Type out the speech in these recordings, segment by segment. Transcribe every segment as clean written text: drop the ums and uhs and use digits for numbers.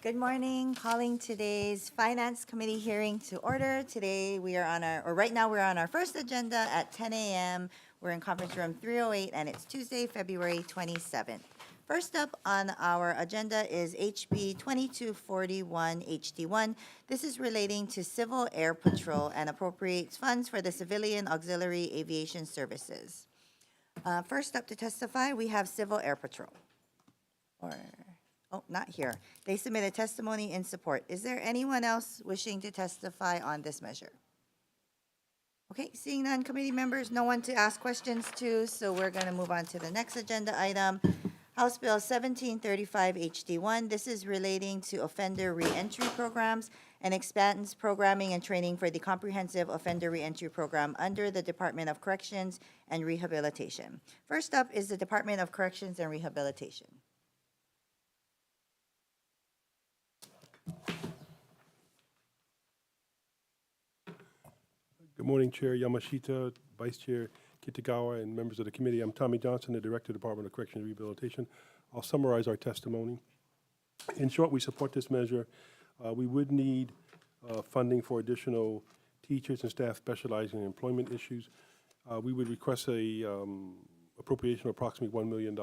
Good morning. Calling today's Finance Committee hearing to order. Today we are on right now we're on our first agenda at 10 a.m. We're in conference room 308 and it's Tuesday, February 27th. First up on our agenda is HB 2241 HD1. This is relating to Civil Air Patrol and appropriates funds for the Civilian Auxiliary Aviation Services. First up to testify, we have Civil Air Patrol. Oh, not here. They submitted testimony in support. Is there anyone else wishing to testify on this measure? Okay, seeing none, committee members, no one to ask questions to, so we're going to move on to the next agenda item. House Bill 1735 HD1. This is relating to offender reentry programs and expands programming and training for the Comprehensive Offender Reentry Program under the Department of Corrections and Rehabilitation. First up is the Department of Corrections and Rehabilitation. Good morning, Chair Yamashita, Vice Chair Kitagawa, and members of the committee. I'm Tommy Johnson, the Director of the Department of Corrections and Rehabilitation. I'll summarize our testimony. In short, we support this measure. We would need funding for additional teachers and staff specializing in employment issues. We would request a appropriation of approximately $1 million.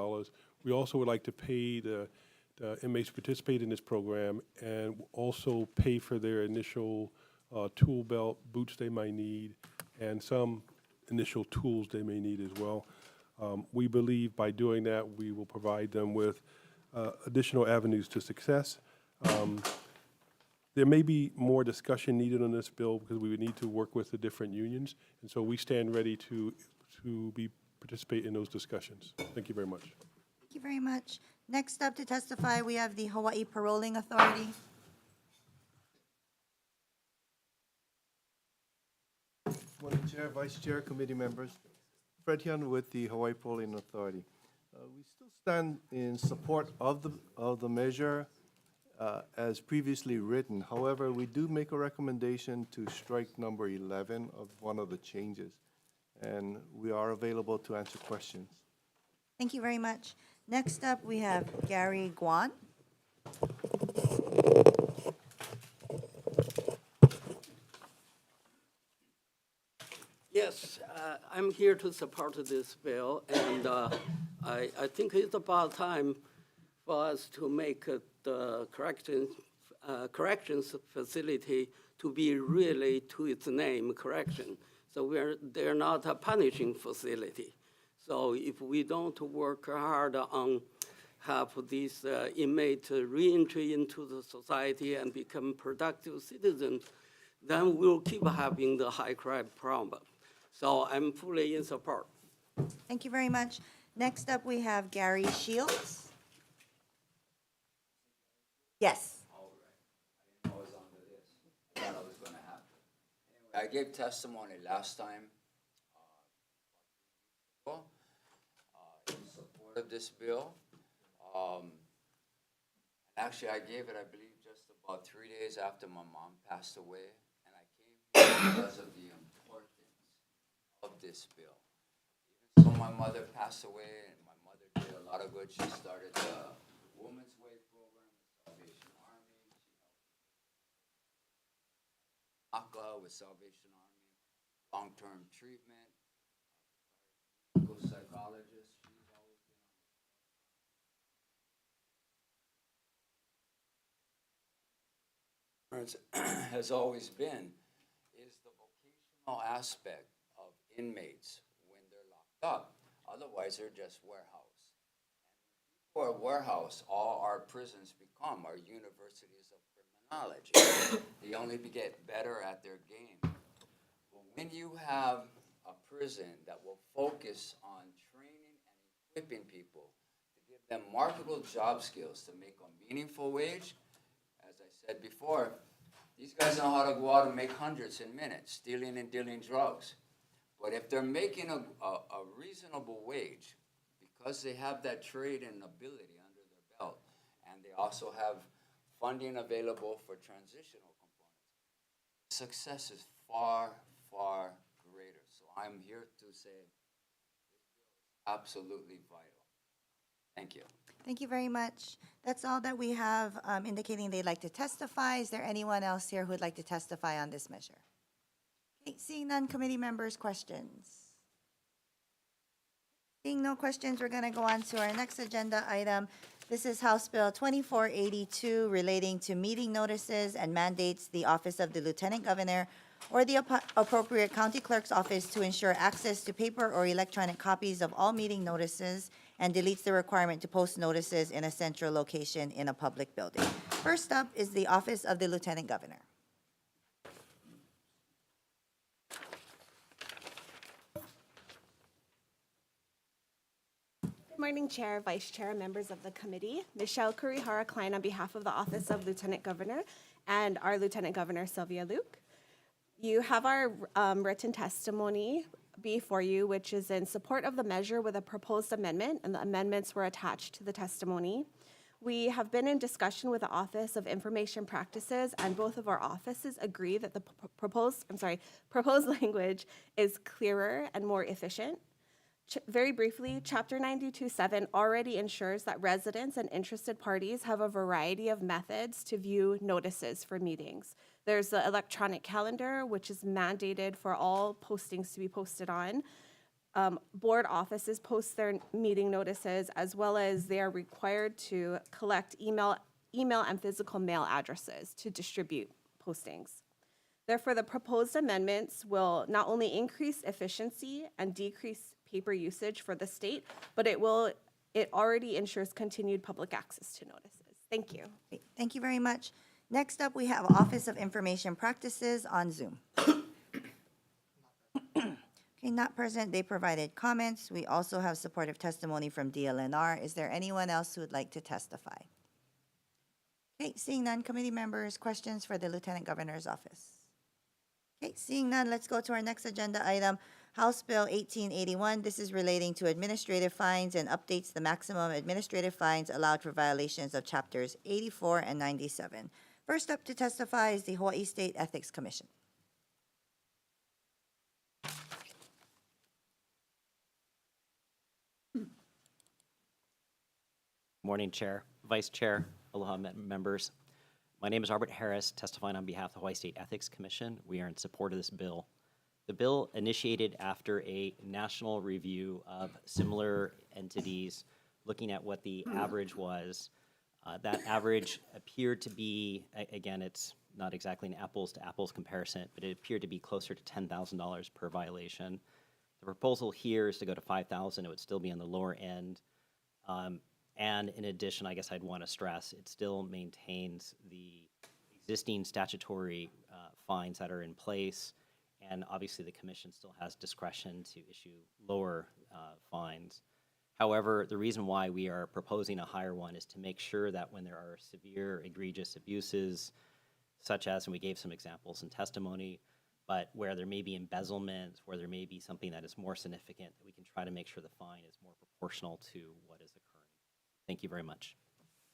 We also would like to pay the inmates who participate in this program and also pay for their initial tool belt, boots they might need, and some initial tools they may need as well. We believe by doing that, we will provide them with additional avenues to success. There may be more discussion needed on this bill because we would need to work with the different unions, and so we stand ready to participate in those discussions. Thank you very much. Thank you very much. Next up to testify, we have the Hawaii Paroling Authority. Morning, Chair, Vice Chair, committee members. Fred Hyun with the Hawaii Paroling Authority. We still stand in support of the measure as previously written. However, we do make a recommendation to strike number 11 of one of the changes, and we are available to answer questions. Thank you very much. Next up, we have Gary Guan. Yes, I'm here to support this bill, and I think it's about time for us to make the corrections facility to be really to its name, correction. So they're not a punishing facility. So if we don't work hard on have these inmates reentry into the society and become productive citizens, then we'll keep having the high crime problem. So I'm fully in support. Thank you very much. Next up, we have Gary Shields. Yes. All right. I didn't know I was on the list. I thought it was going to happen. Anyway, I gave testimony last time in support of this bill. Actually, I gave it, I believe, just about 3 days after my mom passed away. And I came here because of the importance of this bill. Even so, my mother passed away, and my mother did a lot of good. She started the Women's Way program with Salvation Army. She helped ACA with Salvation Army, long-term treatment, clinical psychologist. She's always been on has always been is the vocational aspect of inmates when they're locked up. Otherwise, they're just warehouse. And for a warehouse, all our prisons become are universities of criminology. They only get better at their game. But when you have a prison that will focus on training and equipping people to give them marketable job skills to make a meaningful wage, as I said before, these guys know how to go out and make hundreds in minutes, stealing and dealing drugs. But if they're making a reasonable wage, because they have that trade and ability under their belt, and they also have funding available for transitional components, success is far, far greater. So I'm here to say this bill is absolutely vital. Thank you. Thank you very much. That's all that we have indicating they'd like to testify. Is there anyone else here who'd like to testify on this measure? Okay, seeing none, committee members, questions? Seeing no questions, we're going to go on to our next agenda item. This is House Bill 2482 relating to meeting notices and mandates the Office of the Lieutenant Governor or the appropriate county clerk's office to ensure access to paper or electronic copies of all meeting notices and deletes the requirement to post notices in a central location in a public building. First up is the Office of the Lieutenant Governor. Good morning, Chair, Vice Chair, and members of the committee. Michelle Kurihara-Klein on behalf of the Office of Lieutenant Governor and our Lieutenant Governor, Sylvia Luke. You have our written testimony before you, which is in support of the measure with a proposed amendment, and the amendments were attached to the testimony. We have been in discussion with the Office of Information Practices, and both of our offices agree that the proposed language is clearer and more efficient. Very briefly, Chapter 92.7 already ensures that residents and interested parties have a variety of methods to view notices for meetings. There's the electronic calendar, which is mandated for all postings to be posted on. Board offices post their meeting notices, as well as they are required to collect email and physical mail addresses to distribute postings. Therefore, the proposed amendments will not only increase efficiency and decrease paper usage for the state, but it already ensures continued public access to notices. Thank you. Great. Thank you very much. Next up, we have Office of Information Practices on Zoom. Okay, not present. They provided comments. We also have supportive testimony from DLNR. Is there anyone else who would like to testify? Okay, seeing none, committee members, questions for the Lieutenant Governor's office? Okay, seeing none, let's go to our next agenda item, House Bill 1881. This is relating to administrative fines and updates the maximum administrative fines allowed for violations of Chapters 84 and 97. First up to testify is the Hawaii State Ethics Commission. Morning, Chair, Vice Chair, aloha members. My name is Robert Harris, testifying on behalf of the Hawaii State Ethics Commission. We are in support of this bill. The bill initiated after a national review of similar entities, looking at what the average was. That average appeared to be, again, it's not exactly an apples to apples comparison, but it appeared to be closer to $10,000 per violation. The proposal here is to go to $5,000. It would still be on the lower end. And in addition, I guess I'd want to stress, it still maintains the existing statutory fines that are in place, and obviously the commission still has discretion to issue lower fines. However, the reason why we are proposing a higher one is to make sure that when there are severe, egregious abuses, such as, and we gave some examples in testimony, but where there may be embezzlement, where there may be something that is more significant, that we can try to make sure the fine is more proportional to what is occurring. Thank you very much.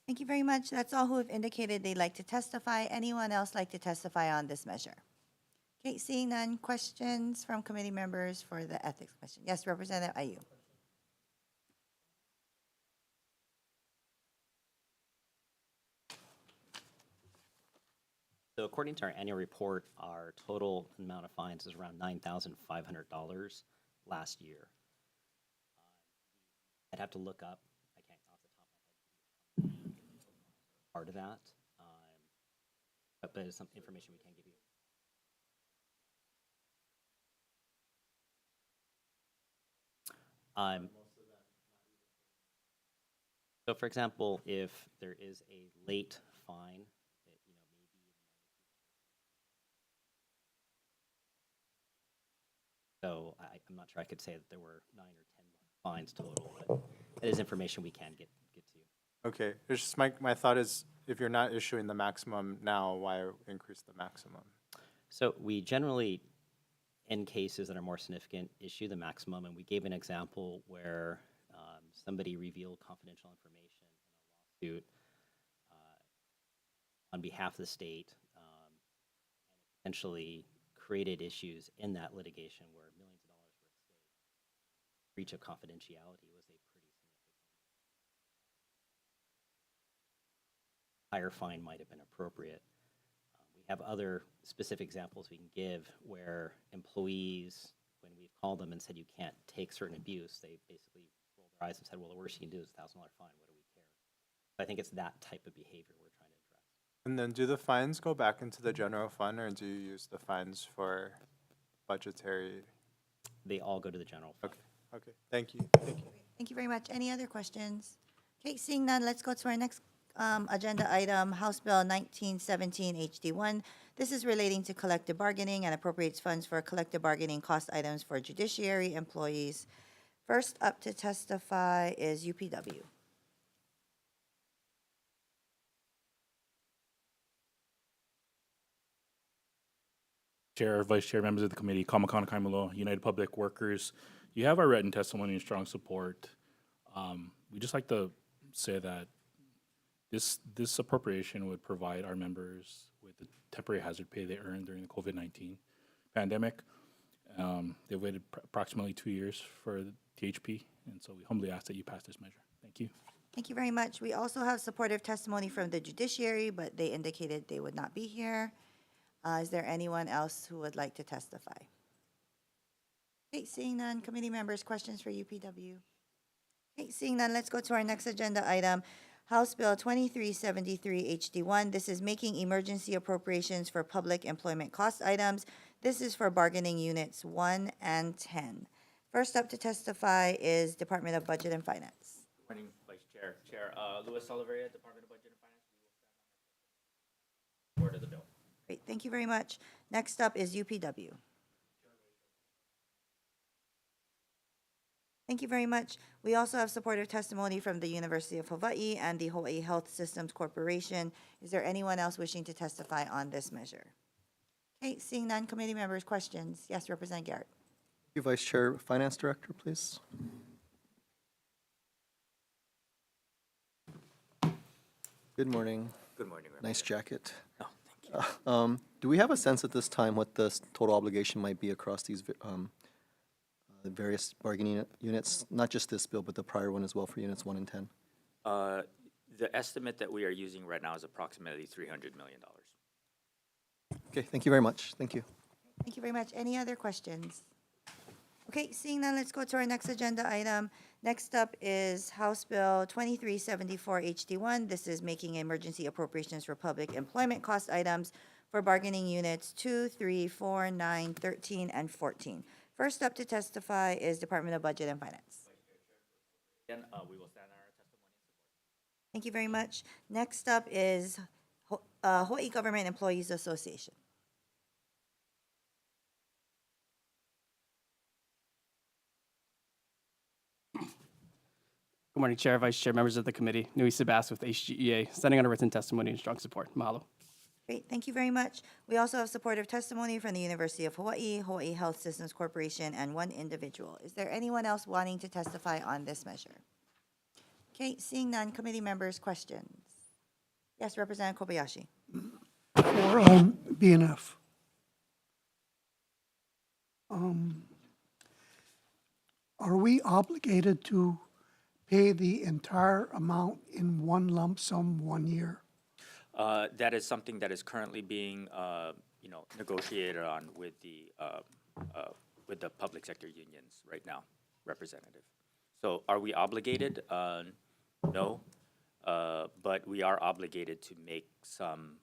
Thank you very much. That's all who have indicated they'd like to testify. Anyone else like to testify on this measure? Okay, seeing none, questions from committee members for the Ethics Commission? Yes, Representative Ayu. So according to our annual report, our total amount of fines is around $9,500 last year. I'd have to look up, I can't off the top of my head, part of that, but it's some information we can give you. So for example, if there is a late fine, so I'm not sure I could say that there were 9 or 10 fines total, but that is information we can get to you. Okay, it's just my thought is, if you're not issuing the maximum now, why increase the maximum? So we generally, in cases that are more significant, issue the maximum, and we gave an example where somebody revealed confidential information in a lawsuit on behalf of the state, and potentially created issues in that litigation where millions of dollars were at stake. Breach of confidentiality was a pretty significant higher fine might have been appropriate. We have other specific examples we can give where employees, when we've called them and said you can't take certain abuse, they basically rolled their eyes and said, well, the worst you can do is a $1,000 fine. What do we care? So I think it's that type of behavior we're trying to address. And then do the fines go back into the general fund, or do you use the fines for budgetary? They all go to the general fund. Okay, thank you. Thank you very much. Any other questions? Okay, seeing none, let's go to our next agenda item, House Bill 1917 HD1. This is relating to collective bargaining and appropriates funds for collective bargaining cost items for judiciary employees. First up to testify is UPW. Chair, Vice Chair, members of the committee, Kamakana Kaimalo, United Public Workers. You have our written testimony and strong support. We just like to say that this appropriation would provide our members with the temporary hazard pay they earned during the COVID-19 pandemic. They waited approximately 2 years for the THP, and so we humbly ask that you pass this measure. Thank you. Thank you very much. We also have supportive testimony from the judiciary, but they indicated they would not be here. Is there anyone else who would like to testify? Okay, seeing none, committee members, questions for UPW? Okay, seeing none, let's go to our next agenda item, House Bill 2373 HD1. This is making emergency appropriations for public employment cost items. This is for bargaining units 1 and 10. First up to testify is Department of Budget and Finance. Good morning, Vice Chair. Chair, Louis Oliveria, Department of Budget and Finance. We will stand on our support of the bill. Great, thank you very much. Next up is UPW. Thank you very much. We also have supportive testimony from the University of Hawaii and the Hawaii Health Systems Corporation. Is there anyone else wishing to testify on this measure? Okay, seeing none, committee members, questions? Yes, Representative Garrett. Thank you, Vice Chair. Finance Director, please. Good morning. Good morning, Nice jacket. Oh, thank you. Do we have a sense at this time what the total obligation might be across these the various bargaining units? Not just this bill, but the prior one as well for units 1 and 10. The estimate that we are using right now is approximately $300 million. Okay, thank you very much. Thank you. Thank you very much. Any other questions? Okay, seeing none, let's go to our next agenda item. Next up is House Bill 2374 HD1. This is making emergency appropriations for public employment cost items for bargaining units 2, 3, 4, 9, 13, and 14. First up to testify is Department of Budget and Finance. Again, we will stand on our testimony and support. Thank you very much. Next up is Hawaii Government Employees Association. Good morning, Chair, Vice Chair, members of the committee. Nui Sabas with HGEA, standing on a written testimony and strong support. Mahalo. Great, thank you very much. We also have supportive testimony from the University of Hawaii, Hawaii Health Systems Corporation, and one individual. Is there anyone else wanting to testify on this measure? Okay, seeing none, committee members, questions? Yes, Representative Kobayashi. For BNF. Are we obligated to pay the entire amount in one lump sum 1 year? That is something that is currently being, negotiated on with the public sector unions right now, Representative. So are we obligated? No, but we are obligated to make some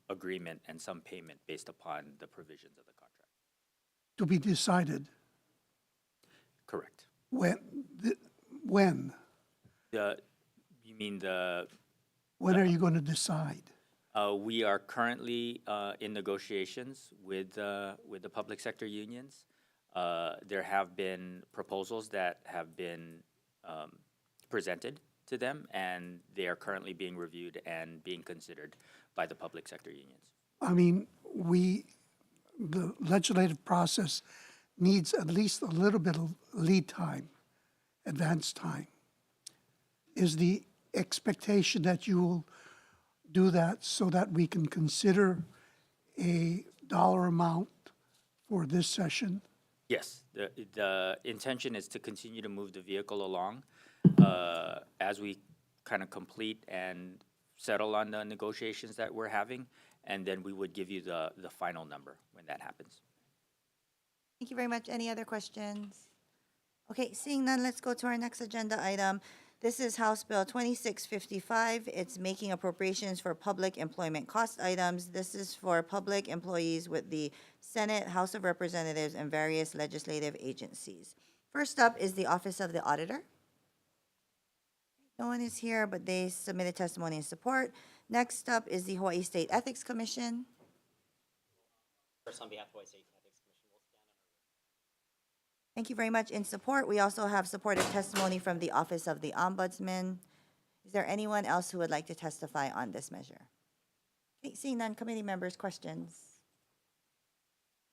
agreement and some payment based upon the provisions of the contract. To be decided Correct. when? You mean When are you going to decide? we are currently in negotiations with the public sector unions. There have been proposals that have been presented to them, and they are currently being reviewed and being considered by the public sector unions. I mean, the legislative process needs at least a little bit of lead time, advance time. Is the expectation that you will do that so that we can consider a dollar amount for this session? Yes, the intention is to continue to move the vehicle along as we kind of complete and settle on the negotiations that we're having, and then we would give you the final number when that happens. Thank you very much. Any other questions? Okay, seeing none, let's go to our next agenda item. This is House Bill 2655. It's making appropriations for public employment cost items. This is for public employees with the Senate, House of Representatives, and various legislative agencies. First up is the Office of the Auditor. No one is here, but they submitted testimony in support. Next up is the Hawaii State Ethics Commission. First, on behalf of Hawaii State Ethics Commission, we'll stand on our Thank you very much. In support, we also have supportive testimony from the Office of the Ombudsman. Is there anyone else who would like to testify on this measure? Okay, seeing none, committee members, questions?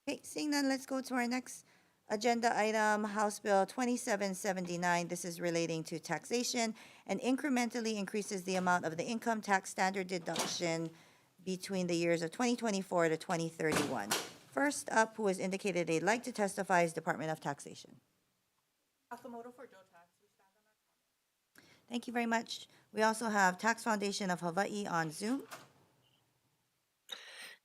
Okay, seeing none, let's go to our next agenda item, House Bill 2779. This is relating to taxation and incrementally increases the amount of the income tax standard deduction between the years of 2024 to 2031. First up, who has indicated they'd like to testify, is Department of Taxation. Thank you very much. We also have Tax Foundation of Hawaii on Zoom.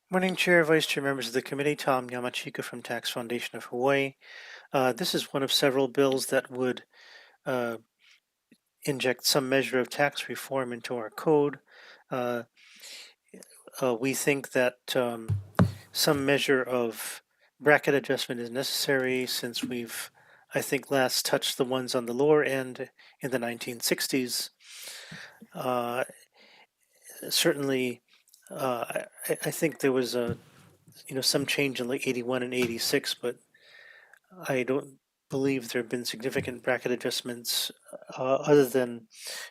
Morning, Chair, Vice Chair, members of the committee. Tom Yamachika from Tax Foundation of Hawaii. This is one of several bills that would inject some measure of tax reform into our code. We think that some measure of bracket adjustment is necessary since we've, I think, last touched the ones on the lower end in the 1960s. Certainly, I think there was some change in like 81 and 86, but I don't believe there have been significant bracket adjustments other than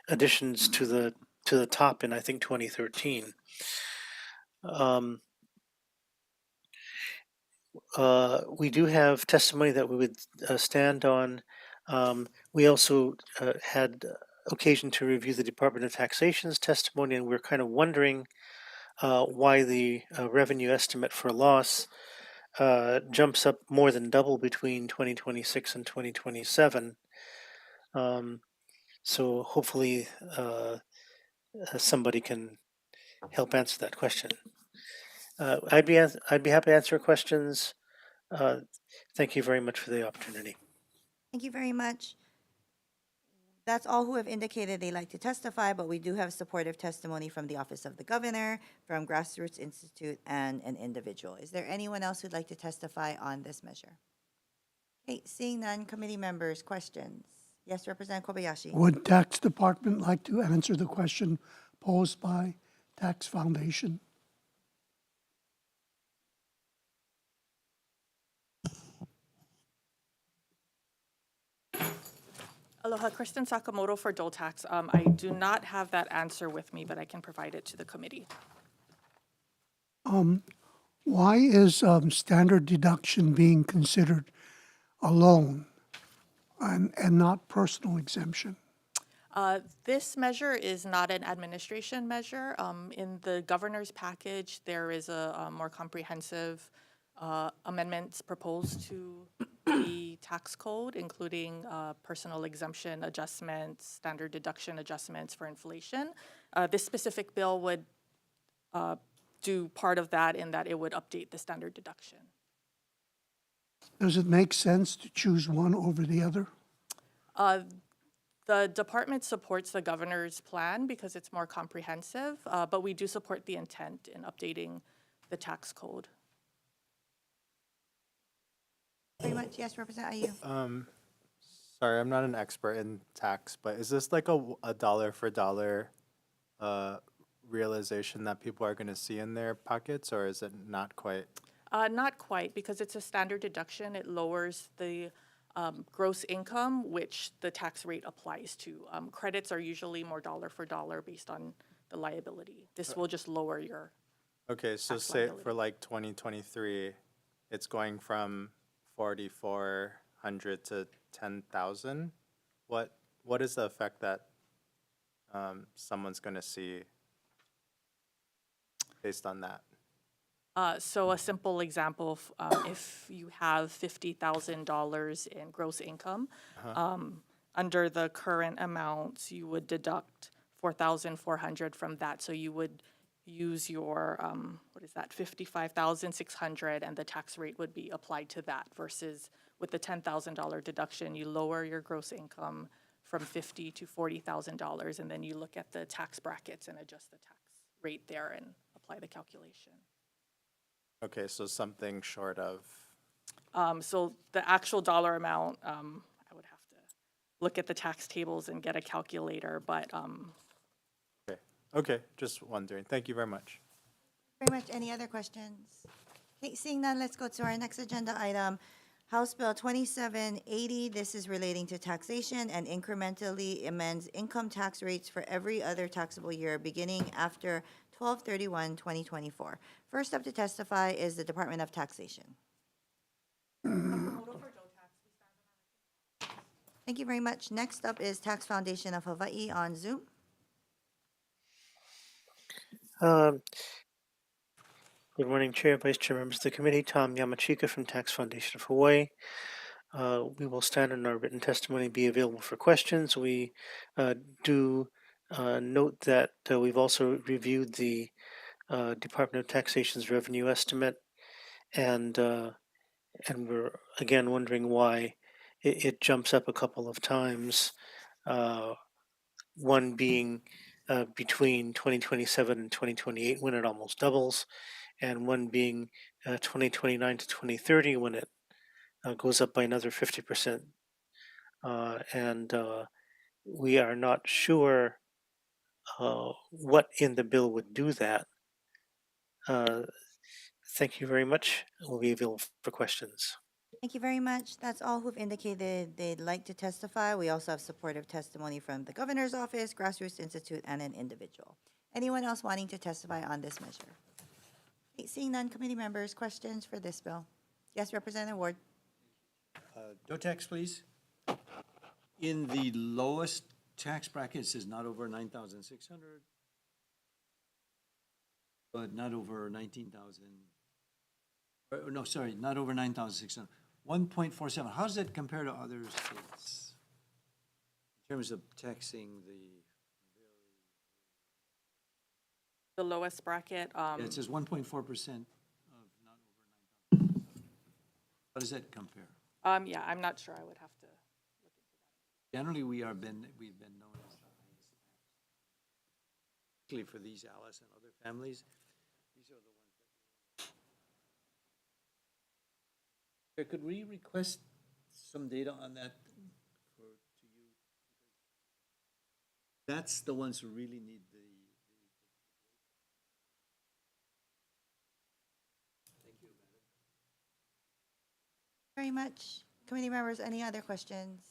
additions to the top in I think 2013. We do have testimony that we would stand on. We also had occasion to review the Department of Taxation's testimony, and we're kind of wondering why the revenue estimate for loss jumps up more than double between 2026 and 2027. So hopefully somebody can help answer that question. I'd be happy to answer questions. Thank you very much for the opportunity. Thank you very much. That's all who have indicated they'd like to testify, but we do have supportive testimony from the Office of the Governor, from Grassroots Institute, and an individual. Is there anyone else who'd like to testify on this measure? Okay, seeing none, committee members, questions? Yes, Representative Kobayashi. Would Tax Department like to answer the question posed by Tax Foundation? Aloha, Kristen Sakamoto for Dole Tax. I do not have that answer with me, but I can provide it to the committee. Why is standard deduction being considered a loan and not personal exemption? This measure is not an administration measure. In the governor's package, there is a more comprehensive amendments proposed to the tax code, including personal exemption adjustments, standard deduction adjustments for inflation. This specific bill would do part of that in that it would update the standard deduction. Does it make sense to choose one over the other? The department supports the governor's plan because it's more comprehensive, but we do support the intent in updating the tax code. Very much. Yes, Representative Ayu. Sorry, I'm not an expert in tax, but is this like a dollar for dollar realization that people are going to see in their pockets, or is it not quite? Not quite, because it's a standard deduction. It lowers the gross income, which the tax rate applies to. Credits are usually more dollar for dollar based on the liability. This will just lower your Okay, so tax say liability. for like 2023, it's going from 4,400 to 10,000. What is the effect that someone's going to see based on that? So a simple example, if you have $50,000 in gross income, under the current amounts, you would deduct 4,400 from that. So you would use your, what is that, 55,600, and the tax rate would be applied to that versus with the $10,000 deduction, you lower your gross income from $50,000 to $40,000, and then you look at the tax brackets and adjust the tax rate there and apply the calculation. Okay, so something short of, So the actual dollar amount, I would have to look at the tax tables and get a calculator, but okay, just wondering. Thank you very much. Very much. Any other questions? Okay, seeing none, let's go to our next agenda item. House Bill 2780, this is relating to taxation and incrementally amends income tax rates for every other taxable year beginning after 12/31/2024. First up to testify is the Department of Taxation. Thank you very much. Next up is Tax Foundation of Hawaii on Zoom. Good morning, Chair, Vice Chair, members of the committee. Tom Yamachika from Tax Foundation of Hawaii. We will stand on our written testimony and be available for questions. We do note that we've also reviewed the Department of Taxation's revenue estimate, and we're again wondering why it jumps up a couple of times. One being between 2027 and 2028 when it almost doubles, and one being 2029 to 2030 when it goes up by another 50%. And we are not sure what in the bill would do that. Thank you very much. We'll be available for questions. Thank you very much. That's all who've indicated they'd like to testify. We also have supportive testimony from the Governor's Office, Grassroots Institute, and an individual. Anyone else wanting to testify on this measure? Okay, seeing none, committee members, questions for this bill? Yes, Representative Ward. DOTAX, please. In the lowest tax bracket, it says not over 9,600, but not over 19,000. No, sorry, not over 9,600. 1.47. How does that compare to other states in terms of taxing the lowest bracket, yeah, it says 1.4% of not over 9,000. How does that compare? yeah, I'm not sure. I would have to look into that. Generally, we've been known as the highest tax, particularly for these Alice and other families. These are the ones that. Could we request some data on that to you? That's the ones who really need the. Thank you, Madam. Very much. Committee members, any other questions?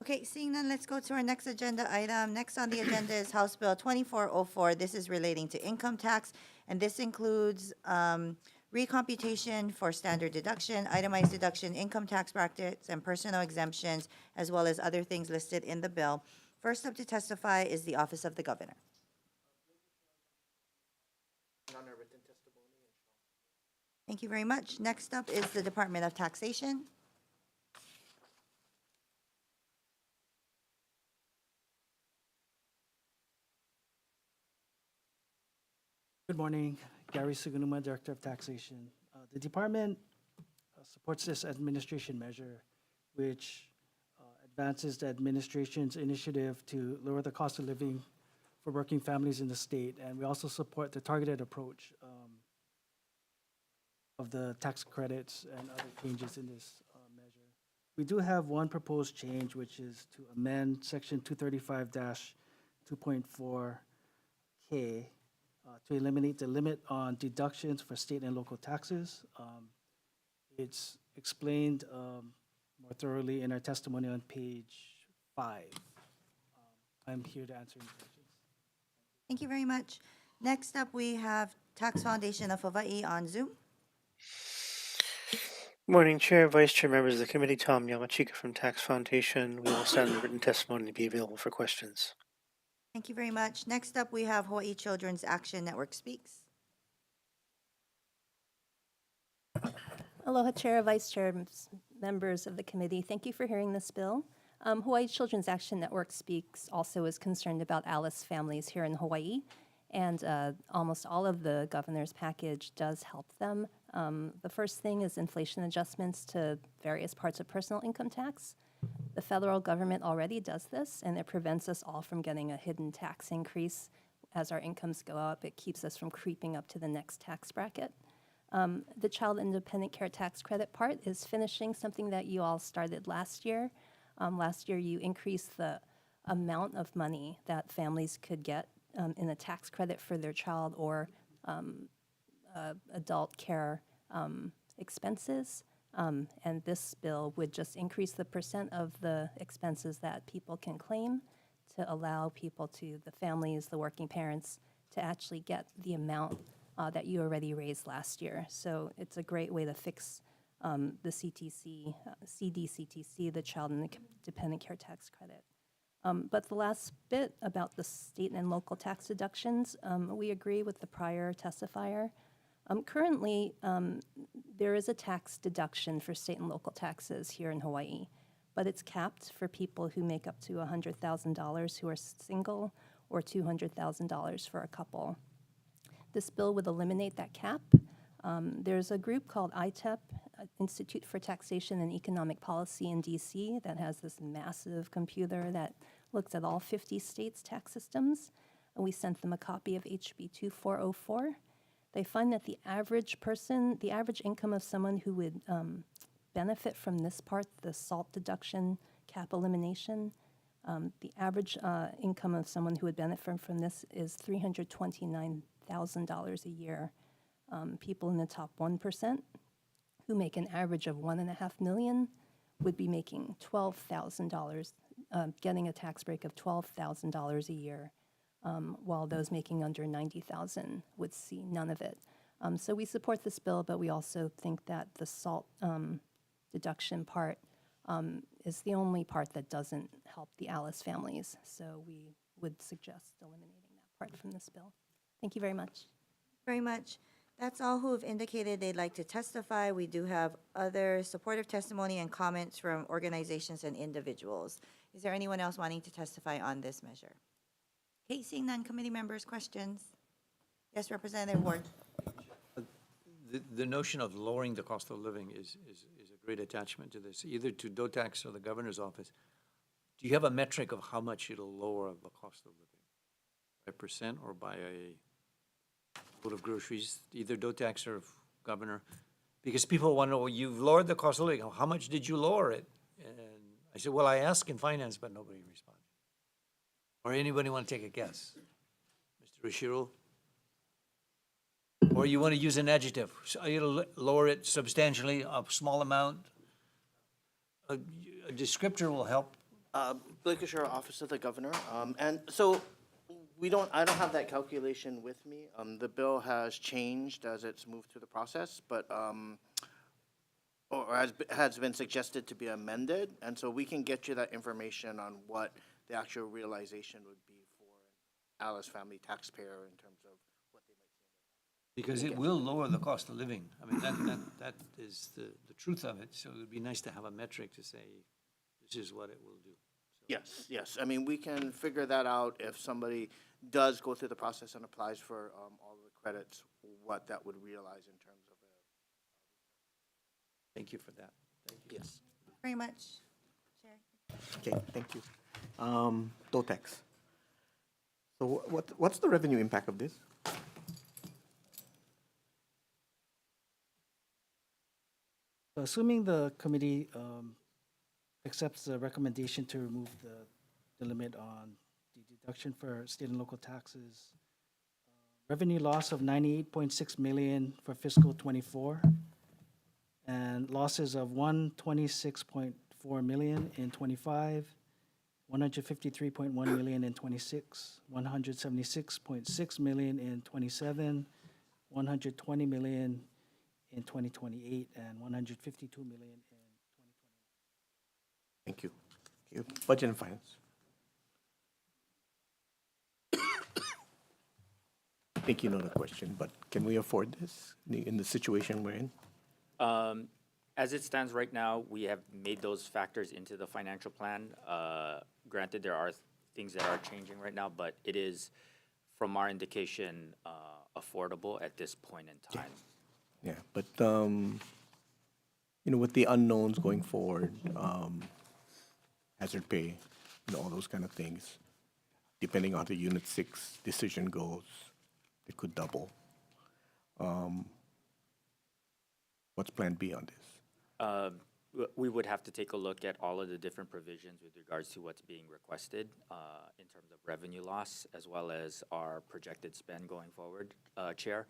Okay, seeing none, let's go to our next agenda item. Next on the agenda is House Bill 2404. This is relating to income tax, and this includes recomputation for standard deduction, itemized deduction, income tax brackets, and personal exemptions, as well as other things listed in the bill. First up to testify is the Office of the Governor. Thank you very much. Next up is the Department of Taxation. Good morning, Gary Sugunuma, Director of Taxation. The department supports this administration measure, which advances the administration's initiative to lower the cost of living for working families in the state. And we also support the targeted approach of the tax credits and other changes in this measure. We do have one proposed change, which is to amend Section 235-2.4K to eliminate the limit on deductions for state and local taxes. It's explained more thoroughly in our testimony on page 5. I'm here to answer any questions. Thank you very much. Next up, we have Tax Foundation of Hawaii on Zoom. Morning, Chair, Vice Chair, members of the committee. Tom Yamachika from Tax Foundation. We will send the written testimony to be available for questions. Thank you very much. Next up, we have Hawaii Children's Action Network Speaks. Aloha, Chair, Vice Chair, members of the committee. Thank you for hearing this bill. Hawaii Children's Action Network Speaks also is concerned about ALICE families here in Hawaii, and almost all of the governor's package does help them. The first thing is inflation adjustments to various parts of personal income tax. The federal government already does this, and it prevents us all from getting a hidden tax increase. As our incomes go up, it keeps us from creeping up to the next tax bracket. The Child Independent Care Tax Credit part is finishing something that you all started last year. Last year, you increased the amount of money that families could get in a tax credit for their child or adult care expenses. And this bill would just increase the percent of the expenses that people can claim to allow people the families, the working parents, to actually get the amount that you already raised last year. So it's a great way to fix the CDCTC, the Child Independent Care Tax Credit. But the last bit about the state and local tax deductions, we agree with the prior testifier. Currently, there is a tax deduction for state and local taxes here in Hawaii, but it's capped for people who make up to $100,000 who are single or $200,000 for a couple. This bill would eliminate that cap. There's a group called ITEP, Institute for Taxation and Economic Policy in DC, that has this massive computer that looks at all 50 states' tax systems. And we sent them a copy of HB 2404. They find that the average income of someone who would benefit from this part, the SALT deduction, cap elimination, the average income of someone who would benefit from this is $329,000 a year. People in the top 1%, who make an average of $1.5 million, would be making $12,000, getting a tax break of $12,000 a year, while those making under $90,000 would see none of it. So we support this bill, but we also think that the SALT deduction part is the only part that doesn't help the ALICE families. So we would suggest eliminating that part from this bill. Thank you very much. Very much. That's all who have indicated they'd like to testify. We do have other supportive testimony and comments from organizations and individuals. Is there anyone else wanting to testify on this measure? Okay, seeing none, committee members, questions? Yes, Representative Ward. The notion of lowering the cost of living is a great attachment to this, either to DOTAX or the governor's office. Do you have a metric of how much it'll lower the cost of living? By percent or by a load of groceries, either DOTAX or governor? Because people want to know, well, you've lowered the cost of living. How much did you lower it? And I said, well, I asked in finance, but nobody responded. Or anybody want to take a guess? Mr. Ushiro? Or you want to use an adjective? So you'll lower it substantially, a small amount? A descriptor will help. Blake Ushiro, Office of the Governor. And so I don't have that calculation with me. The bill has changed as it's moved through the process, but or has been suggested to be amended. And so we can get you that information on what the actual realization would be for an ALICE family taxpayer in terms of what they might see. Because it will lower the cost of living. I mean, that is the truth of it. So it would be nice to have a metric to say, this is what it will do. Yes, yes. I mean, we can figure that out if somebody does go through the process and applies for all the credits, what that would realize in terms of Thank you for that. Thank you. Yes. Very much. Chair. Okay, thank you. DOTAX. So what's the revenue impact of this? Assuming the committee accepts the recommendation to remove the limit on the deduction for state and local taxes, revenue loss of $98.6 million for fiscal '24, and losses of $126.4 million in '25, $153.1 million in '26, $176.6 million in '27, $120 million in 2028, and $152 million in 2029. Thank you. Budget and Finance. I think you know the question, but can we afford this in the situation we're in? As it stands right now, we have made those factors into the financial plan. Granted, there are things that are changing right now, but it is, from our indication, affordable at this point in time. Yeah, but, with the unknowns going forward, hazard pay, all those kind of things, depending on the Unit 6 decision goes, it could double. What's Plan B on this? We would have to take a look at all of the different provisions with regards to what's being requested in terms of revenue loss, as well as our projected spend going forward, Chair,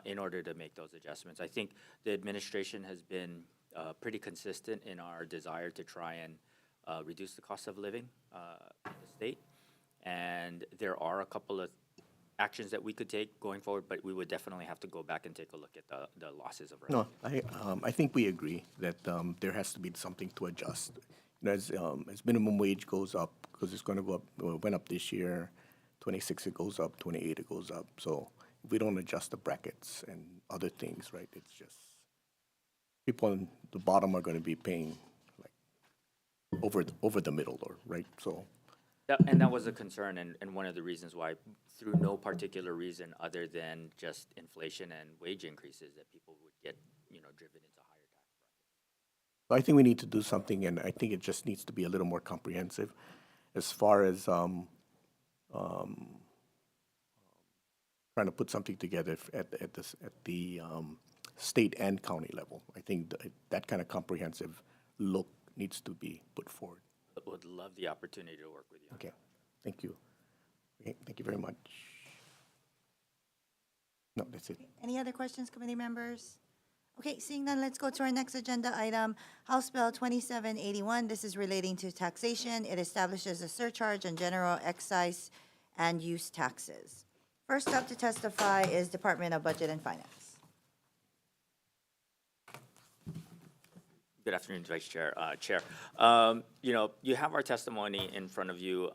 in order to make those adjustments. I think the administration has been pretty consistent in our desire to try and reduce the cost of living in the state. And there are a couple of actions that we could take going forward, but we would definitely have to go back and take a look at the losses of revenue. No, I think we agree that there has to be something to adjust. As minimum wage goes up, because it's going to go up, it went up this year, 26 it goes up, 28 it goes up. So if we don't adjust the brackets and other things, right, it's just people on the bottom are going to be paying like over the middle, or right. So. And that was a concern, and one of the reasons why, through no particular reason other than just inflation and wage increases, that people would get, driven into higher tax brackets. So I think we need to do something, and I think it just needs to be a little more comprehensive as far as trying to put something together at the state and county level. I think that kind of comprehensive look needs to be put forward. Would love the opportunity to work with you. Okay, thank you. Okay, thank you very much. No, that's it. Any other questions, committee members? Okay, seeing none, let's go to our next agenda item, House Bill 2781. This is relating to taxation. It establishes a surcharge on general excise and use taxes. First up to testify is Department of Budget and Finance. Good afternoon, Vice Chair. Chair, you have our testimony in front of you.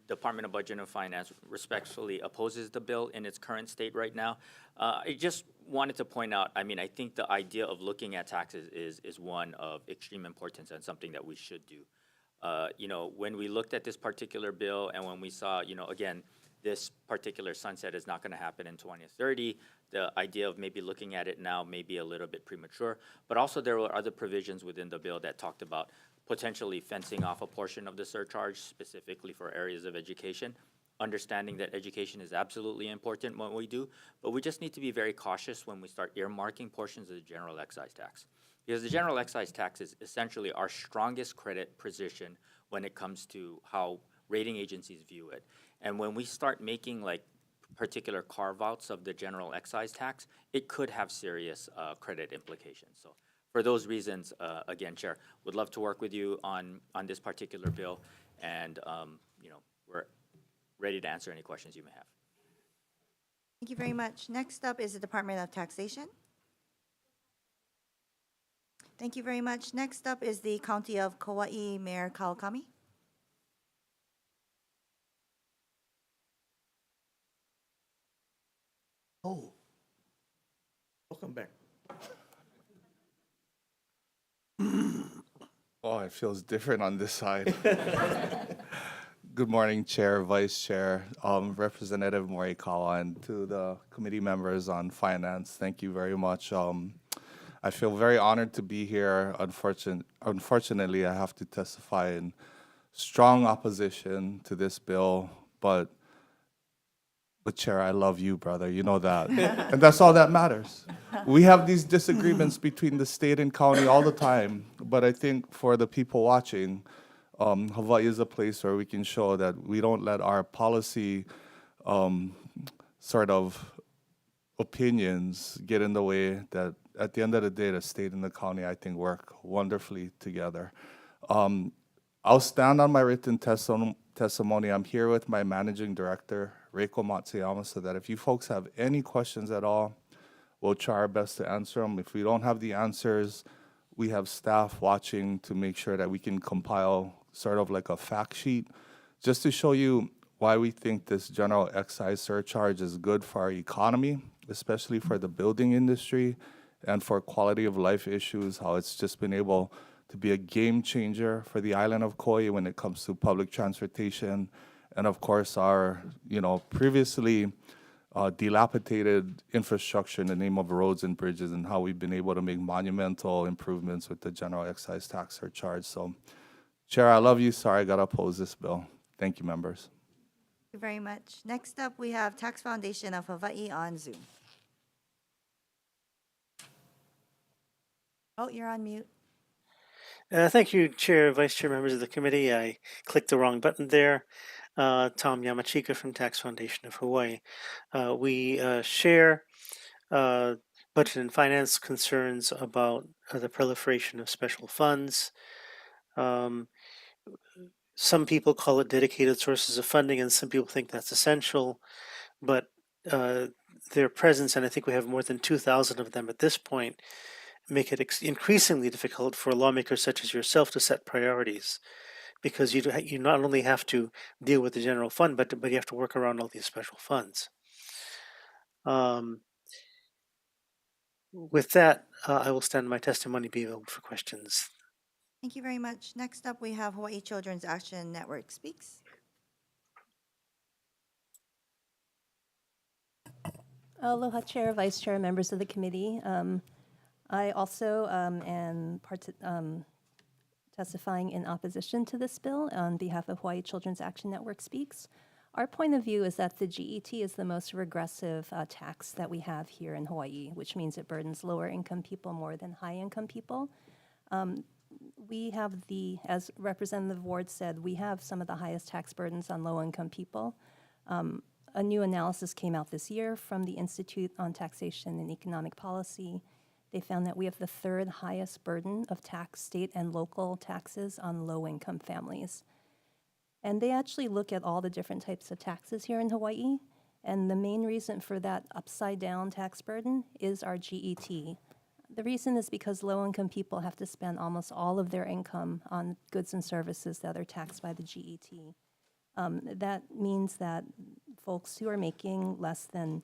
Department of Budget and Finance respectfully opposes the bill in its current state right now. I just wanted to point out, I think the idea of looking at taxes is one of extreme importance and something that we should do. When we looked at this particular bill and when we saw, again, this particular sunset is not going to happen in 2030. The idea of maybe looking at it now may be a little bit premature, but also there were other provisions within the bill that talked about potentially fencing off a portion of the surcharge specifically for areas of education, understanding that education is absolutely important when we do, but we just need to be very cautious when we start earmarking portions of the general excise tax. Because the general excise tax is essentially our strongest credit position when it comes to how rating agencies view it. And when we start making particular carve-outs of the general excise tax, it could have serious credit implications. So for those reasons, again, Chair, would love to work with you on this particular bill, and we're ready to answer any questions you may have. Thank you very much. Next up is the Department of Taxation. Thank you very much. Next up is the County of Kauai, Mayor Kawakami. Oh, welcome back. Oh, it feels different on this side. Good morning, Chair, Vice Chair, Representative Morikawa, and to the committee members on finance. Thank you very much. I feel very honored to be here. Unfortunately, I have to testify in strong opposition to this bill, but Chair, I love you, brother. You know that. And that's all that matters. We have these disagreements between the state and county all the time, but I think for the people watching, Hawaii is a place where we can show that we don't let our policy sort of opinions get in the way, that at the end of the day, the state and the county, I think, work wonderfully together. I'll stand on my written testimony. I'm here with my managing director, Reiko Matsuyama, so that if you folks have any questions at all, we'll try our best to answer them. If we don't have the answers, we have staff watching to make sure that we can compile sort of like a fact sheet just to show you why we think this general excise surcharge is good for our economy, especially for the building industry, and for quality of life issues, how it's just been able to be a game changer for the island of Kauai when it comes to public transportation. And of course, our, previously dilapidated infrastructure in the name of roads and bridges, and how we've been able to make monumental improvements with the general excise tax surcharge. So, Chair, I love you. Sorry, I got to oppose this bill. Thank you, members. Thank you very much. Next up, we have Tax Foundation of Hawaii on Zoom. Oh, you're on mute. Thank you, Chair, Vice Chair, members of the committee. I clicked the wrong button there. Tom Yamachika from Tax Foundation of Hawaii. We share budget and finance concerns about the proliferation of special funds. Some people call it dedicated sources of funding, and some people think that's essential. But their presence, and I think we have more than 2,000 of them at this point, make it increasingly difficult for lawmakers such as yourself to set priorities, because you not only have to deal with the general fund, but you have to work around all these special funds. With that, I will stand my testimony, be available for questions. Thank you very much. Next up, we have Hawaii Children's Action Network speaks. Aloha, Chair, Vice Chair, members of the committee. I also am testifying in opposition to this bill on behalf of Hawaii Children's Action Network Speaks. Our point of view is that the GET is the most regressive tax that we have here in Hawaii, which means it burdens lower income people more than high income people. We have as Representative Ward said, we have some of the highest tax burdens on low income people. A new analysis came out this year from the Institute on Taxation and Economic Policy. They found that we have the third highest burden of state and local taxes on low-income families. And they actually look at all the different types of taxes here in Hawaii, and the main reason for that upside-down tax burden is our GET. The reason is because low-income people have to spend almost all of their income on goods and services that are taxed by the GET. That means that folks who are making less than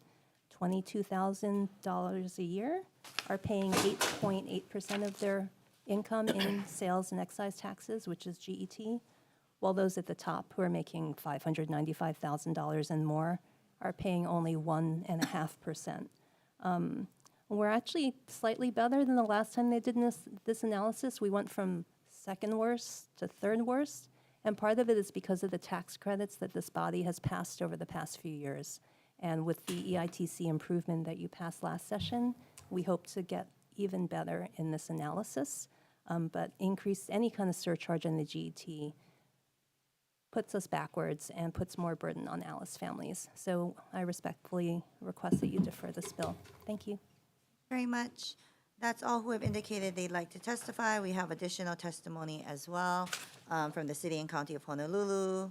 $22,000 a year are paying 8.8% of their income in sales and excise taxes, which is GET, while those at the top who are making $595,000 and more are paying only 1.5%. We're actually slightly better than the last time they did this analysis. We went from second worst to third worst, and part of it is because of the tax credits that this body has passed over the past few years. And with the EITC improvement that you passed last session, we hope to get even better in this analysis. But increase any kind of surcharge in the GET puts us backwards and puts more burden on Alice families. So I respectfully request that you defer this bill. Thank you. Very much. That's all who have indicated they'd like to testify. We have additional testimony as well from the City and County of Honolulu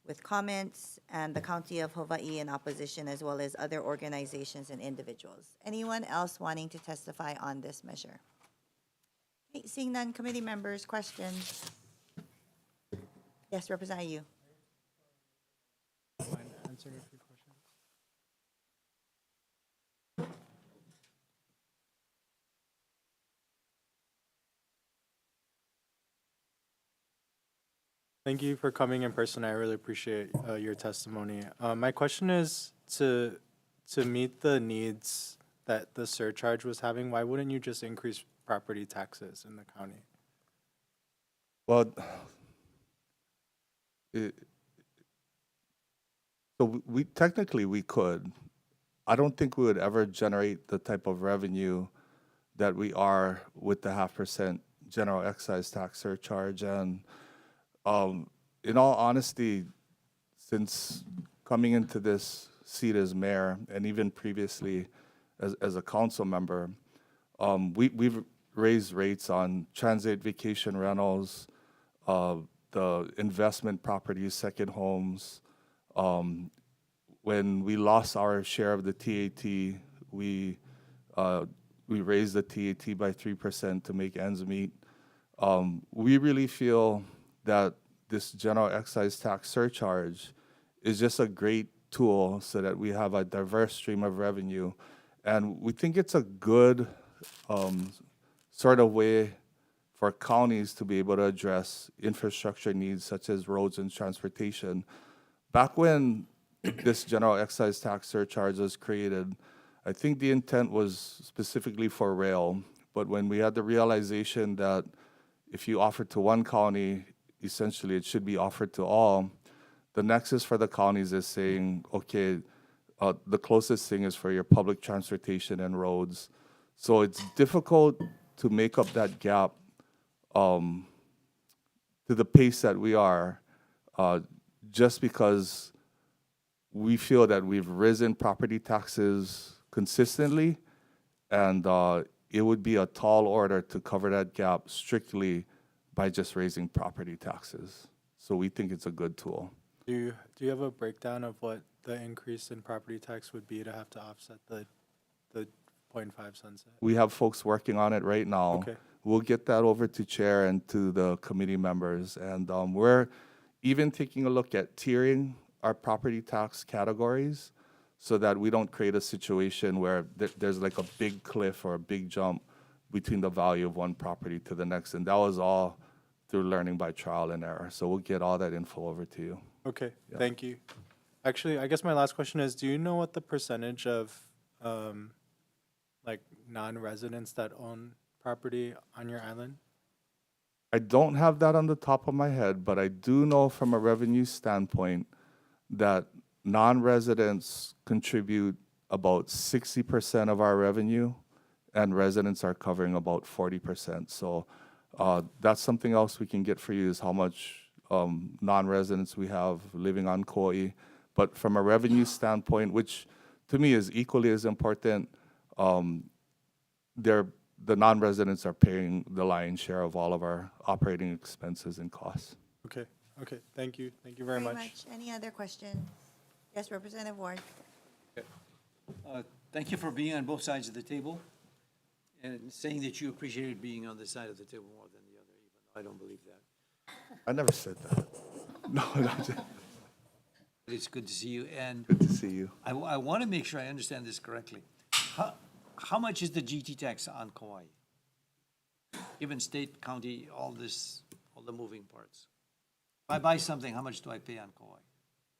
with comments, and the County of Hawaii in opposition, as well as other organizations and individuals. Anyone else wanting to testify on this measure? Okay, seeing none, committee members, questions? Yes, Representative Yu. Thank you for coming in person. I really appreciate your testimony. My question is to meet the needs that the surcharge was having, why wouldn't you just increase property taxes in the county? Well, so we technically we could. I don't think we would ever generate the type of revenue that we are with the 0.5% general excise tax surcharge. And in all honesty, since coming into this seat as mayor, and even previously as a council member, we've raised rates on transit vacation rentals, the investment properties, second homes. When we lost our share of the TAT, we raised the TAT by 3% to make ends meet. We really feel that this general excise tax surcharge is just a great tool so that we have a diverse stream of revenue. And we think it's a good sort of way for counties to be able to address infrastructure needs such as roads and transportation. Back when this general excise tax surcharge was created, I think the intent was specifically for rail. But when we had the realization that if you offer to one county, essentially it should be offered to all, the nexus for the counties is saying, okay, the closest thing is for your public transportation and roads. So it's difficult to make up that gap to the pace that we are, just because we feel that we've risen property taxes consistently, and it would be a tall order to cover that gap strictly by just raising property taxes. So we think it's a good tool. Do you have a breakdown of what the increase in property tax would be to have to offset the 0.5 sunset? We have folks working on it right now. Okay. We'll get that over to Chair and to the committee members. And we're even taking a look at tiering our property tax categories so that we don't create a situation where there's like a big cliff or a big jump between the value of one property to the next. And that was all through learning by trial and error. So we'll get all that info over to you. Okay, Yeah. thank you. Actually, I guess my last question is, do you know what the percentage of like non-residents that own property on your island? I don't have that on the top of my head, but I do know from a revenue standpoint that non-residents contribute about 60% of our revenue, and residents are covering about 40%. So that's something else we can get for you, is how much non-residents we have living on Kauai. But from a revenue standpoint, which to me is equally as important, the non-residents are paying the lion's share of all of our operating expenses and costs. Okay, okay, thank you very much. Any other questions? Yes, Representative Ward. Thank you for being on both sides of the table and saying that you appreciated being on this side of the table more than the other, even though I don't believe that. I never said that. No, no. It's good to see you, and Good to see you. I want to make sure I understand this correctly. How much is the GT tax on Kauai? Given state, county, all the moving parts. If I buy something, how much do I pay on Kauai?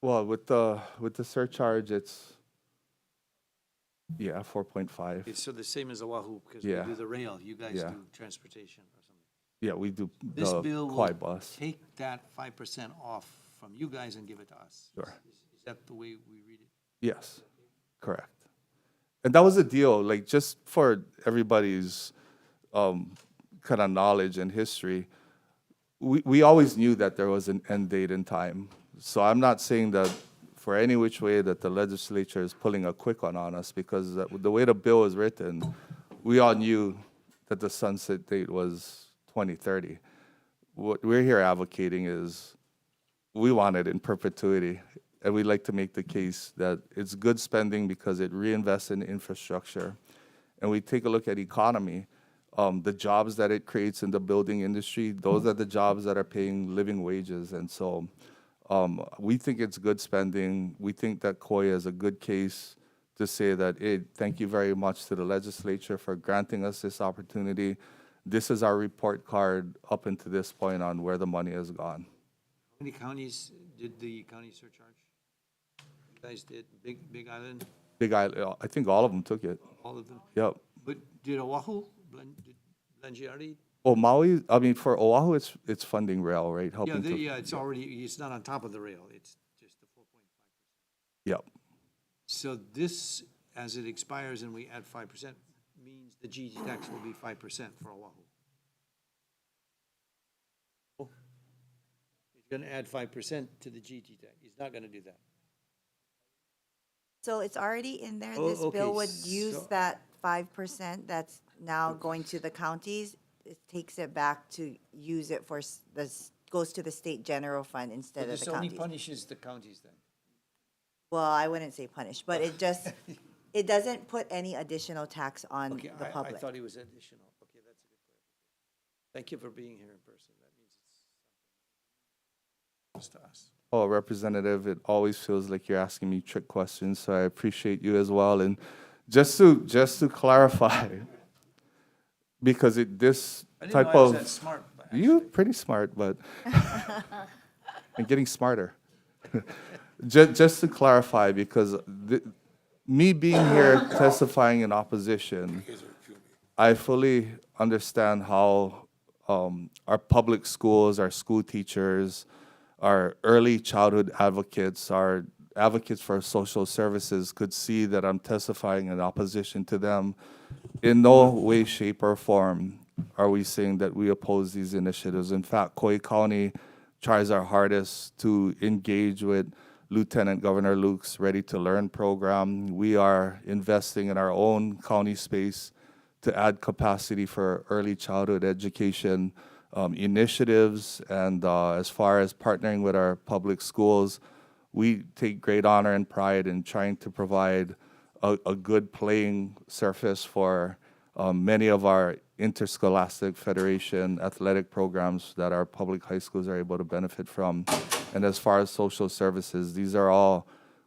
Well, with the surcharge, it's 4.5. It's so the same as Oahu, because Yeah. we do the rail, you guys Yeah. do transportation or something. Yeah, we do This the bill Kauai will bus. take that 5% off from you guys and give it to us. Sure. Is that the way we read it? Yes, correct. And that was a deal, like, just for everybody's kind of knowledge and history, we always knew that there was an end date in time. So I'm not saying that for any which way that the legislature is pulling a quick one on us, because the way the bill is written, we all knew that the sunset date was 2030. What we're here advocating is we want it in perpetuity. And we'd like to make the case that it's good spending because it reinvests in infrastructure. And we take a look at economy, the jobs that it creates in the building industry, those are the jobs that are paying living wages. And so we think it's good spending. We think that Kauai is a good case to say that, hey, thank you very much to the legislature for granting us this opportunity. This is our report card up until this point on where the money has gone. How many counties did the county surcharge? You guys did, Big Island, Big Island, I think all of them took it. all of them? Yep. But did Oahu, did Blangiardi? Oh, Maui, I mean, for Oahu, it's funding rail, right? Yeah, Helping to. it's already, it's not on top of the rail, it's just the 4.5%. Yep. So this, as it expires and we add 5%, means the GT tax will be 5% for Oahu. He's gonna add 5% to the GT tax, he's not gonna do that. So it's already in there. Oh, This bill okay, would use so- that 5% that's now going to the counties. It takes it back to use it for goes to the state general fund instead of This the only counties. punishes the counties then? Well, I wouldn't say punish, but it just, it doesn't put any additional tax on Okay, the I public. thought it was additional, okay, that's a good clarification. Thank you for being here in person, that means it's something to us. Oh, Representative, it always feels like you're asking me trick questions, so I appreciate you as well. And just to clarify, because this I didn't type know I was of that smart. you're pretty smart, but and getting smarter. Just to clarify, because me being here testifying in opposition, I fully understand how our public schools, our school teachers, our early childhood advocates, our advocates for social services could see that I'm testifying in opposition to them. In no way, shape, or form are we saying that we oppose these initiatives. In fact, Kauai County tries our hardest to engage with Lieutenant Governor Luke's Ready to Learn program. We are investing in our own county space to add capacity for early childhood education initiatives. And as far as partnering with our public schools, we take great honor and pride in trying to provide a good playing surface for many of our interscholastic federation athletic programs that our public high schools are able to benefit from. And as far as social services, these are all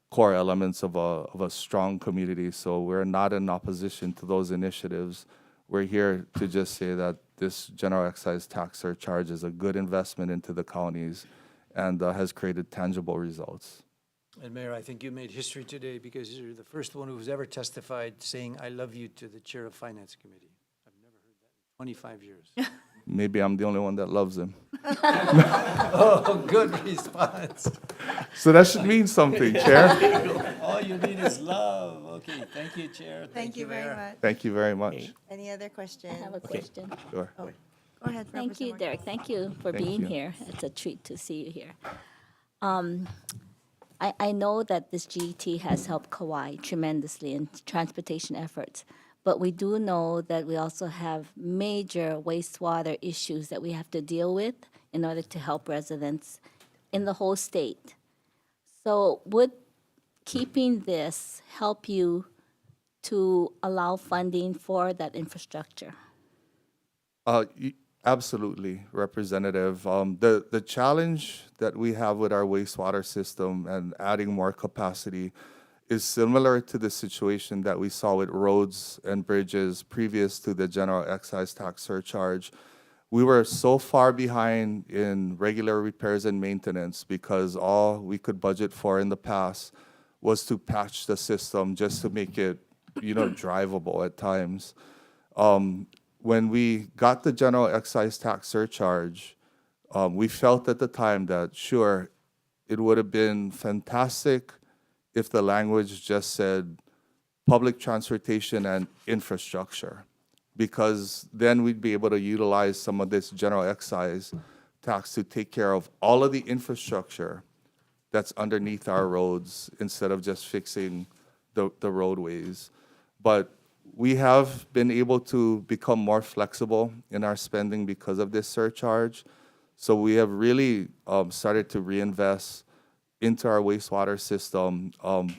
core elements of a strong community. So we're not in opposition to those initiatives. We're here to just say that this general excise tax surcharge is a good investment into the counties and has created tangible results. And Mayor, I think you made history today because you're the first one who's ever testified saying, "I love you" to the chair of Finance Committee. I've never heard that in 25 years. Maybe I'm the only one that loves him. Oh, good response. So that should mean something, Chair. All you need is love. Okay, thank you, Chair. Thank you very Mayor. much. Thank you very much. Any other questions? I have a question. Sure. Oh, go ahead. Thank you, Representative Derek. Thank you for Thank being you. here. It's a treat to see you here. I know that this GT has helped Kauai tremendously in transportation efforts, but we do know that we also have major wastewater issues that we have to deal with in order to help residents in the whole state. So would keeping this help you to allow funding for that infrastructure? Absolutely, Representative. The challenge that we have with our wastewater system and adding more capacity is similar to the situation that we saw with roads and bridges previous to the general excise tax surcharge. We were so far behind in regular repairs and maintenance because all we could budget for in the past was to patch the system just to make it, drivable at times. When we got the general excise tax surcharge, we felt at the time that, sure, it would have been fantastic if the language just said public transportation and infrastructure, because then we'd be able to utilize some of this general excise tax to take care of all of the infrastructure that's underneath our roads instead of just fixing the roadways. But we have been able to become more flexible in our spending because of this surcharge. So we have really started to reinvest into our wastewater system.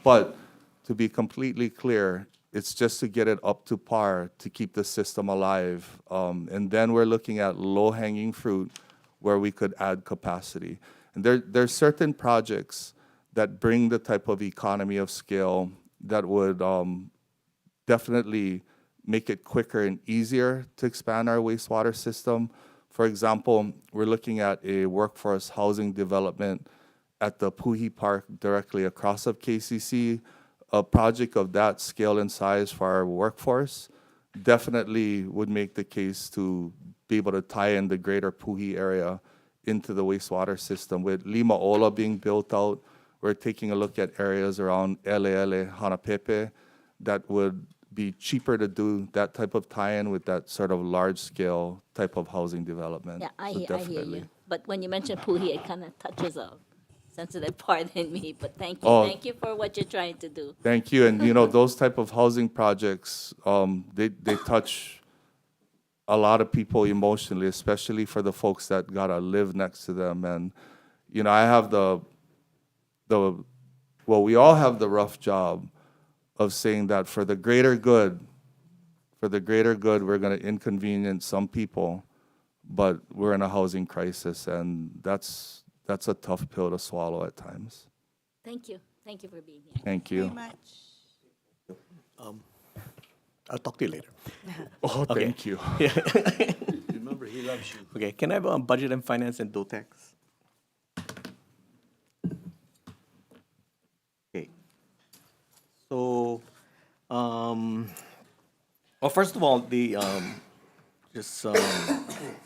But to be completely clear, it's just to get it up to par to keep the system alive. And then we're looking at low-hanging fruit where we could add capacity. And there's certain projects that bring the type of economy of scale that would definitely make it quicker and easier to expand our wastewater system. For example, we're looking at a workforce housing development at the Puhi Park directly across of KCC. A project of that scale and size for our workforce definitely would make the case to be able to tie in the greater Puhi area into the wastewater system. With Lima Ola being built out, we're taking a look at areas around Eleele, Hanapepe, that would be cheaper to do that type of tie-in with that sort of large-scale type of housing development. Yeah, I So hear definitely. you. But when you mention Puhi, it kind of touches a sensitive part in me. But thank you. Oh. Thank you for what you're trying to do. Thank you. And, those type of housing projects, they touch a lot of people emotionally, especially for the folks that got to live next to them. And, I have we all have the rough job of saying that for the greater good, we're going to inconvenience some people, but we're in a housing crisis, and that's a tough pill to swallow at times. Thank you. Thank you for being here. Thank you. Very much. I'll talk to you later. Oh, Okay. thank you. Yeah. Remember, he loves you. Okay, can I have budget and finance and DOTAX? Okay. So, well, first of all, just so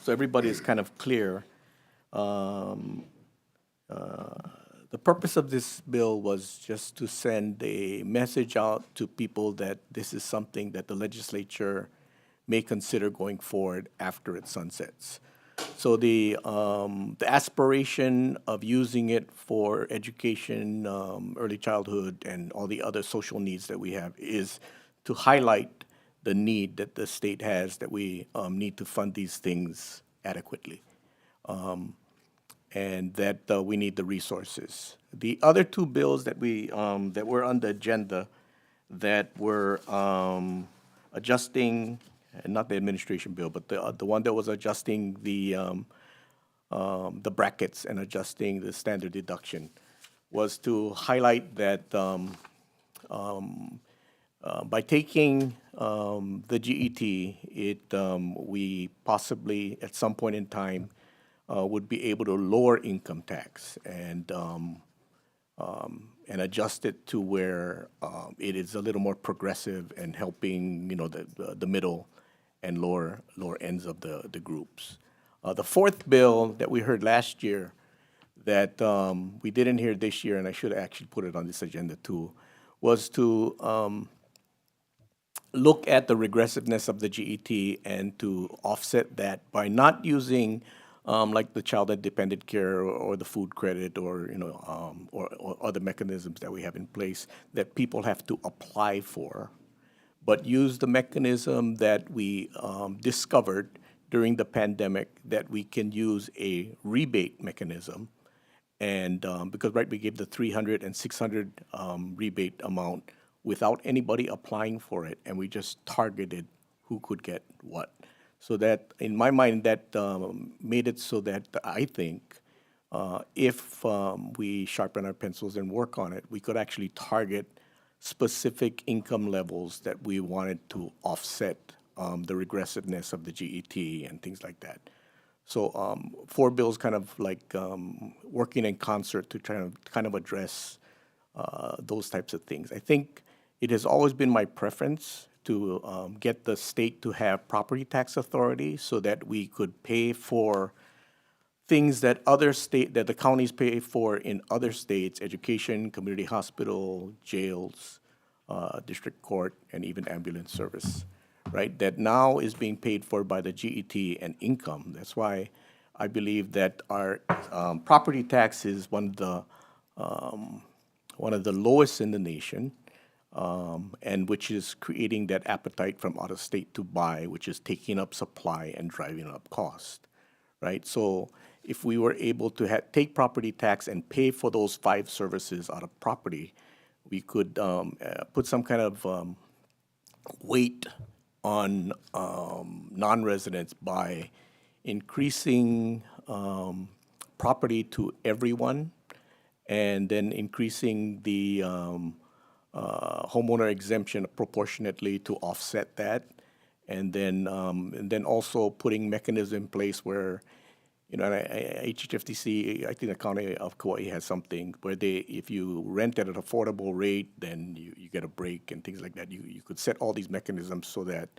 everybody is kind of clear, the purpose of this bill was just to send a message out to people that this is something that the legislature may consider going forward after it sunsets. So the aspiration of using it for education, early childhood, and all the other social needs that we have is to highlight the need that the state has that we need to fund these things adequately, and that we need the resources. The other two bills that that were on the agenda that were adjusting, not the administration bill, but the one that was adjusting the brackets and adjusting the standard deduction, was to highlight that by taking the GET, we possibly at some point in time would be able to lower income tax and adjust it to where it is a little more progressive and helping, the middle and lower ends of the groups. The fourth bill that we heard last year that we didn't hear this year, and I should actually put it on this agenda too, was to look at the regressiveness of the GET and to offset that by not using like the child dependent care or the food credit or other mechanisms that we have in place that people have to apply for, but use the mechanism that we discovered during the pandemic, that we can use a rebate mechanism. And because we gave the 300 and 600 rebate amount without anybody applying for it, and we just targeted who could get what. So that, in my mind, that made it so that I think if we sharpen our pencils and work on it, we could actually target specific income levels that we wanted to offset the regressiveness of the GET and things like that. So 4 bills kind of like working in concert to try to kind of address those types of things. I think it has always been my preference to get the state to have property tax authority so that we could pay for things that that the counties pay for in other states: education, community hospital, jails, district court, and even ambulance service, right? That now is being paid for by the GET and income. That's why I believe that our property tax is one of the lowest in the nation, and which is creating that appetite from out of state to buy, which is taking up supply and driving up cost, right? So if we were able to take property tax and pay for those 5 services out of property, we could put some kind of weight on non-residents by increasing property to everyone, and then increasing the homeowner exemption proportionately to offset that, and then also putting mechanism in place where, HFTC, I think the county of Kauai has something where if you rent at an affordable rate, then you get a break and things like that. You could set all these mechanisms so that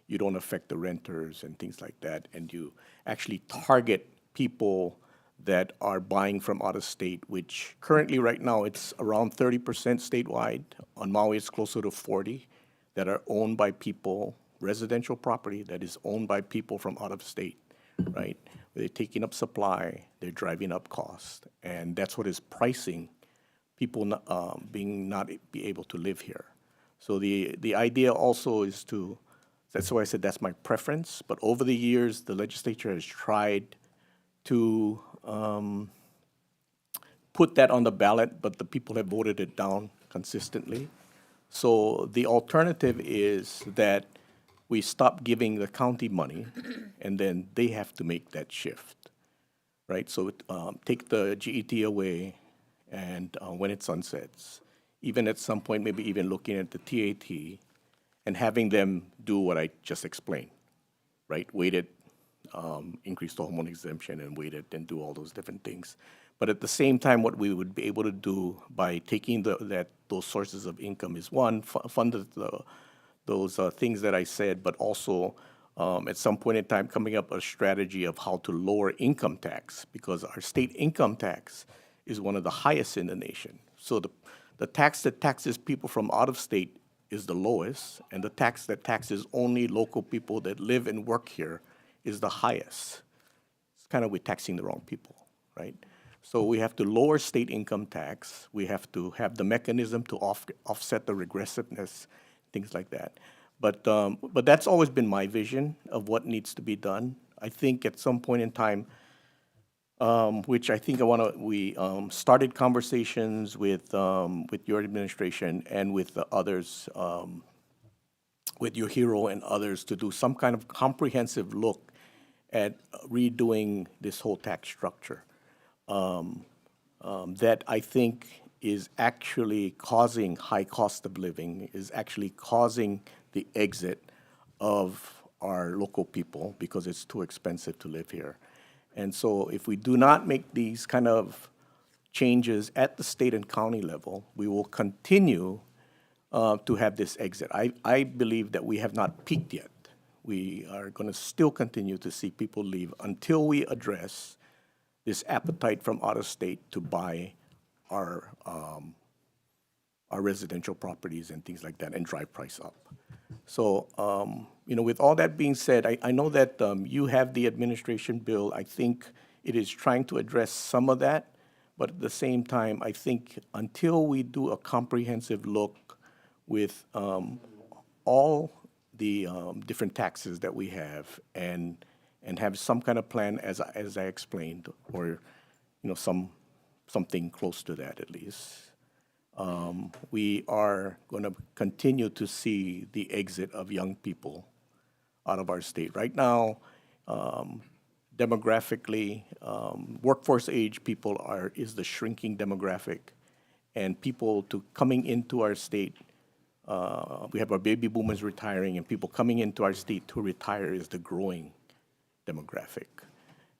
you don't affect the renters and things like that, and you actually target people that are buying from out of state, which currently right now it's around 30% statewide. On Maui, it's closer to 40 that are owned by people, residential property that is owned by people from out of state, right? They're taking up supply, they're driving up cost, and that's what is pricing people not be able to live here. So the idea also is that's why I said that's my preference, but over the years, the legislature has tried to put that on the ballot, but the people have voted it down consistently. So the alternative is that we stop giving the county money, and then they have to make that shift, right? So take the GET away, and when it sunsets, even at some point, maybe even looking at the TAT, and having them do what I just explained, right? Weighted, increase the homeowner exemption and weight it and do all those different things. But at the same time, what we would be able to do by taking those sources of income is one, fund those things that I said, but also at some point in time coming up a strategy of how to lower income tax, because our state income tax is one of the highest in the nation. So the tax that taxes people from out of state is the lowest, and the tax that taxes only local people that live and work here is the highest. It's kind of we're taxing the wrong people, right? So we have to lower state income tax. We have to have the mechanism to offset the regressiveness, things like that. But that's always been my vision of what needs to be done. I think at some point in time, which I think we started conversations with your administration and with the others, with your hero and others, to do some kind of comprehensive look at redoing this whole tax structure. That I think is actually causing high cost of living, is actually causing the exit of our local people because it's too expensive to live here. And so if we do not make these kind of changes at the state and county level, we will continue to have this exit. I believe that we have not peaked yet. We are going to still continue to see people leave until we address this appetite from out of state to buy our residential properties and things like that and drive price up. So, with all that being said, I know that you have the administration bill. I think it is trying to address some of that, but at the same time, I think until we do a comprehensive look with all the different taxes that we have and have some kind of plan, as I explained, or something close to that at least, we are going to continue to see the exit of young people out of our state. Right now, demographically, workforce age people is the shrinking demographic, and people coming into our state. We have our baby boomers retiring, and people coming into our state to retire is the growing demographic.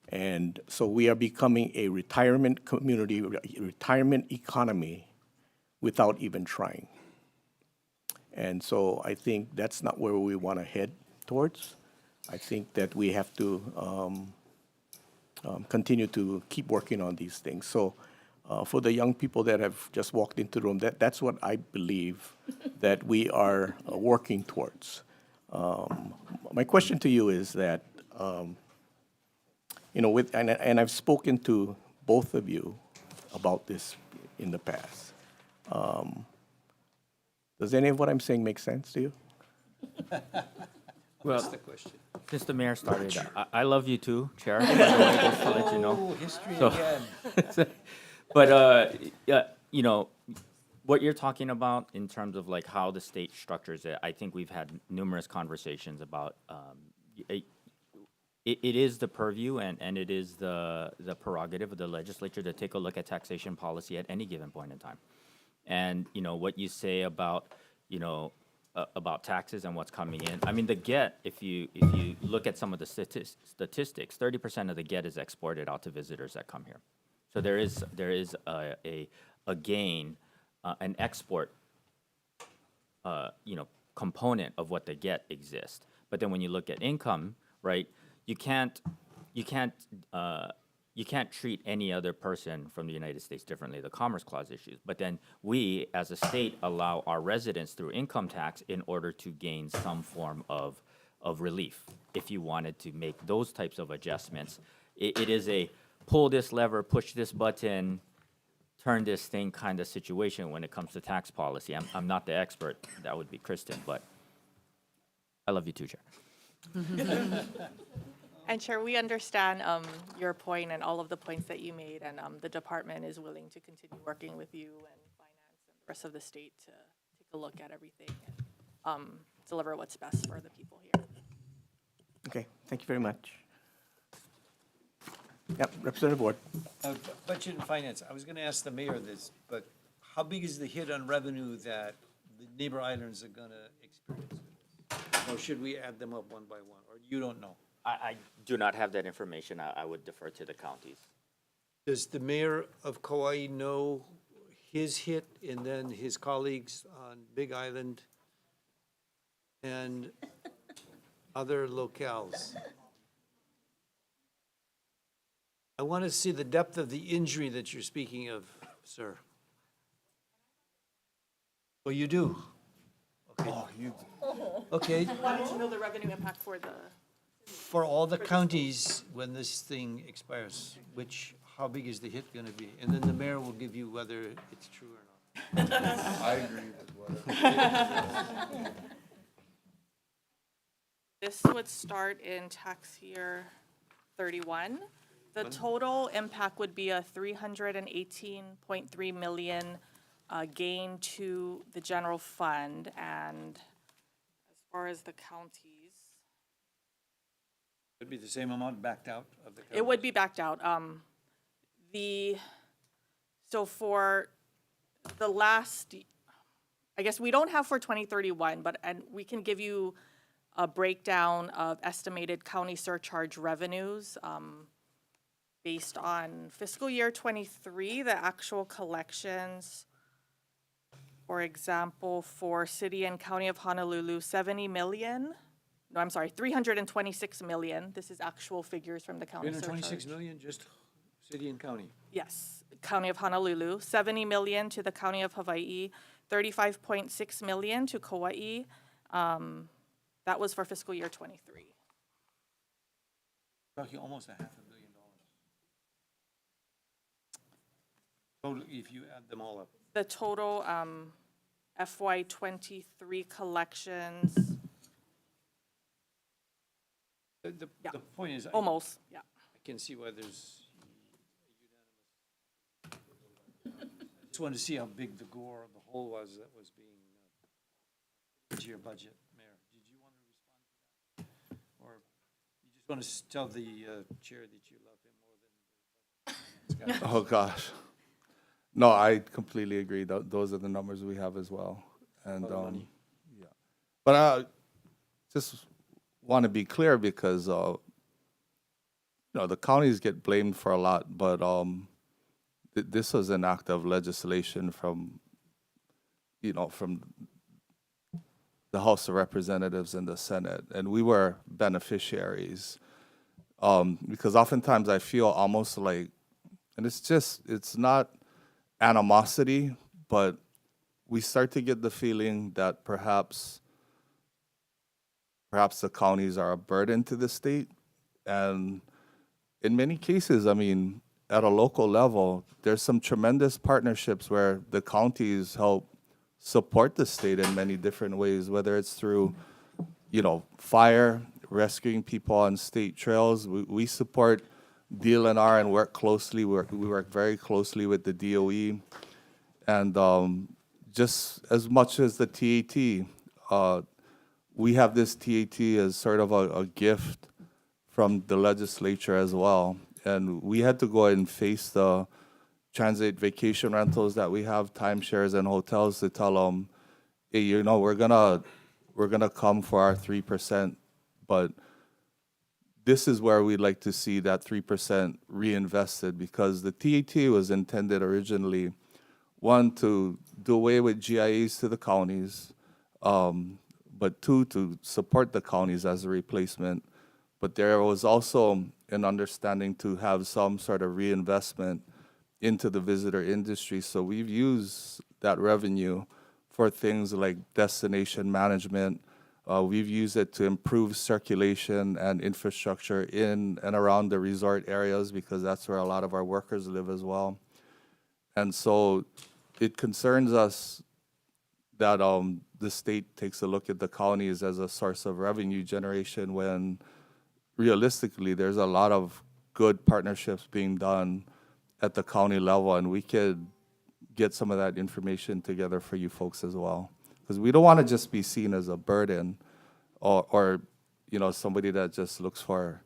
And so we are becoming a retirement community, retirement economy without even trying. And so I think that's not where we want to head towards. I think that we have to continue to keep working on these things. So for the young people that have just walked into the room, that's what I believe that we are working towards. My question to you is that, and I've spoken to both of you about this in the past. Does any of what I'm saying make sense to you? Well, That's the question. since the mayor started, I love you too, Chair, by the way, just to let you know. Oh, history So- again. But, what you're talking about in terms of like how the state structures it, I think we've had numerous conversations about, it is the purview and it is the prerogative of the legislature to take a look at taxation policy at any given point in time. And, what you say about, about taxes and what's coming in. I mean, the get, if you look at some of the statistics, 30% of the get is exported out to visitors that come here. So there is a gain, an export, component of what the get exists. But then when you look at income, right, you can't treat any other person from the United States differently, the Commerce Clause issues. But then we, as a state, allow our residents through income tax in order to gain some form of relief. If you wanted to make those types of adjustments, it is a pull this lever, push this button, turn this thing kind of situation when it comes to tax policy. I'm not the expert, that would be Kristen, but I love you too, Chair. And Chair, we understand your point and all of the points that you made, and the department is willing to continue working with you and finance and the rest of the state to take a look at everything and deliver what's best for the people here. Okay, thank you very much. Yep, Representative Ward. Budget and finance, I was going to ask the mayor this, but how big is the hit on revenue that the neighbor islands are going to experience? Or should we add them up one by one, or you don't know? I do not have that information. I would defer to the counties. Does the mayor of Kauai know his hit and then his colleagues on Big Island and other locales? I want to see the depth of the injury that you're speaking of, sir. Oh, you do? Okay. Okay. Wanted to know the revenue impact for the. For all the counties, when this thing expires, how big is the hit gonna be? And then the mayor will give you whether it's true or not. I agree with what. This would start in tax year 31. The total impact would be a 318.3 million gain to the general fund, and as far as the counties, It'd be the same amount backed out of the. it would be backed out. So for the last, I guess we don't have for 2031, and we can give you a breakdown of estimated county surcharge revenues based on fiscal year 23, the actual collections. For example, for City and County of Honolulu, 326 million. This is actual figures from the county surcharge. 326 million, just city and county? Yes, County of Honolulu, 70 million to the County of Hawaii, 35.6 million to Kauai. That was for fiscal year 23. Talking almost $500 million. Total, if you add them all up. The total FY 23 collections, The point is. almost, yeah. I can see why there's unanimous. Just wanted to see how big the gore of the hole was that was being into your budget, Mayor. Did you want to respond to that? Or you just want to tell the chair that you love him more than the Oh, gosh. No, I completely agree. Those are the numbers we have as well. And, yeah. But I just want to be clear because, the counties get blamed for a lot, but this was an act of legislation from the House of Representatives and the Senate, and we were beneficiaries. Because oftentimes I feel almost like, and it's not animosity, but we start to get the feeling that perhaps the counties are a burden to the state. And in many cases, I mean, at a local level, there's some tremendous partnerships where the counties help support the state in many different ways, whether it's through, fire, rescuing people on state trails. We support DLNR and work closely. We work very closely with the DOE. And just as much as the TAT, we have this TAT as sort of a gift from the legislature as well. And we had to go and face the transit vacation rentals that we have, timeshares and hotels, to tell them, hey, we're gonna come for our 3%, but this is where we'd like to see that 3% reinvested, because the TAT was intended originally, one, to do away with GIAs to the counties, but two, to support the counties as a replacement. But there was also an understanding to have some sort of reinvestment into the visitor industry. So we've used that revenue for things like destination management. We've used it to improve circulation and infrastructure in and around the resort areas, because that's where a lot of our workers live as well. And so it concerns us that the state takes a look at the counties as a source of revenue generation, when realistically there's a lot of good partnerships being done at the county level, and we could get some of that information together for you folks as well. Because we don't want to just be seen as a burden or somebody that just looks for,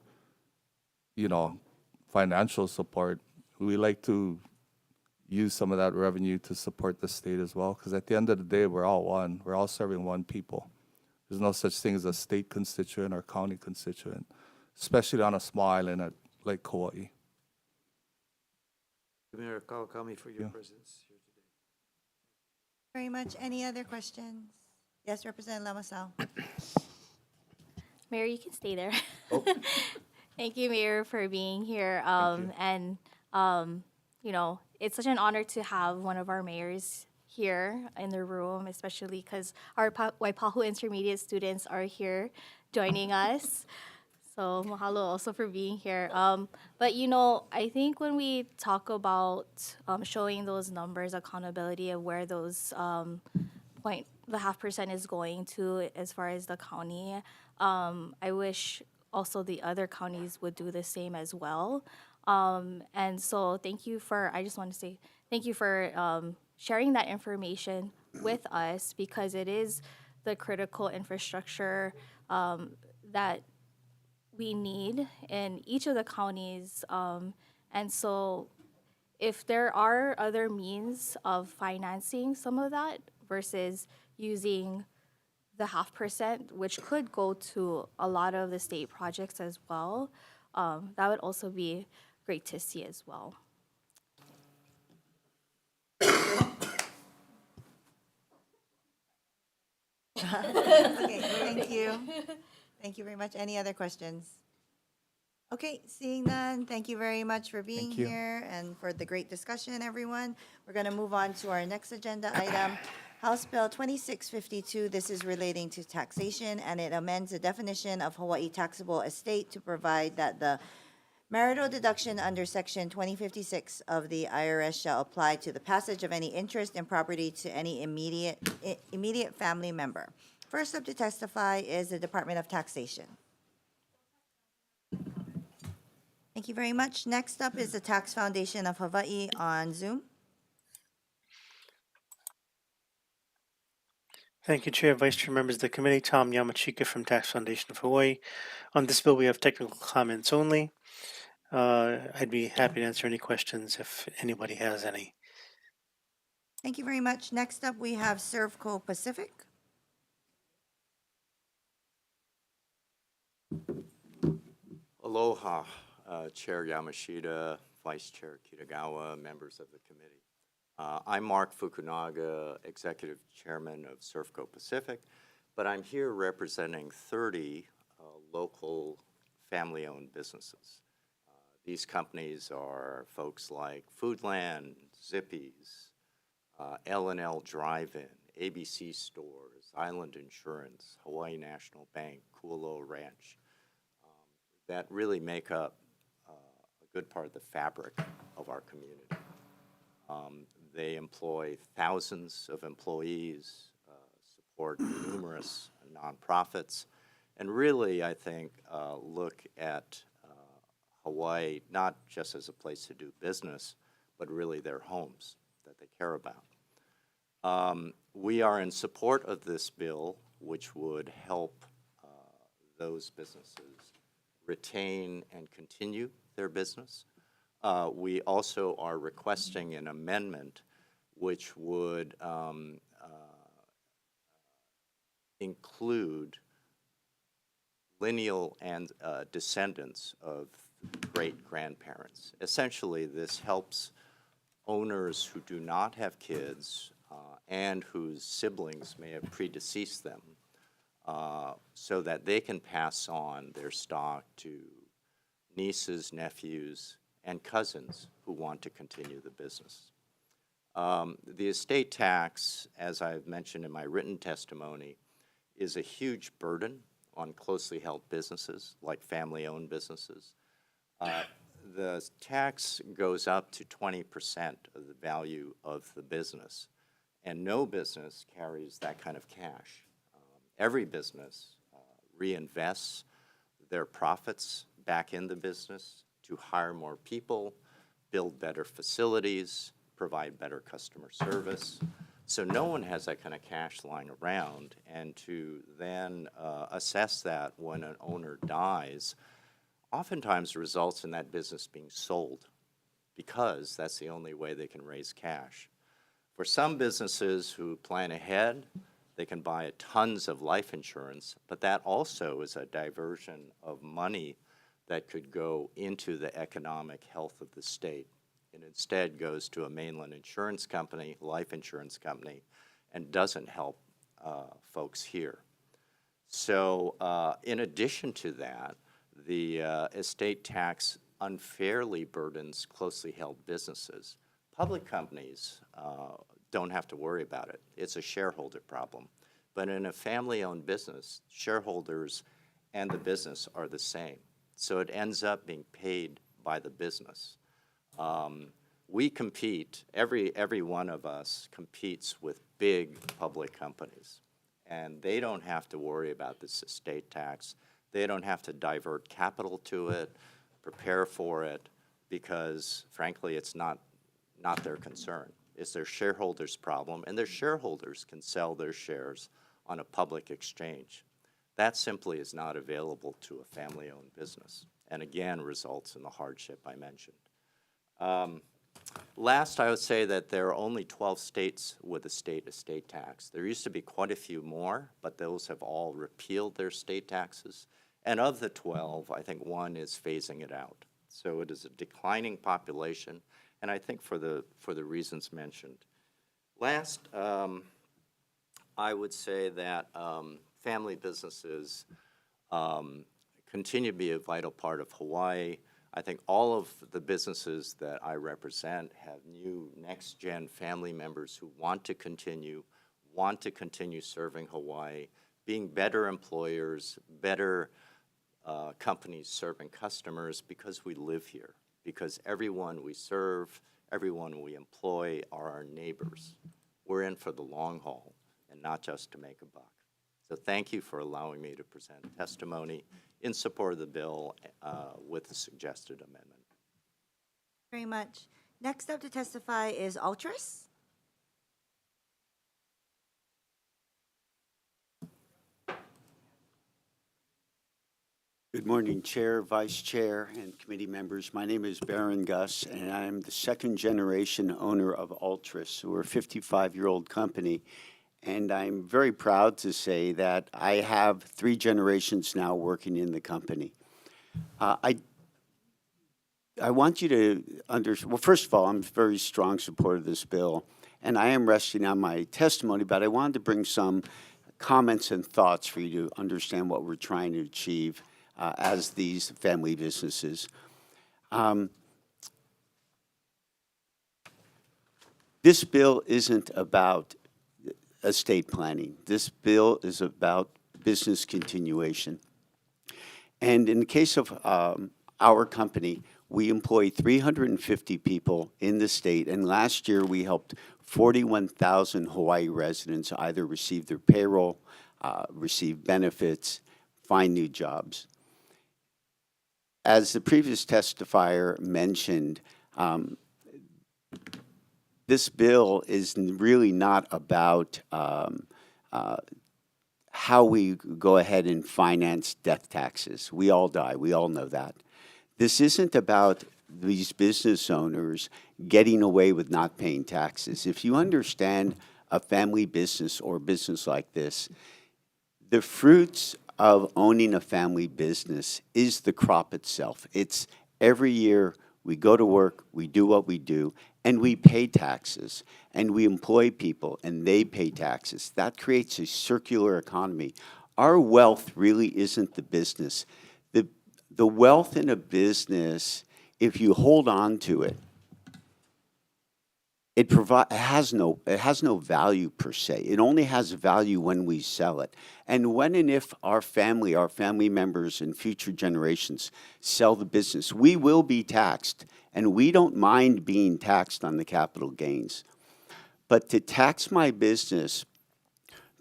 financial support. We like to use some of that revenue to support the state as well, because at the end of the day, we're all one. We're all serving one people. There's no such thing as a state constituent or county constituent, especially on a small island like Kauai. Mayor Kawakami for your Yeah. presence here today. Very much. Any other questions? Yes, Representative Lamasal. Mayor, you can stay there. Oh. Thank you, Mayor, for being here. you. And, you know, it's such an honor to have one of our mayors here in the room, especially because our Waipahu intermediate students are here joining us. So mahalo also for being here. But, you know, I think when we talk about showing those numbers, accountability of where those the 0.5% is going to as far as the county, I wish also the other counties would do the same as well. And so thank you for, I just want to say thank you for sharing that information with us, because it is the critical infrastructure that we need in each of the counties. And so if there are other means of financing some of that versus using the 0.5%, which could go to a lot of the state projects as well, that would also be great to see as well. Okay, thank you. Thank you very much. Any other questions? Okay, seeing none, thank you very much for being Thank you. here and for the great discussion, everyone. We're going to move on to our next agenda item, House Bill 2652. This is relating to taxation, and it amends the definition of Hawaii taxable estate to provide that the marital deduction under Section 2056 of the IRS shall apply to the passage of any interest in property to any immediate family member. First up to testify is the Department of Taxation. Thank you very much. Next up is the Tax Foundation of Hawaii on Zoom. Thank you, Chair, Vice Chair, members of the committee. Tom Yamachika from Tax Foundation of Hawaii. On this bill, we have technical comments only. I'd be happy to answer any questions if anybody has any. Thank you very much. Next up, we have Servco Pacific. Aloha, Chair Yamashita, Vice Chair Kitagawa, members of the committee. I'm Mark Fukunaga, Executive Chairman of Servco Pacific, but I'm here representing 30 local family-owned businesses. These companies are folks like Foodland, Zippy's, L&L Drive-In, ABC Stores, Island Insurance, Hawaii National Bank, Kualo Ranch, that really make up a good part of the fabric of our community. They employ thousands of employees, support numerous nonprofits, and really, I think, look at Hawaii not just as a place to do business, but really their homes that they care about. We are in support of this bill, which would help those businesses retain and continue their business. We also are requesting an amendment which would include lineal and descendants of great-grandparents. Essentially, this helps owners who do not have kids and whose siblings may have predeceased them, so that they can pass on their stock to nieces, nephews, and cousins who want to continue the business. The estate tax, as I've mentioned in my written testimony, is a huge burden on closely held businesses like family-owned businesses. The tax goes up to 20% of the value of the business, and no business carries that kind of cash. Every business reinvests their profits back in the business to hire more people, build better facilities, provide better customer service. So no one has that kind of cash lying around, and to then assess that when an owner dies oftentimes results in that business being sold because that's the only way they can raise cash. For some businesses who plan ahead, They can buy tons of life insurance, but that also is a diversion of money that could go into the economic health of the state. It instead goes to a mainland insurance company, life insurance company, and doesn't help folks here. So in addition to that, the estate tax unfairly burdens closely held businesses. Public companies don't have to worry about it. It's a shareholder problem. But in a family-owned business, shareholders and the business are the same. So it ends up being paid by the business. We compete, every one of us competes with big public companies. And they don't have to worry about this estate tax. They don't have to divert capital to it, prepare for it, because frankly, it's not their concern. It's their shareholders' problem, and their shareholders can sell their shares on a public exchange. That simply is not available to a family-owned business, and again, results in the hardship I mentioned. Last, I would say that there are only 12 states with a state estate tax. There used to be quite a few more, but those have all repealed their state taxes. And of the 12, I think one is phasing it out. So it is a declining population, and I think for the reasons mentioned. Last, I would say that family businesses continue to be a vital part of Hawaii. I think all of the businesses that I represent have new next-gen family members who want to continue serving Hawaii, being better employers, better companies serving customers because we live here, because everyone we serve, everyone we employ are our neighbors. We're in for the long haul and not just to make a buck. So thank you for allowing me to present testimony in support of the bill with the suggested amendment. Very much. Next up to testify is Altris. Good morning, Chair, Vice Chair, and committee members. My name is Baron Gus, and I'm the second-generation owner of Altris. We're a 55-year-old company, and I'm very proud to say that I have 3 generations now working in the company. I want you to understand, well, first of all, I'm a very strong supporter of this bill, and I am resting on my testimony, but I wanted to bring some comments and thoughts for you to understand what we're trying to achieve as these family businesses. This bill isn't about estate planning. This bill is about business continuation. And in the case of our company, we employ 350 people in the state, and last year we helped 41,000 Hawaii residents either receive their payroll, receive benefits, find new jobs. As the previous testifier mentioned, this bill is really not about how we go ahead and finance death taxes. We all die. We all know that. This isn't about these business owners getting away with not paying taxes. If you understand a family business or business like this, the fruits of owning a family business is the crop itself. It's every year we go to work, we do what we do, and we pay taxes, and we employ people, and they pay taxes. That creates a circular economy. Our wealth really isn't the business. The wealth in a business, if you hold on to it, it has no value per se. It only has value when we sell it. And when and if our family members and future generations sell the business, we will be taxed. And we don't mind being taxed on the capital gains. But to tax my business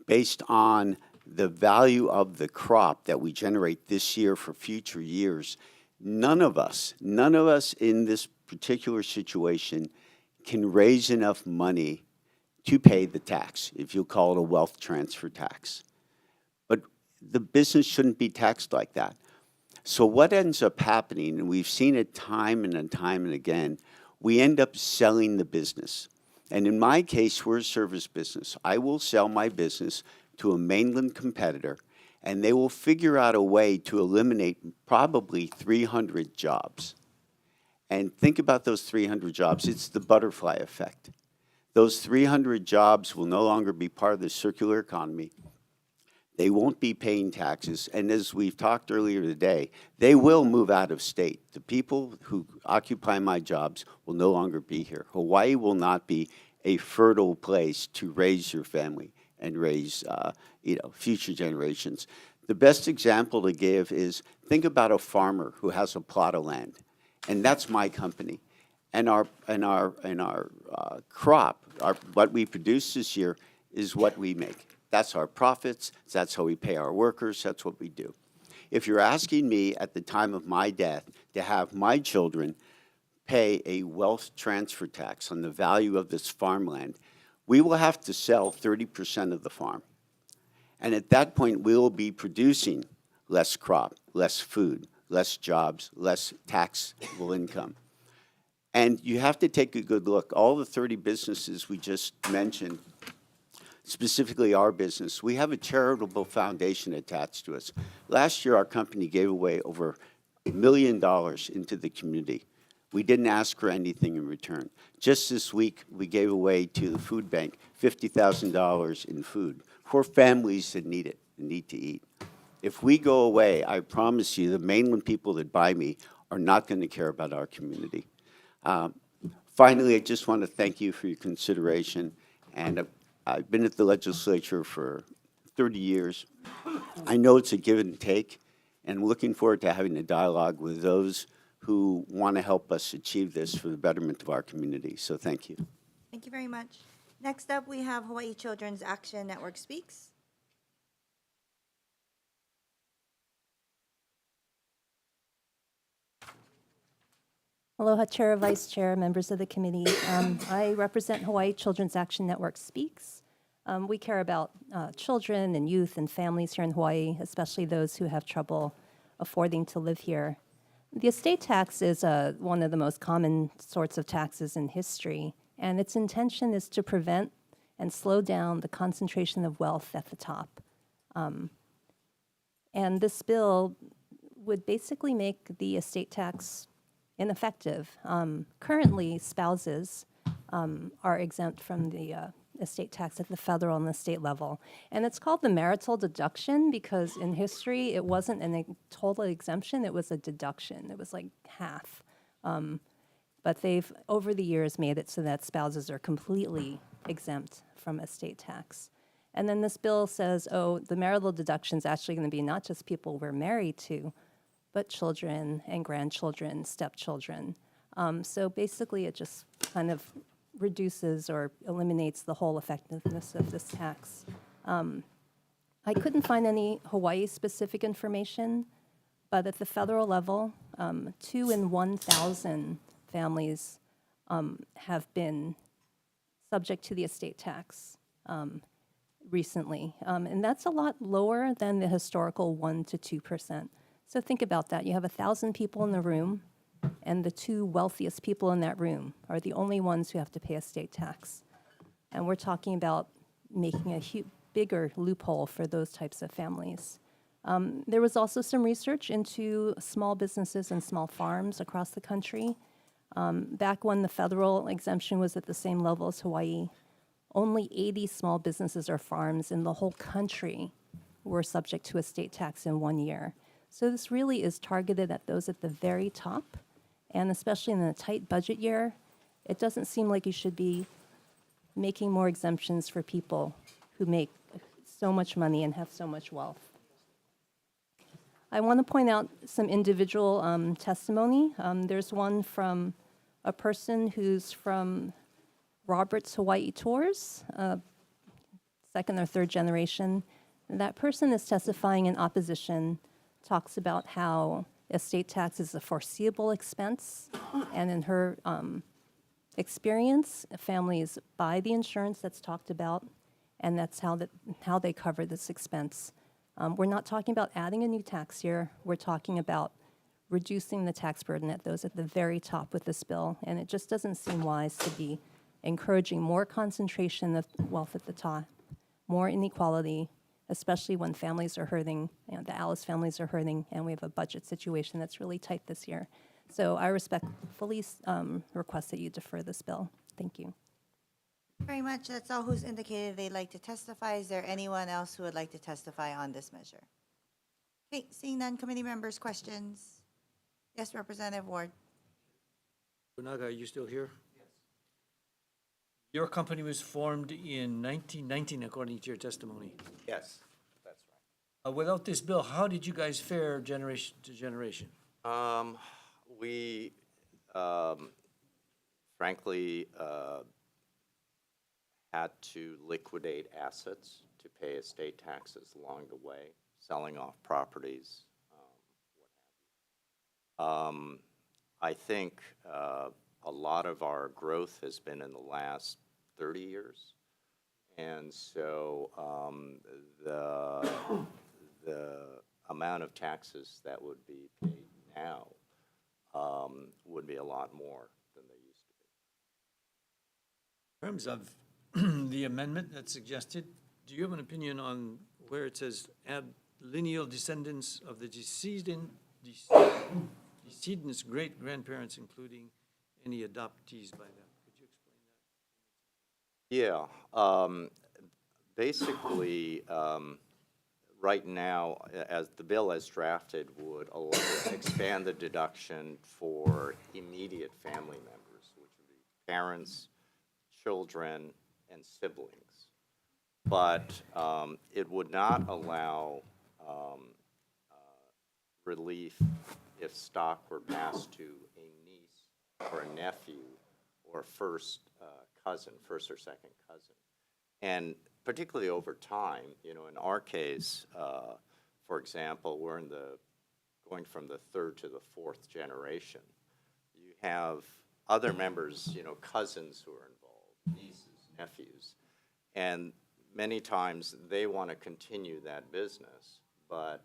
based on the value of the crop that we generate this year for future years, none of us in this particular situation can raise enough money to pay the tax, if you call it a wealth transfer tax. But the business shouldn't be taxed like that. So what ends up happening, and we've seen it time and time and again, we end up selling the business. And in my case, we're a service business. I will sell my business, to a mainland competitor, and they will figure out a way to eliminate probably 300 jobs. And think about those 300 jobs. It's the butterfly effect. Those 300 jobs will no longer be part of the circular economy. They won't be paying taxes, and as we've talked earlier today, they will move out of state. The people who occupy my jobs will no longer be here. Hawaii will not be a fertile place to raise your family and raise future generations. The best example to give is, think about a farmer who has a plot of land, and that's my company. And our crop, what we produce this year, is what we make. That's our profits, that's how we pay our workers, that's what we do. If you're asking me at the time of my death to have my children pay a wealth transfer tax on the value of this farmland, we will have to sell 30% of the farm. And at that point, we will be producing less crop, less food, less jobs, less taxable income. And you have to take a good look. All the 30 businesses we just mentioned, specifically our business, we have a charitable foundation attached to us. Last year, our company gave away over $1 million into the community. We didn't ask for anything in return. Just this week, we gave away to the food bank $50,000 in food for families that need it and need to eat. If we go away, I promise you, the mainland people that buy me are not going to care about our community. Finally, I just want to thank you for your consideration. And I've been at the legislature for 30 years. I know it's a give and take, and I'm looking forward to having a dialogue with those who want to help us achieve this for the betterment of our community. So thank you. Thank you very much. Next up, we have Hawaii Children's Action Network Speaks. Aloha, Chair, Vice Chair, members of the committee. I represent Hawaii Children's Action Network Speaks. We care about children and youth and families here in Hawaii, especially those who have trouble affording to live here. The estate tax is one of the most common sorts of taxes in history, and its intention is to prevent and slow down the concentration of wealth at the top. And this bill would basically make the estate tax ineffective. Currently, spouses are exempt from the estate tax at the federal and the state level. And it's called the marital deduction because in history, it wasn't a total exemption, it was a deduction. It was like half. But they've, over the years, made it so that spouses are completely exempt from estate tax. And then this bill says, oh, the marital deduction is actually going to be not just people we're married to, but children and grandchildren, stepchildren. So basically, it just kind of reduces or eliminates the whole effectiveness of this tax. I couldn't find any Hawaii-specific information, but at the federal level, 2 in 1,000 families have been subject to the estate tax recently. And that's a lot lower than the historical 1% to 2%. So think about that. You have 1,000 people in the room, and the 2 wealthiest people in that room are the only ones who have to pay estate tax. And we're talking about making a bigger loophole for those types of families. There was also some research into small businesses and small farms across the country. Back when the federal exemption was at the same level as Hawaii, only 80 small businesses or farms in the whole country were subject to estate tax in 1 year. So this really is targeted at those at the very top, and especially in a tight budget year, it doesn't seem like you should be making more exemptions for people who make so much money and have so much wealth. I want to point out some individual testimony. There's one from a person who's from Roberts Hawaii Tours, second or third generation. And that person is testifying in opposition, talks about how estate tax is a foreseeable expense, and in her experience, families buy the insurance that's talked about, and that's how they cover this expense. We're not talking about adding a new tax year. We're talking about reducing the tax burden at those at the very top with this bill, and it just doesn't seem wise to be encouraging more concentration of wealth at the top, more inequality, especially when families are hurting, the Alice families are hurting, and we have a budget situation that's really tight this year. So I respectfully request that you defer this bill. Thank you. Very much. That's all who's indicated they'd like to testify. Is there anyone else who would like to testify on this measure? Okay, seeing none, committee members, questions? Yes, Representative Ward. Fukunaga, are you still here? Yes. Your company was formed in 1919, according to your testimony. Yes, that's right. Without this bill, how did you guys fare generation to generation? We, frankly, had to liquidate assets to pay estate taxes along the way, selling off properties, what have you. I think a lot of our growth has been in the last 30 years. And so the amount of taxes that would be paid now would be a lot more than they used to be. In terms of the amendment that's suggested, do you have an opinion on where it says add lineal descendants of the decedent's great-grandparents, including any adoptees by them? Could you explain that? Yeah. Basically, right now, as the bill as drafted would expand the deduction for immediate family members, which would be parents, children, and siblings. But it would not allow relief if stock were passed to a niece or a nephew or first cousin, first or second cousin. And particularly over time, in our case, for example, we're going from the third to the fourth generation. You have other members, cousins who are involved, nieces, nephews, and many times they want to continue that business, but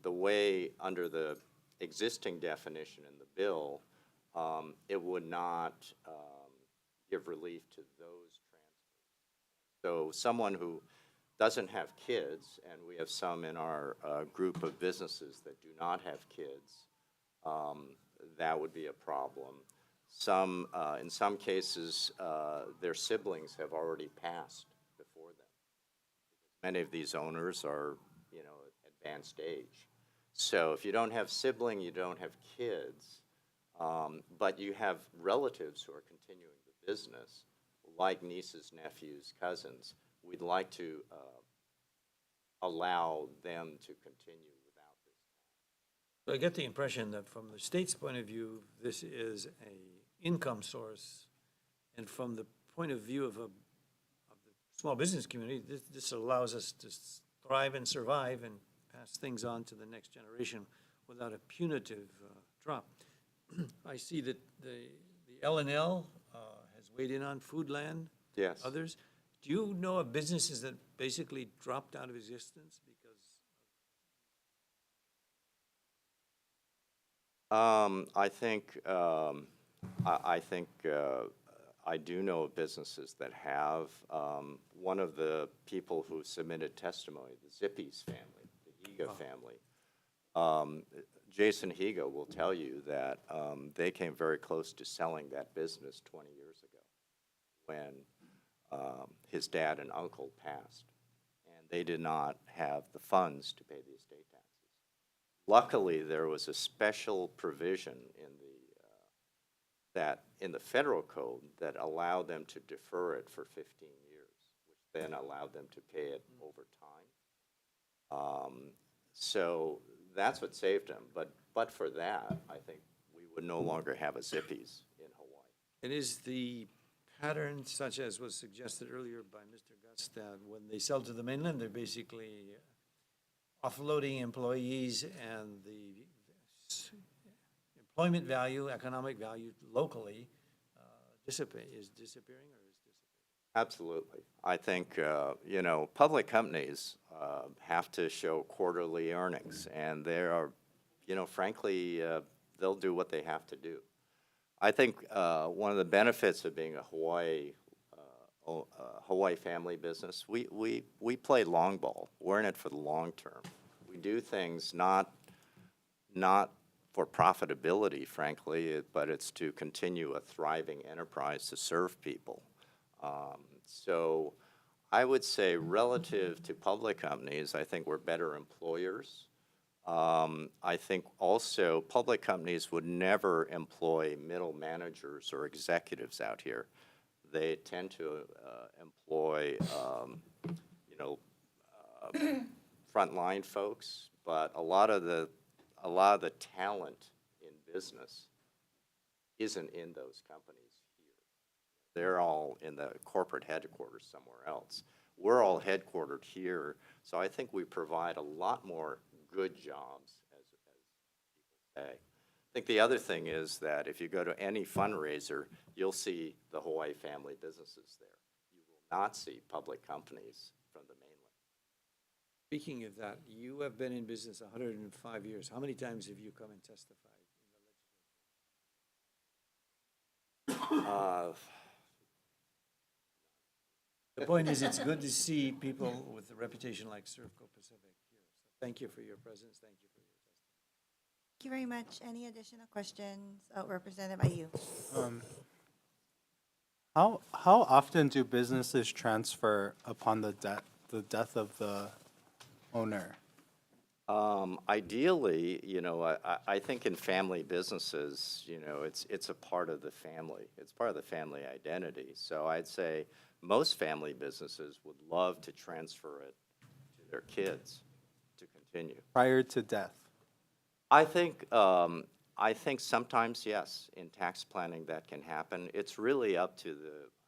the way under the existing definition in the bill, it would not give relief to those transfers. So someone who doesn't have kids, and we have some in our group of businesses that do not have kids, that would be a problem. In some cases, their siblings have already passed before them. Many of these owners are, advanced age. So if you don't have sibling, you don't have kids, but you have relatives who are continuing the business, like nieces, nephews, cousins, we'd like to allow them to continue without this. So I get the impression that from the state's point of view, this is a income source, and from the point of view of the small business community, this allows us to thrive and survive and pass things on to the next generation without a punitive drop. I see that the L&L has weighed in on Foodland. Yes. Others. Do you know of businesses that basically dropped out of existence because I do know of businesses that have. One of the people who submitted testimony, the Zippy's family, the Higa family, Jason Higa will tell you that they came very close to selling that business 20 years ago when his dad and uncle passed, and they did not have the funds to pay the estate taxes. Luckily, there was a special provision in the federal code that allowed them to defer it for 15 years, which then allowed them to pay it over time. So that's what saved them. But for that, I think we would no longer have a Zippy's in Hawaii. And is the pattern such as was suggested earlier by Mr. Gus that when they sell to the mainland, they're basically offloading employees and the employment value, economic value locally is disappearing or is disappearing? Absolutely. I think, public companies have to show quarterly earnings, and they are, frankly, they'll do what they have to do. I think one of the benefits of being a Hawaii Hawaii family business, we play long ball. We're in it for the long term. We do things not for profitability, frankly, but it's to continue a thriving enterprise to serve people. So I would say relative to public companies, I think we're better employers. I think also public companies would never employ middle managers or executives out here. They tend to employ, frontline folks, but a lot of the talent in business isn't in those companies here. They're all in the corporate headquarters somewhere else. We're all headquartered here, so I think we provide a lot more good jobs, as people say. I think the other thing is that if you go to any fundraiser, you'll see the Hawaii family businesses there. You will not see public companies from the mainland. Speaking of that, you have been in business 105 years. How many times have you come and testified in the legislature? The point is, it's good to see people with a reputation like Surfco Pacific here. So thank you for your presence. Thank you for your testimony. Thank you very much. Any additional questions represented by you? How often do businesses transfer upon the death of the owner? Ideally, I think in family businesses, it's a part of the family. It's part of the family identity. So I'd say most family businesses would love to transfer it to their kids to continue. Prior to death? I think sometimes, yes, in tax planning that can happen. It's really up to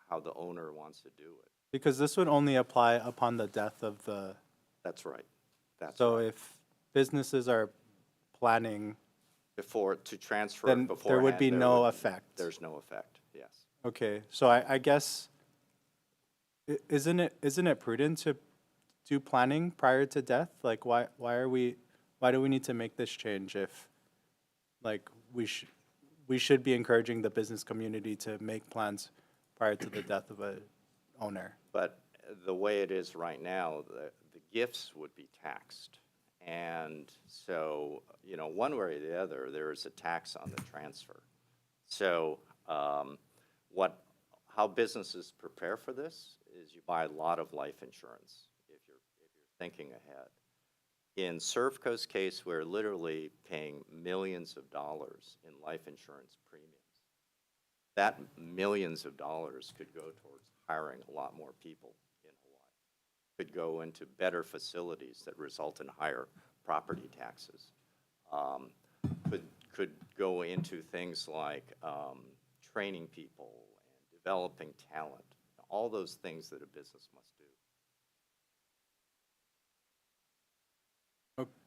how the owner wants to do it. Because this would only apply upon the death of the... That's right. So if businesses are planning... to transfer then it beforehand, there would be no effect. There's no effect, yes. Okay, so I guess, isn't it prudent to do planning prior to death? Like, why do we need to make this change if, like, we should be encouraging the business community to make plans prior to the death of a owner? But the way it is right now, the gifts would be taxed. And so, one way or the other, there is a tax on the transfer. So how businesses prepare for this is you buy a lot of life insurance if you're thinking ahead. In Surfco's case, we're literally paying millions of dollars in life insurance premiums. That millions of dollars could go towards hiring a lot more people in Hawaii. Could go into better facilities that result in higher property taxes. Could go into things like training people and developing talent. All those things that a business must do.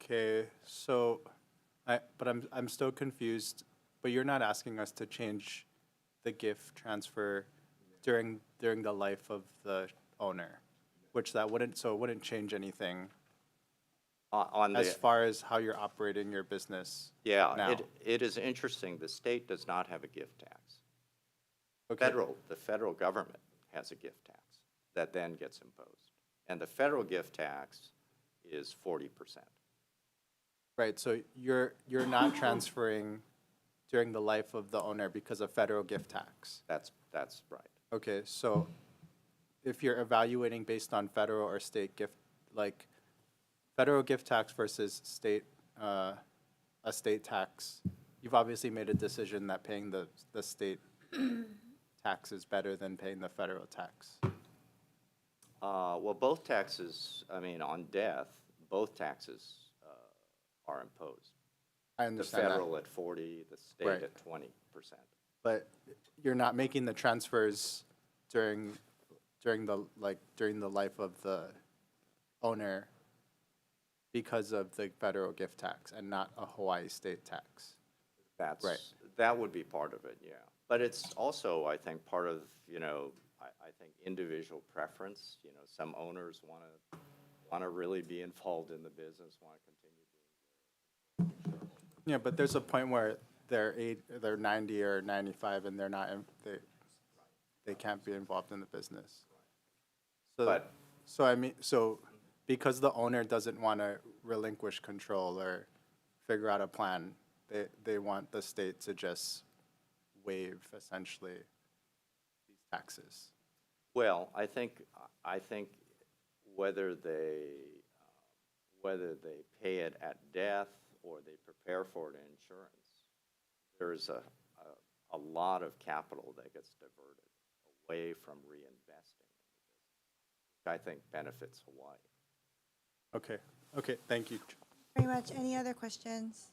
Okay, so, I'm still confused, but you're not asking us to change the gift transfer during the life of the owner, which it wouldn't change anything as far as how you're operating your business. Yeah, now. it is interesting. The state does not have a gift tax. Okay. The federal government has a gift tax that then gets imposed, and the federal gift tax is 40%. Right, so you're not transferring during the life of the owner because of federal gift tax. That's right. Okay, so if you're evaluating based on federal or state gift, like federal gift tax versus a state tax, you've obviously made a decision that paying the state tax is better than paying the federal tax. Well, both taxes, on death, both taxes are imposed. I understand the that. federal at 40, the state Right. at 20%. But you're not making the transfers during the life of the owner because of the federal gift tax and not a Hawaii state tax. That would be part of it, yeah. But it's also, I think, part of, I think individual preference. Some owners want to really be involved in the business, want to continue being there. Yeah, but there's a point where they're 90 or 95 and they're not, they can't be involved in the business. But So I mean, so because the owner doesn't want to relinquish control or figure out a plan, they want the state to just waive essentially these taxes. Well, I think whether they, pay it at death or they prepare for it in insurance, there's a lot of capital that gets diverted away from reinvesting in the business, which I think benefits Hawaii. Okay, thank you. Very much. Any other questions?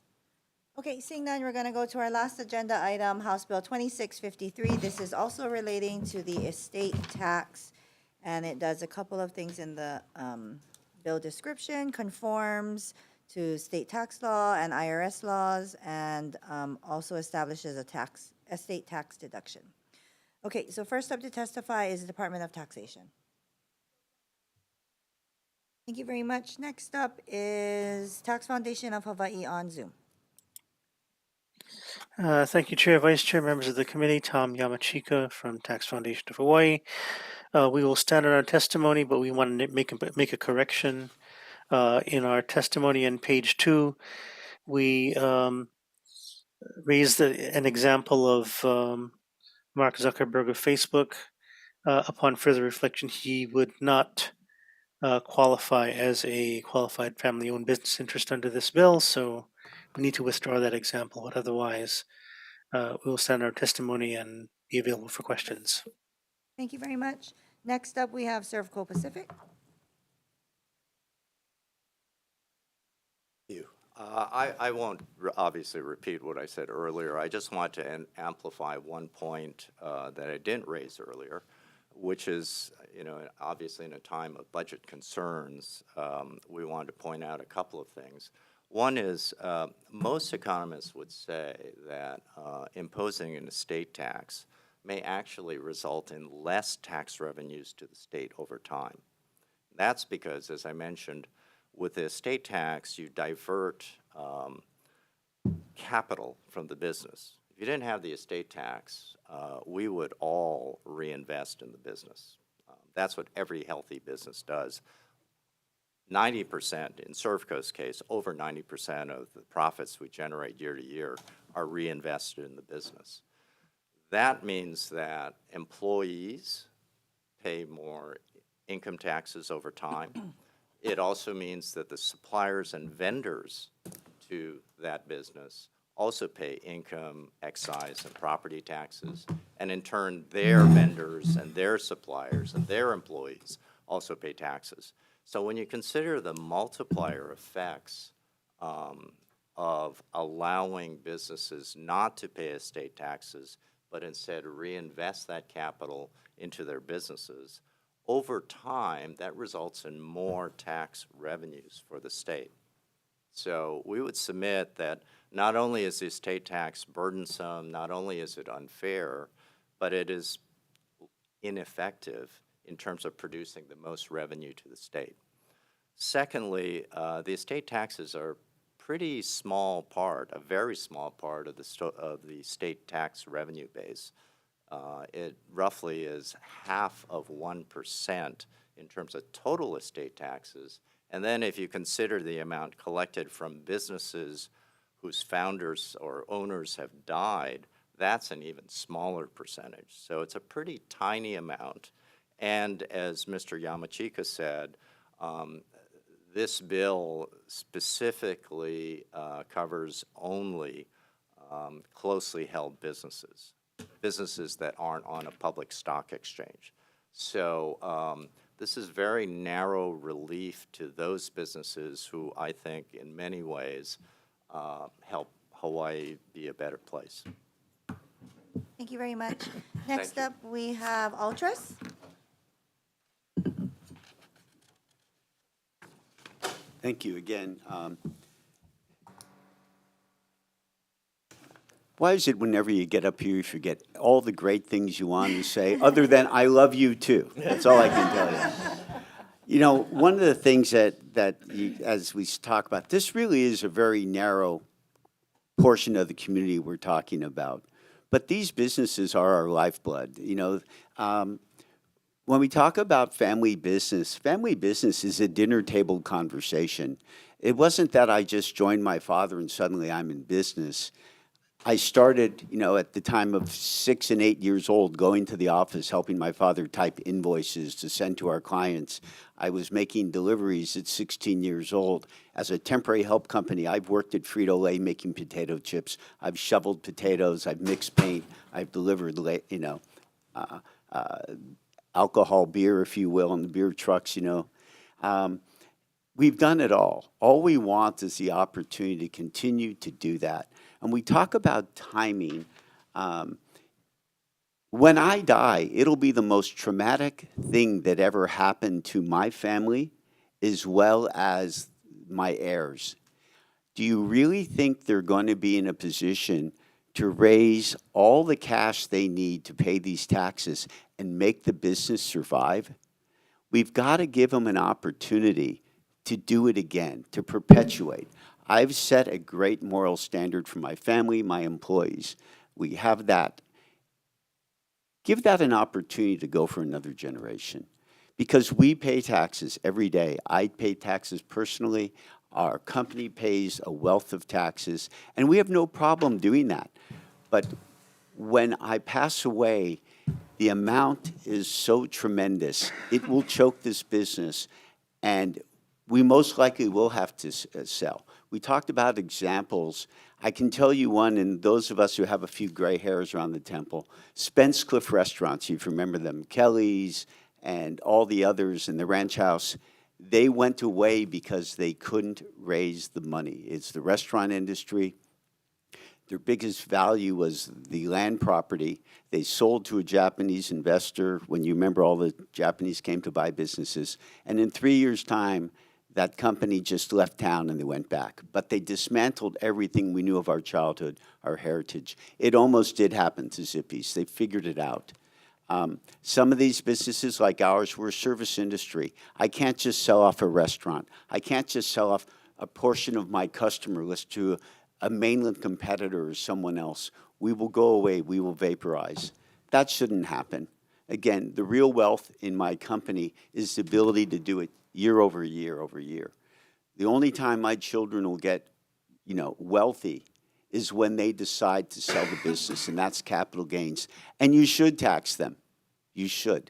Okay, seeing none, we're going to go to our last agenda item, House Bill 2653. This is also relating to the estate tax, and it does a couple of things in the bill description, conforms to state tax law and IRS laws, and also establishes a estate tax deduction. Okay, so first up to testify is the Department of Taxation. Thank you very much. Next up is Tax Foundation of Hawaii on Zoom. Thank you, Chair, Vice Chair, members of the committee. Tom Yamachika from Tax Foundation of Hawaii. We will stand on our testimony, but we want to make a correction. In our testimony on page 2, we raised an example of Mark Zuckerberg of Facebook. Upon further reflection, he would not qualify as a qualified family-owned business interest under this bill, so we need to withdraw that example, but otherwise we will stand our testimony and be available for questions. Thank you very much. Next up, we have Servco Pacific. I won't obviously repeat what I said earlier. I just want to amplify one point that I didn't raise earlier, which is, obviously in a time of budget concerns, we wanted to point out a couple of things. One is most economists would say that imposing an estate tax may actually result in less tax revenues to the state over time. That's because, as I mentioned, with the estate tax, you divert capital from the business. If you didn't have the estate tax, we would all reinvest in the business. That's what every healthy business does. 90%, in Servco's case, over 90% of the profits we generate year to year are reinvested in the business. That means that employees pay more income taxes over time. It also means that the suppliers and vendors to that business also pay income, excise, and property taxes. And in turn, their vendors and their suppliers and their employees also pay taxes. So when you consider the multiplier effects of allowing businesses not to pay estate taxes, but instead reinvest that capital into their businesses, over time, that results in more tax revenues for the state. So we would submit that not only is the estate tax burdensome, not only is it unfair, but it is ineffective in terms of producing the most revenue to the state. Secondly, the estate taxes are a pretty small part, a very small part of the state tax revenue base. It roughly is 0.5% in terms of total estate taxes. And then if you consider the amount collected from businesses whose founders or owners have died, that's an even smaller percentage. So it's a pretty tiny amount. And as Mr. Yamachika said, this bill specifically covers only closely held businesses that aren't on a public stock exchange. So this is very narrow relief to those businesses who I think in many ways help Hawaii be a better place. Thank you very much. Next up, we have Ultras. Thank you again. Why is it whenever you get up here, you forget all the great things you want to say, other than I love you too? That's all I can tell you. You know, one of the things that as we talk about, this really is a very narrow portion of the community we're talking about. But these businesses are our lifeblood. You know, When we talk about family business is a dinner table conversation. It wasn't that I just joined my father and suddenly I'm in business. I started, at the time of 6 and 8 years old, going to the office, helping my father type invoices to send to our clients. I was making deliveries at 16 years old. As a temporary help company, I've worked at Frito-Lay making potato chips. I've shoveled potatoes. I've mixed paint. I've delivered, alcohol, beer, if you will, in the beer trucks, We've done it all. All we want is the opportunity to continue to do that. And we talk about timing. When I die, it'll be the most traumatic thing that ever happened to my family as well as my heirs. Do you really think they're going to be in a position to raise all the cash they need to pay these taxes and make the business survive? We've got to give them an opportunity to do it again, to perpetuate. I've set a great moral standard for my family, my employees. We have that. Give that an opportunity to go for another generation. Because we pay taxes every day. I pay taxes personally. Our company pays a wealth of taxes. And we have no problem doing that. But when I pass away, the amount is so tremendous. It will choke this business. And we most likely will have to sell. We talked about examples. I can tell you one, and those of us who have a few gray hairs around the temple, Spence Cliff restaurants, if you remember them, Kelly's and all the others in the ranch house, they went away because they couldn't raise the money. It's the restaurant industry. Their biggest value was the land property. They sold to a Japanese investor when you remember all the Japanese came to buy businesses. And in 3 years' time, that company just left town and they went back. But they dismantled everything we knew of our childhood, our heritage. It almost did happen to Zippy's. They figured it out. Some of these businesses like ours were a service industry. I can't just sell off a restaurant. I can't just sell off a portion of my customer list to a mainland competitor or someone else. We will go away. We will vaporize. That shouldn't happen. Again, the real wealth in my company is the ability to do it year over year over year. The only time my children will get, wealthy is when they decide to sell the business, and that's capital gains. And you should tax them. You should.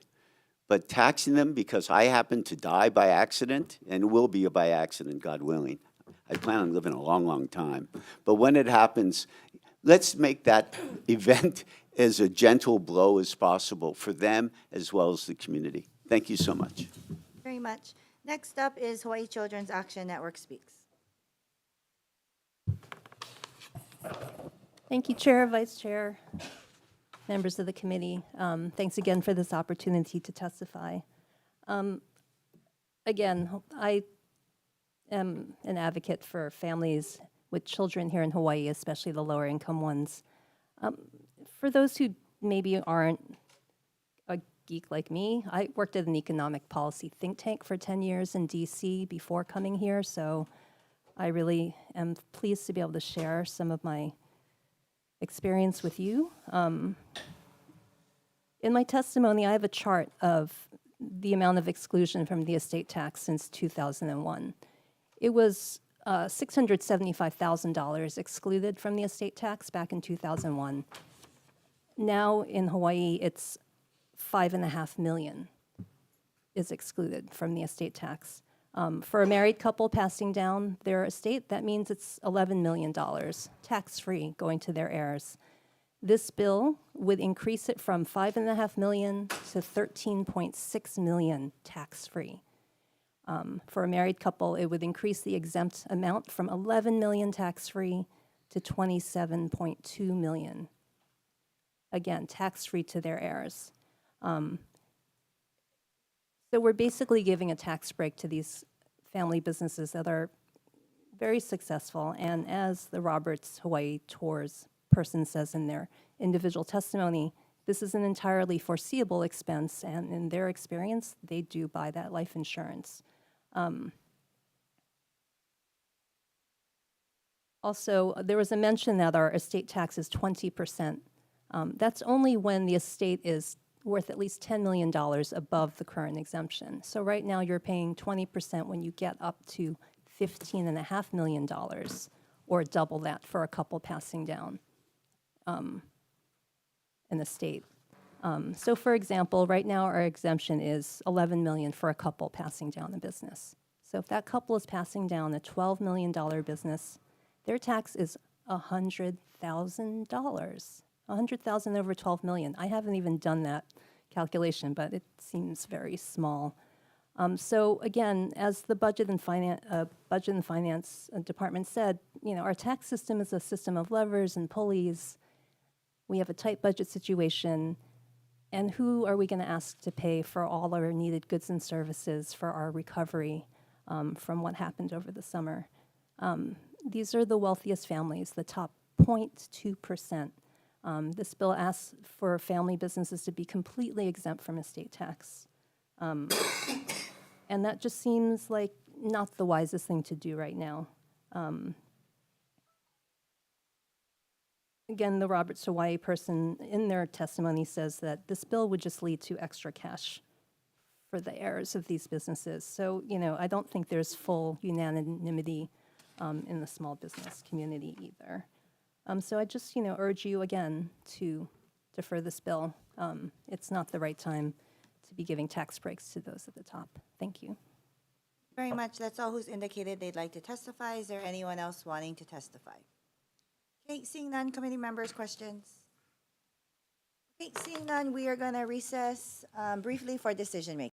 But taxing them because I happen to die by accident, and will be by accident, God willing. I plan on living a long, long time. But when it happens, let's make that event as a gentle blow as possible for them as well as the community. Thank you so much. Very much. Next up is Hawaii Children's Action Network Speaks. Thank you, Chair, Vice Chair, members of the committee. Thanks again for this opportunity to testify. Again, I am an advocate for families with children here in Hawaii, especially the lower income ones. For those who maybe aren't a geek like me, I worked at an economic policy think tank for 10 years in DC before coming here, so I really am pleased to be able to share some of my experience with you. In my testimony, I have a chart of the amount of exclusion from the estate tax since 2001. It was $675,000 excluded from the estate tax back in 2001. Now in Hawaii, it's $5.5 million is excluded from the estate tax. For a married couple passing down their estate, that means it's $11 million tax-free going to their heirs. This bill would increase it from $5.5 million to $13.6 million tax-free. For a married couple, it would increase the exempt amount from $11 million tax-free to $27.2 million. Again, tax-free to their heirs. So we're basically giving a tax break to these family businesses that are very successful. And as the Roberts Hawaii Tours person says in their individual testimony, this is an entirely foreseeable expense. And in their experience, they do buy that life insurance. Also, there was a mention that our estate tax is 20%. That's only when the estate is worth at least $10 million above the current exemption. So right now you're paying 20% when you get up to $15.5 million, or double that for a couple passing down in the state. So for example, right now our exemption is $11 million for a couple passing down a business. So if that couple is passing down a $12 million business, their tax is $100,000. $100,000 over 12 million. I haven't even done that calculation, but it seems very small. So again, as the Budget and Finance Department said, you know, our tax system is a system of levers and pulleys. We have a tight budget situation, and who are we going to ask to pay for all our needed goods and services for our recovery from what happened over the summer? These are the wealthiest families, the top 0.2%. This bill asks for family businesses to be completely exempt from estate tax. And that just seems like not the wisest thing to do right now. Again, the Roberts Hawaii person in their testimony says that this bill would just lead to extra cash for the heirs of these businesses. So, you know, I don't think there's full unanimity in the small business community either. So I just, you know, urge you again to defer this bill. It's not the right time to be giving tax breaks to those at the top. Thank you. Very much. That's all who's indicated they'd like to testify. Is there anyone else wanting to testify? Okay, seeing none, committee members, questions? Okay, seeing none, we are going to recess briefly for decision making.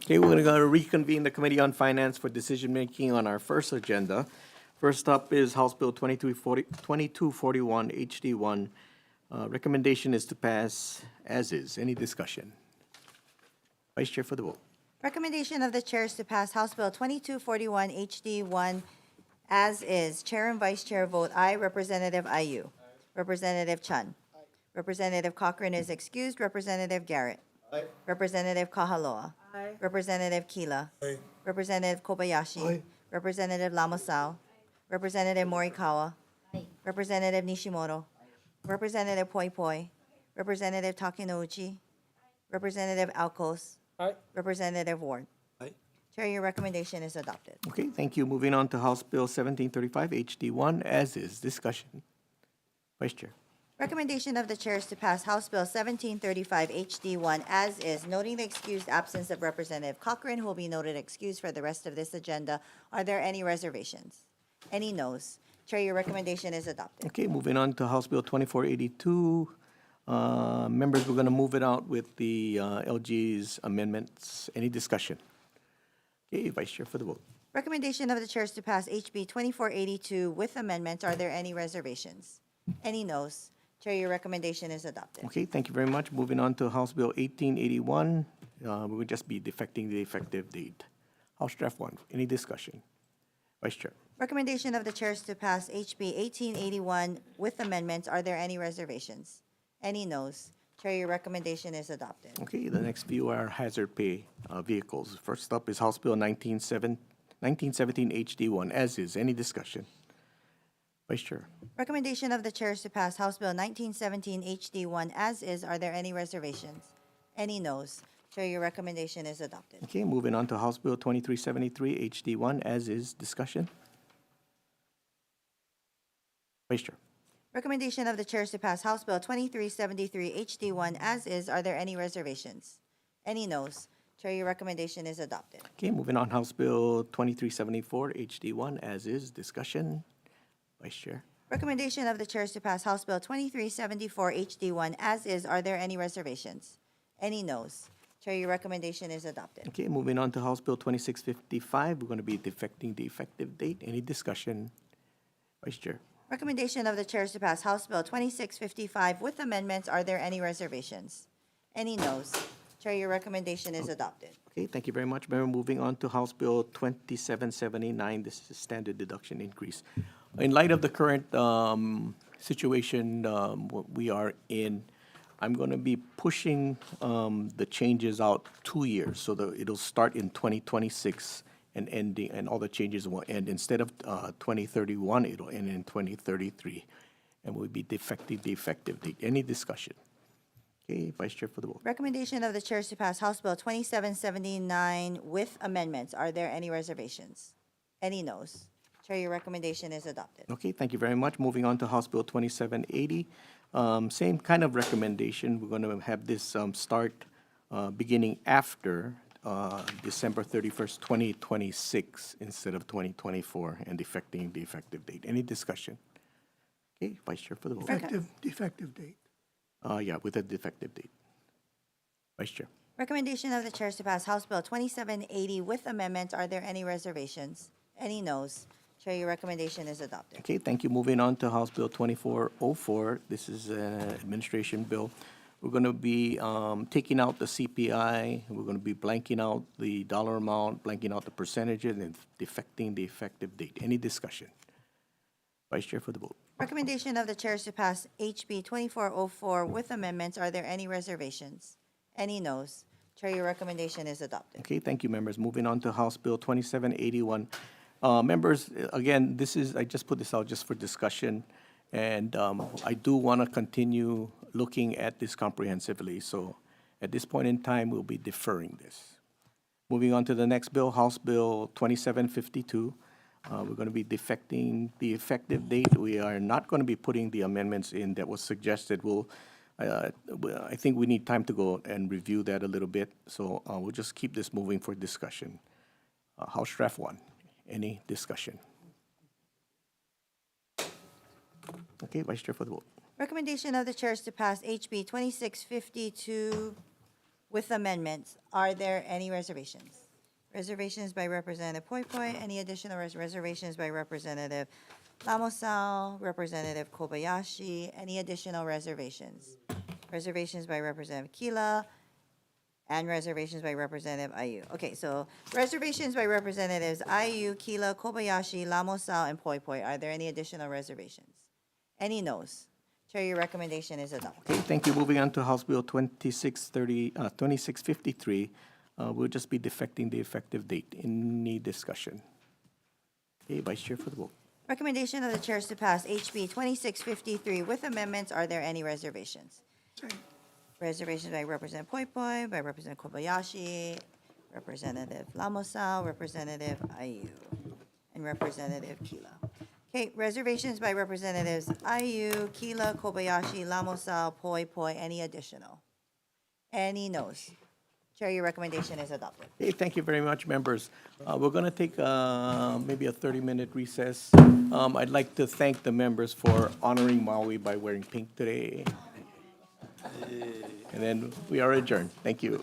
Okay, we're going to reconvene the Committee on Finance for decision-making on our first agenda. First up is House Bill 2241 HD1. Recommendation is to pass as is. Any discussion? Vice Chair for the vote. Recommendation of the chair is to pass House Bill 2241 HD1 as is. Chair and Vice Chair vote aye. Representative Ayu. Representative Chun. Representative Cochran is excused. Representative Garrett. Representative Kahaloa. Representative Kila. Representative Kobayashi. Representative Lamosao. Representative Morikawa. Representative Nishimoto. Representative Poi Poi. Representative Takenouchi. Representative Alcos. Representative Ward. Chair, your recommendation is adopted. Okay, thank you. Moving on to House Bill 1735 HD1 as is. Discussion. Vice Chair. Recommendation of the chair is to pass House Bill 1735 HD1 as is, noting the excused absence of Representative Cochran, who will be noted excused for the rest of this agenda. Are there any reservations? Any noes? Chair, your recommendation is adopted. Okay, moving on to House Bill 2482. Members, we're going to move it out with the LG's amendments. Any discussion? Okay, Vice Chair for the vote. Recommendation of the chair is to pass HB 2482 with amendments. Are there any reservations? Any noes? Chair, your recommendation is adopted. Okay, thank you very much. Moving on to House Bill 1881. We will just be defecting the effective date. House Draft 1. Any discussion? Vice Chair. Recommendation of the chair is to pass HB 1881 with amendments. Are there any reservations? Any noes? Chair, your recommendation is adopted. Okay, the next few are hazard pay vehicles. First up is House Bill 1917 HD1 as is. Any discussion? Vice Chair. Recommendation of the chair is to pass House Bill 1917 HD1 as is. Are there any reservations? Any noes? Chair, your recommendation is adopted. Okay, moving on to House Bill 2373 HD1 as is. Discussion. Vice Chair. Recommendation of the chair is to pass House Bill 2373 HD1 as is. Are there any reservations? Any noes? Chair, your recommendation is adopted. Okay, moving on House Bill 2374 HD1 as is. Discussion. Vice Chair. Recommendation of the chair is to pass House Bill 2374 HD1 as is. Are there any reservations? Any noes? Chair, your recommendation is adopted. Okay, moving on to House Bill 2655. We're going to be defecting the effective date. Any discussion? Vice Chair. Recommendation of the chair is to pass House Bill 2655 with amendments. Are there any reservations? Any noes? Chair, your recommendation is adopted. Okay, thank you very much, Mayor. Moving on to House Bill 2779. This is a standard deduction increase. In light of the current situation what we are in, I'm going to be pushing the changes out 2 years so that it'll start in 2026 and ending, and all the changes will end. Instead of 2031, it'll end in 2033, and we'll be defecting the effective date. Any discussion? Okay, Vice Chair for the vote. Recommendation of the chair is to pass House Bill 2779 with amendments. Are there any reservations? Any noes? Chair, your recommendation is adopted. Okay, thank you very much. Moving on to House Bill 2780. Same kind of recommendation. We're going to have this start beginning after December 31st, 2026 instead of 2024 and defecting the effective date. Any discussion? Okay, Vice Chair for the vote. Defective date. Yeah, with a defective date. Vice Chair. Recommendation of the chair is to pass House Bill 2780 with amendments. Are there any reservations? Any noes? Chair, your recommendation is adopted. Okay, thank you. Moving on to House Bill 2404. This is an administration bill. We're going to be taking out the CPI. We're going to be blanking out the dollar amount, blanking out the percentages, and defecting the effective date. Any discussion? Vice Chair for the vote. Recommendation of the chair is to pass HB 2404 with amendments. Are there any reservations? Any noes? Chair, your recommendation is adopted. Okay, thank you, members. Moving on to House Bill 2781. Members, again, I just put this out just for discussion, and I do want to continue looking at this comprehensively. So at this point in time, we'll be deferring this. Moving on to the next bill, House Bill 2752. We're going to be defecting the effective date. We are not going to be putting the amendments in that was suggested. I think we need time to go and review that a little bit. So we'll just keep this moving for discussion. House Draft 1. Any discussion? Okay, Vice Chair for the vote. Recommendation of the chair is to pass HB 2652 with amendments. Are there any reservations? Reservations by Representative Poi Poi. Any additional reservations by Representative Lamosal, Representative Kobayashi? Any additional reservations? Reservations by Representative Kila, and reservations by Representative Ayu. Okay, so reservations by Representatives Ayu, Kila, Kobayashi, Lamosal, and Poi Poi. Are there any additional reservations? Any no's? Chair, your recommendation is adopted. Okay, thank you. Moving on to House Bill 2653. We'll just be defecting the effective date. Any discussion? Okay, Vice Chair for the vote. Recommendation of the chair is to pass HB 2653 with amendments. Are there any reservations? Reservations by Representative Poi Poi, by Representative Kobayashi, Representative Lamosal, Representative Ayu, and Representative Kila. Okay, reservations by Representatives Ayu, Kila, Kobayashi, Lamosal, Poi Poi. Any additional? Any no's? Chair, your recommendation is adopted. Okay, thank you very much, members. We're going to take maybe a 30-minute recess. I'd like to thank the members for honoring Maui by wearing pink today. And then we are adjourned. Thank you.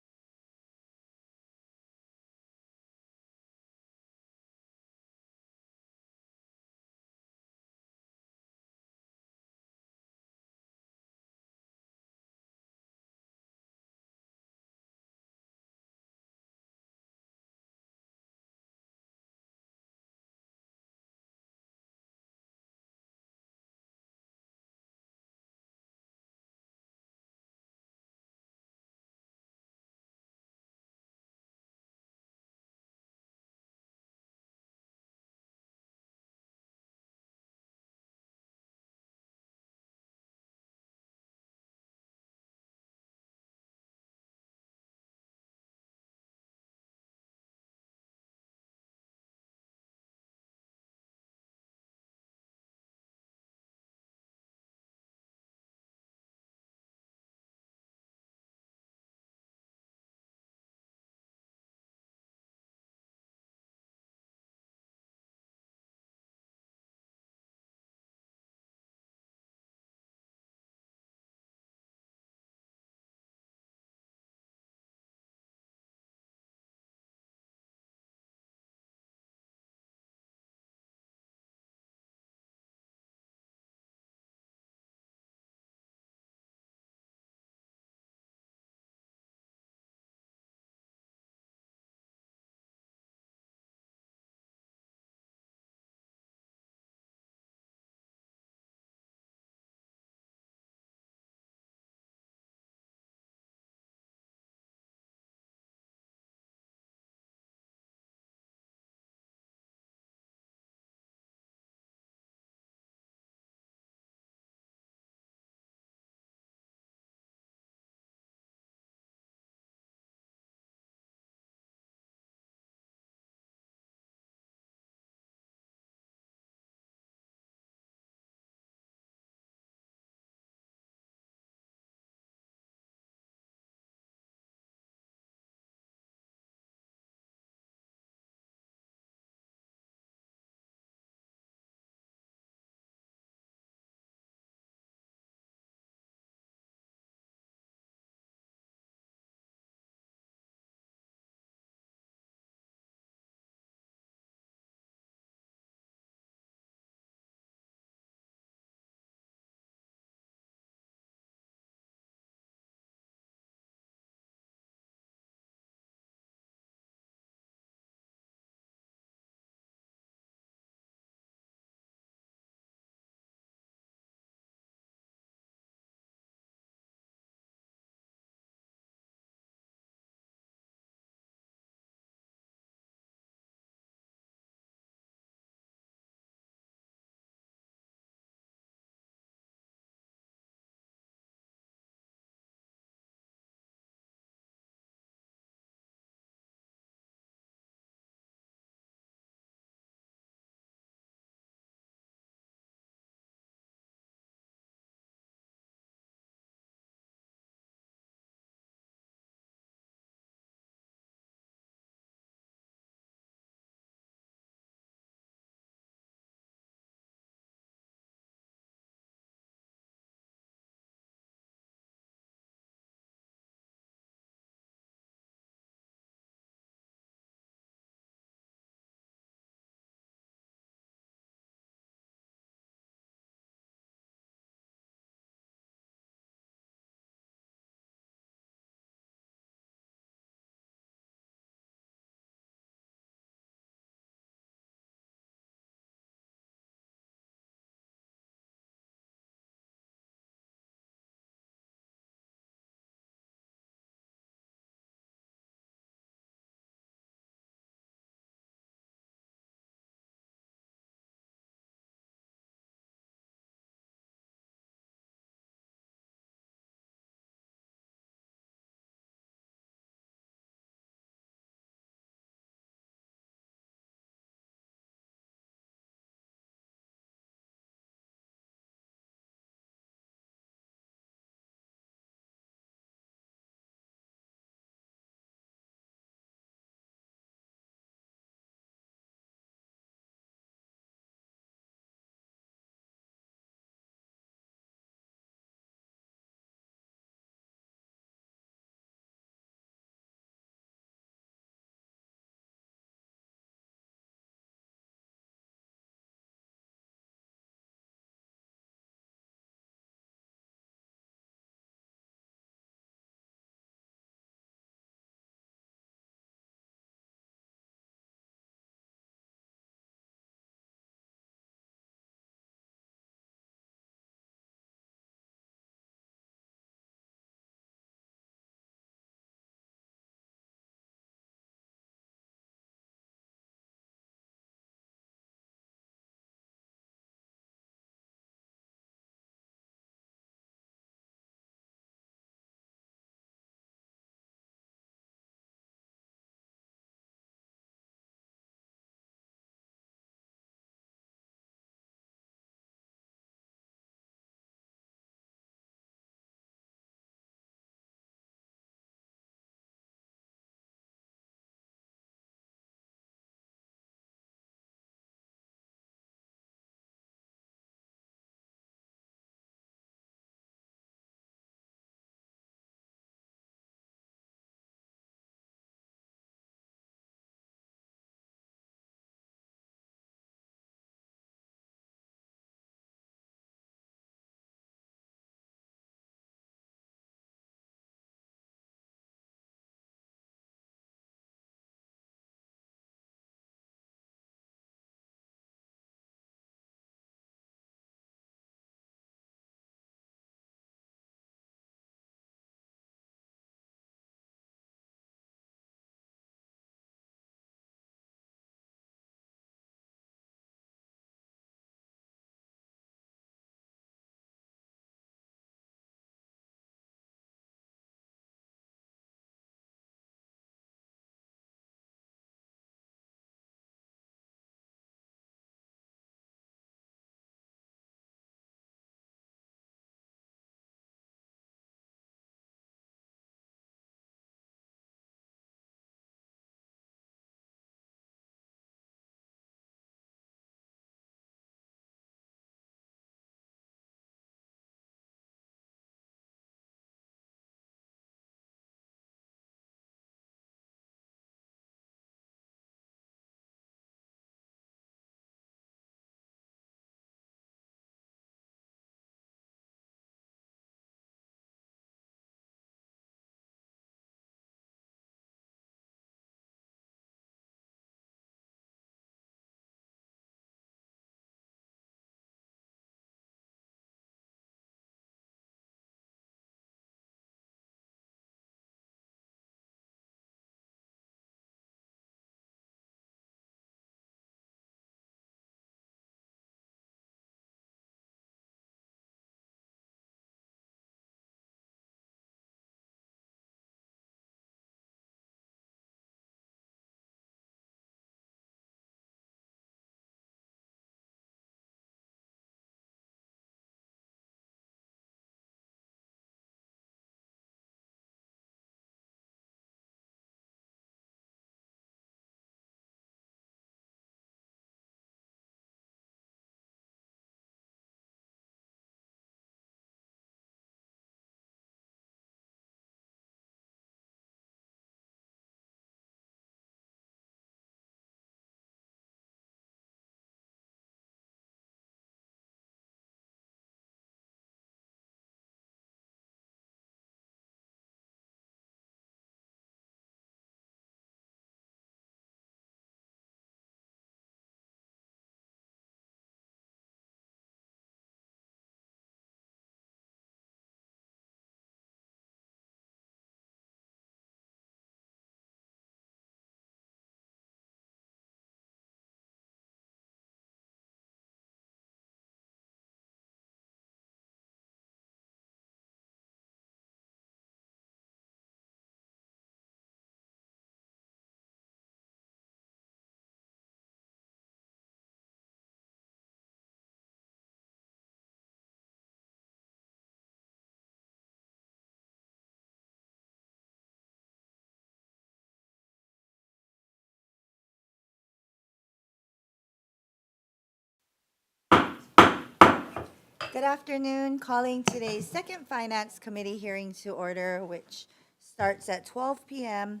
Good afternoon. Calling today's second Finance Committee hearing to order, which starts at 12 p.m.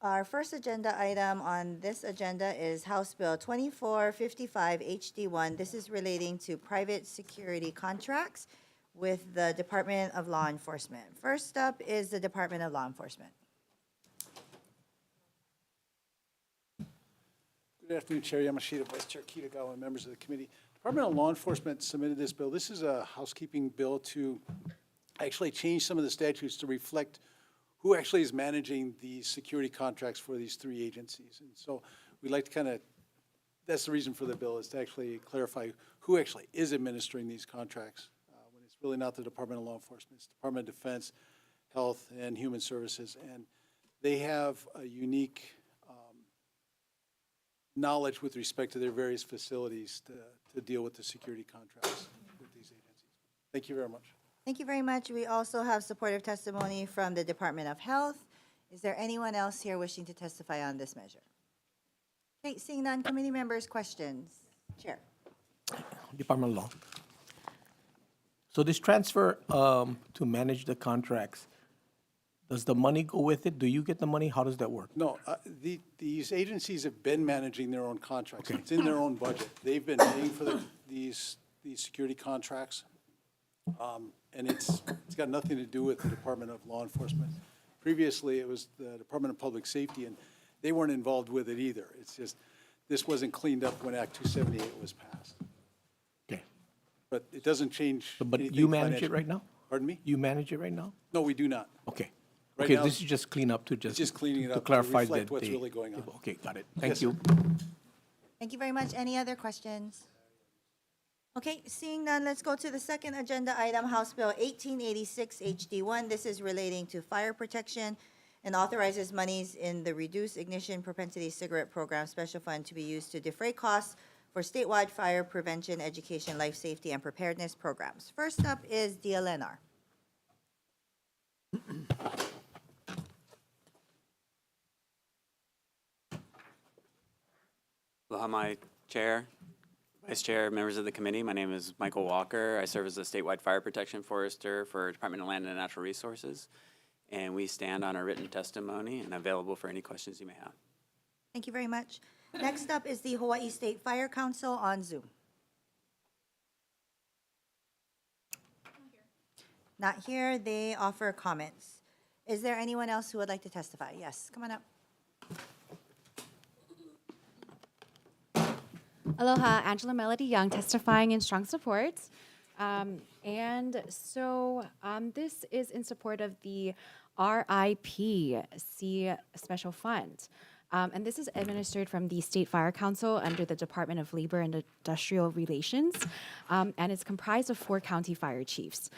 Our first agenda item on this agenda is House Bill 2455 HD1. This is relating to private security contracts with the Department of Law Enforcement. First up is the Department of Law Enforcement. Good afternoon, Chair Yamashita, Vice Chair Kitagawa, and members of the committee. Department of Law Enforcement submitted this bill. This is a housekeeping bill to actually change some of the statutes to reflect who actually is managing the security contracts for these three agencies. And so we'd like to kind of, that's the reason for the bill, is to actually clarify who actually is administering these contracts, when it's really not the Department of Law Enforcement. It's Department of Defense, Health, and Human Services. And they have a unique knowledge with respect to their various facilities to deal with the security contracts with these agencies. Thank you very much. Thank you very much. We also have supportive testimony from the Department of Health. Is there anyone else here wishing to testify on this measure? Okay, seeing none, committee members, questions? Chair. Department of Law. So this transfer to manage the contracts, does the money go with it? Do you get the money? How does that work? No, these agencies have been managing their own contracts. It's in their own budget. They've been paying for these security contracts. And it's got nothing to do with the Department of Law Enforcement. Previously, it was the Department of Public Safety, and they weren't involved with it either. It's just, this wasn't cleaned up when Act 278 was passed. Okay. But it doesn't change. But anything you manage it financially. right now? Pardon me? You manage it right now? No, we do not. Okay. Right Okay, now, this is just clean up to It's just cleaning it to up to clarify reflect that what's they- really going on. Okay, got it. Thank Yes, you. sir. Thank you very much. Any other questions? Okay, seeing none, let's go to the second agenda item, House Bill 1886 HD1. This is relating to fire protection and authorizes monies in the Reduced Ignition Propensity Cigarette Program Special Fund to be used to defray costs for statewide fire prevention, education, life safety, and preparedness programs. First up is DLNR. Aloha, my chair, vice chair, members of the committee. My name is Michael Walker. I serve as a statewide fire protection forester for Department of Land and Natural Resources. And we stand on our written testimony and available for any questions you may have. Thank you very much. Next up is the Hawaii State Fire Council on Zoom. Not here. They offer comments. Is there anyone else who would like to testify? Yes, come on up. Aloha, Angela Melody Young, testifying in strong support. This is in support of the RIPC Special Fund. And this is administered from the State Fire Council under the Department of Labor and Industrial Relations, and it's comprised of 4 county fire chiefs.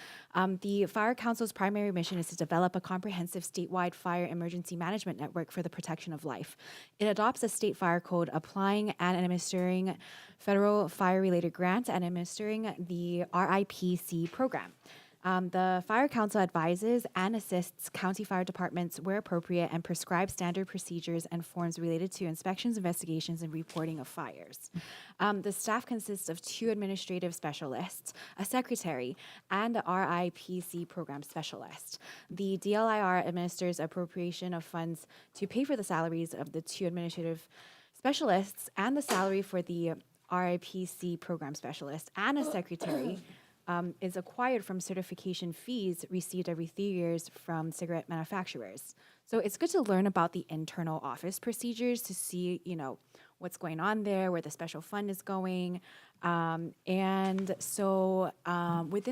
The Fire Council's primary mission is to develop a comprehensive statewide fire emergency management network for the protection of life. It adopts a state fire code applying and administering federal fire-related grants and administering the RIPC program. The Fire Council advises and assists county fire departments where appropriate and prescribes standard procedures and forms related to inspections, investigations, and reporting of fires. The staff consists of 2 administrative specialists, a secretary, and a RIPC program specialist. The DLIR administers appropriation of funds to pay for the salaries of the 2 administrative specialists and the salary for the RIPC program specialist and a secretary. Is acquired from certification fees received every 3 years from cigarette manufacturers. So it's good to learn about the internal office procedures to see, what's going on there, where the special fund is going. Within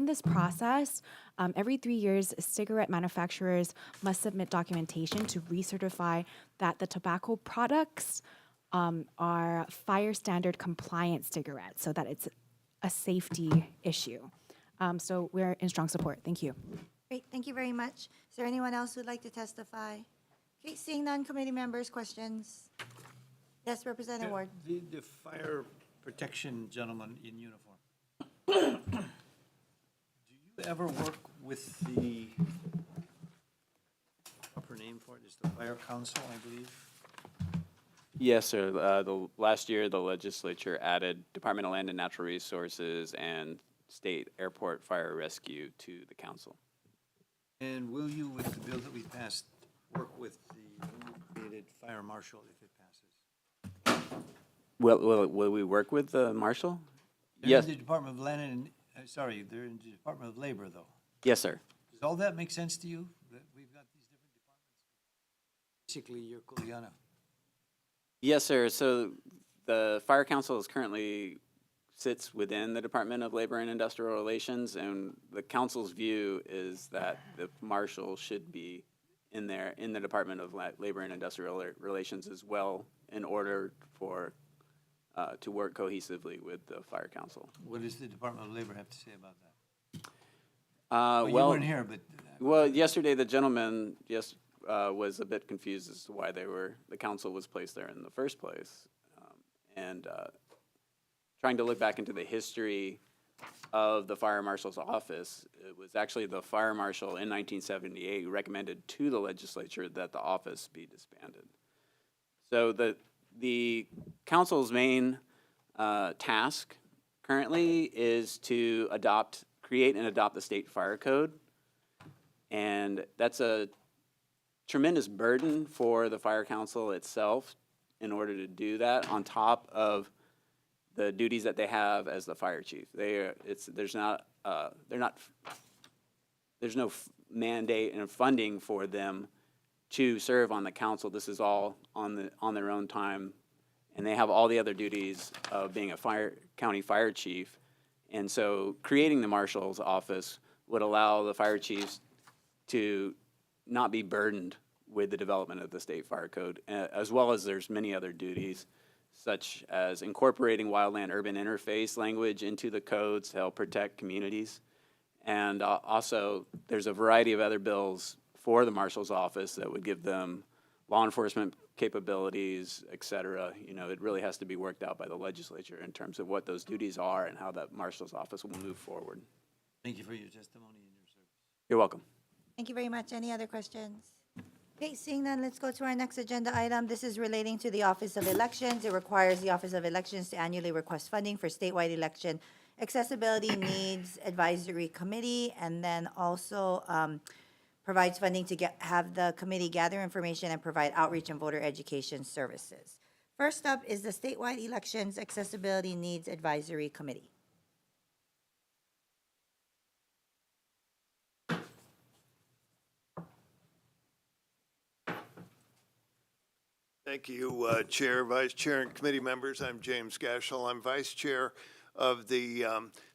this process, every 3 years, cigarette manufacturers must submit documentation to recertify that the tobacco products are fire standard compliant cigarettes, so that it's a safety issue. So we're in strong support. Thank you. Great, thank you very much. Is there anyone else who would like to testify? Okay, seeing none, committee members, questions? Yes, Representative Ward. The fire protection gentleman in uniform. Do you ever work with the proper name for it is the Fire Council, I believe? Yes, sir. Last year, the legislature added Department of Land and Natural Resources and state airport fire rescue to the council. And will you, with the bill that we passed, work with the newly created fire marshal if it passes? Will we work with the marshal? They're Yes. in the Department of Land and, they're in the Department of Labor, though. Yes, sir. Does all that make sense to you, that we've got these different departments? Basically, you're Kuleana. Yes, sir. So the fire council is currently sits within the Department of Labor and Industrial Relations, and the council's view is that the marshal should be in there in the Department of Labor and Industrial Relations as well, in order for to work cohesively with the fire council. What does the Department of Labor have to say about that? Well, you weren't here, but. Well, yesterday the gentleman was a bit confused as to why the council was placed there in the first place, and trying to look back into the history of the fire marshal's office. It was actually the fire marshal in 1978 who recommended to the legislature that the office be disbanded. So the council's main task currently is to create and adopt the state fire code. And that's a tremendous burden for the fire council itself in order to do that, on top of the duties that they have as the fire chief. There's no mandate and funding for them to serve on the council. This is all on their own time, and they have all the other duties of being a county fire chief. And so creating the marshal's office would allow the fire chiefs to not be burdened with the development of the state fire code, as well as there's many other duties, such as incorporating wildland-urban interface language into the codes to help protect communities. And also, there's a variety of other bills for the marshal's office that would give them law enforcement capabilities, et cetera. You know, it really has to be worked out by the legislature in terms of what those duties are and how that marshal's office will move forward. Thank you for your testimony and your service. You're welcome. Thank you very much. Any other questions? Okay, seeing none, let's go to our next agenda item. This is relating to the Office of Elections. It requires the Office of Elections to annually request funding for statewide election accessibility needs advisory committee, and then also provides funding to have the committee gather information and provide outreach and voter education services. First up is the Statewide Elections Accessibility Needs Advisory Committee. Thank you, Chair, Vice Chair, and committee members. I'm James Gashel. I'm Vice Chair of the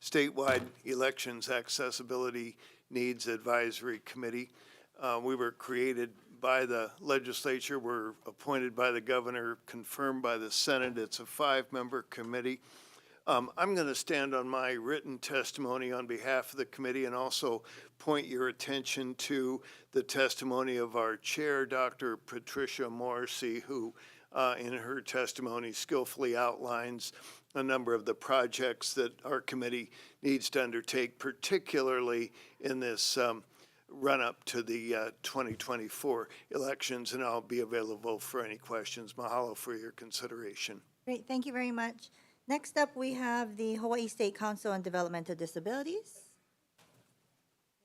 Statewide Elections Accessibility Needs Advisory Committee. We were created by the legislature, were appointed by the governor, confirmed by the Senate. It's a 5-member committee. I'm going to stand on my written testimony on behalf of the committee and also point your attention to the testimony of our chair, Dr. Patricia Morrissey, who in her testimony skillfully outlines a number of the projects that our committee needs to undertake, particularly in this run-up to the 2024 elections, and I'll be available for any questions. Mahalo for your consideration. Great, thank you very much. Next up, we have the Hawaii State Council on Developmental Disabilities.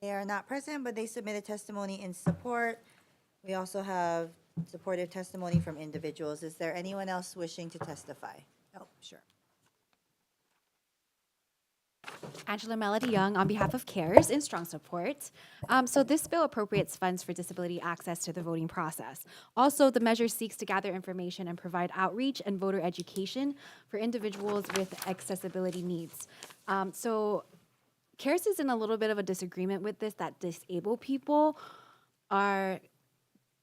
They are not present, but they submitted testimony in support. We also have supportive testimony from individuals. Is there anyone else wishing to testify? Oh, sure. Angela Melody Young on behalf of CARES in strong support. So this bill appropriates funds for disability access to the voting process. Also, the measure seeks to gather information and provide outreach and voter education for individuals with accessibility needs. So CARES is in a little bit of a disagreement with this, that disabled people are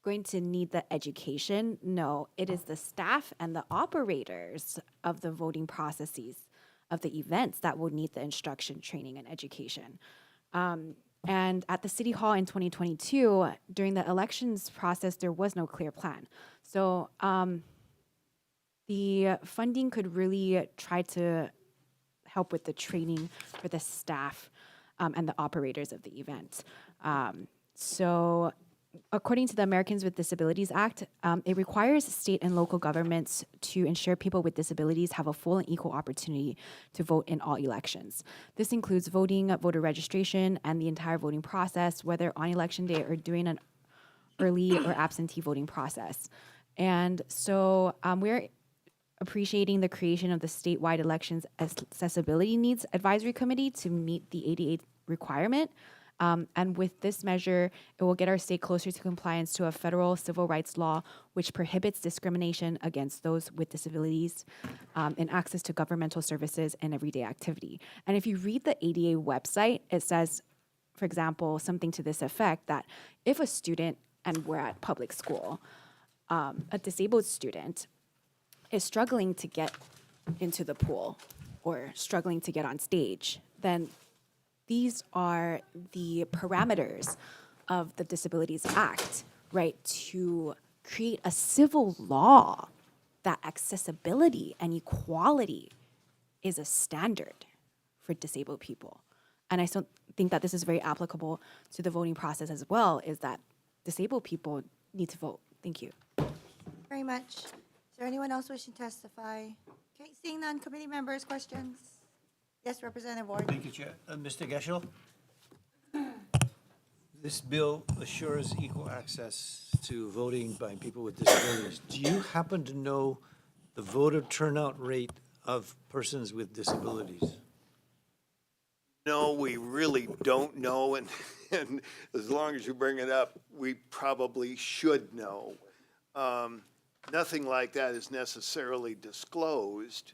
going to need the education. No, it is the staff and the operators of the voting processes of the events that will need the instruction, training, and education. And at the City Hall in 2022, during the elections process, there was no clear plan. So the funding could really try to help with the training for the staff and the operators of the event. So according to the Americans with Disabilities Act, it requires state and local governments to ensure people with disabilities have a full and equal opportunity to vote in all elections. This includes voting, voter registration, and the entire voting process, whether on election day or during an early or absentee voting process. And so we're appreciating the creation of the statewide elections accessibility needs advisory committee to meet the ADA requirement. And with this measure, it will get our state closer to compliance to a federal civil rights law which prohibits discrimination against those with disabilities in access to governmental services and everyday activity. And if you read the ADA website, it says, for example, something to this effect, that if a student, and we're at public school, a disabled student is struggling to get into the pool or struggling to get on stage, then these are the parameters of the Disabilities Act, right, to create a civil law that accessibility and equality is a standard for disabled people. And I still think that this is very applicable to the voting process as well, is that disabled people need to vote. Thank you. Very much. Is there anyone else wishing to testify? Okay, seeing none, committee members, questions? Yes, Representative Ward. Thank you, Chair. Mr. Geschel? This bill assures equal access to voting by people with disabilities. Do you happen to know the voter turnout rate of persons with disabilities? No, we really don't know, and as long as you bring it up, we probably should know. Nothing like that is necessarily disclosed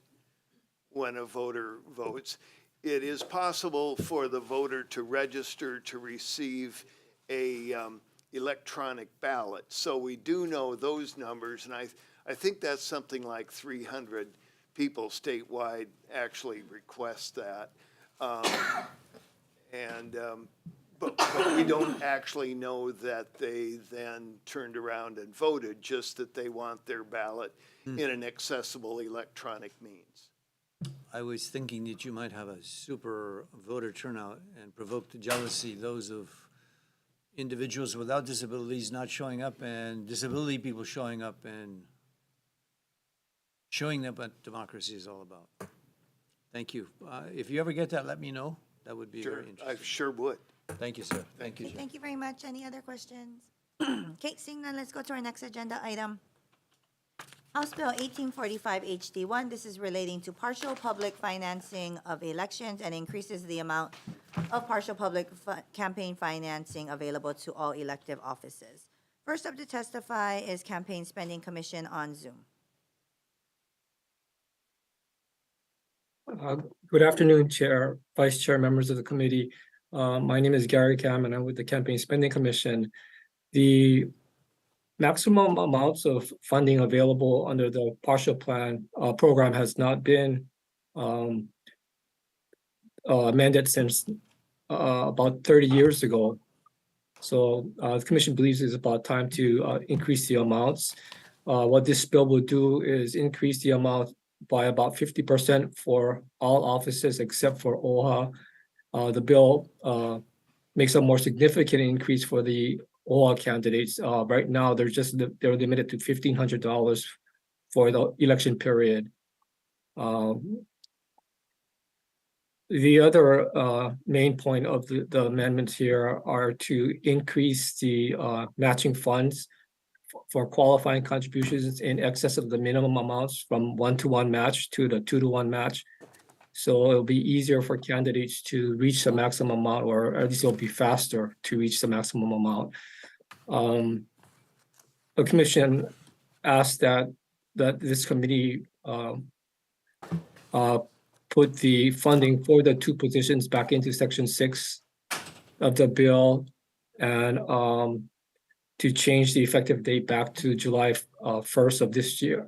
when a voter votes. It is possible for the voter to register to receive a electronic ballot. So we do know those numbers, and I think that's something like 300 people statewide actually request that. But we don't actually know that they then turned around and voted, just that they want their ballot in an accessible electronic means. I was thinking that you might have a super voter turnout and provoke the jealousy, those of individuals without disabilities not showing up and disability people showing up and showing them what democracy is all about. Thank you. If you ever get that, let me know. That would be very interesting. I sure would. Thank you, sir. Thank you, sir. Thank you very much. Any other questions? Okay, seeing none, let's go to our next agenda item. House Bill 1845 HD1. This is relating to partial public financing of elections and increases the amount of partial public campaign financing available to all elective offices. First up to testify is Campaign Spending Commission on Zoom. Good afternoon, Chair, Vice Chair, members of the committee. My name is Gary Kam, and I'm with the Campaign Spending Commission. The maximum amounts of funding available under the partial plan program has not been amended since about 30 years ago. So the commission believes it's about time to increase the amounts. What this bill will do is increase the amount by about 50% for all offices except for OHA. The bill makes a more significant increase for the OHA candidates. Right now, they're limited to $1,500 for the election period. The other main point of the amendments here are to increase the matching funds for qualifying contributions in excess of the minimum amounts from 1-to-1 match to the 2-to-1 match. So it'll be easier for candidates to reach the maximum amount, or at least it'll be faster to reach the maximum amount. The commission asked that this committee put the funding for the two positions back into Section 6 of the bill, and to change the effective date back to July 1st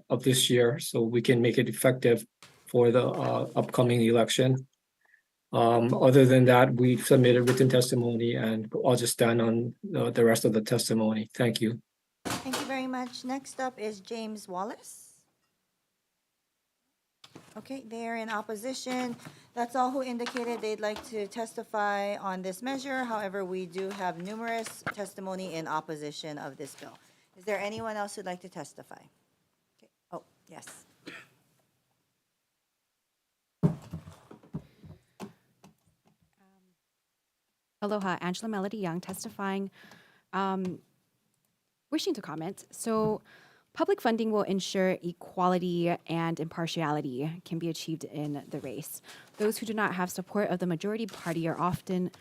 of this year, so we can make it effective for the upcoming election. Other than that, we've submitted written testimony, and I'll just stand on the rest of the testimony. Thank you. Thank you very much. Next up is James Wallace. Okay, they are in opposition. That's all who indicated they'd like to testify on this measure. However, we do have numerous testimony in opposition of this bill. Is there anyone else who'd like to testify? Okay. Oh, yes. Aloha, Angela Melody Young, testifying, wishing to comment. So, public funding will ensure equality and impartiality can be achieved in the race. Those who do not have support of the majority party are often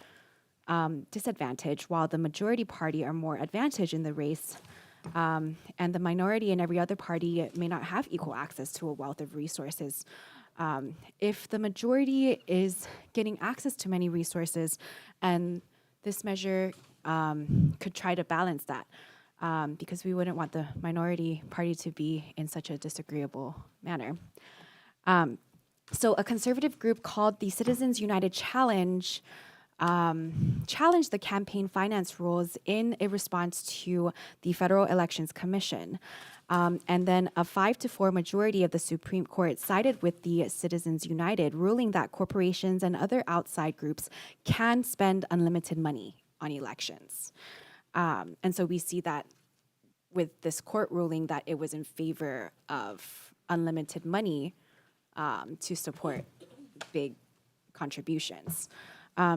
disadvantaged, while the majority party are more advantaged in the race. And the minority and every other party may not have equal access to a wealth of resources. If the majority is getting access to many resources, and this measure could try to balance that, because we wouldn't want the minority party to be in such a disagreeable manner. So a conservative group called the Citizens United Challenge challenged the campaign finance rules in a response to the Federal Elections Commission. And then a 5-4 majority of the Supreme Court sided with the Citizens United, ruling that corporations and other outside groups can spend unlimited money on elections. And so we see that with this court ruling that it was in favor of unlimited money to support big contributions.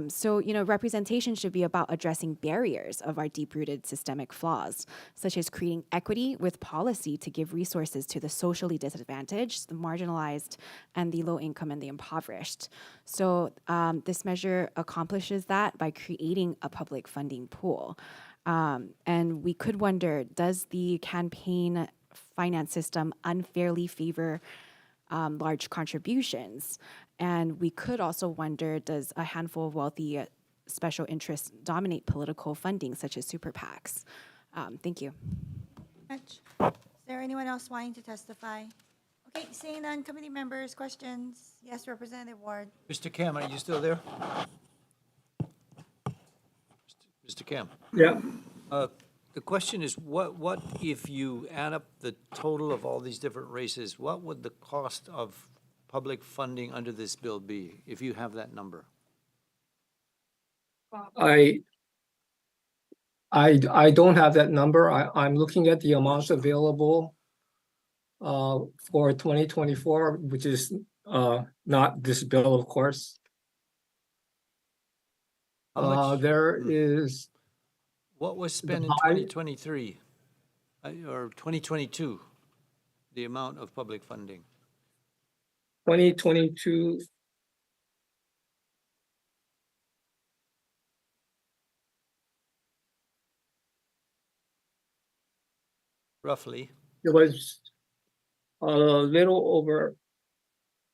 So, representation should be about addressing barriers of our deep-rooted systemic flaws, such as creating equity with policy to give resources to the socially disadvantaged, the marginalized, and the low-income and the impoverished. So this measure accomplishes that by creating a public funding pool. And we could wonder, does the campaign finance system unfairly favor large contributions? And we could also wonder, does a handful of wealthy special interests dominate political funding, such as super PACs? Thank you. Much. Is there anyone else wanting to testify? Okay, seeing none, committee members, questions? Yes, Representative Ward. Mr. Kam, are you still there? Mr. Kam? Yeah. The question is, what if you add up the total of all these different races, what would the cost of public funding under this bill be, if you have that number? I don't have that number. I'm looking at the amounts available for 2024, which is not this bill, of course. How much? There is. What was spent in 2023 or 2022, the amount of public funding? 2022. Roughly. It was a little over,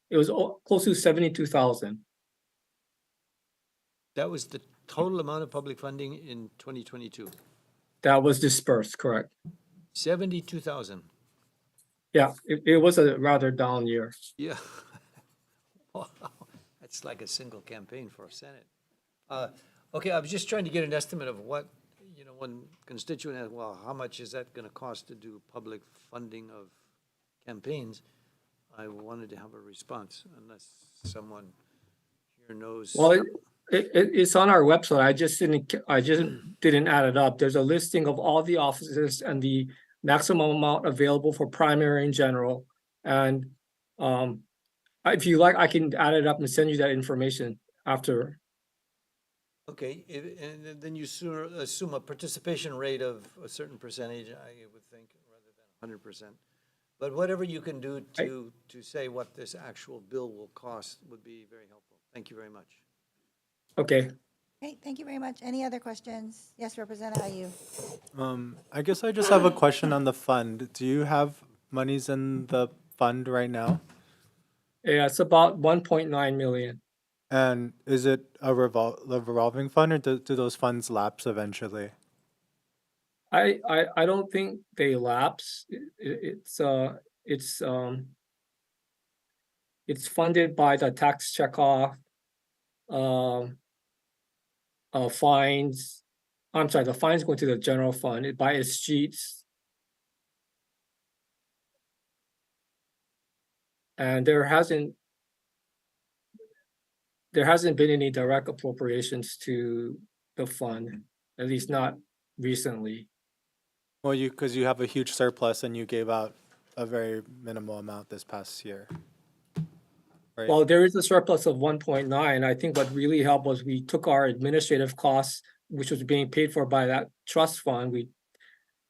it was close to 72,000. That was the total amount of public funding in 2022? That was dispersed, correct. 72,000. Yeah, it was a rather down year. Yeah. Wow, that's like a single campaign for a Senate. Okay, I was just trying to get an estimate of what, one constituent asked, well, how much is that going to cost to do public funding of campaigns? I wanted to have a response, unless someone here knows. Well, it's on our website. I just didn't add it up. There's a listing of all the offices and the maximum amount available for primary and general. And if you like, I can add it up and send you that information after. Okay, and then you assume a participation rate of a certain percentage, I would think, rather than 100%. But whatever you can do to say what this actual bill will cost would be very helpful. Thank you very much. Okay. Okay, thank you very much. Any other questions? Yes, Representative Ayu. I guess I just have a question on the fund. Do you have monies in the fund right now? Yeah, it's about 1.9 million. And is it a revolving fund, or do those funds lapse eventually? I don't think they lapse. It's funded by the tax checkoff, fines. I'm sorry, the fines go to the general fund by its sheets. And there hasn't been any direct appropriations to the fund, at least not recently. Well, because you have a huge surplus and you gave out a very minimal amount this past year. Right? Well, there is a surplus of 1.9. I think what really helped was we took our administrative costs, which was being paid for by that trust fund.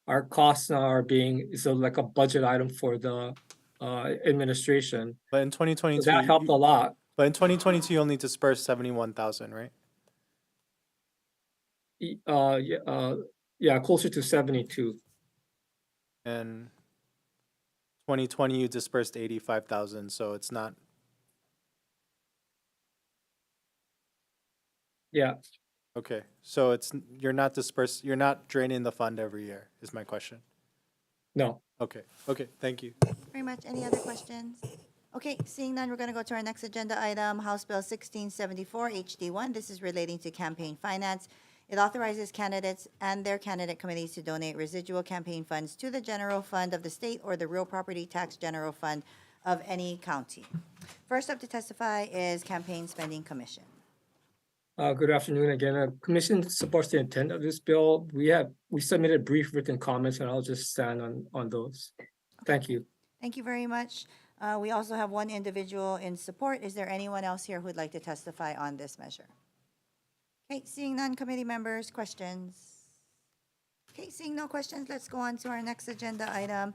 Our costs now are like a budget item for the administration. But in 2022, So that helped a lot. But in 2022, you only dispersed 71,000, right? Yeah, closer to 72. And 2020, you dispersed 85,000, so it's not. Yeah. Okay, so you're not draining the fund every year, is my question. No. Okay, thank you. Very much. Any other questions? Okay, seeing none, we're going to go to our next agenda item, House Bill 1674 HD1. This is relating to campaign finance. It authorizes candidates and their candidate committees to donate residual campaign funds to the general fund of the state or the real property tax general fund of any county. First up to testify is Campaign Spending Commission. Good afternoon again. Commission supports the intent of this bill. We submitted brief written comments, and I'll just stand on those. Thank you. Thank you very much. We also have one individual in support. Is there anyone else here who would like to testify on this measure? Okay, seeing none, committee members, questions? Okay, seeing no questions, let's go on to our next agenda item.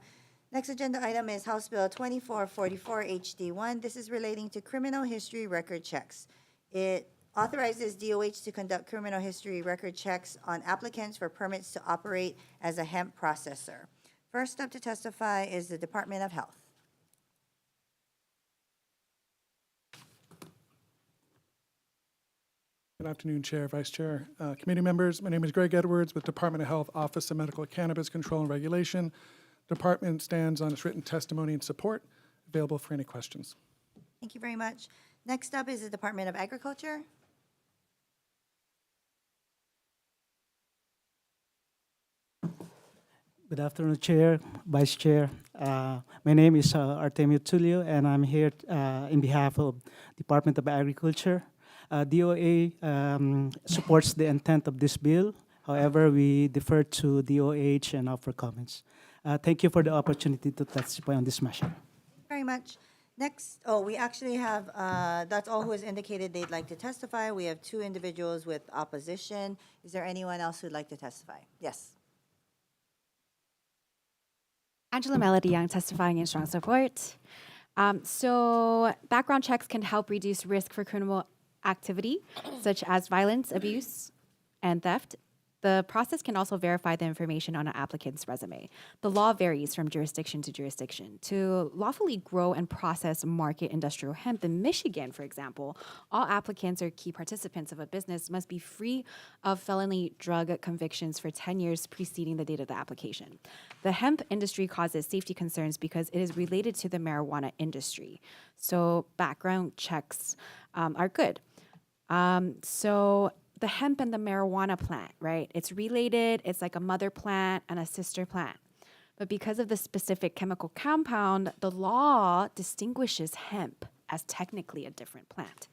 Next agenda item is House Bill 2444 HD1. This is relating to criminal history record checks. It authorizes DOH to conduct criminal history record checks on applicants for permits to operate as a hemp processor. First up to testify is the Department of Health. Good afternoon, Chair, Vice Chair, committee members. My name is Greg Edwards with Department of Health, Office of Medical Cannabis Control and Regulation. Department stands on its written testimony and support, available for any questions. Thank you very much. Next up is the Department of Agriculture. Good afternoon, Chair, Vice Chair. My name is Artemio Tulio, and I'm here in behalf of Department of Agriculture. DOA supports the intent of this bill. However, we defer to DOH and offer comments. Thank you for the opportunity to testify on this measure. Very much. Next, we actually have, that's all who has indicated they'd like to testify. We have two individuals with opposition. Is there anyone else who'd like to testify? Yes. Angela Melody Young testifying in strong support. So background checks can help reduce risk for criminal activity, such as violence, abuse, and theft. The process can also verify the information on an applicant's resume. The law varies from jurisdiction to jurisdiction. To lawfully grow and process market industrial hemp in Michigan, for example, all applicants or key participants of a business must be free of felony drug convictions for 10 years preceding the date of the application. The hemp industry causes safety concerns because it is related to the marijuana industry. So background checks are good. So the hemp and the marijuana plant, right? It's related, it's like a mother plant and a sister plant. But because of the specific chemical compound, the law distinguishes hemp as technically a different plant.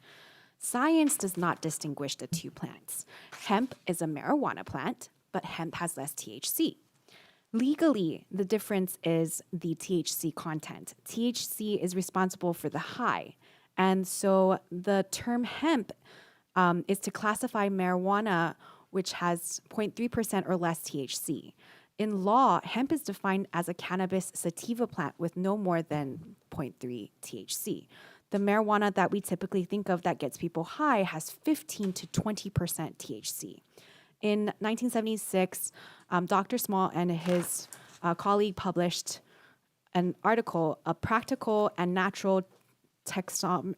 Science does not distinguish the two plants. Hemp is a marijuana plant, but hemp has less THC. Legally, the difference is the THC content. THC is responsible for the high. And so the term hemp is to classify marijuana, which has 0.3% or less THC. In law, hemp is defined as a cannabis sativa plant with no more than 0.3 THC. The marijuana that we typically think of that gets people high has 15 to 20% THC. In 1976, Dr. Small and his colleague published an article, A Practical and Natural Taxonomy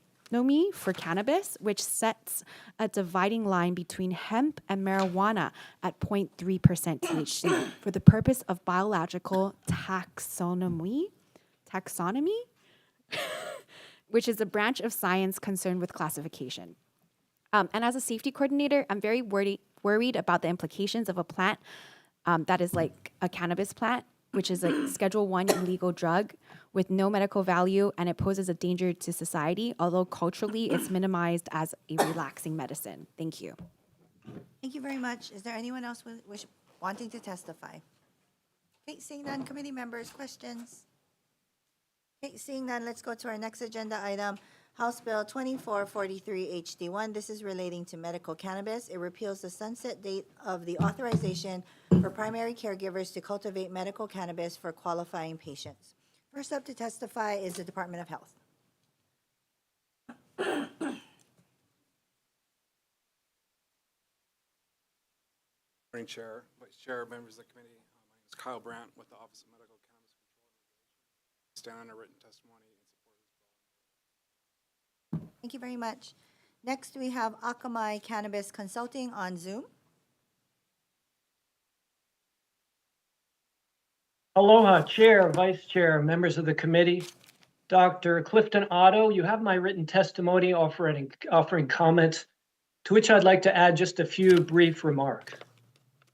for Cannabis, which sets a dividing line between hemp and marijuana at 0.3% THC for the purpose of biological taxonomy, which is a branch of science concerned with classification. And as a safety coordinator, I'm very worried about the implications of a plant that is like a cannabis plant which is a Schedule 1 illegal drug with no medical value, and it poses a danger to society, although culturally it's minimized as a relaxing medicine. Thank you. Thank you very much. Is there anyone else wanting to testify? Okay, seeing none, committee members, questions? Okay, seeing none, let's go to our next agenda item, House Bill 2443 HD1. This is relating to medical cannabis. It repeals the sunset date of the authorization for primary caregivers to cultivate medical cannabis for qualifying patients. First up to testify is the Department of Health. Morning, Chair, Vice Chair, members of the committee. My name is Kyle Brandt with the Office of Medical Cannabis Control and Regulation. Stand on a written testimony in support of this bill. Thank you very much. Next, we have Akamai Cannabis Consulting on Zoom. Aloha, Chair, Vice Chair, members of the committee. Dr. Clifton Otto, you have my written testimony offering comments, to which I'd like to add just a few brief remarks.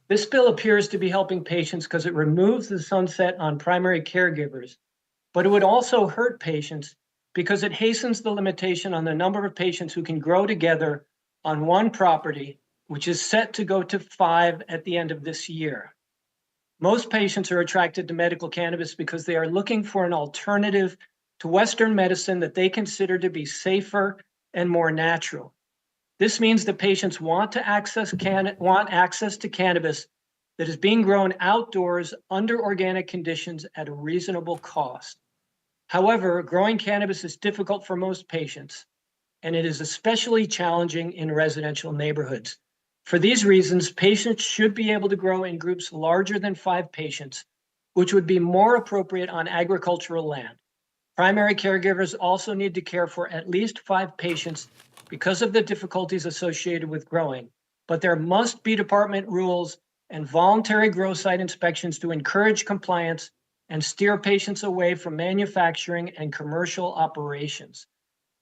This bill appears to be helping patients because it removes the sunset on primary caregivers, but it would also hurt patients because it hastens the limitation on the number of patients who can grow together on one property, which is set to go to 5 at the end of this year. Most patients are attracted to medical cannabis because they are looking for an alternative to Western medicine that they consider to be safer and more natural. This means that patients want access to cannabis that is being grown outdoors under organic conditions at a reasonable cost. However, growing cannabis is difficult for most patients, and it is especially challenging in residential neighborhoods. For these reasons, patients should be able to grow in groups larger than 5 patients, which would be more appropriate on agricultural land. Primary caregivers also need to care for at least 5 patients because of the difficulties associated with growing, but there must be department rules and voluntary grow site inspections to encourage compliance and steer patients away from manufacturing and commercial operations.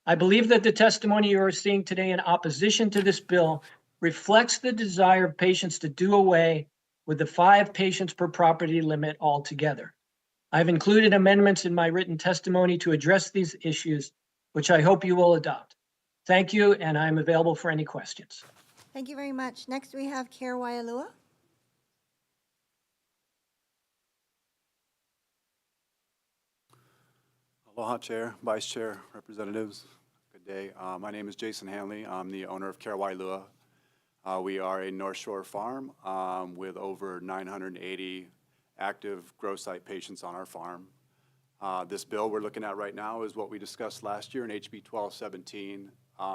I believe that the testimony you are seeing today in opposition to this bill reflects the desire of patients to do away with the 5 patients per property limit altogether. I've included amendments in my written testimony to address these issues, which I hope you will adopt. Thank you, and I'm available for any questions. Thank you very much. Next, we have Care Waialua. Aloha, Chair, Vice Chair, Representatives. Good day. My name is Jason Hanley. I'm the owner of Care Waialua. We are a North Shore farm with over 980 active grow site patients on our farm. This bill we're looking at right now is what we discussed last year in HB 1217.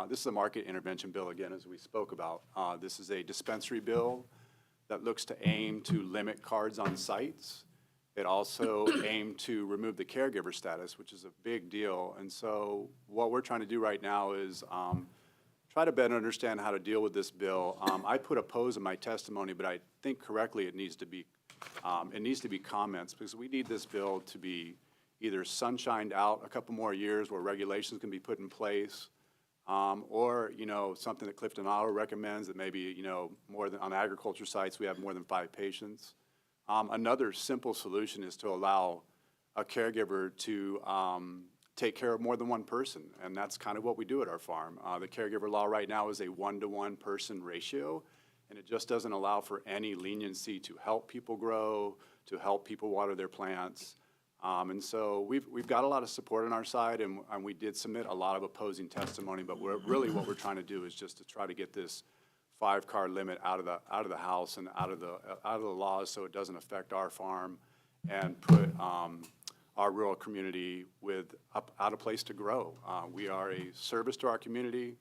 This is a market intervention bill, again, as we spoke about. This is a dispensary bill that looks to aim to limit cards on sites. It also aimed to remove the caregiver status, which is a big deal. And so what we're trying to do right now is try to better understand how to deal with this bill. I put oppose in my testimony, but I think correctly it needs to be comments, because we need this bill to be either sunshined out a couple more years where regulations can be put in place, or, you know, something that Clifton Otto recommends that maybe, you know, more than on agriculture sites we have more than 5 patients. Another simple solution is to allow a caregiver to take care of more than one person, and that's kind of what we do at our farm. The caregiver law right now is a 1-to-1 person ratio, and it just doesn't allow for any leniency to help people grow, to help people water their plants. And so we've got a lot of support on our side, and we did submit a lot of opposing testimony, but what we're trying to do is just to try to get this 5-car limit out of the House and out of the laws, so it doesn't affect our farm and put our rural community out of place to grow. We are a service to our community.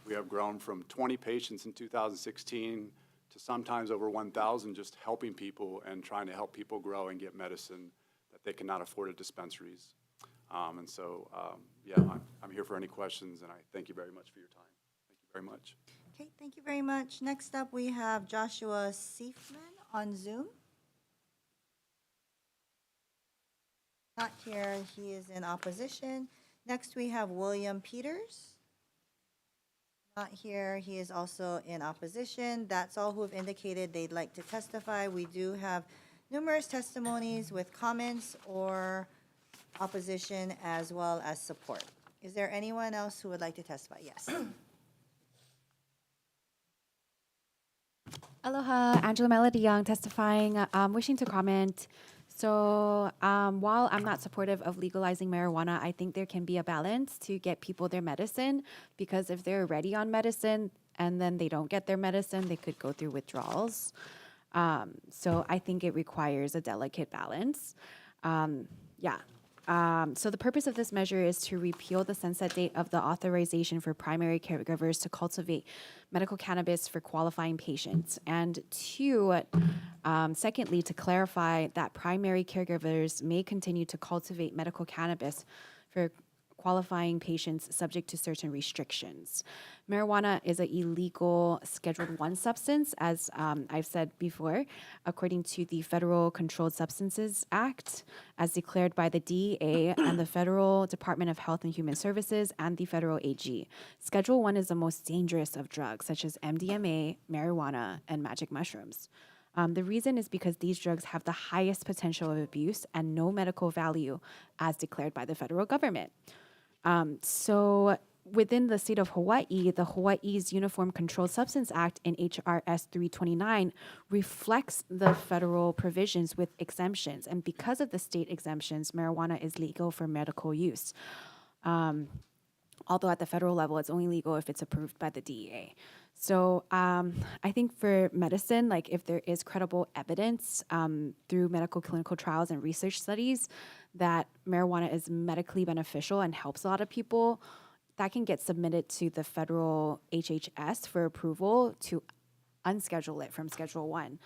We have grown from 20 patients in 2016 to sometimes over 1,000, just helping people and trying to help people grow and get medicine that they cannot afford at dispensaries. And so, yeah, I'm here for any questions, and I thank you very much for your time. Thank you very much. Okay, thank you very much. Next up, we have Joshua Seifman on Zoom. Not here, he is in opposition. Next, we have William Peters. Not here, he is also in opposition. That's all who have indicated they'd like to testify. We do have numerous testimonies with comments or opposition as well as support. Is there anyone else who would like to testify? Yes. Aloha, Angela Melody Young testifying, wishing to comment. So while I'm not supportive of legalizing marijuana, I think there can be a balance to get people their medicine, because if they're already on medicine and then they don't get their medicine, they could go through withdrawals. So I think it requires a delicate balance. So the purpose of this measure is to repeal the sunset date of the authorization for primary caregivers to cultivate medical cannabis for qualifying patients. And secondly, to clarify that primary caregivers may continue to cultivate medical cannabis for qualifying patients subject to certain restrictions. Marijuana is an illegal Scheduled I substance, as I've said before, according to the Federal Controlled Substances Act, as declared by the DEA and the Federal Department of Health and Human Services and the Federal AG. Schedule I is the most dangerous of drugs, such as MDMA, marijuana, and magic mushrooms. The reason is because these drugs have the highest potential of abuse and no medical value, as declared by the federal government. So within the state of Hawaii, the Hawaii's Uniform Controlled Substance Act in HRS 329 reflects the federal provisions with exemptions. And because of the state exemptions, marijuana is legal for medical use. Although at the federal level, it's only legal if it's approved by the DEA. So I think for medicine, like if there is credible evidence through medical clinical trials and research studies that marijuana is medically beneficial and helps a lot of people, that can get submitted to the federal HHS for approval to unschedule it from Schedule I.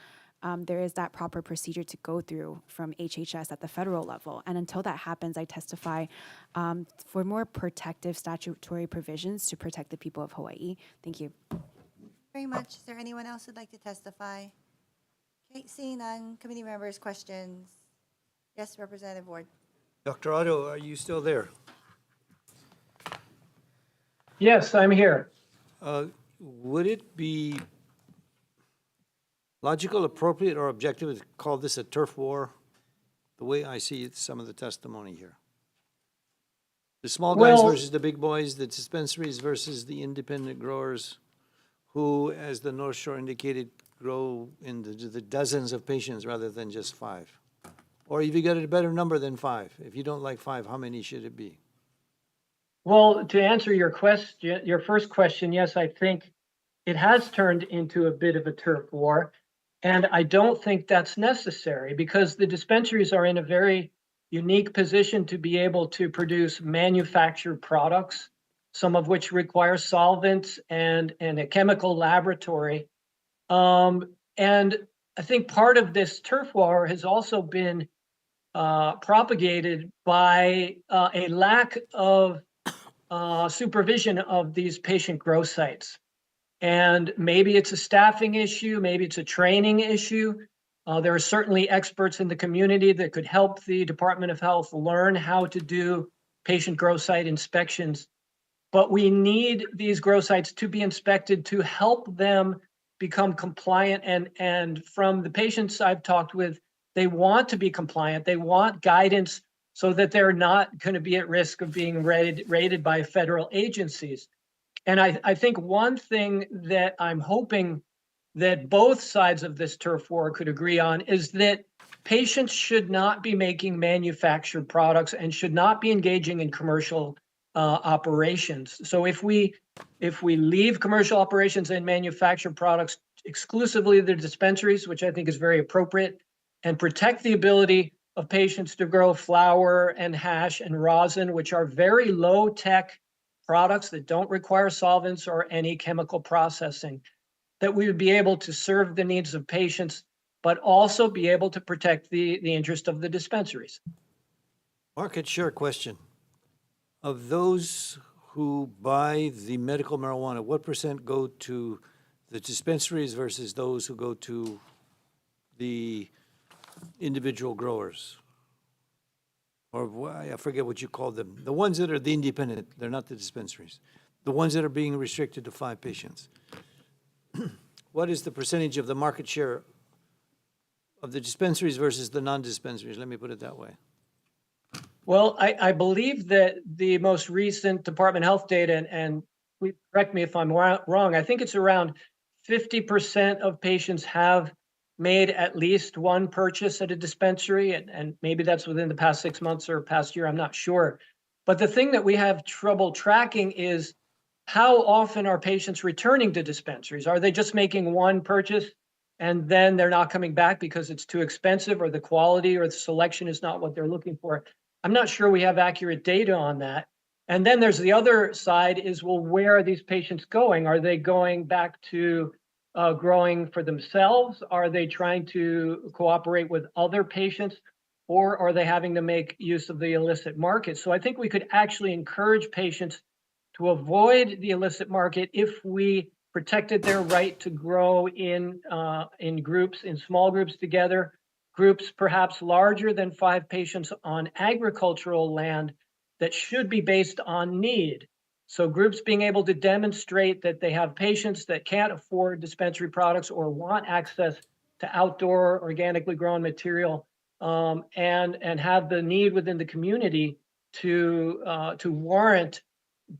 There is that proper procedure to go through from HHS at the federal level. And until that happens, I testify for more protective statutory provisions to protect the people of Hawaii. Thank you. Very much. Is there anyone else who'd like to testify? Okay, seeing none, committee members, questions? Yes, Representative Ward. Dr. Otto, are you still there? Yes, I'm here. Would it be logical, appropriate, or objective to call this a turf war, the way I see some of the testimony here? The small guys versus the big boys, the dispensaries versus the independent growers, who, as the North Shore indicated, grow in the dozens of patients rather than just 5. Or if you get a better number than 5, if you don't like 5, how many should it be? Well, to answer your question, your first question, yes, I think it has turned into a bit of a turf war. And I don't think that's necessary, because the dispensaries are in a very unique position to be able to produce manufactured products, some of which require solvents and a chemical laboratory. And I think part of this turf war has also been propagated by a lack of supervision of these patient grow sites. And maybe it's a staffing issue, maybe it's a training issue. There are certainly experts in the community that could help the Department of Health learn how to do patient grow site inspections. But we need these grow sites to be inspected to help them become compliant. And from the patients I've talked with, they want to be compliant. They want guidance so that they're not going to be at risk of being raided by federal agencies. And I think one thing that I'm hoping that both sides of this turf war could agree on is that patients should not be making manufactured products and should not be engaging in commercial operations. So if we leave commercial operations and manufactured products exclusively to the dispensaries, which I think is very appropriate, and protect the ability of patients to grow flower and hash and rosin, which are very low tech products that don't require solvents or any chemical processing, that we would be able to serve the needs of patients, but also be able to protect the interest of the dispensaries. Market share question. Of those who buy the medical marijuana, what % go to the dispensaries versus those who go to the individual growers? Or I forget what you call them. The ones that are the independent, they're not the dispensaries. The ones that are being restricted to 5 patients. What is the percentage of the market share of the dispensaries versus the non-dispensaries, let me put it that way. Well, I believe that the most recent Department of Health data, and please correct me if I'm wrong, I think it's around 50% of patients have made at least one purchase at a dispensary, and maybe that's within the past 6 months or past year, I'm not sure. But the thing that we have trouble tracking is how often are patients returning to dispensaries? Are they just making one purchase and then they're not coming back because it's too expensive or the quality or the selection is not what they're looking for? I'm not sure we have accurate data on that. And then there's the other side is, well, where are these patients going? Are they going back to growing for themselves? Are they trying to cooperate with other patients? Or are they having to make use of the illicit market? So I think we could actually encourage patients to avoid the illicit market if we protected their right to grow in groups, in small groups together, groups perhaps larger than 5 patients on agricultural land that should be based on need. So groups being able to demonstrate that they have patients that can't afford dispensary products or want access to outdoor organically grown material, and have the need within the community to warrant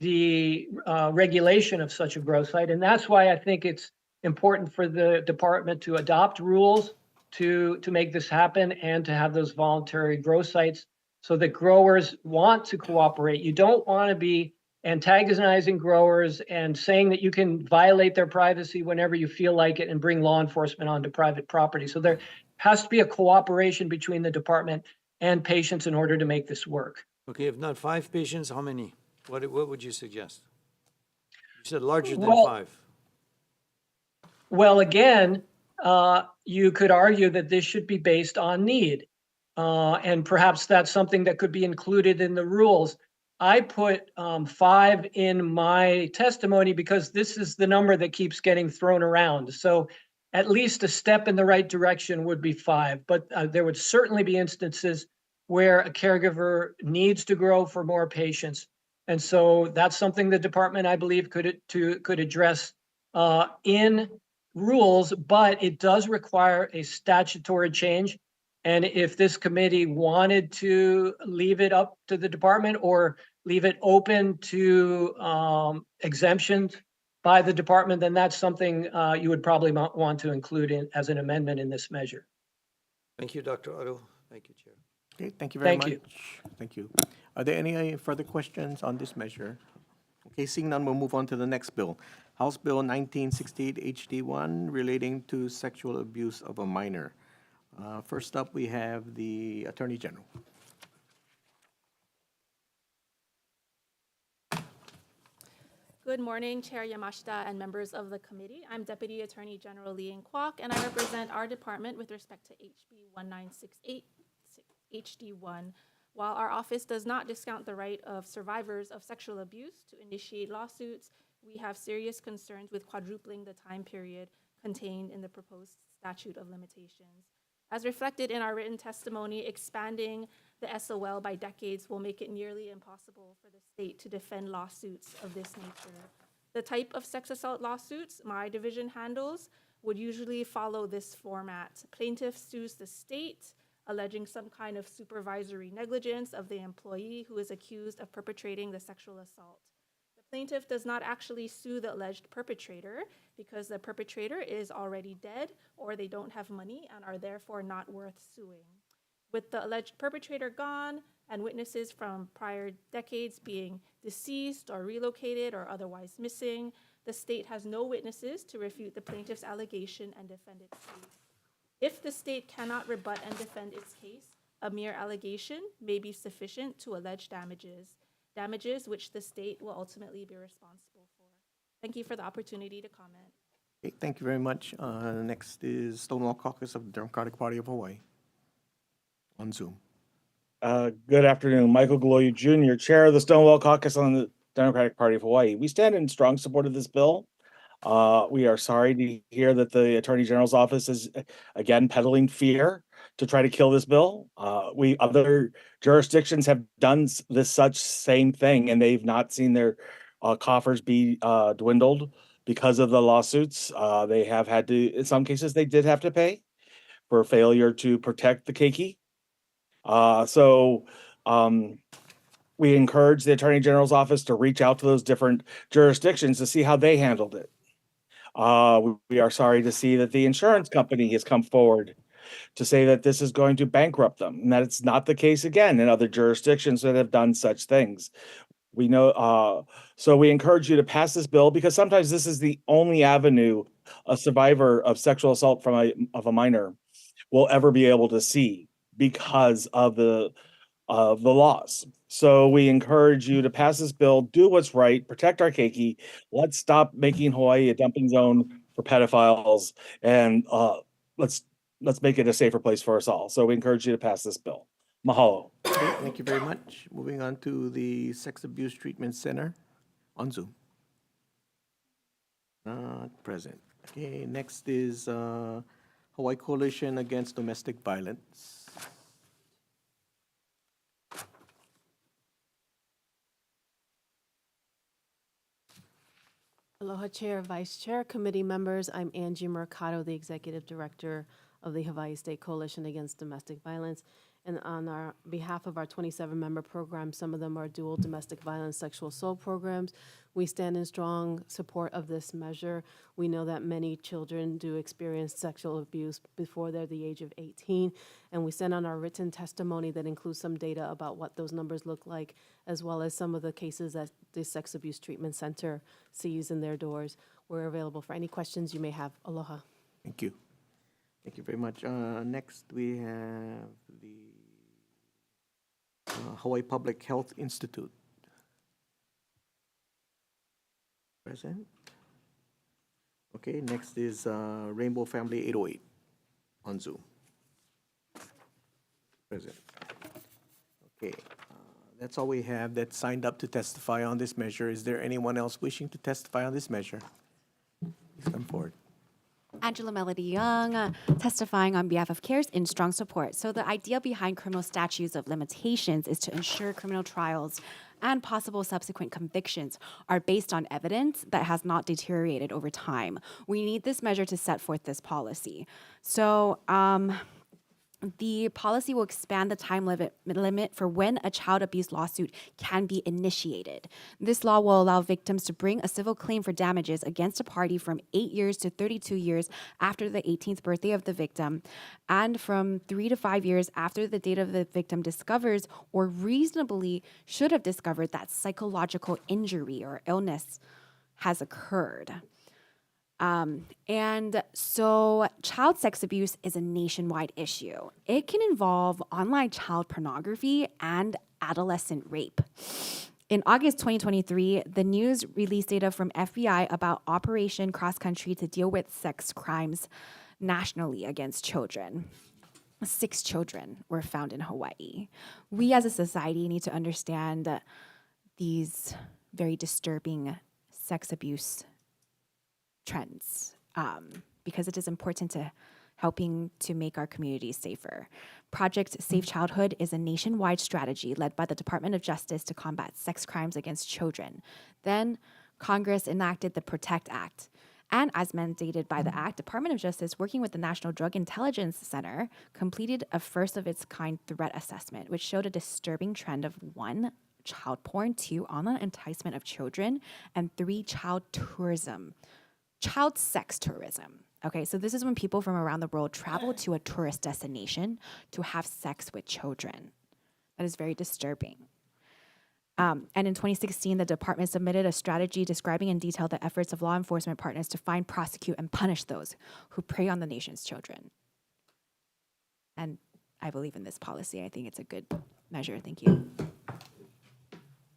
the regulation of such a grow site. And that's why I think it's important for the department to adopt rules to make this happen and to have those voluntary grow sites so that growers want to cooperate. You don't want to be antagonizing growers and saying that you can violate their privacy whenever you feel like it and bring law enforcement onto private property. So there has to be a cooperation between the department and patients in order to make this work. Okay, if not 5 patients, how many? What would you suggest? You said larger than Well, 5. Well, again, you could argue that this should be based on need. And perhaps that's something that could be included in the rules. I put 5 in my testimony because this is the number that keeps getting thrown around. So at least a step in the right direction would be 5. But there would certainly be instances where a caregiver needs to grow for more patients. And so that's something the department, I believe, could address in rules, but it does require a statutory change. And if this committee wanted to leave it up to the department or leave it open to exemptions by the department, then that's something you would probably want to include in as an amendment in this measure. Thank you, Dr. Otto. Thank you, Chair. Okay, thank you very Thank much. you. Thank you. Are there any further questions on this measure? Okay, seeing none, we'll move on to the next bill. House Bill 1968 HD1 relating to sexual abuse of a minor. First up, we have the Attorney General. Good morning, Chair Yamashita and members of the committee. I'm Deputy Attorney General Lee Kwok, and I represent our department with respect to HB 1968 HD1. While our office does not discount the right of survivors of sexual abuse to initiate lawsuits, we have serious concerns with quadrupling the time period contained in the proposed statute of limitations. As reflected in our written testimony, expanding the SOL by decades will make it nearly impossible for the state to defend lawsuits of this nature. The type of sex assault lawsuits my division handles would usually follow this format. Plaintiff sues the state, alleging some kind of supervisory negligence of the employee who is accused of perpetrating the sexual assault. The plaintiff does not actually sue the alleged perpetrator because the perpetrator is already dead or they don't have money and are therefore not worth suing. With the alleged perpetrator gone and witnesses from prior decades being deceased or relocated or otherwise missing, the state has no witnesses to refute the plaintiff's allegation and defend its case. If the state cannot rebut and defend its case, a mere allegation may be sufficient to allege damages which the state will ultimately be responsible for. Thank you for the opportunity to comment. Okay, thank you very much. Next is Stonewall Caucus of the Democratic Party of Hawaii on Zoom. Good afternoon. Michael Galoya Jr., Chair of the Stonewall Caucus on the Democratic Party of Hawaii. We stand in strong support of this bill. We are sorry to hear that the Attorney General's office is again peddling fear to try to kill this bill. Other jurisdictions have done this such same thing, and they've not seen their coffers be dwindled because of the lawsuits. They have had to, in some cases, they did have to pay for failure to protect the keiki. So we encourage the Attorney General's office to reach out to those different jurisdictions to see how they handled it. We are sorry to see that the insurance company has come forward to say that this is going to bankrupt them, and that it's not the case again in other jurisdictions that have done such things. We know, so we encourage you to pass this bill because sometimes this is the only avenue a survivor of sexual assault of a minor will ever be able to see because of the laws. So we encourage you to pass this bill, do what's right, protect our keiki. Let's stop making Hawaii a dumping zone for pedophiles, and let's make it a safer place for us all. So we encourage you to pass this bill. Mahalo. Okay, thank you very much. Moving on to the Sex Abuse Treatment Center on Zoom. Not present. Okay, next is Hawaii Coalition Against Domestic Violence. Aloha Chair, Vice Chair, committee members. I'm Angie Mercado, the Executive Director of the Hawaii State Coalition Against Domestic Violence. And on our behalf of our 27-member program, some of them are dual domestic violence sexual assault programs. We stand in strong support of this measure. We know that many children do experience sexual abuse before they're the age of 18, and we send on our written testimony that includes some data about what those numbers look like, as well as some of the cases that the Sex Abuse Treatment Center sees in their doors. We're available for any questions you may have. Aloha. Thank you. Thank you very much. Next, we have the Hawaii Public Health Institute. Present. Okay, next is Rainbow Family 808 on Zoom. Present. Okay, that's all we have that signed up to testify on this measure. Is there anyone else wishing to testify on this measure? Please come forward. Angela Melody Young, testifying on behalf of CARES in strong support. So the idea behind criminal statutes of limitations is to ensure criminal trials and possible subsequent convictions are based on evidence that has not deteriorated over time. We need this measure to set forth this policy. So the policy will expand the time limit for when a child abuse lawsuit can be initiated. This law will allow victims to bring a civil claim for damages against a party from 8 years to 32 years after the 18th birthday of the victim, and from 3 to 5 years after the date of the victim discovers or reasonably should have discovered that psychological injury or illness has occurred. And so child sex abuse is a nationwide issue. It can involve online child pornography and adolescent rape. In August 2023, the news released data from FBI about Operation Cross Country to deal with sex crimes nationally against children. 6 children were found in Hawaii. We as a society need to understand these very disturbing sex abuse trends, because it is important to helping to make our communities safer. Project Safe Childhood is a nationwide strategy led by the Department of Justice to combat sex crimes against children. Then Congress enacted the PROTECT Act. And as mandated by the Act, Department of Justice, working with the National Drug Intelligence Center, completed a first-of-its-kind threat assessment, which showed a disturbing trend of 1, child porn, 2, online enticement of children, and 3, child tourism. Child sex tourism. Okay, so this is when people from around the world travel to a tourist destination to have sex with children. That is very disturbing. And in 2016, the department submitted a strategy describing in detail the efforts of law enforcement partners to find, prosecute, and punish those who prey on the nation's children. And I believe in this policy. I think it's a good measure. Thank you.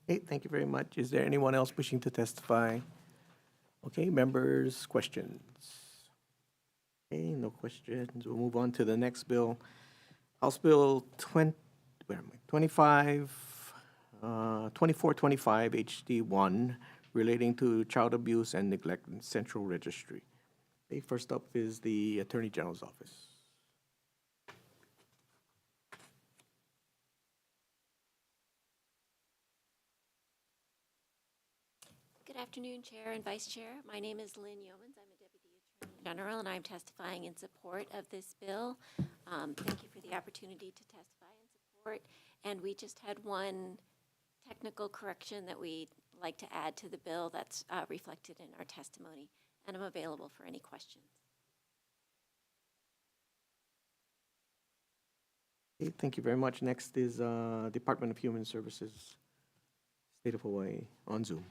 Okay, thank you very much. Is there anyone else wishing to testify? Okay, members, questions? Okay, no questions. We'll move on to the next bill. House Bill 2425 HD1 relating to child abuse and neglect in Central Registry. Okay, first up is the Attorney General's office. Good afternoon, Chair and Vice Chair. My name is Lynn Yeomans. I'm a Deputy Attorney General, and I'm testifying in support of this bill. Thank you for the opportunity to testify in support. And we just had one technical correction that we'd like to add to the bill that's reflected in our testimony, and I'm available for any questions. Okay, thank you very much. Next is Department of Human Services, State of Hawaii, on Zoom.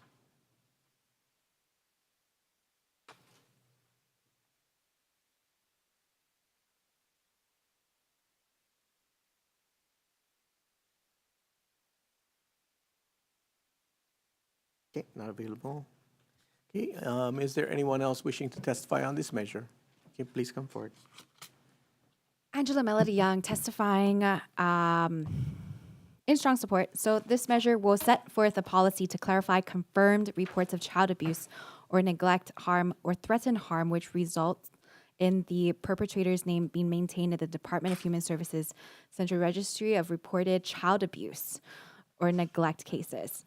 Okay, not available. Okay, is there anyone else wishing to testify on this measure? Okay, please come forward. Angela Melody Young testifying in strong support. So this measure will set forth a policy to clarify confirmed reports of child abuse or neglect, harm, or threatened harm which results in the perpetrator's name being maintained at the Department of Human Services Central Registry of Reported Child Abuse or Neglect Cases.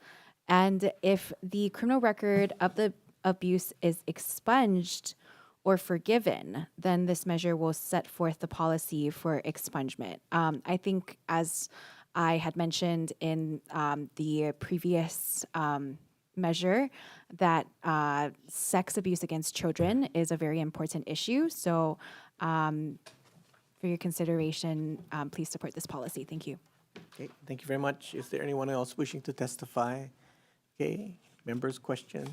And if the criminal record of the abuse is expunged or forgiven, then this measure will set forth the policy for expungement. I think, as I had mentioned in the previous measure, that sex abuse against children is a very important issue. So for your consideration, please support this policy. Thank you. Okay, thank you very much. Is there anyone else wishing to testify? Okay, members' questions?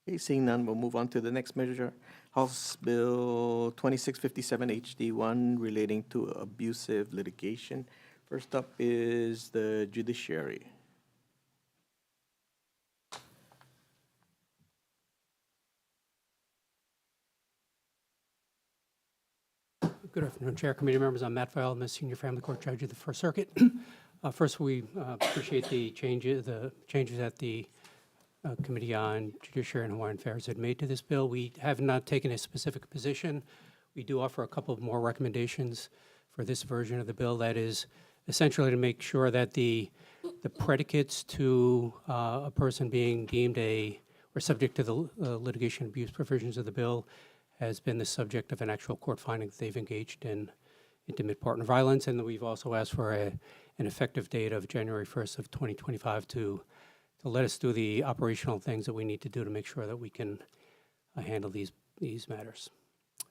Okay, seeing none, we'll move on to the next measure. House Bill 2657 HD1 relating to abusive litigation. First up is the Judiciary. Good afternoon, Chair, committee members. I'm Matt File. I'm a senior family court judge of the First Circuit. First, we appreciate the changes that the Committee on Judiciary and Hawaiian Affairs had made to this bill. We have not taken a specific position. We do offer a couple of more recommendations for this version of the bill. That is essentially to make sure that the predicates to a person being deemed or subject to the litigation abuse provisions of the bill has been the subject of an actual court finding that they've engaged in intimate partner violence. And we've also asked for an effective date of January 1st of 2025 to let us do the operational things that we need to do to make sure that we can handle these matters.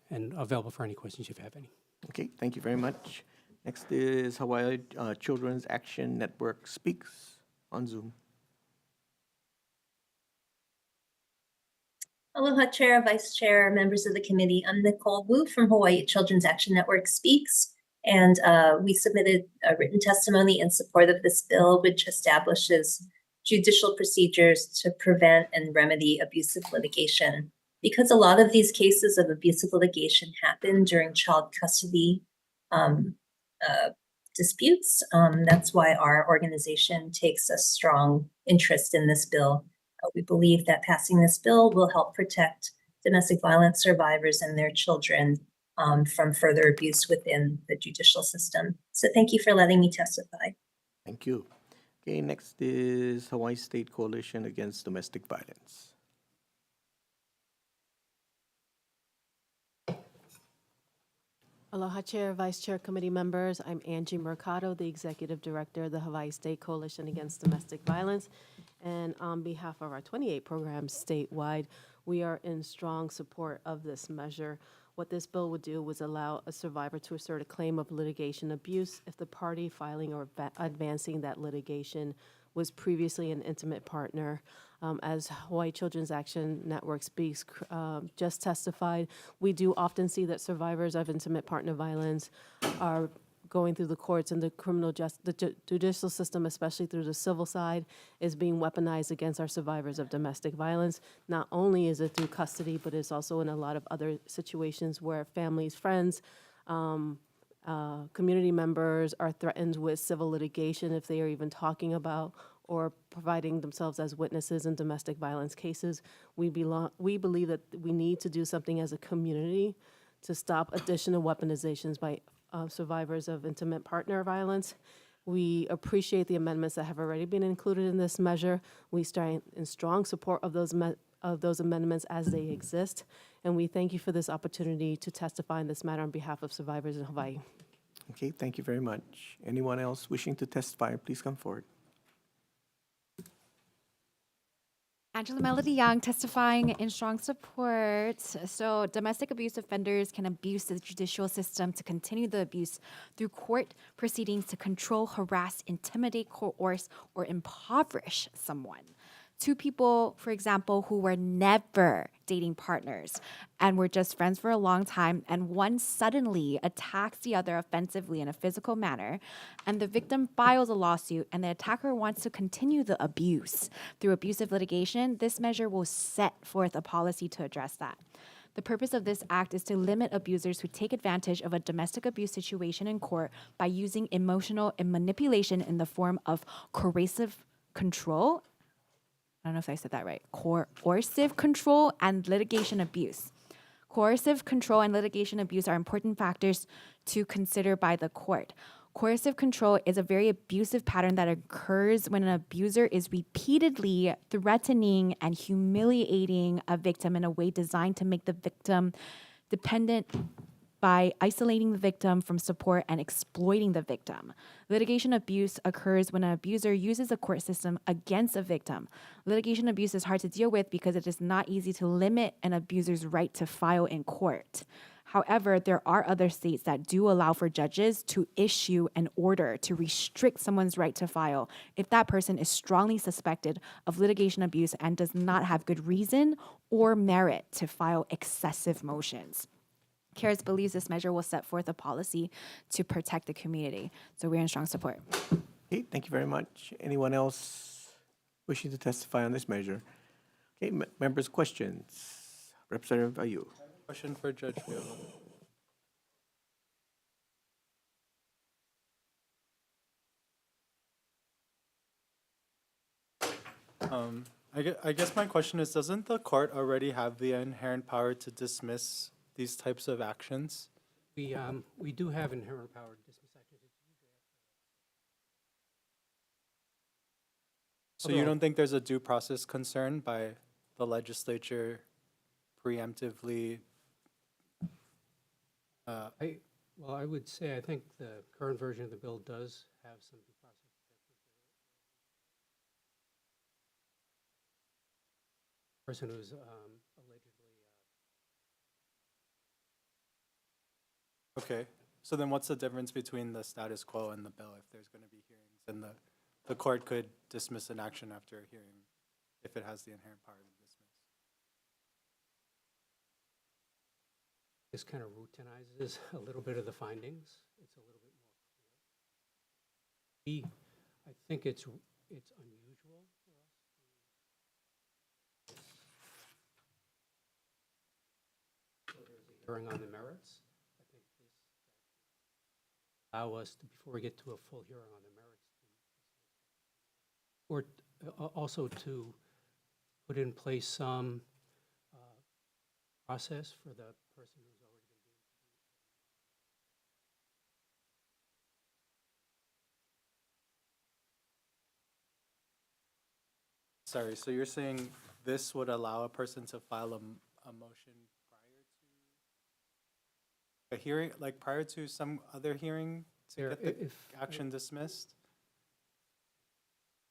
And available for any questions if you have any. Okay, thank you very much. Next is Hawaii Children's Action Network Speaks on Zoom. Aloha, Chair, Vice Chair, members of the committee. I'm Nicole Wu from Hawaii Children's Action Network Speaks, and we submitted a written testimony in support of this bill, which establishes judicial procedures to prevent and remedy abusive litigation. Because a lot of these cases of abusive litigation happen during child custody disputes, that's why our organization takes a strong interest in this bill. We believe that passing this bill will help protect domestic violence survivors and their children from further abuse within the judicial system. So thank you for letting me testify. Thank you. Okay, next is Hawaii State Coalition Against Domestic Violence. Aloha, Chair, Vice Chair, committee members. I'm Angie Mercado, the Executive Director of the Hawaii State Coalition Against Domestic Violence. And on behalf of our 28 programs statewide, we are in strong support of this measure. What this bill would do was allow a survivor to assert a claim of litigation abuse if the party filing or advancing that litigation was previously an intimate partner. As Hawaii Children's Action Network Speaks just testified, we do often see that survivors of intimate partner violence are going through the courts, and the judicial system, especially through the civil side, is being weaponized against our survivors of domestic violence. Not only is it through custody, but it's also in a lot of other situations where families, friends, community members are threatened with civil litigation if they are even talking about or providing themselves as witnesses in domestic violence cases. We believe that we need to do something as a community to stop additional weaponizations by survivors of intimate partner violence. We appreciate the amendments that have already been included in this measure. We stand in strong support of those of those amendments as they exist. And we thank you for this opportunity to testify in this matter on behalf of survivors in Hawaii. Okay, thank you very much. Anyone else wishing to testify, please come forward. Angela Melody Young testifying in strong support. So, domestic abuse offenders can abuse the judicial system to continue the abuse through court proceedings to control, harass, intimidate, coerce, or impoverish someone. Two people, for example, who were never dating partners and were just friends for a long time, and one suddenly attacks the other offensively in a physical manner, and the victim files a lawsuit, and the attacker wants to continue the abuse through abusive litigation, this measure will set forth a policy to address that. The purpose of this act is to limit abusers who take advantage of a domestic abuse situation in court by using emotional manipulation in the form of coercive control. I don't know if I said that right. Coercive control and litigation abuse. Coercive control and litigation abuse are important factors to consider by the court. Coercive control is a very abusive pattern that occurs when an abuser is repeatedly threatening and humiliating a victim in a way designed to make the victim dependent by isolating the victim from support and exploiting the victim. Litigation abuse occurs when an abuser uses the court system against a victim. Litigation abuse is hard to deal with because it is not easy to limit an abuser's right to file in court. However, there are other states that do allow for judges to issue an order to restrict someone's right to file if that person is strongly suspected of litigation abuse and does not have good reason or merit to file excessive motions. CARES believes this measure will set forth a policy to protect the community. So we're in strong support. Okay, thank you very much. Anyone else wishing to testify on this measure? Okay, members, questions? Representative Ayu. Question for Judge Field. I guess my question is, doesn't the court already have the inherent power to dismiss these types of actions? We do have inherent power to dismiss actions. So you don't think there's a due process concern by the legislature preemptively? I would say I think the current version of the bill does have some due process protections. Person who's allegedly. Okay, so then what's the difference between the status quo and the bill if there's going to be hearings and the court could dismiss an action after a hearing if it has the inherent power to dismiss? This kind of routinizes a little bit of the findings. It's a little bit more clear. I think it's unusual for us to. So there's a hearing on the merits. I think this allow us to, before we get to a full hearing on the merits, or also to put in place some process for the person who's already been deemed to be. Sorry, so you're saying this would allow a person to file a motion prior to a hearing, like prior to some other hearing to get the action dismissed?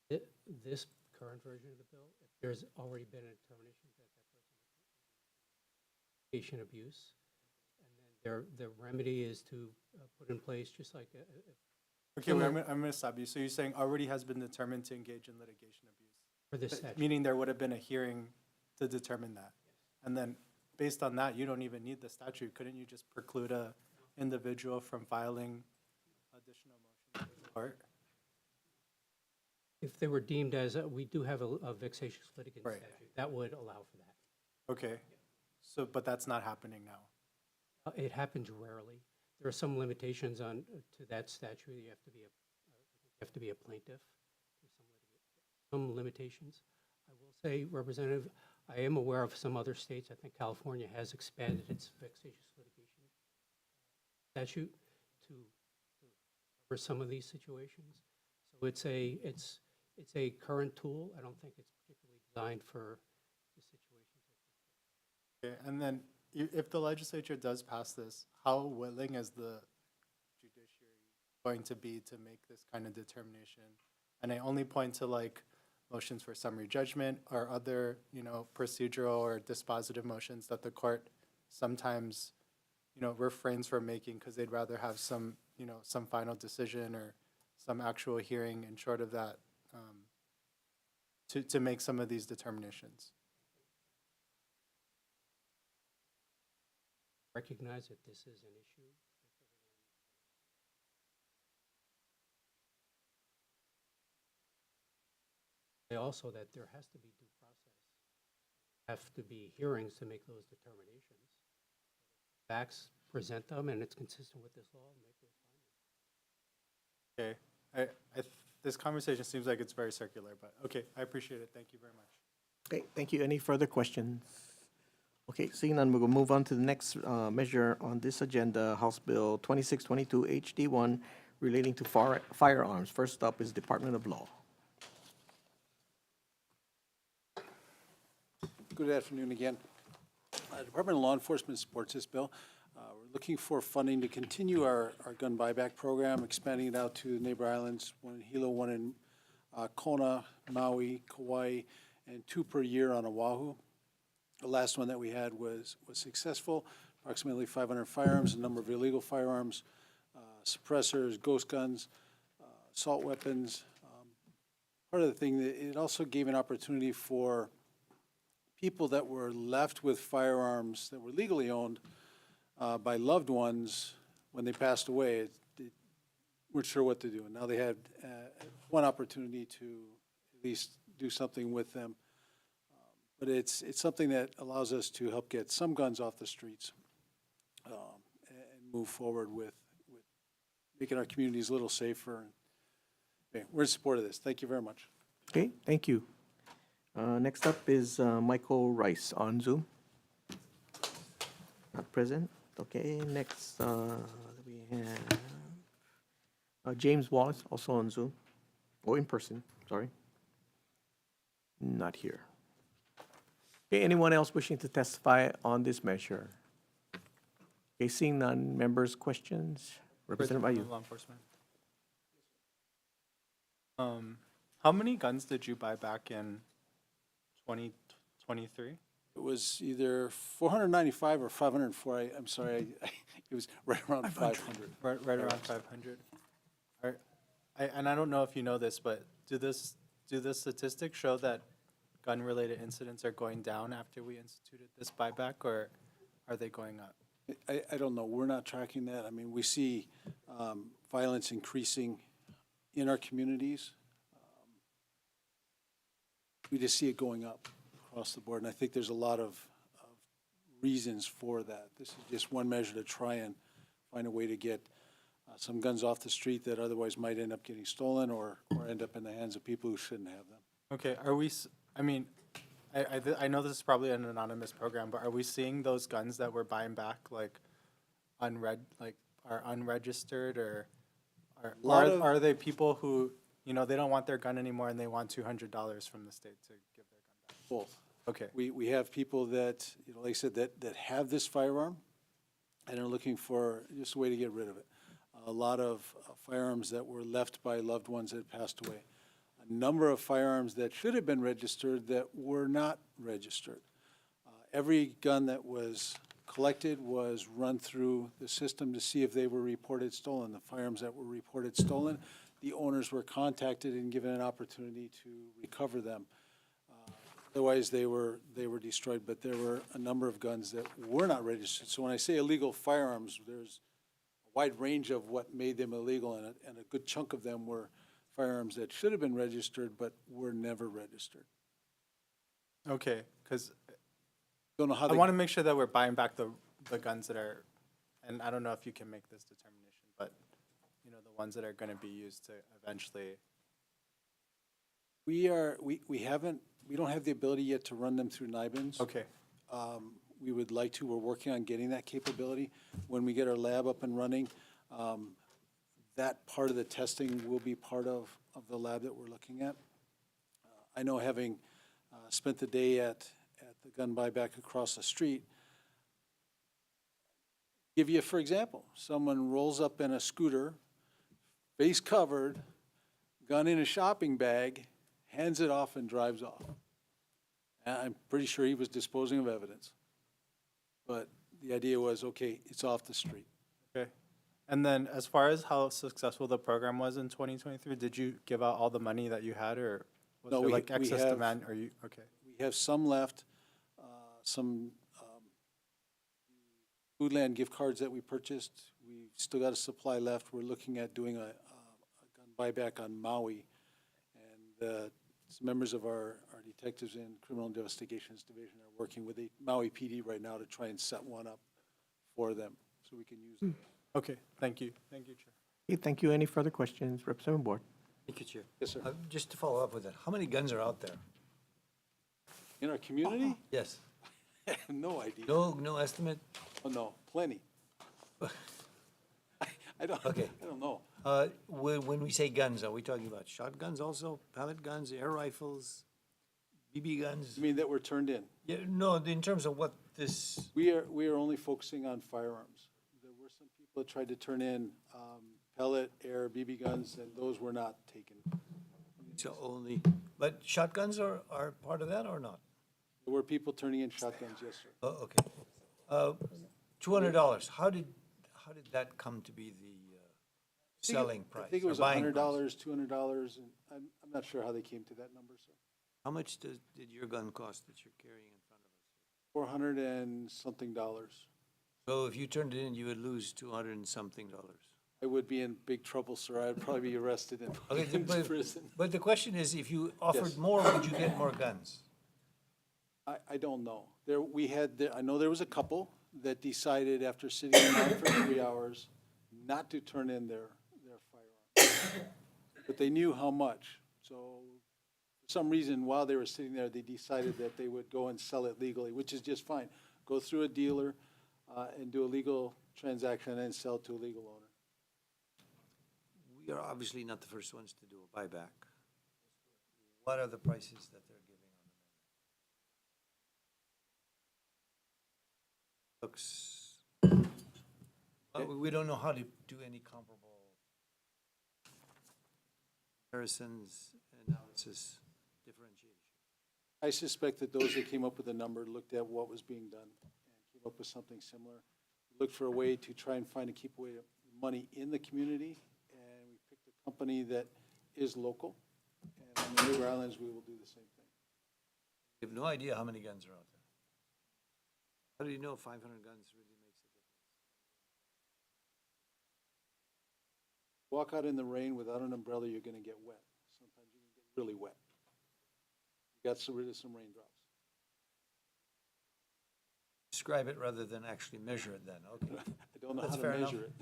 This current version of the bill, if there's already been a determination that that person is litigation abuse, and then the remedy is to put in place just like Okay, well, I'm going to stop you. So you're saying already has been determined to engage in litigation abuse? for this statute. Meaning there would have been a hearing to determine that? And then based on that, you don't even need the statute. Couldn't you just preclude a individual from filing additional motions with the court? If they were deemed as, we do have a vexatious litigant Right. statute, that would allow for that. Okay, so, but that's not happening now. It happens rarely. There are some limitations on, to that statute. You have to be a plaintiff. There's some limitations. I will say, Representative, I am aware of some other states. I think California has expanded its vexatious litigation statute to cover some of these situations. So it's a current tool. I don't think it's particularly designed for the situation Okay, and then if the legislature does pass this, how willing is the judiciary going to be to make this kind of determination? And I only point to like motions for summary judgment or other, procedural or dispositive motions that the court sometimes, refrains from making because they'd rather have some, some final decision or some actual hearing in short of that to make some of these determinations. Recognize that this is an issue. Say also that there has to be due process. Have to be hearings to make those determinations. Facts, present them, and it's consistent with this law, make those findings. Okay, this conversation seems like it's very circular, but okay, I appreciate it. Thank you very much. Okay, thank you. Any further questions? Okay, seeing none, we'll move on to the next measure on this agenda, House Bill 2622 HD1 relating to firearms. First up is Department of Law. Good afternoon again. Department of Law Enforcement supports this bill. We're looking for funding to continue our gun buyback program, expanding it out to neighbor islands, one in Hilo, one in Kona, Maui, Kauai, and 2 per year on Oahu. The last one that we had was successful, approximately 500 firearms, a number of illegal firearms, suppressors, ghost guns, assault weapons. Part of the thing, that it also gave an opportunity for people that were left with firearms that were legally owned by loved ones when they passed away. They weren't sure what to do, and now they had one opportunity to at least do something with them. But it's something that allows us to help get some guns off the streets and move forward with making our communities a little safer. Okay, we're in support of this. Thank you very much. Okay, thank you. Next up is Michael Rice on Zoom. Not present. Okay, next we have James Wallace, also on Zoom, or in person, sorry. Not here. Okay, anyone else wishing to testify on this measure? Okay, seeing none, members' questions? Represented by you. Law enforcement. How many guns did you buy back in 2023? It was either 495 or 504. I'm sorry, it was right around 500. Right around 500. And I don't know if you know this, but do the statistics show that gun-related incidents are going down after we instituted this buyback, or are they going up? I don't know. We're not tracking that. I mean, we see violence increasing in our communities. We just see it going up across the board, and I think there's a lot of reasons for that. This is just one measure to try and find a way to get some guns off the street that otherwise might end up getting stolen or end up in the hands of people who shouldn't have them. Okay, I know this is probably an anonymous program, but are we seeing those guns that we're buying back are unregistered, or are they people who, they don't want their gun anymore and they want $200 from the state to give their gun back? Both. Okay. We have people that, like I said, that have this firearm and are looking for just a way to get rid of it. A lot of firearms that were left by loved ones that passed away. A number of firearms that should have been registered that were not registered. Every gun that was collected was run through the system to see if they were reported stolen. The firearms that were reported stolen, the owners were contacted and given an opportunity to recover them. Otherwise, they were destroyed, but there were a number of guns that were not registered. So when I say illegal firearms, there's a wide range of what made them illegal, and a good chunk of them were firearms that should have been registered but were never registered. Okay, because I want to make sure that we're buying back the guns that are, and I don't know if you can make this determination, but the ones that are going to be used to eventually. We don't have the ability yet to run them through NIBINs. Okay. We would like to. We're working on getting that capability. When we get our lab up and running, that part of the testing will be part of the lab that we're looking at. I know, having spent the day at the gun buyback across the street. Give you, for example, someone rolls up in a scooter, face covered, gun in a shopping bag, hands it off and drives off. And I'm pretty sure he was disposing of evidence. But the idea was, okay, it's off the street. Okay. And then as far as how successful the program was in 2023, did you give out all the money that you had, or was No, there we- like we excess have- demand? Are you, okay. We have some left, some Foodland gift cards that we purchased. We've still got a supply left. We're looking at doing a gun buyback on Maui. And some members of our detectives in Criminal Investigations Division are working with the Maui PD right now to try and set one up for them so we can use them. Okay, thank you. Thank you, Chair. Okay, thank you. Any further questions? Representative Ward. Thank you, Chair. Yes, sir. Just to follow up with that, how many guns are out there? In our community? Yes. No idea. No estimate? Oh, no, plenty. I don't know. When we say guns, are we talking about shotguns also, pellet guns, air rifles, BB guns? You mean that were turned in? Yeah, no, in terms of what this, We are only focusing on firearms. There were some people that tried to turn in pellet, air, BB guns, and those were not taken. so only, but shotguns are part of that or not? There were people turning in shotguns, yes, sir. Oh, okay. $200, how did that come to be the selling price? I think it or was buying $100, price? $200, and I'm not sure how they came to that number, sir. How much did your gun cost that you're carrying in front of us? 400 and something dollars. So if you turned it in, you would lose 200 and something dollars. I would be in big trouble, sir. I'd probably be arrested and put Okay, into prison. but the question is, if you offered Yes. more, would you get more guns? I don't know. I know there was a couple that decided after sitting in line for 3 hours not to turn in their firearms. But they knew how much. So for some reason, while they were sitting there, they decided that they would go and sell it legally, which is just fine. Go through a dealer and do a legal transaction and then sell to a legal owner. We are obviously not the first ones to do a buyback. What are the prices that they're giving on the looks? We don't know how to do any comparable comparisons, analysis, differentiation. I suspect that those that came up with the number looked at what was being done and came up with something similar. Looked for a way to try and find and keep away money in the community, and we picked a company that is local. And on the Neighbor Islands, we will do the same thing. You have no idea how many guns are out there. How do you know 500 guns really makes a difference? Walk out in the rain without an umbrella, you're gonna get wet. Sometimes you can get really wet. You got rid of some raindrops. Describe it rather than actually measure it then, okay. I don't know That's how to fair enough. measure it.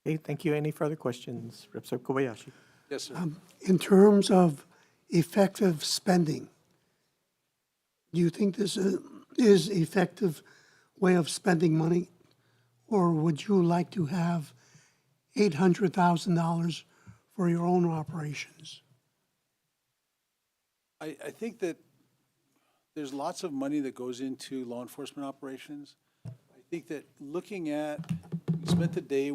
Okay, thank you. Any further questions? Representative Kobayashi. Yes, sir. In terms of effective spending, do you think this is effective way of spending money? Or would you like to have $800,000 for your own operations? I think that there's lots of money that goes into law enforcement operations. I think that looking at, we spent the day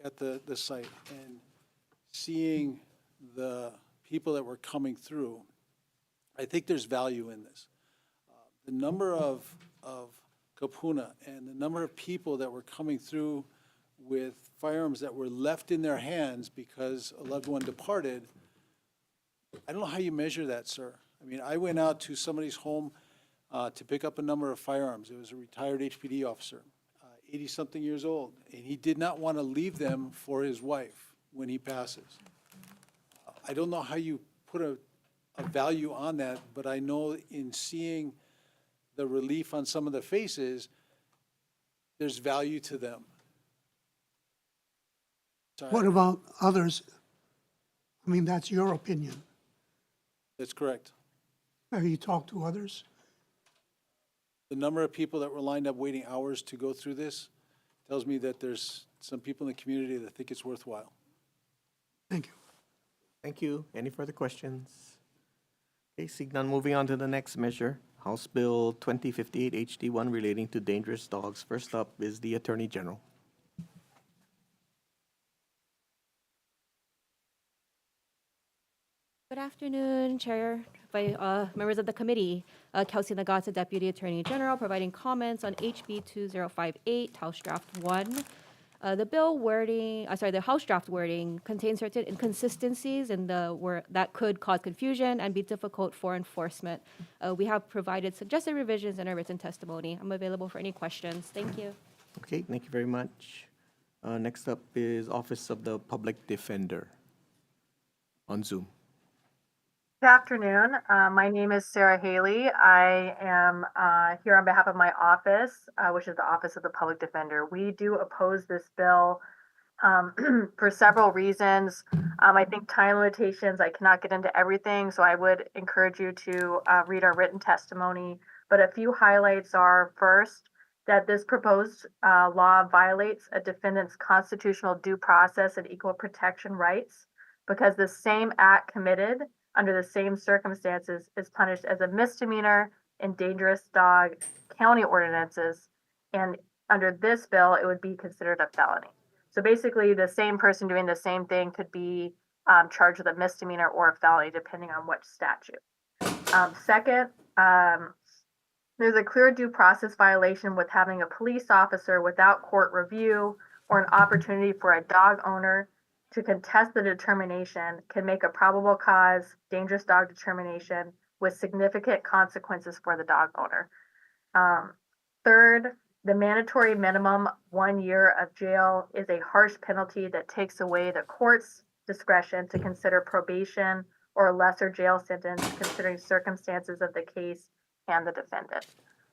at the site and seeing the people that were coming through, I think there's value in this. The number of kapuna and the number of people that were coming through with firearms that were left in their hands because a loved one departed, I don't know how you measure that, sir. I mean, I went out to somebody's home to pick up a number of firearms. It was a retired HPD officer, 80-something years old, and he did not want to leave them for his wife when he passes. I don't know how you put a value on that, but I know in seeing the relief on some of the faces, there's value to them. So What about others? I mean, that's your opinion. That's correct. Have you talked to others? The number of people that were lined up waiting hours to go through this tells me that there's some people in the community that think it's worthwhile. Thank you. Thank you. Any further questions? Okay, seeing none, moving on to the next measure, House Bill 2058 HD1 relating to dangerous dogs. First up is the Attorney General. Good afternoon, Chair, members of the committee. Kelsey Nagata, Deputy Attorney General, providing comments on HB 2058, House Draft 1. The House draft wording contains certain inconsistencies in the word that could cause confusion and be difficult for enforcement. We have provided suggested revisions in our written testimony. I'm available for any questions. Thank you. Okay, thank you very much. Next up is Office of the Public Defender on Zoom. Good afternoon. My name is Sarah Haley. I am here on behalf of my office, which is the Office of the Public Defender. We do oppose this bill for several reasons. I think time limitations, I cannot get into everything, so I would encourage you to read our written testimony. But a few highlights are, first, that this proposed law violates a defendant's constitutional due process and equal protection rights because the same act committed under the same circumstances is punished as a misdemeanor in dangerous dog county ordinances. And under this bill, it would be considered a felony. So basically, the same person doing the same thing could be charged with a misdemeanor or a felony, depending on which statute. Second, there's a clear due process violation with having a police officer without court review or an opportunity for a dog owner to contest the determination can make a probable cause dangerous dog determination with significant consequences for the dog owner. Third, the mandatory minimum 1 year of jail is a harsh penalty that takes away the court's discretion to consider probation or a lesser jail sentence considering circumstances of the case and the defendant.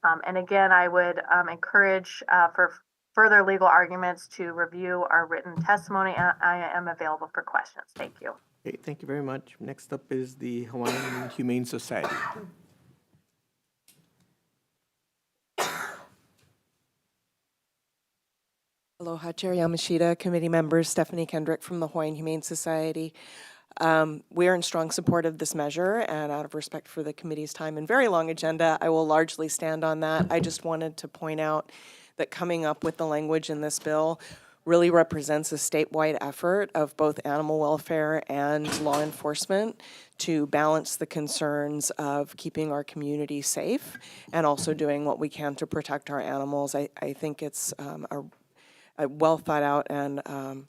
And again, I would encourage for further legal arguments to review our written testimony, and I am available for questions. Thank you. Okay, thank you very much. Next up is the Hawaiian Humane Society. Aloha, Chair Yamashita, committee members, Stephanie Kendrick from the Hawaiian Humane Society. We are in strong support of this measure, and out of respect for the committee's time and very long agenda, I will largely stand on that. I just wanted to point out that coming up with the language in this bill really represents a statewide effort of both animal welfare and law enforcement to balance the concerns of keeping our community safe and also doing what we can to protect our animals. I think it's a well thought out and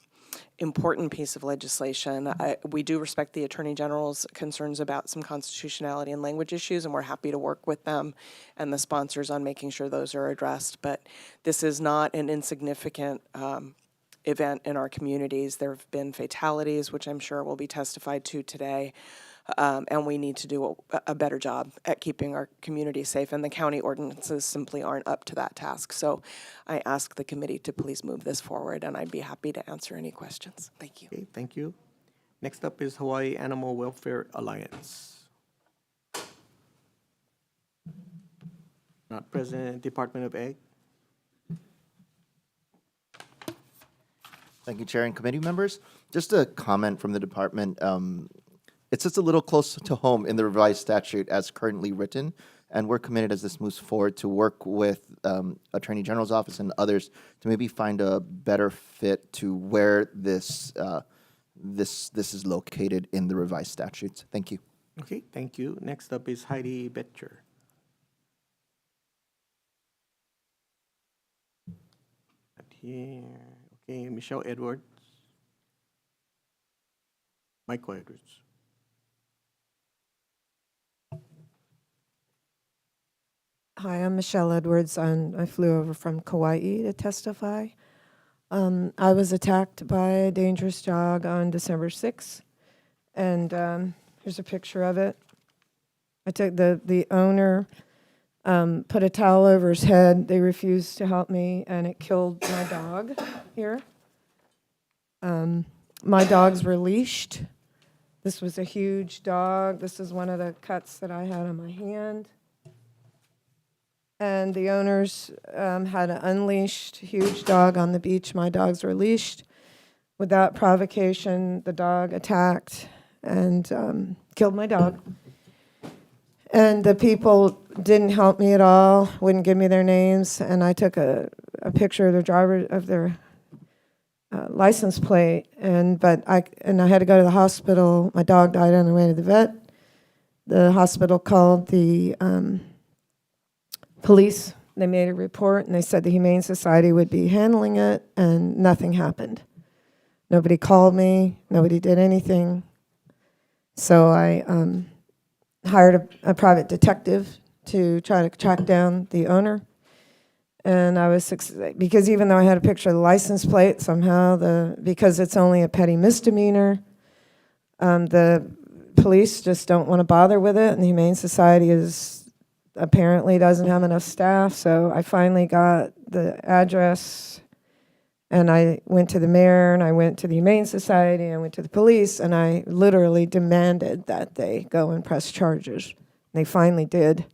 important piece of legislation. We do respect the Attorney General's concerns about some constitutionality and language issues, and we're happy to work with them and the sponsors on making sure those are addressed. But this is not an insignificant event in our communities. There have been fatalities, which I'm sure will be testified to today, and we need to do a better job at keeping our community safe, and the county ordinances simply aren't up to that task. So I ask the committee to please move this forward, and I'd be happy to answer any questions. Thank you. Okay, thank you. Next up is Hawaii Animal Welfare Alliance. Not present. Department of Ag. Thank you, Chair and committee members. Just a comment from the department. It sits a little close to home in the revised statute as currently written, and we're committed as this moves forward to work with Attorney General's office and others to maybe find a better fit to where this is located in the revised statutes. Thank you. Okay, thank you. Next up is Heidi Betcher. Not here. Okay, Michelle Edwards. Michael Edwards. Hi, I'm Michelle Edwards, and I flew over from Kauai to testify. I was attacked by a dangerous dog on December 6th, and here's a picture of it. I took the owner, put a towel over his head. They refused to help me, and it killed my dog here. My dogs were leashed. This was a huge dog. This is one of the cuts that I had on my hand. And the owners had an unleashed huge dog on the beach. My dogs were leashed. Without provocation, the dog attacked and killed my dog. And the people didn't help me at all, wouldn't give me their names, and I took a picture of their driver, of their license plate, but I had to go to the hospital. My dog died on the way to the vet. The hospital called the police. They made a report, and they said the Humane Society would be handling it, and nothing happened. Nobody called me. Nobody did anything. So I hired a private detective to try to track down the owner. And I was, because even though I had a picture of the license plate, somehow, because it's only a petty misdemeanor, the police just don't want to bother with it, and the Humane Society apparently doesn't have enough staff. So I finally got the address, and I went to the mayor, and I went to the Humane Society, and I went to the police, and I literally demanded that they go and press charges. They finally did.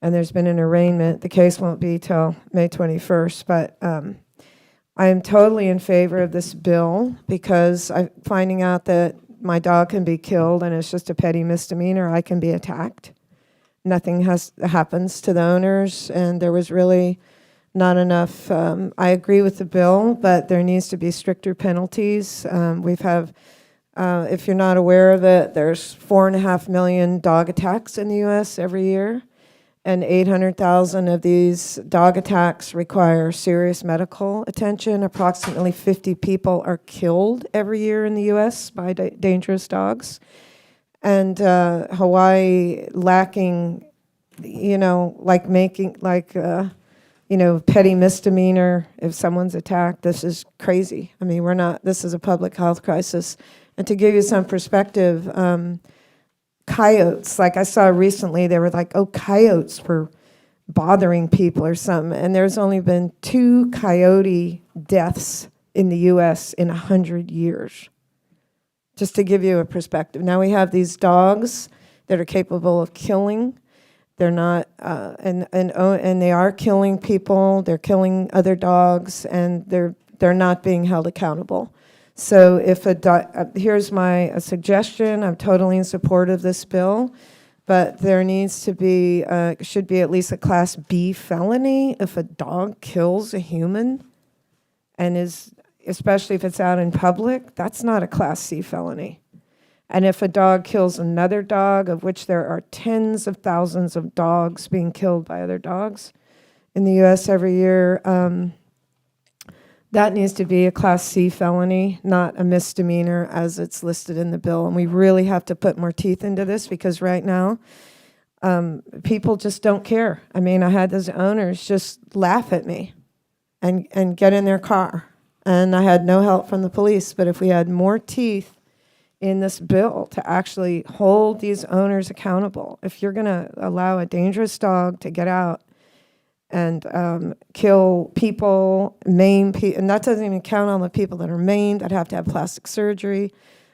And there's been an arraignment. The case won't be till May 21st, but I am totally in favor of this bill because I'm finding out that my dog can be killed and it's just a petty misdemeanor. I can be attacked. Nothing happens to the owners, and there was really not enough. I agree with the bill, but there needs to be stricter penalties. If you're not aware of it, there's 4.5 million dog attacks in the U.S. every year, and 800,000 of these dog attacks require serious medical attention. Approximately 50 people are killed every year in the U.S. by dangerous dogs. And Hawaii lacking, petty misdemeanor if someone's attacked. This is crazy. I mean, this is a public health crisis. And to give you some perspective, coyotes, like I saw recently, they were like, coyotes were bothering people or something. And there's only been 2 coyote deaths in the U.S. in 100 years. Just to give you a perspective. Now we have these dogs that are capable of killing. They're not, and they are killing people. They're killing other dogs, and they're not being held accountable. So here's my suggestion. I'm totally in support of this bill, but there needs to be should be at least a Class B felony if a dog kills a human, and especially if it's out in public. That's not a Class C felony. And if a dog kills another dog, of which there are tens of thousands of dogs being killed by other dogs in the U.S. every year, that needs to be a Class C felony, not a misdemeanor as it's listed in the bill. And we really have to put more teeth into this because right now, people just don't care. I mean, I had those owners just laugh at me and get in their car. And I had no help from the police. But if we had more teeth in this bill to actually hold these owners accountable, if you're going to allow a dangerous dog to get out and kill people, maim people, and that doesn't even count on the people that are maimed that have to have plastic surgery.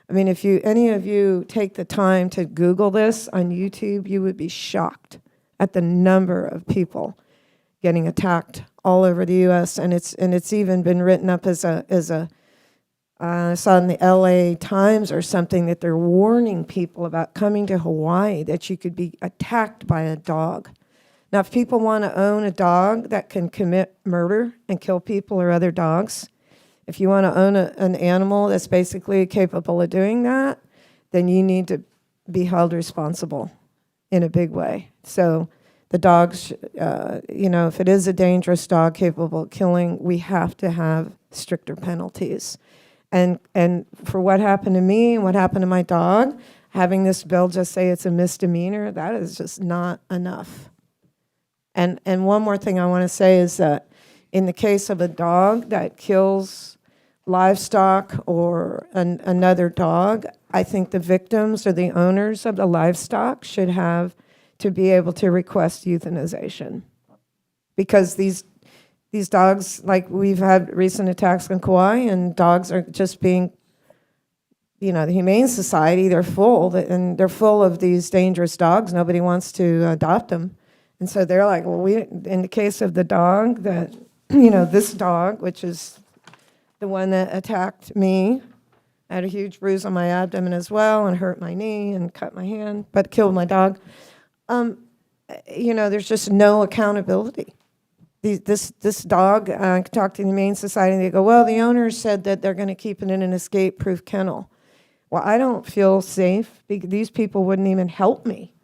I mean, if any of you take the time to Google this on YouTube, you would be shocked at the number of people getting attacked all over the U.S. And it's even been written up as a I saw in the LA Times or something that they're warning people about coming to Hawaii that you could be attacked by a dog. Now, if people want to own a dog that can commit murder and kill people or other dogs, if you want to own an animal that's basically capable of doing that, then you need to be held responsible in a big way. So the dogs, if it is a dangerous dog capable of killing, we have to have stricter penalties. And for what happened to me and what happened to my dog, having this bill just say it's a misdemeanor, that is just not enough. And one more thing I want to say is that in the case of a dog that kills livestock or another dog, I think the victims or the owners of the livestock should have to be able to request euthanization. Because these dogs, like we've had recent attacks on Kauai, and dogs are just being, the Humane Society, they're full of these dangerous dogs. Nobody wants to adopt them. And so they're like, well, in the case of the dog that, this dog, which is the one that attacked me, I had a huge bruise on my abdomen as well and hurt my knee and cut my hand, but killed my dog. There's just no accountability. This dog, I talked to the Humane Society, and they go, well, the owner said that they're going to keep it in an escape-proof kennel. Well, I don't feel safe because these people wouldn't even help me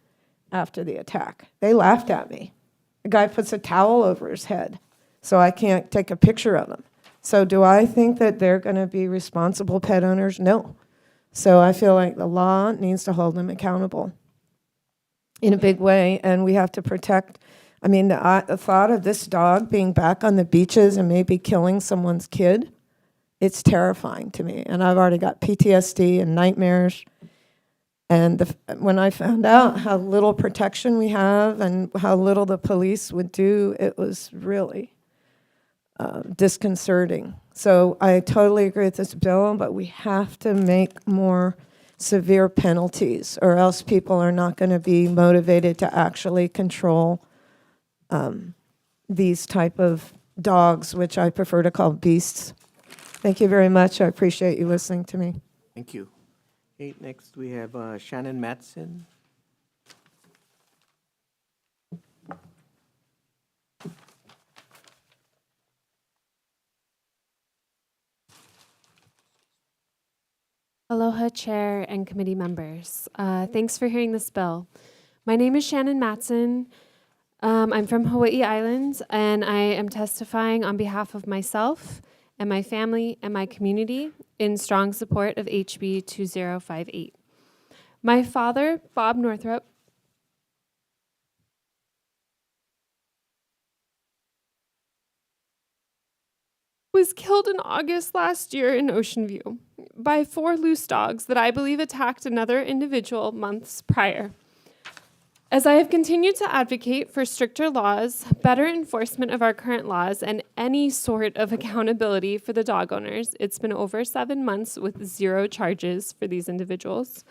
after the attack. They laughed at me. The guy puts a towel over his head, so I can't take a picture of him. So do I think that they're going to be responsible pet owners? No. So I feel like the law needs to hold them accountable in a big way, and we have to protect. I mean, the thought of this dog being back on the beaches and maybe killing someone's kid, it's terrifying to me. And I've already got PTSD and nightmares. And when I found out how little protection we have and how little the police would do, it was really disconcerting. So I totally agree with this bill, but we have to make more severe penalties, or else people are not going to be motivated to actually control these type of dogs, which I prefer to call beasts. Thank you very much. I appreciate you listening to me. Thank you. Okay, next we have Shannon Matson. Aloha, Chair and committee members. Thanks for hearing this bill. My name is Shannon Matson. I'm from Hawaii Island, and I am testifying on behalf of myself and my family and my community in strong support of HB 2058. My father, Bob Northrup, was killed in August last year in Ocean View by 4 loose dogs that I believe attacked another individual months prior. As I have continued to advocate for stricter laws, better enforcement of our current laws, and any sort of accountability for the dog owners, it's been over 7 months with 0 charges for these individuals.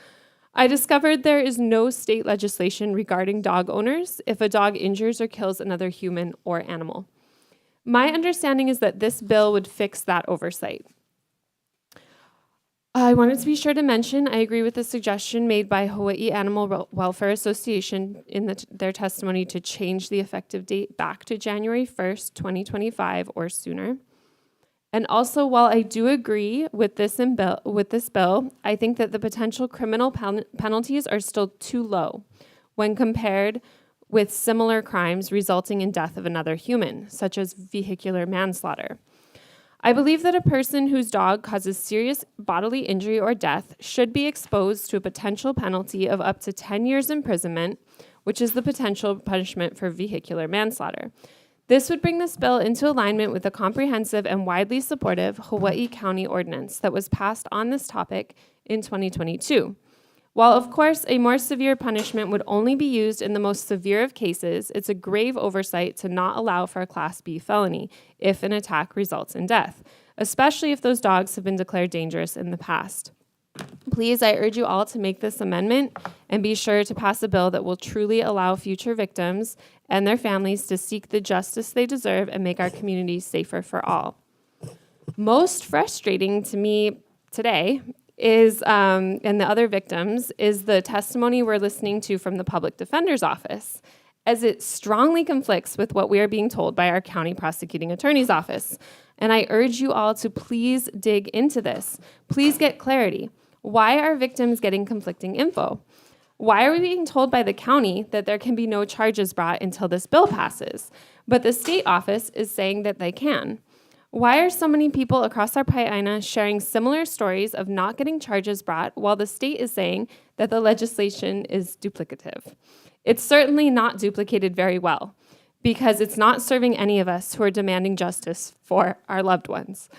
I discovered there is no state legislation regarding dog owners if a dog injures or kills another human or animal. My understanding is that this bill would fix that oversight. I wanted to be sure to mention I agree with the suggestion made by Hawaii Animal Welfare Association in their testimony to change the effective date back to January 1st, 2025 or sooner. And also, while I do agree with this bill, I think that the potential criminal penalties are still too low when compared with similar crimes resulting in death of another human, such as vehicular manslaughter. I believe that a person whose dog causes serious bodily injury or death should be exposed to a potential penalty of up to 10 years imprisonment, which is the potential punishment for vehicular manslaughter. This would bring this bill into alignment with the comprehensive and widely supportive Hawaii County Ordinance that was passed on this topic in 2022. While, of course, a more severe punishment would only be used in the most severe of cases, it's a grave oversight to not allow for a Class B felony if an attack results in death, especially if those dogs have been declared dangerous in the past. Please, I urge you all to make this amendment and be sure to pass a bill that will truly allow future victims and their families to seek the justice they deserve and make our communities safer for all. Most frustrating to me today is, and the other victims, is the testimony we're listening to from the Public Defender's Office, as it strongly conflicts with what we are being told by our County Prosecuting Attorney's Office. And I urge you all to please dig into this. Please get clarity. Why are victims getting conflicting info? Why are we being told by the county that there can be no charges brought until this bill passes, but the state office is saying that they can? Why are so many people across our Pai'aina sharing similar stories of not getting charges brought while the state is saying that the legislation is duplicative? It's certainly not duplicated very well because it's not serving any of us who are demanding justice for our loved ones.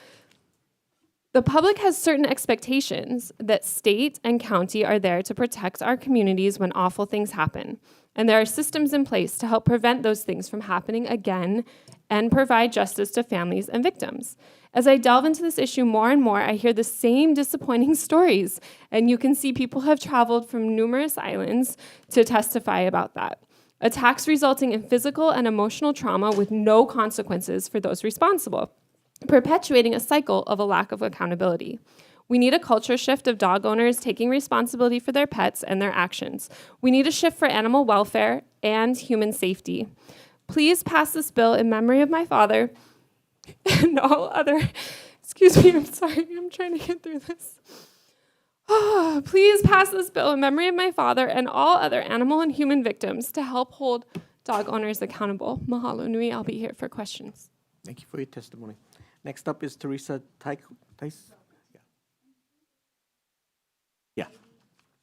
The public has certain expectations that state and county are there to protect our communities when awful things happen, and there are systems in place to help prevent those things from happening again and provide justice to families and victims. As I delve into this issue more and more, I hear the same disappointing stories, and you can see people have traveled from numerous islands to testify about that. Attacks resulting in physical and emotional trauma with no consequences for those responsible, perpetuating a cycle of a lack of accountability. We need a culture shift of dog owners taking responsibility for their pets and their actions. We need a shift for animal welfare and human safety. Please pass this bill in memory of my father and all other, excuse me, I'm sorry, I'm trying to get through this. Please pass this bill in memory of my father and all other animal and human victims to help hold dog owners accountable. Mahalo nui, I'll be here for questions. Thank you for your testimony. Next up is Teresa Tice. Yeah. Yeah.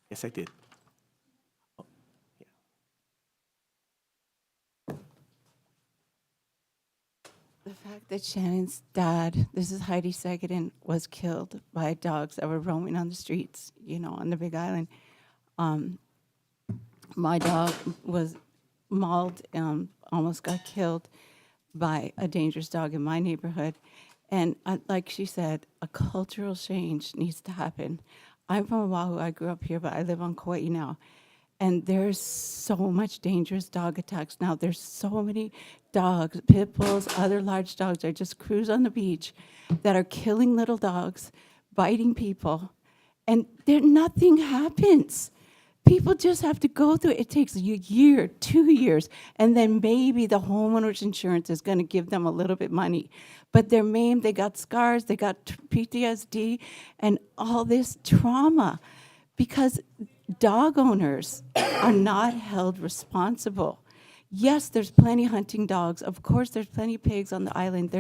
Yes, I did. Oh, yeah. The fact that Shannon's dad, this is Heidi Segedin, was killed by dogs that were roaming on the streets, you know, on the Big Island. My dog was mauled, almost got killed by a dangerous dog in my neighborhood. And like she said, a cultural change needs to happen. I'm from Oahu, I grew up here, but I live on Kauai now. And there's so much dangerous dog attacks now. There's so many dogs, pit bulls, other large dogs that just cruise on the beach that are killing little dogs, biting people, and nothing happens. People just have to go through it. It takes a year, 2 years, and then maybe the homeowner's insurance is going to give them a little bit money. But they're maimed, they got scars, they got PTSD, and all this trauma because dog owners are not held responsible. Yes, there's plenty hunting dogs. Of course, there's plenty of pigs on the island.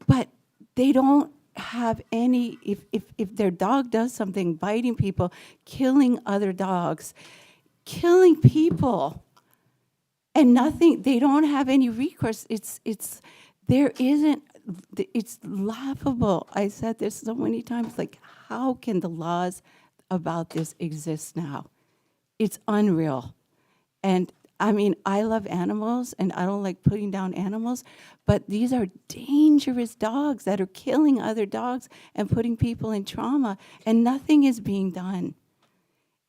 But they don't have any, if their dog does something, biting people, killing other dogs, killing people, and nothing, they don't have any recourse. It's laughable. I said this so many times, like, how can the laws about this exist now? It's unreal. And I mean, I love animals and I don't like putting down animals, but these are dangerous dogs that are killing other dogs and putting people in trauma, and nothing is being done.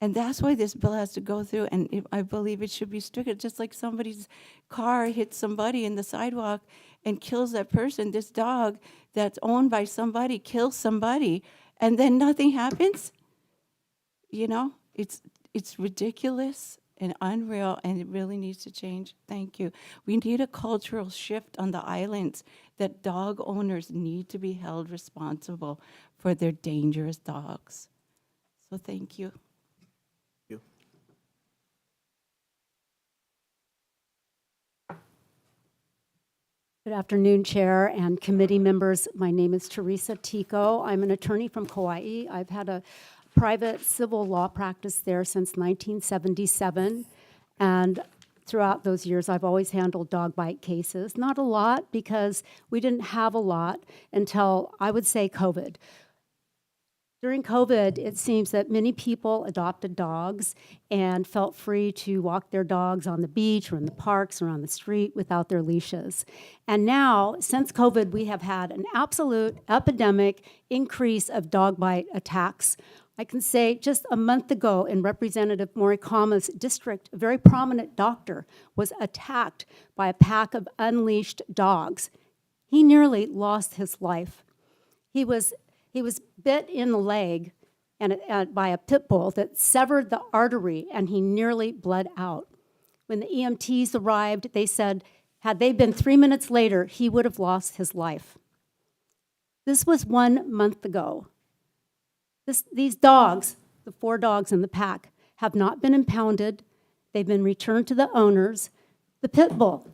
And that's why this bill has to go through, and I believe it should be stricter. Just like somebody's car hits somebody in the sidewalk and kills that person, this dog that's owned by somebody kills somebody, and then nothing happens. You know, it's ridiculous and unreal, and it really needs to change. Thank you. We need a cultural shift on the islands that dog owners need to be held responsible for their dangerous dogs. So thank you. Good afternoon, Chair and committee members. My name is Teresa Tico. I'm an attorney from Kauai. I've had a private civil law practice there since 1977, and throughout those years, I've always handled dog bite cases. Not a lot, because we didn't have a lot until, I would say, COVID. During COVID, it seems that many people adopted dogs and felt free to walk their dogs on the beach or in the parks or on the street without their leashes. And now, since COVID, we have had an absolute epidemic increase of dog bite attacks. I can say just a month ago in Representative Morikawa's district, a very prominent doctor was attacked by a pack of unleashed dogs. He nearly lost his life. He was bit in the leg by a pit bull that severed the artery, and he nearly bled out. When the EMTs arrived, they said, had they been 3 minutes later, he would have lost his life. This was 1 month ago. These dogs, the 4 dogs in the pack, have not been impounded. They've been returned to the owners. The pit bull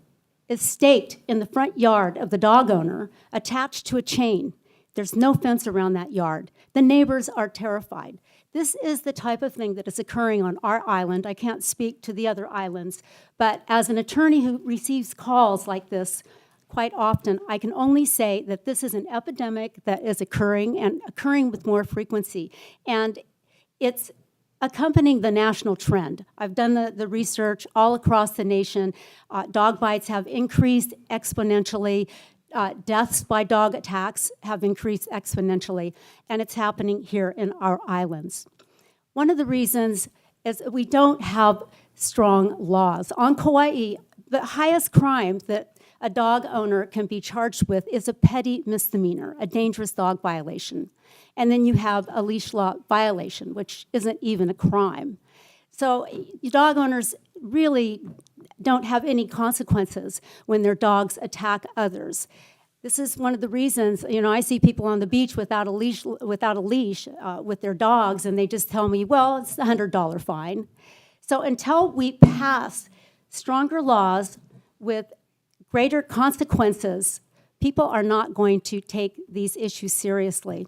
is staked in the front yard of the dog owner, attached to a chain. There's no fence around that yard. The neighbors are terrified. This is the type of thing that is occurring on our island. I can't speak to the other islands, but as an attorney who receives calls like this quite often, I can only say that this is an epidemic that is occurring, and occurring with more frequency. And it's accompanying the national trend. I've done the research all across the nation. Dog bites have increased exponentially. Deaths by dog attacks have increased exponentially, and it's happening here in our islands. One of the reasons is we don't have strong laws. On Kauai, the highest crime that a dog owner can be charged with is a petty misdemeanor, a dangerous dog violation. And then you have a leash law violation, which isn't even a crime. So dog owners really don't have any consequences when their dogs attack others. This is one of the reasons, I see people on the beach without a leash with their dogs, and they just tell me, well, it's a $100 fine. So until we pass stronger laws with greater consequences, people are not going to take these issues seriously.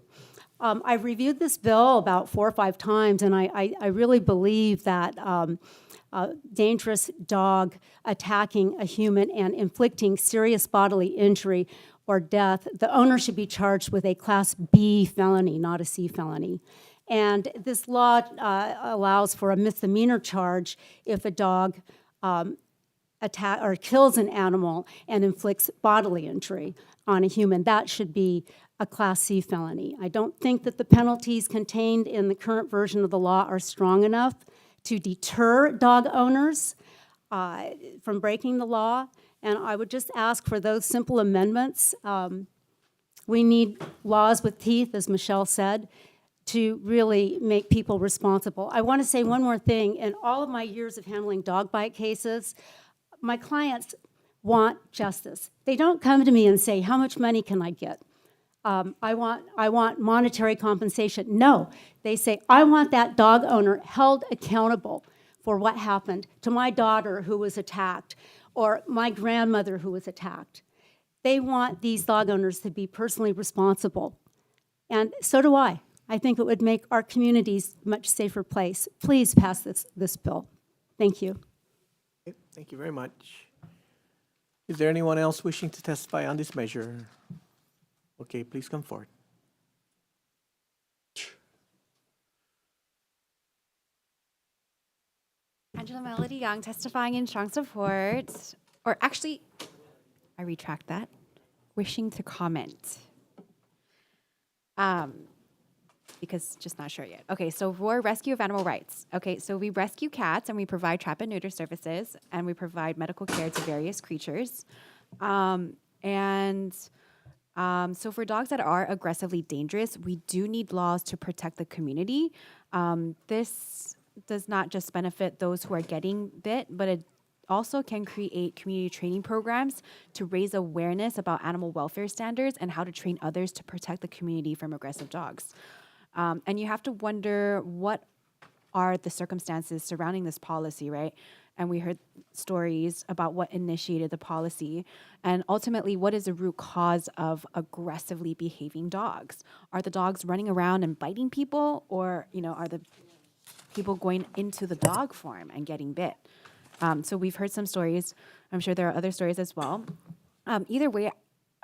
I've reviewed this bill about 4 or 5 times, and I really believe that dangerous dog attacking a human and inflicting serious bodily injury or death, the owner should be charged with a Class B felony, not a C felony. And this law allows for a misdemeanor charge if a dog attack or kills an animal and inflicts bodily injury on a human. That should be a Class C felony. I don't think that the penalties contained in the current version of the law are strong enough to deter dog owners from breaking the law. And I would just ask for those simple amendments. We need laws with teeth, as Michelle said, to really make people responsible. I want to say one more thing. In all of my years of handling dog bite cases, my clients want justice. They don't come to me and say, how much money can I get? I want monetary compensation. No, they say, I want that dog owner held accountable for what happened to my daughter who was attacked or my grandmother who was attacked. They want these dog owners to be personally responsible. And so do I. I think it would make our communities a much safer place. Please pass this bill. Thank you. Okay, thank you very much. Is there anyone else wishing to testify on this measure? Okay, please come forward. Angela Melody Young testifying in strong support, or actually, I retract that, wishing to comment. Because just not sure yet. Okay, so ROAR Rescue of Animal Rights. Okay, so we rescue cats and we provide trap and neuter services and we provide medical care to various creatures. So for dogs that are aggressively dangerous, we do need laws to protect the community. This does not just benefit those who are getting bit, but it also can create community training programs to raise awareness about animal welfare standards and how to train others to protect the community from aggressive dogs. And you have to wonder what are the circumstances surrounding this policy, right? And we heard stories about what initiated the policy. And ultimately, what is the root cause of aggressively behaving dogs? Are the dogs running around and biting people? Or, are the people going into the dog farm and getting bit? So we've heard some stories. I'm sure there are other stories as well. Either way,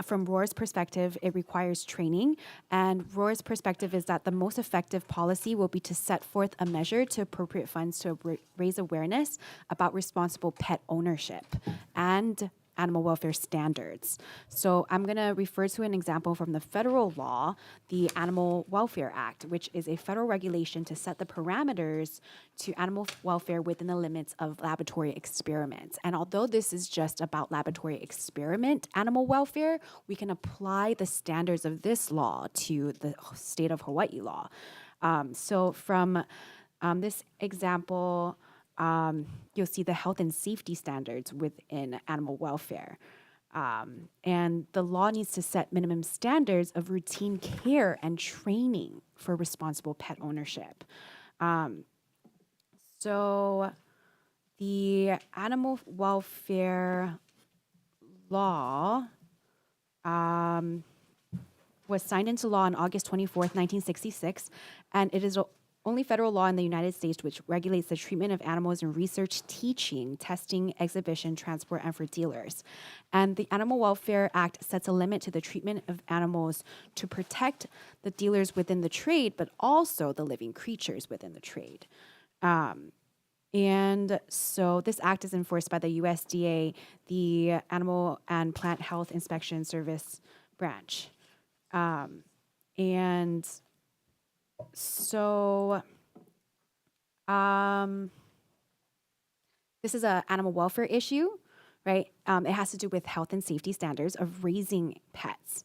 from ROAR's perspective, it requires training. And ROAR's perspective is that the most effective policy will be to set forth a measure to appropriate funds to raise awareness about responsible pet ownership and animal welfare standards. So I'm going to refer to an example from the federal law, the Animal Welfare Act, which is a federal regulation to set the parameters to animal welfare within the limits of laboratory experiments. And although this is just about laboratory experiment animal welfare, we can apply the standards of this law to the state of Hawaii law. So from this example, you'll see the health and safety standards within animal welfare. And the law needs to set minimum standards of routine care and training for responsible pet ownership. So the animal welfare law was signed into law on August 24th, 1966, and it is only federal law in the United States which regulates the treatment of animals in research, teaching, testing, exhibition, transport, and for dealers. And the Animal Welfare Act sets a limit to the treatment of animals to protect the dealers within the trade, but also the living creatures within the trade. And so this act is enforced by the USDA, the Animal and Plant Health Inspection Service branch. So this is an animal welfare issue. right? It has to do with health and safety standards of raising pets.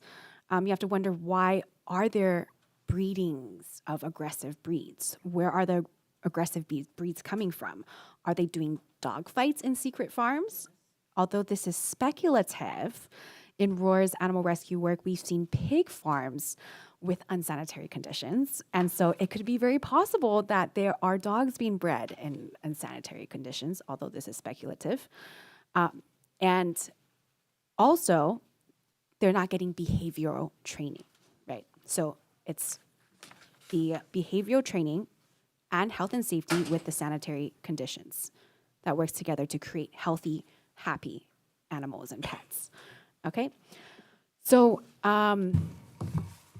You have to wonder, why are there breedings of aggressive breeds? Where are the aggressive breeds coming from? Are they doing dog fights in secret farms? Although this is speculative, in Roar's animal rescue work, we've seen pig farms with unsanitary conditions. And so it could be very possible that there are dogs being bred in unsanitary conditions, although this is speculative. And also, they're not getting behavioral training, right? So it's the behavioral training and health and safety with the sanitary conditions that works together to create healthy, happy animals and pets. Okay? So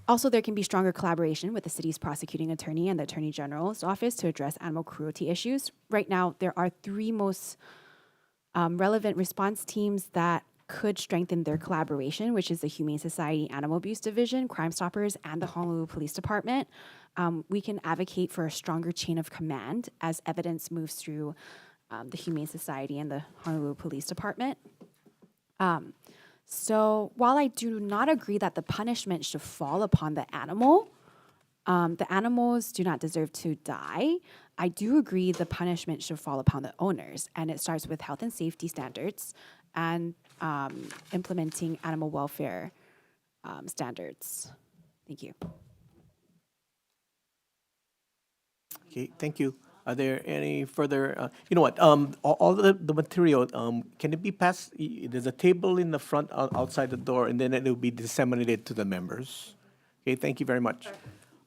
also there can be stronger collaboration with the city's prosecuting attorney and the Attorney General's office to address animal cruelty issues. Right now, there are 3 most relevant response teams that could strengthen their collaboration, which is the Humane Society Animal Abuse Division, Crime Stoppers, and the Honolulu Police Department. We can advocate for a stronger chain of command as evidence moves through the Humane Society and the Honolulu Police Department. So while I do not agree that the punishment should fall upon the animals do not deserve to die, I do agree the punishment should fall upon the owners. And it starts with health and safety standards and implementing animal welfare standards. Thank you. Okay, thank you. Are there any further, you know what, all the material, can it be passed, there's a table in the front outside the door, and then it will be disseminated to the members. Okay, thank you very much.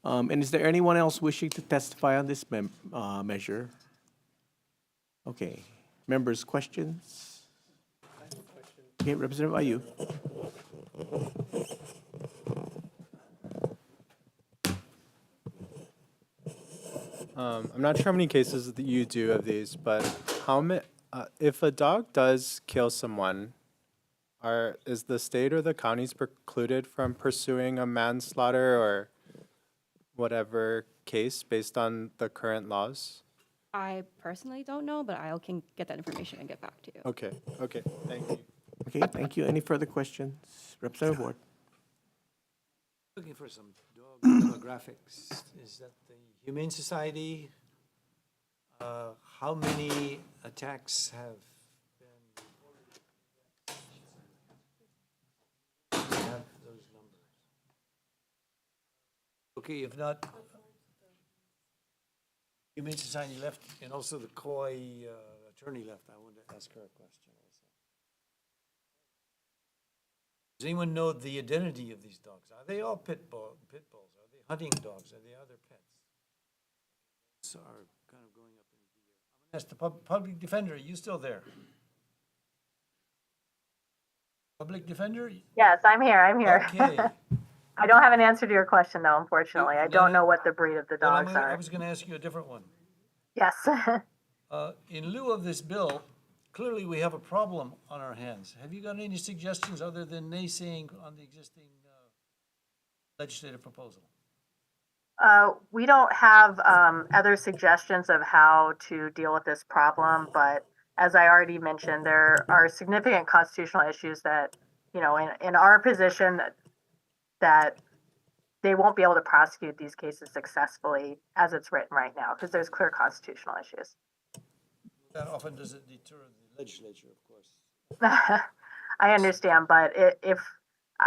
And is there anyone else wishing to testify on this measure? Okay, members, questions? Okay, Representative Ayu. I'm not sure how many cases that you do of these, but how many, if a dog does kill someone, is the state or the counties precluded from pursuing a manslaughter or whatever case based on the current laws? I personally don't know, but I can get that information and get back to you. Okay, thank you. Okay, thank you. Any further questions? Representative Ward. Looking for some dog demographics. Is that the Humane Society? How many attacks have been? Do you have those numbers? Okay, if not, Humane Society left, and also the Kauai attorney left. I wanted to ask her a question also. Does anyone know the identity of these dogs? Are they all pit bulls? Are they hunting dogs? Are they other pets? So are kind of going up in the air. I'm going to ask the public defender. Are you still there? Public defender? Yes, I'm here. I'm here. Okay. I don't have an answer to your question, though, unfortunately. I don't know what the breed of the Well, dogs I are. was going to ask you a different one. Yes. In lieu of this bill, clearly we have a problem on our hands. Have you got any suggestions other than naysaying on the existing legislative proposal? We don't have other suggestions of how to deal with this problem, but as I already mentioned, there are significant constitutional issues that, you know, in our position that they won't be able to prosecute these cases successfully as it's written right now, because there's clear constitutional issues. That often doesn't deter the legislature, of course. I understand, but if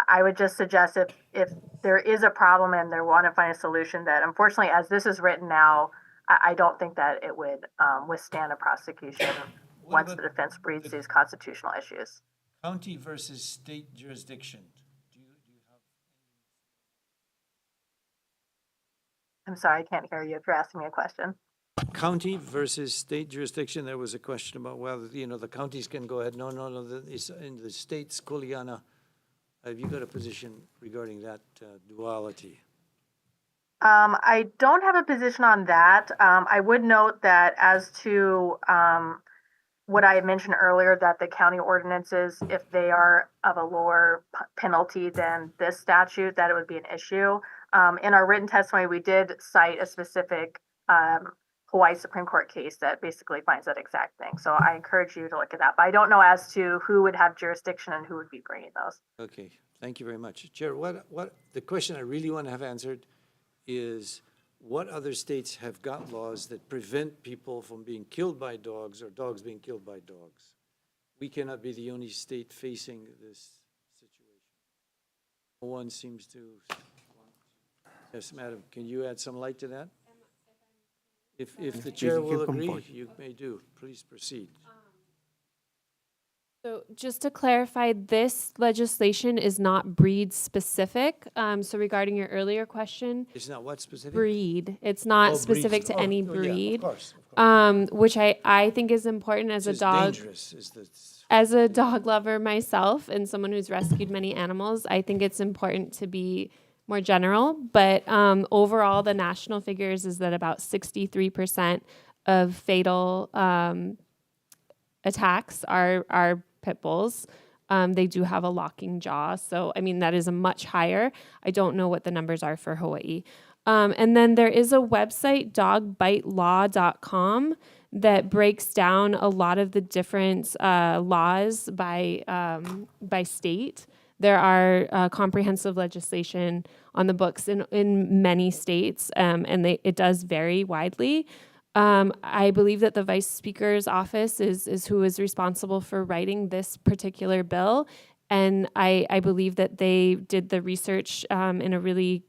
I would just suggest if there is a problem and they want to find a solution, that unfortunately, as this is written now, I don't think that it would withstand a prosecution once the defense breeds these constitutional issues. County versus state jurisdiction. Do you have? I'm sorry, I can't hear you if you're asking me a question. County versus state jurisdiction, there was a question about whether, the counties can go ahead. No, it's in the states, Kuleana. Have you got a position regarding that duality? I don't have a position on that. I would note that as to what I had mentioned earlier, that the county ordinances, if they are of a lower penalty than this statute, that it would be an issue. In our written testimony, we did cite a specific Hawaii Supreme Court case that basically finds that exact thing. So I encourage you to look at that. But I don't know as to who would have jurisdiction and who would be bringing those. Okay, thank you very much. Chair, the question I really want to have answered is, what other states have got laws that prevent people from being killed by dogs or dogs being killed by dogs? We cannot be the only state facing this situation. No one seems to. Yes, madam, can you add some light to that? If the chair you can will come agree, forward. you may do. Please proceed. So just to clarify, this legislation is not breed specific. So regarding your earlier question, It's not what specific? breed. It's not Oh, specific breeds. to Oh, any oh, yeah, of breed. course. Which I think is important as a It's dog. dangerous, is the. As a dog lover myself and someone who's rescued many animals, I think it's important to be more general. But overall, the national figures is that about 63% of fatal attacks are pit bulls. They do have a locking jaw. So, I mean, that is a much higher. I don't know what the numbers are for Hawaii. And then there is a website, dogbitelaw.com, that breaks down a lot of the different laws by state. There are comprehensive legislation on the books in many states, and it does vary widely. I believe that the Vice Speaker's office is who is responsible for writing this particular bill, and I believe that they did the research in a really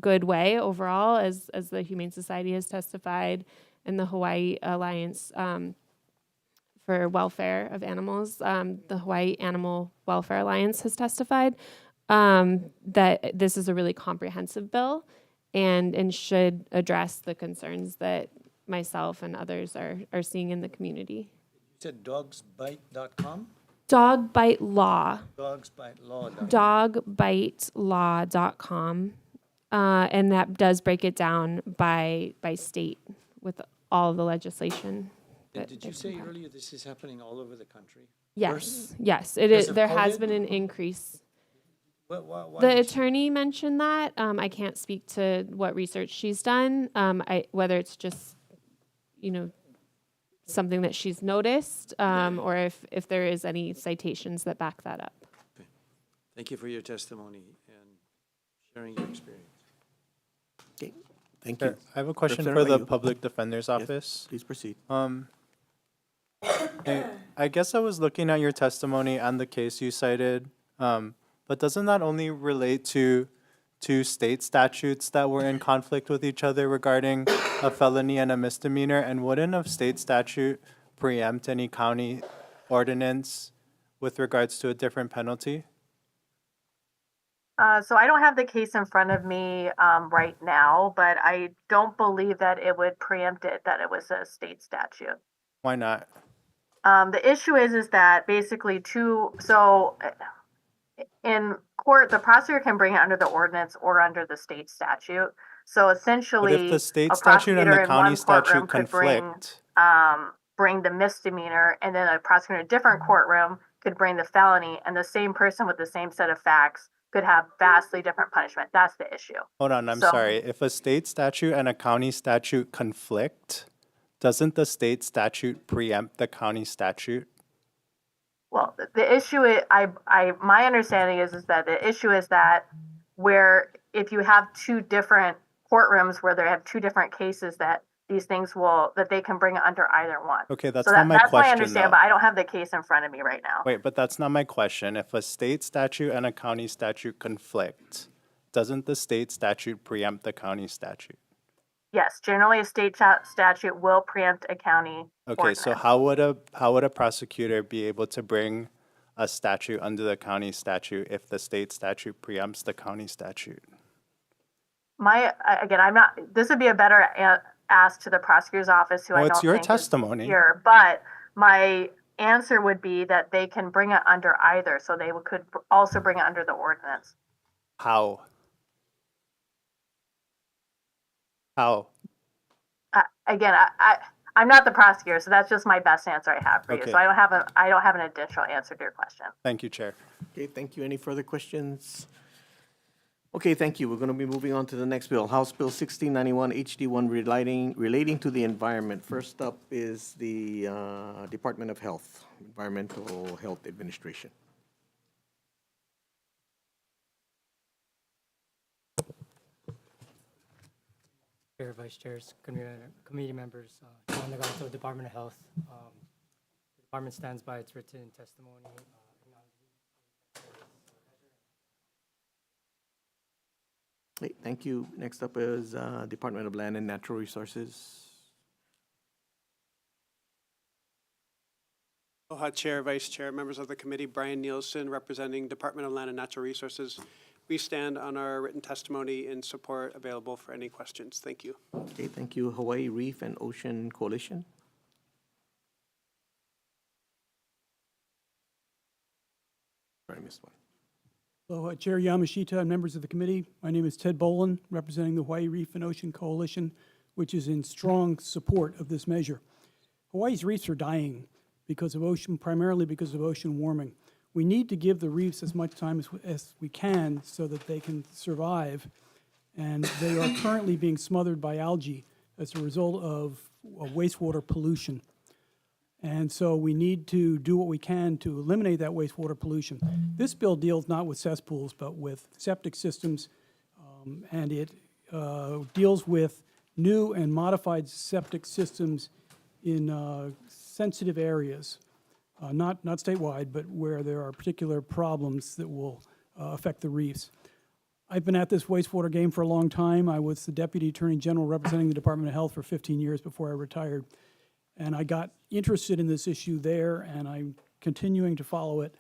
good way overall, as the Humane Society has testified, and the Hawaii Alliance for Welfare of Animals, the Hawaii Animal Welfare Alliance has testified that this is a really comprehensive bill and should address the concerns that myself and others are seeing in the community. You said dogsbite.com? Dog Bite Law. Dogsbitelaw.com. Dogbitelaw.com. And that does break it down by state with all the legislation. And did you say earlier this is happening all over the country? Yes, yes, it Because is. of There has COVID? been an increase. Why The did attorney mentioned that. I can't speak to what research she's done, whether it's just, something that she's noticed, or if there is any citations that back that up. Thank you for your testimony and sharing your experience. Okay, thank Sure. you. I have a question Representative for the Ayu. Public Defender's Yes, Office. please proceed. I guess I was looking at your testimony and the case you cited, but doesn't that only relate to two state statutes that were in conflict with each other regarding a felony and a misdemeanor? And wouldn't a state statute preempt any county ordinance with regards to a different penalty? So I don't have the case in front of me right now, but I don't believe that it would preempt it, that it was a state statute. Why not? The issue is that basically in court, the prosecutor can bring it under the ordinance or under the state statute. So But essentially, if the state a statute and prosecutor the in county one courtroom statute could conflict, bring the misdemeanor, and then a prosecutor in a different courtroom could bring the felony, and the same person with the same set of facts could have vastly different punishment. That's the issue. hold on, I'm So- sorry. If a state statute and a county statute conflict, doesn't the state statute preempt the county statute? Well, the issue is, my understanding is that the issue is that where if you have two different courtrooms where they have two different cases, that these things that they can bring it under either one. Okay, that's So not my that's what I question, understand, though. but I don't have the case in front of me right now. Wait, but that's not my question. If a state statute and a county statute conflict, doesn't the state statute preempt the county statute? Yes, generally a state statute will preempt a county Okay, so how would a prosecutor be able to bring a statute under the county statute if the state statute preempts the county statute? This would be a better ask to the prosecutor's office, who I Well, don't it's your think is testimony. here. But my answer would be that they can bring it under either, so they could also bring it under the ordinance. How? How? I'm not the prosecutor, so that's just my best answer I have for you. Okay. So I don't have an additional answer to your question. Thank you, Chair. Okay, thank you. Any further questions? Okay, thank you. We're going to be moving on to the next bill, House Bill 1691 HD1 relating to the environment. First up is the Department of Health, Environmental Health Administration. Chair, Vice Chairs, committee members, John Nagato, Department of Health. The department stands by its written testimony. Hey, thank you. Next up is Department of Land and Natural Resources. Aloha, Chair, Vice Chair, members of the committee, Brian Nielsen, representing Department of Land and Natural Resources. We stand on our written testimony in support, available for any questions. Thank you. Okay, thank you. Hawaii Reef and Ocean Coalition. Sorry, I missed one. Aloha, Chair Yamashita and members of the committee. My name is Ted Boland, representing the Hawaii Reef and Ocean Coalition, which is in strong support of this measure. Hawaii's reefs are dying because of ocean, primarily because of ocean warming. We need to give the reefs as much time as we can so that they can survive. And they are currently being smothered by algae as a result of wastewater pollution. And so we need to do what we can to eliminate that wastewater pollution. This bill deals not with cesspools, but with septic systems, and it deals with new and modified septic systems in sensitive areas, not statewide, but where there are particular problems that will affect the reefs. I've been at this wastewater game for a long time. I was the Deputy Attorney General representing the Department of Health for 15 years before I retired. And I got interested in this issue there, and I'm continuing to follow it.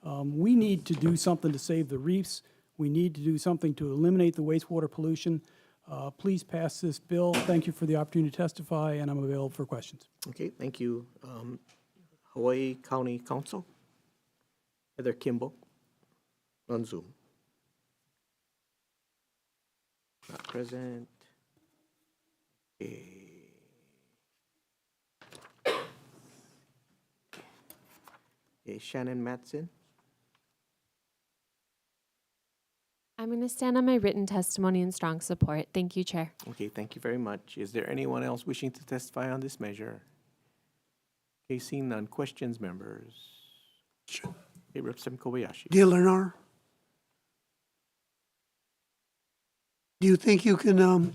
We need to do something to save the reefs. We need to do something to eliminate the wastewater pollution. Please pass this bill. Thank you for the opportunity to testify, and I'm available for questions. Okay, thank you. Hawaii County Council. Heather Kimball on Zoom. Not present. Okay. Shannon Matson. I'm going to stand on my written testimony in strong support. Thank you, Chair. Okay, thank you very much. Is there anyone else wishing to testify on this measure? Okay, seeing none. Questions, members? Okay, Representative Kobayashi. Dear Lennar, do you think you can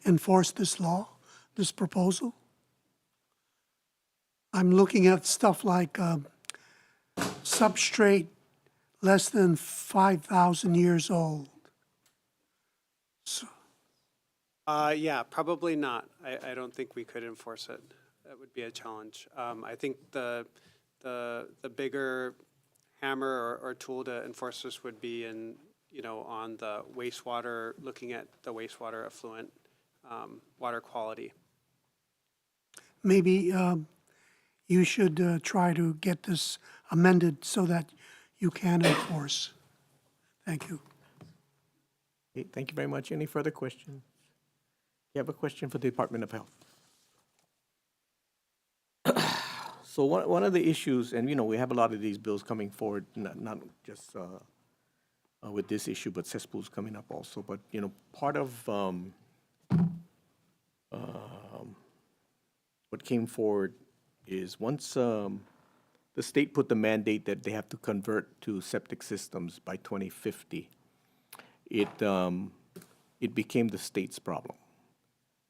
enforce this law, this proposal? I'm looking at stuff like substrate less than 5,000 years old. So, yeah, probably not. I don't think we could enforce it. That would be a challenge. I think the bigger hammer or tool to enforce this would be in, on the wastewater, looking at the wastewater effluent water quality. maybe you should try to get this amended so that you can enforce. Thank you. Okay, thank you very much. Any further questions? You have a question for the Department of Health. So one of the issues, and we have a lot of these bills coming forward, not just with this issue, but cesspools coming up also. But part of what came forward is once the state put the mandate that they have to convert to septic systems by 2050, it became the state's problem.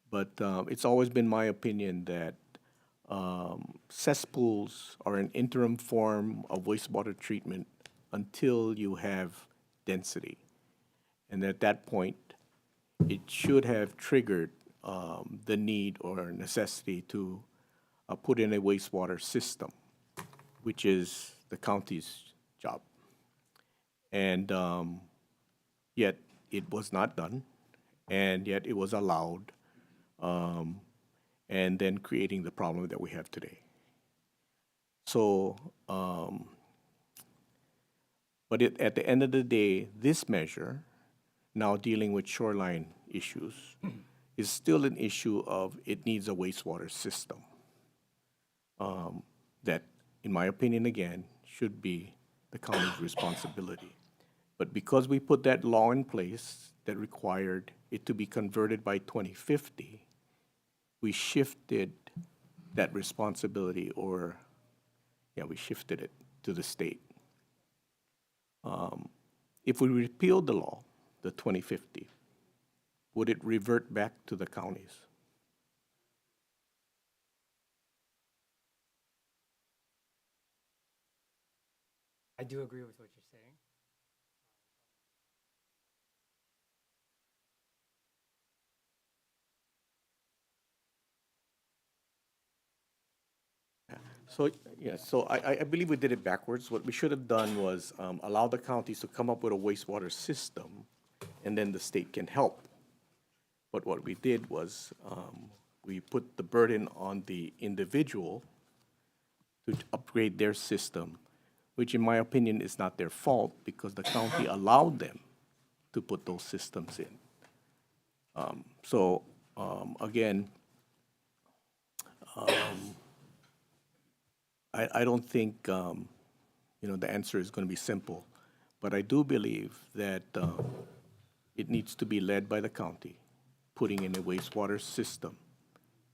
But it's always been my opinion that cesspools are an interim form of wastewater treatment until you have density. And at that point, it should have triggered the need or necessity to put in a wastewater system, which is the county's job. And yet it was not done, and yet it was allowed, and then creating the problem that we have today. So, but at the end of the day, this measure, now dealing with shoreline issues, is still an issue of it needs a wastewater system that, in my opinion, again, should be the county's responsibility. But because we put that law in place that required it to be converted by 2050, we shifted that responsibility, or, yeah, we shifted it to the state. If we repealed the law, the 2050, would it revert back to the counties? I do agree with what you're saying. So, yeah, so I believe we did it backwards. What we should have done was allow the counties to come up with a wastewater system, and then the state can help. But what we did was we put the burden on the individual to upgrade their system, which in my opinion is not their fault because the county allowed them to put those systems in. Again, I don't think, the answer is going to be simple, but I do believe that it needs to be led by the county, putting in a wastewater system,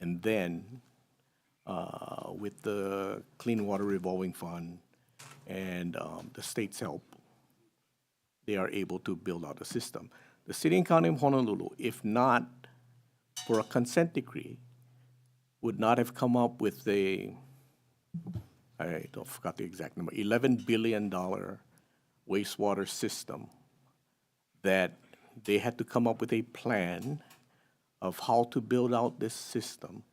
and then with the Clean Water Revolving Fund and the state's help, they are able to build out a system. The city and county of Honolulu, if not for a consent decree, would not have come up with I don't forgot the exact number, $11 billion wastewater system that they had to come up with a plan of how to build out this system,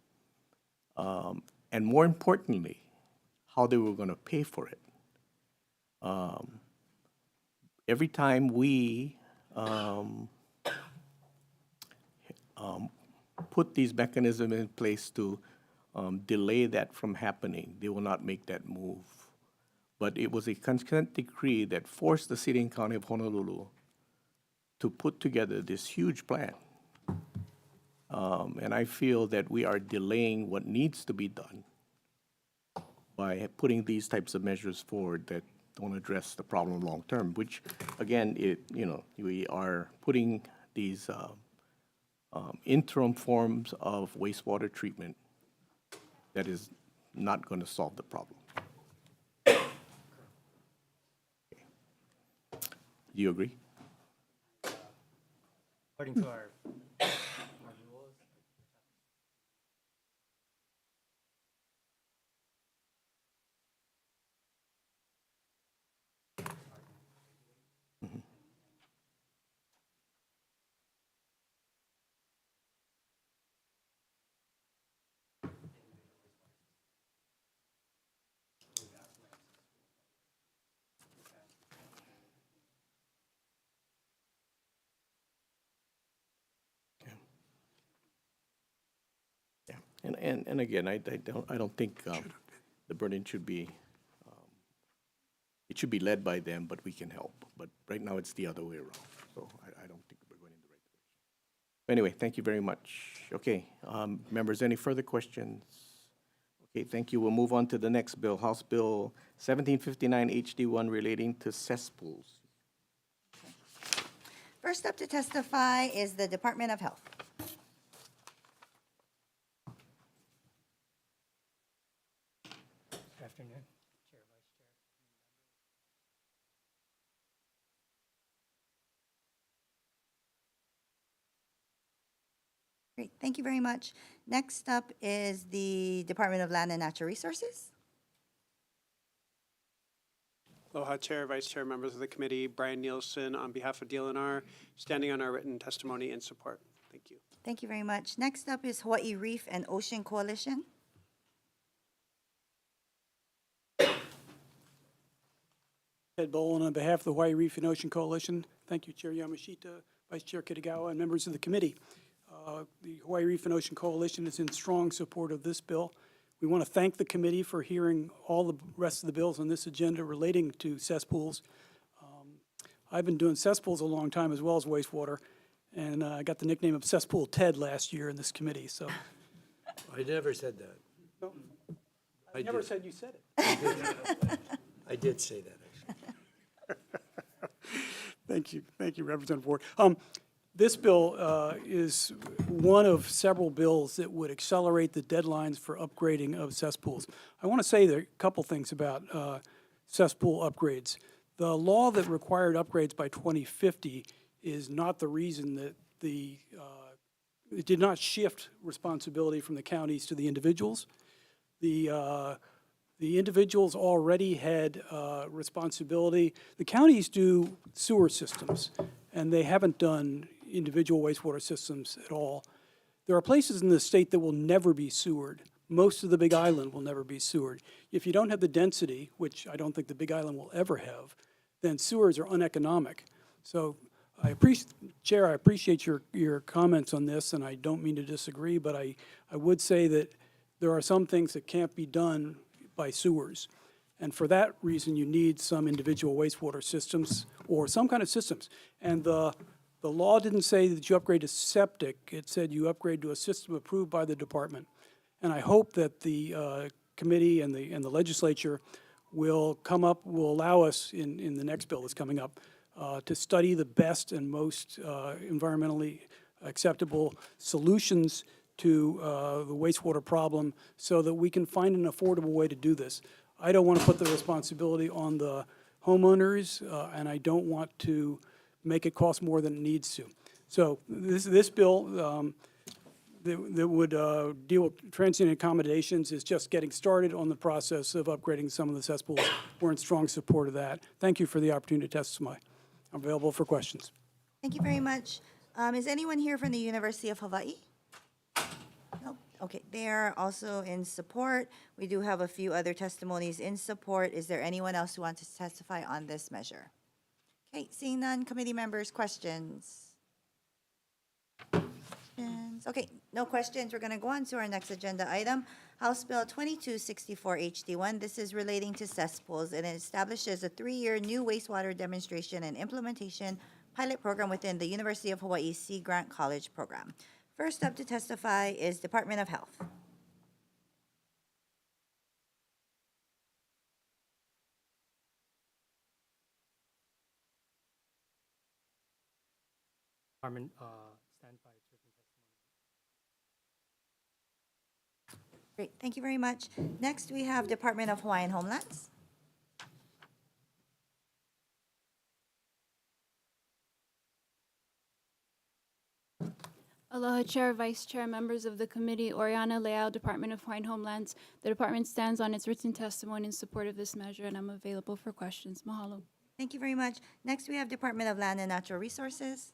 and more importantly, how they were going to pay for it. Every time we put these mechanisms in place to delay that from happening, they will not make that move. But it was a consent decree that forced the city and county of Honolulu to put together this huge plan. And I feel that we are delaying what needs to be done by putting these types of measures forward that don't address the problem long term, which again, we are putting these interim forms of wastewater treatment that is not going to solve the problem. Do you agree? According to our rules, Yeah, and again, I don't think the burden should be, it should be led by them, but we can help. But right now, it's the other way around, so I don't think we're going in the right direction. Anyway, thank you very much. Okay, members, any further questions? Okay, thank you. We'll move on to the next bill, House Bill 1759 HD1 relating to cesspools. First up to testify is the Department of Health. good afternoon, Chair, Vice Chair. Great, thank you very much. Next up is the Department of Land and Natural Resources. Aloha, Chair, Vice Chair, members of the committee. Brian Nielsen on behalf of DLNR, standing on our written testimony in support. Thank you. Thank you very much. Next up is Hawaii Reef and Ocean Coalition. Ted Boland on behalf of the Hawaii Reef and Ocean Coalition. Thank you, Chair Yamashita, Vice Chair Kitagawa, and members of the committee. The Hawaii Reef and Ocean Coalition is in strong support of this bill. We want to thank the committee for hearing all the rest of the bills on this agenda relating to cesspools. I've been doing cesspools a long time as well as wastewater, and I got the nickname of Cesspool Ted last year in this committee, so. I never said that. No, I never did. said you said it. I did say that, actually. Thank you, Representative Ward. This bill is one of several bills that would accelerate the deadlines for upgrading of cesspools. I want to say there are a couple things about cesspool upgrades. The law that required upgrades by 2050 is not the reason that it did not shift responsibility from the counties to the individuals. The individuals already had responsibility. The counties do sewer systems, and they haven't done individual wastewater systems at all. There are places in the state that will never be sewered. Most of the Big Island will never be sewered. If you don't have the density, which I don't think the Big Island will ever have, then sewers are uneconomic. So Chair, I appreciate your comments on this, and I don't mean to disagree, but I would say that there are some things that can't be done by sewers. And for that reason, you need some individual wastewater systems or some kind of systems. And the law didn't say that you upgrade to septic. It said you upgrade to a system approved by the department. And I hope that the committee and the legislature will allow us in the next bill that's coming up to study the best and most environmentally acceptable solutions to the wastewater problem so that we can find an affordable way to do this. I don't want to put the responsibility on the homeowners, and I don't want to make it cost more than it needs to. So this bill that would deal with transient accommodations is just getting started on the process of upgrading some of the cesspools. We're in strong support of that. Thank you for the opportunity to testify. I'm available for questions. Thank you very much. Is anyone here from the University of Hawaii? Nope. Okay, they are also in support. We do have a few other testimonies in support. Is there anyone else who wants to testify on this measure? Okay, seeing none, committee members, questions? Okay, no questions. We're going to go on to our next agenda item, House Bill 2264 HD1. This is relating to cesspools, and it establishes a 3-year new wastewater demonstration and implementation pilot program within the University of Hawaii Sea Grant College program. First up to testify is Department of Health. Department stands by its written testimony. Great, thank you very much. Next, we have Department of Hawaiian Homelands. Aloha Chair, Vice Chair, members of the committee, Oriana Leal, Department of Hawaiian Homelands. The department stands on its written testimony in support of this measure, and I'm available for questions. Mahalo. Thank you very much. Next, we have Department of Land and Natural Resources.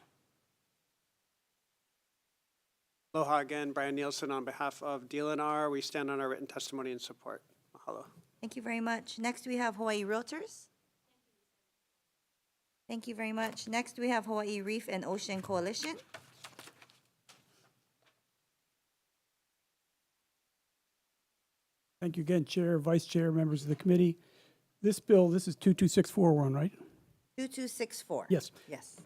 Aloha again, Brian Nielsen on behalf of DLNR. We stand on our written testimony in support. Mahalo. Thank you very much. Next, we have Hawaii Realtors. Thank you very much. Next, we have Hawaii Reef and Ocean Coalition. Thank you again, Chair, Vice Chair, members of the committee. This bill, this is 2264 we're on, right? 2264. Yes. Yes.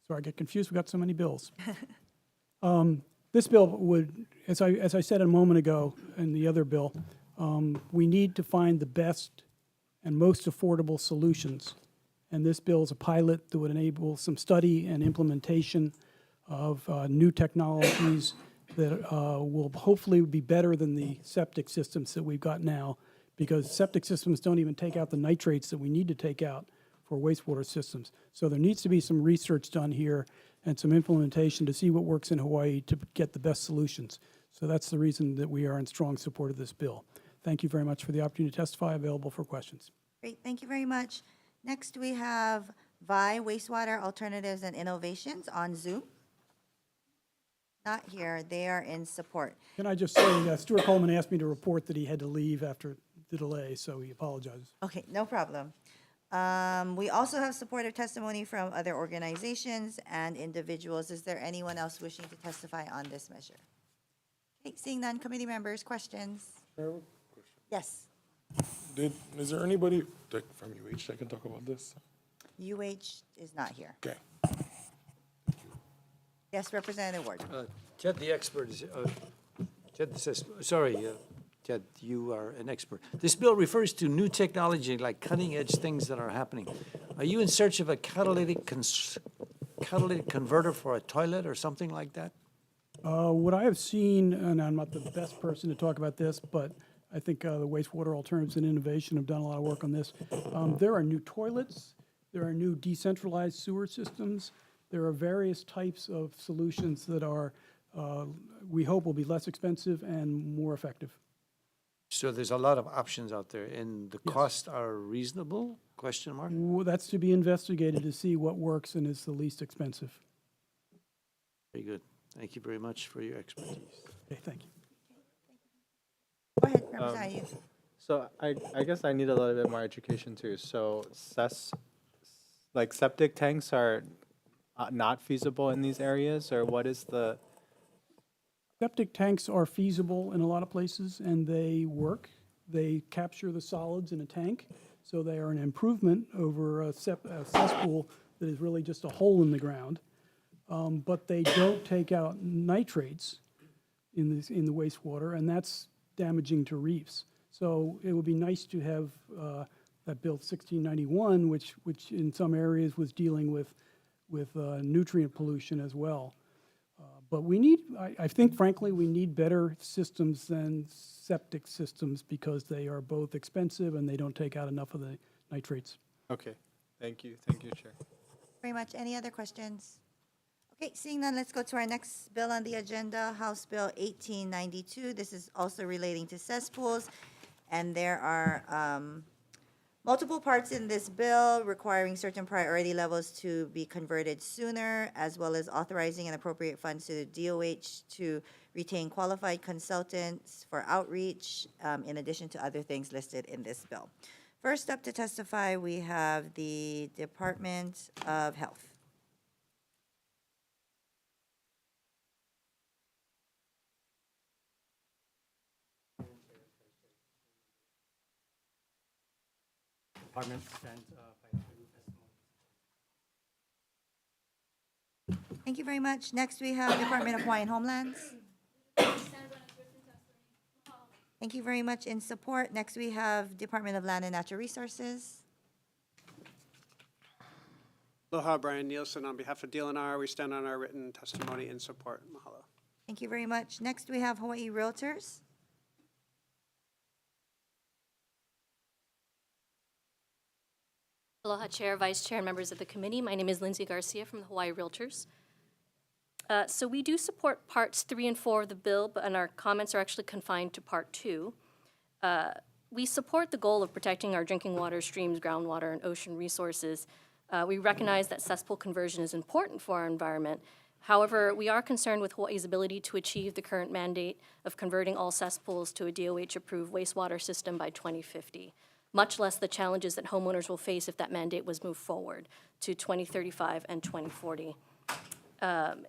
Sorry, I get confused. We've got so many bills. This bill would, as I said a moment ago in the other bill, we need to find the best and most affordable solutions. And this bill is a pilot that would enable some study and implementation of new technologies that will hopefully be better than the septic systems that we've got now, because septic systems don't even take out the nitrates that we need to take out for wastewater systems. So there needs to be some research done here and some implementation to see what works in Hawaii to get the best solutions. So that's the reason that we are in strong support of this bill. Thank you very much for the opportunity to testify. Available for questions. Great, thank you very much. Next, we have VI, Wastewater Alternatives and Innovations on Zoom. Not here, they are in support. Can I just say, Stuart Coleman asked me to report that he had to leave after the delay, so he apologizes. Okay, no problem. We also have supportive testimony from other organizations and individuals. Is there anyone else wishing to testify on this measure? Okay, seeing none, committee members, questions? Yes. Is there anybody from UH that can talk about this? UH is not here. Okay. Yes, Representative Ward. Ted, the expert, Ted says, Ted, you are an expert. This bill refers to new technology, like cutting-edge things that are happening. Are you in search of a catalytic converter for a toilet or something like that? What I have seen, and I'm not the best person to talk about this, but I think the Wastewater Alternatives and Innovation have done a lot of work on this. There are new toilets, there are new decentralized sewer systems, there are various types of solutions that are, we hope will be less expensive and more effective. So there's a lot of options out there, and the costs are reasonable, question mark? Well, that's to be investigated to see what works and is the least expensive. Very good. Thank you very much for your expertise. Okay, thank you. Go ahead, Representative Ayub. So I guess I need a little bit more education too. So like septic tanks are not feasible in these areas, or what is the? Septic tanks are feasible in a lot of places, and they work. They capture the solids in a tank, so they are an improvement over a cesspool that is really just a hole in the ground. But they don't take out nitrates in the wastewater, and that's damaging to reefs. So it would be nice to have that Bill 1691, which in some areas was dealing with nutrient pollution as well. But we need, I think frankly, we need better systems than septic systems because they are both expensive and they don't take out enough of the nitrates. Okay, thank you, Chair. Very much. Any other questions? Okay, seeing none, let's go to our next bill on the agenda, House Bill 1892. This is also relating to cesspools, and there are multiple parts in this bill requiring certain priority levels to be converted sooner, as well as authorizing and appropriate funds to the DOH to retain qualified consultants for outreach, in addition to other things listed in this bill. First up to testify, we have the Department of Health. Department stands by its written testimony. Thank you very much. Next, we have Department of Hawaiian Homelands. Thank you very much. In support, next we have Department of Land and Natural Resources. Aloha, Brian Nielsen. On behalf of DLNR, we stand on our written testimony in support. Mahalo. Thank you very much. Next, we have Hawaii Realtors. Aloha, Chair, Vice Chair, and members of the committee. My name is Lindsay Garcia from the Hawaii Realtors. So we do support parts 3 and 4 of the bill, and our comments are actually confined to part 2. We support the goal of protecting our drinking water, streams, groundwater, and ocean resources. We recognize that cesspool conversion is important for our environment. However, we are concerned with Hawaii's ability to achieve the current mandate of converting all cesspools to a DOH-approved wastewater system by 2050. Much less the challenges that homeowners will face if that mandate was moved forward to 2035 and 2040.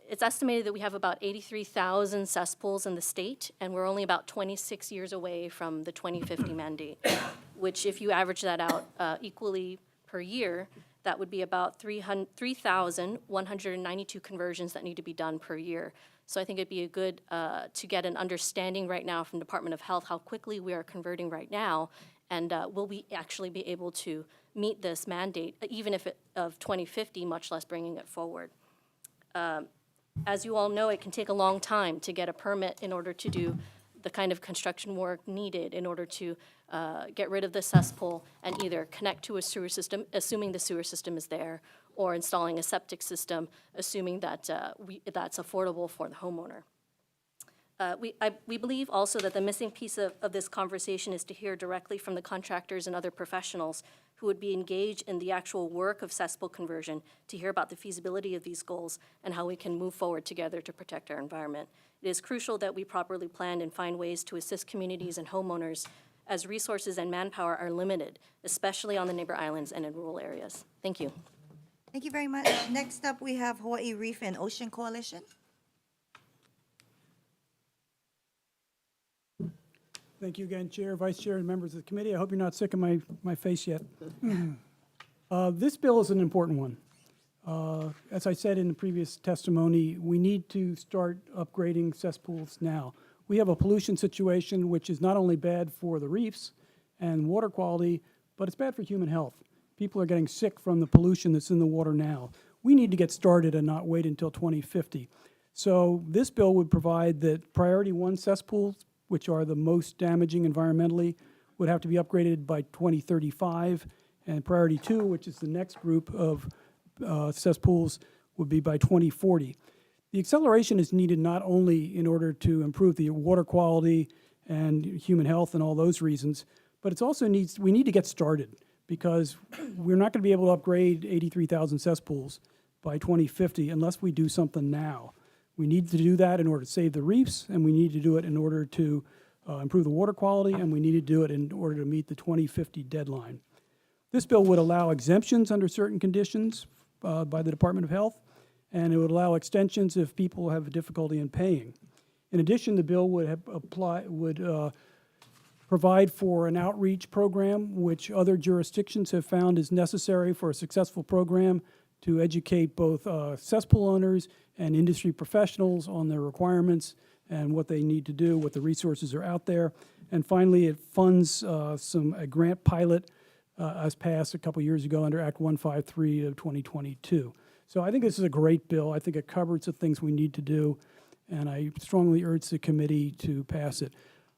It's estimated that we have about 83,000 cesspools in the state, and we're only about 26 years away from the 2050 mandate, which if you average that out equally per year, that would be about 3,192 conversions that need to be done per year. So I think it'd be a good to get an understanding right now from Department of Health how quickly we are converting right now, and will we actually be able to meet this mandate, even if of 2050, much less bringing it forward. As you all know, it can take a long time to get a permit in order to do the kind of construction work needed in order to get rid of the cesspool and either connect to a sewer system, assuming the sewer system is there, or installing a septic system, assuming that that's affordable for the homeowner. We believe also that the missing piece of this conversation is to hear directly from the contractors and other professionals who would be engaged in the actual work of cesspool conversion to hear about the feasibility of these goals and how we can move forward together to protect our environment. It is crucial that we properly plan and find ways to assist communities and homeowners as resources and manpower are limited, especially on the neighbor islands and in rural areas. Thank you. Thank you very much. Next up, we have Hawaii Reef and Ocean Coalition. Thank you again, Chair, Vice Chair, and members of the committee. I hope you're not sick of my face yet. This bill is an important one. As I said in the previous testimony, we need to start upgrading cesspools now. We have a pollution situation which is not only bad for the reefs and water quality, but it's bad for human health. People are getting sick from the pollution that's in the water now. We need to get started and not wait until 2050. So this bill would provide that priority 1 cesspools, which are the most damaging environmentally, would have to be upgraded by 2035, and priority 2, which is the next group of cesspools, would be by 2040. The acceleration is needed not only in order to improve the water quality and human health and all those reasons, but it's also we need to get started, because we're not going to be able to upgrade 83,000 cesspools by 2050 unless we do something now. We need to do that in order to save the reefs, and we need to do it in order to improve the water quality, and we need to do it in order to meet the 2050 deadline. This bill would allow exemptions under certain conditions by the Department of Health, and it would allow extensions if people have difficulty in paying. In addition, the bill would provide for an outreach program, which other jurisdictions have found is necessary for a successful program to educate both cesspool owners and industry professionals on their requirements and what they need to do, what the resources are out there. And finally, it funds a grant pilot as passed a couple years ago under Act 153 of 2022. So I think this is a great bill. I think it covers the things we need to do, and I strongly urge the committee to pass it.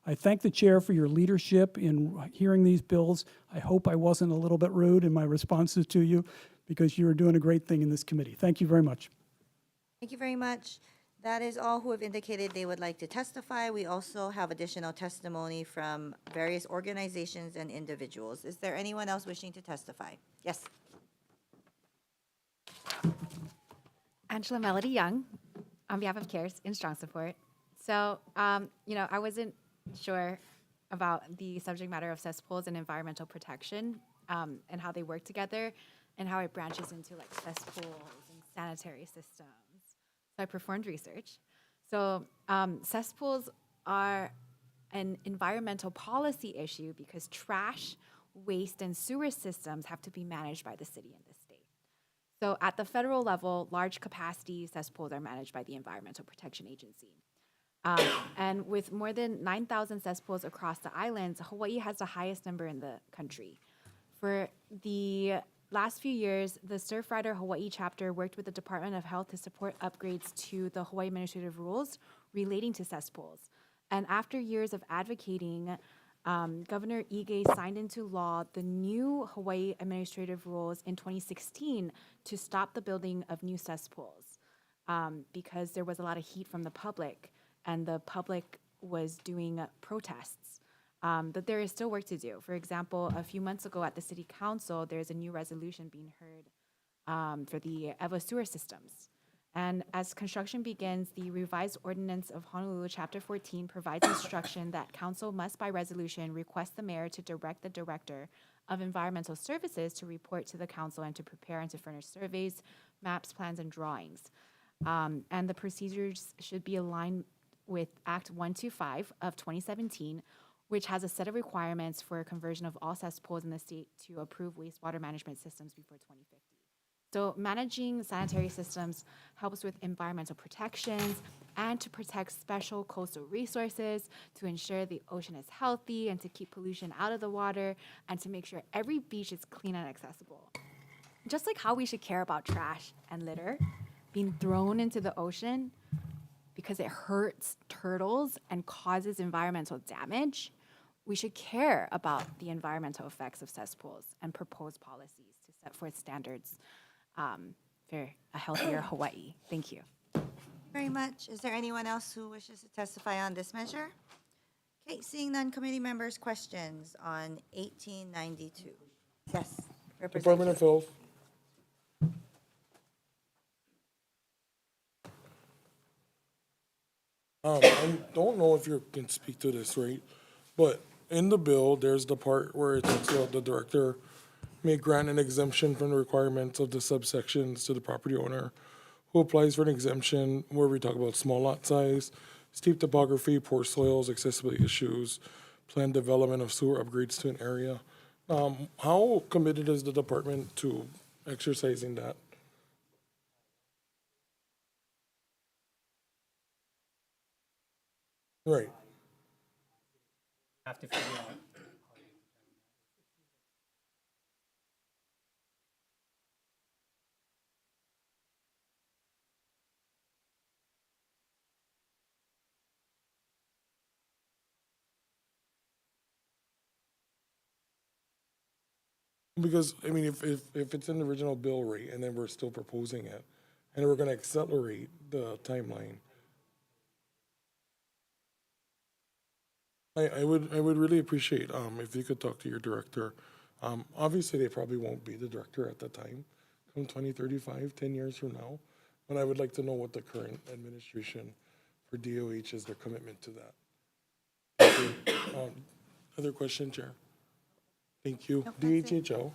I thank the chair for your leadership in hearing these bills. I hope I wasn't a little bit rude in my responses to you, because you are doing a great thing in this committee. Thank you very much. Thank you very much. That is all who have indicated they would like to testify. We also have additional testimony from various organizations and individuals. Is there anyone else wishing to testify? Yes. Angela Melody Young, on behalf of CARES in strong support. So, I wasn't sure about the subject matter of cesspools and environmental protection and how they work together and how it branches into like cesspools and sanitary systems. So I performed research. So cesspools are an environmental policy issue because trash, waste, and sewer systems have to be managed by the city and the state. So at the federal level, large capacity cesspools are managed by the Environmental Protection Agency. And with more than 9,000 cesspools across the islands, Hawaii has the highest number in the country. For the last few years, the Surfrider Hawaii chapter worked with the Department of Health to support upgrades to the Hawaii administrative rules relating to cesspools. And after years of advocating, Governor Ige signed into law the new Hawaii administrative rules in 2016 to stop the building of new cesspools because there was a lot of heat from the public, and the public was doing protests. But there is still work to do. For example, a few months ago at the City Council, there's a new resolution being heard for the EVA sewer systems. And as construction begins, the revised ordinance of Honolulu, Chapter 14, provides instruction that council must, by resolution, request the mayor to direct the director of environmental services to report to the council and to prepare and to furnish surveys, maps, plans, and drawings. And the procedures should be aligned with Act 125 of 2017, which has a set of requirements for conversion of all cesspools in the state to approve wastewater management systems before 2050. So managing sanitary systems helps with environmental protections and to protect special coastal resources, to ensure the ocean is healthy and to keep pollution out of the water, and to make sure every beach is clean and accessible. Just like how we should care about trash and litter being thrown into the ocean because it hurts turtles and causes environmental damage, we should care about the environmental effects of cesspools and propose policies to set forth standards for a healthier Hawaii. Thank you. Very much. Is there anyone else who wishes to testify on this measure? Okay, seeing none, committee members, questions on 1892. Yes, Department of Health. I don't know if you can speak to this, right? But in the bill, there's the part where it talks about the director may grant an exemption from the requirements of the subsections to the property owner who applies for an exemption, where we talk about small lot size, steep topography, poor soils, accessibility issues, planned development of sewer upgrades to an area. How committed is the department to exercising that? Right. Have to figure out. Because, I mean, if it's in the original bill rate and then we're still proposing it, and we're gonna accelerate the timeline, I would really appreciate, if you could talk to your director. Obviously, they probably won't be the director at the time, come 2035, 10 years from now. But I would like to know what the current administration for DOH is, their commitment to that. Thank you. Other question, Chair? Thank you. No, that's it. DHHO.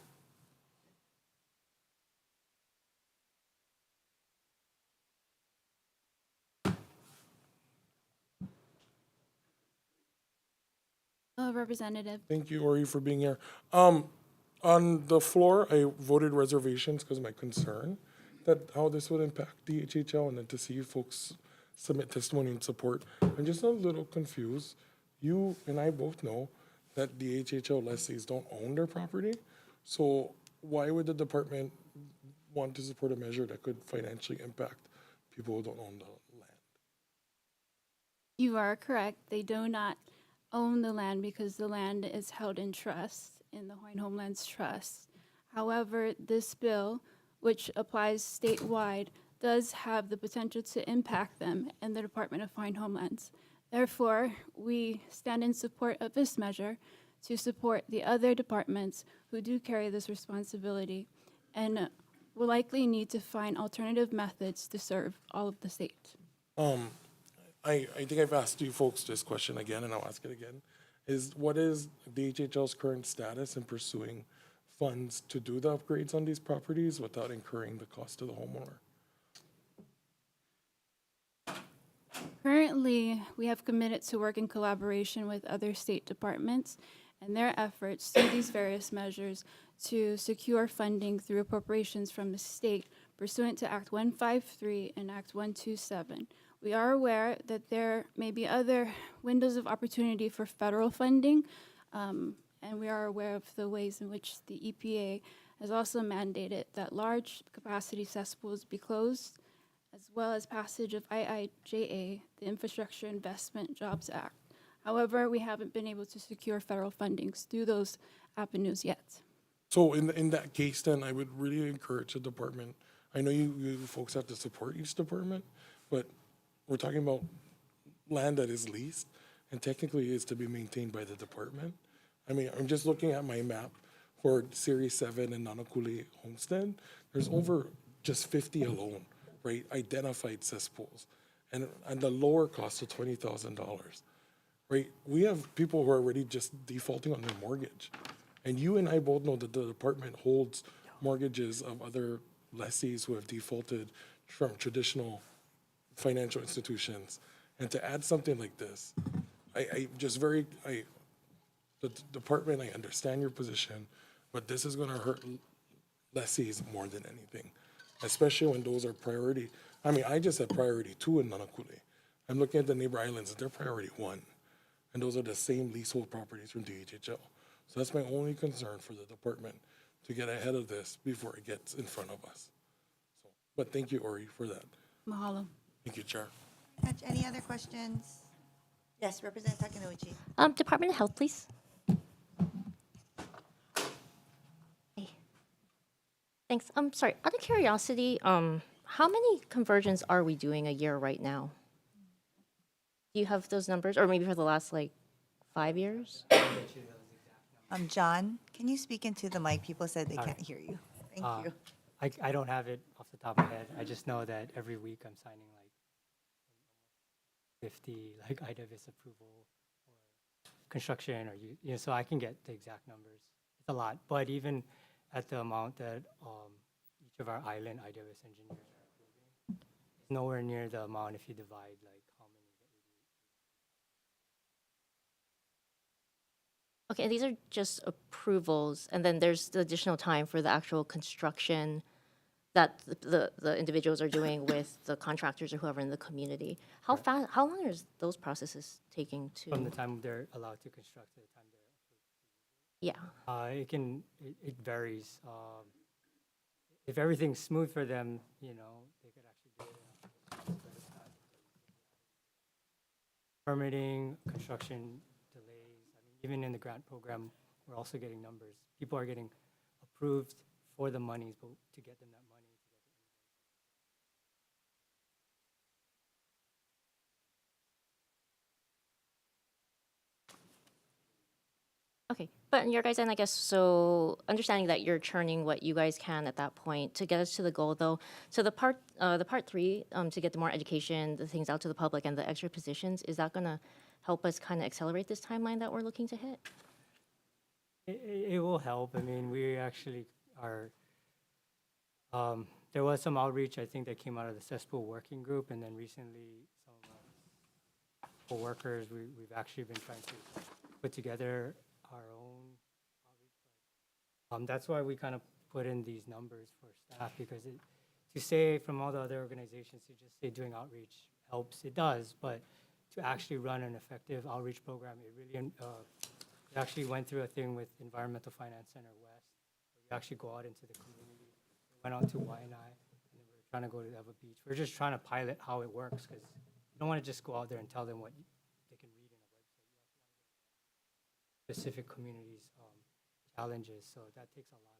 Representative. Thank you, Ori, for being here. On the floor, I voted reservations because of my concern that how this would impact DHHL, and then to see you folks submit testimony in support. I'm just a little confused. You and I both know that DHHL lessees don't own their property. So why would the department want to support a measure that could financially impact people who don't own the land? You are correct. They do not own the land because the land is held in trust in the Hawaiian Homelands Trust. However, this bill, which applies statewide, does have the potential to impact them and the Department of Hawaiian Homelands. Therefore, we stand in support of this measure to support the other departments who do carry this responsibility and will likely need to find alternative methods to serve all of the state. I think I've asked you folks this question again, and I'll ask it again. What is DHHL's current status in pursuing funds to do the upgrades on these properties without incurring the cost to the homeowner? Currently, we have committed to work in collaboration with other state departments and their efforts through these various measures to secure funding through appropriations from the state pursuant to Act 153 and Act 127. We are aware that there may be other windows of opportunity for federal funding, and we are aware of the ways in which the EPA has also mandated that large capacity cesspools be closed, as well as passage of IIJA, the Infrastructure Investment Jobs Act. However, we haven't been able to secure federal fundings through those avenues yet. So in that case, then I would really encourage the department. I know you folks have to support each department, but we're talking about land that is leased and technically is to be maintained by the department. I mean, I'm just looking at my map for Series 7 and Nanakuli Homestead. There's over just 50 alone, right? Identified cesspools. And the lower cost of $20,000, right? We have people who are already just defaulting on their mortgage. And you and I both know that the department holds mortgages of other lessees who have defaulted from traditional financial institutions. And to add something like this, the department, I understand your position, but this is gonna hurt lessees more than anything, especially when those are priority. I mean, I just had priority 2 in Nanakuli. I'm looking at the neighbor islands, and they're priority 1. And those are the same leasehold properties from DHHL. So that's my only concern for the department, to get ahead of this before it gets in front of us. So, but thank you, Ori, for that. Mahalo. Thank you, Chair. Any other questions? Yes, Representative Takenouchi. Department of Health, please. Hey. Thanks. Sorry, out of curiosity, how many conversions are we doing a year right now? Do you have those numbers, or maybe for the last 5 years? John, can you speak into the mic? People said they can't hear you. Thank you. I don't have it off the top of my head. I just know that every week I'm signing 50 IDAVIS approval or construction, or so I can get the exact numbers. It's a lot, but even at the amount that each of our island IDAVIS engineers are approving, it's nowhere near the amount if you divide how many the 88. Okay, and these are just approvals, and then there's the additional time for the actual construction that the individuals are doing with the contractors or whoever in the community. How fast? How long is those processes taking to? From the time they're allowed to construct to the time they're approved. Yeah. It varies. If everything's smooth for them, they could actually do it. Permitting, construction delays. I mean, even in the grant program, we're also getting numbers. People are getting approved for the monies, but to get them that money. Okay, but in your guys' end, I guess, so understanding that you're churning what you guys can at that point to get us to the goal, though. So the part three, to get the more education, the things out to the public, and the extra positions, is that going to help us kind of accelerate this timeline that we're looking to hit? It will help. I mean, we actually are. There was some outreach, I think, that came out of the cesspool working group, and then recently some of our co-workers, we've actually been trying to put together our own outreach. That's why we kind of put in these numbers for staff, because to say from all the other organizations to just say doing outreach helps, it does, but to actually run an effective outreach program, it really, we actually went through a thing with Environmental Finance Center West, where we actually go out into the community. We went out to Waianae, and then we were trying to go to Eva Beach. We're just trying to pilot how it works, because you don't want to just go out there and tell them what they can read in a website. You actually want to get specific communities' challenges, so that takes a lot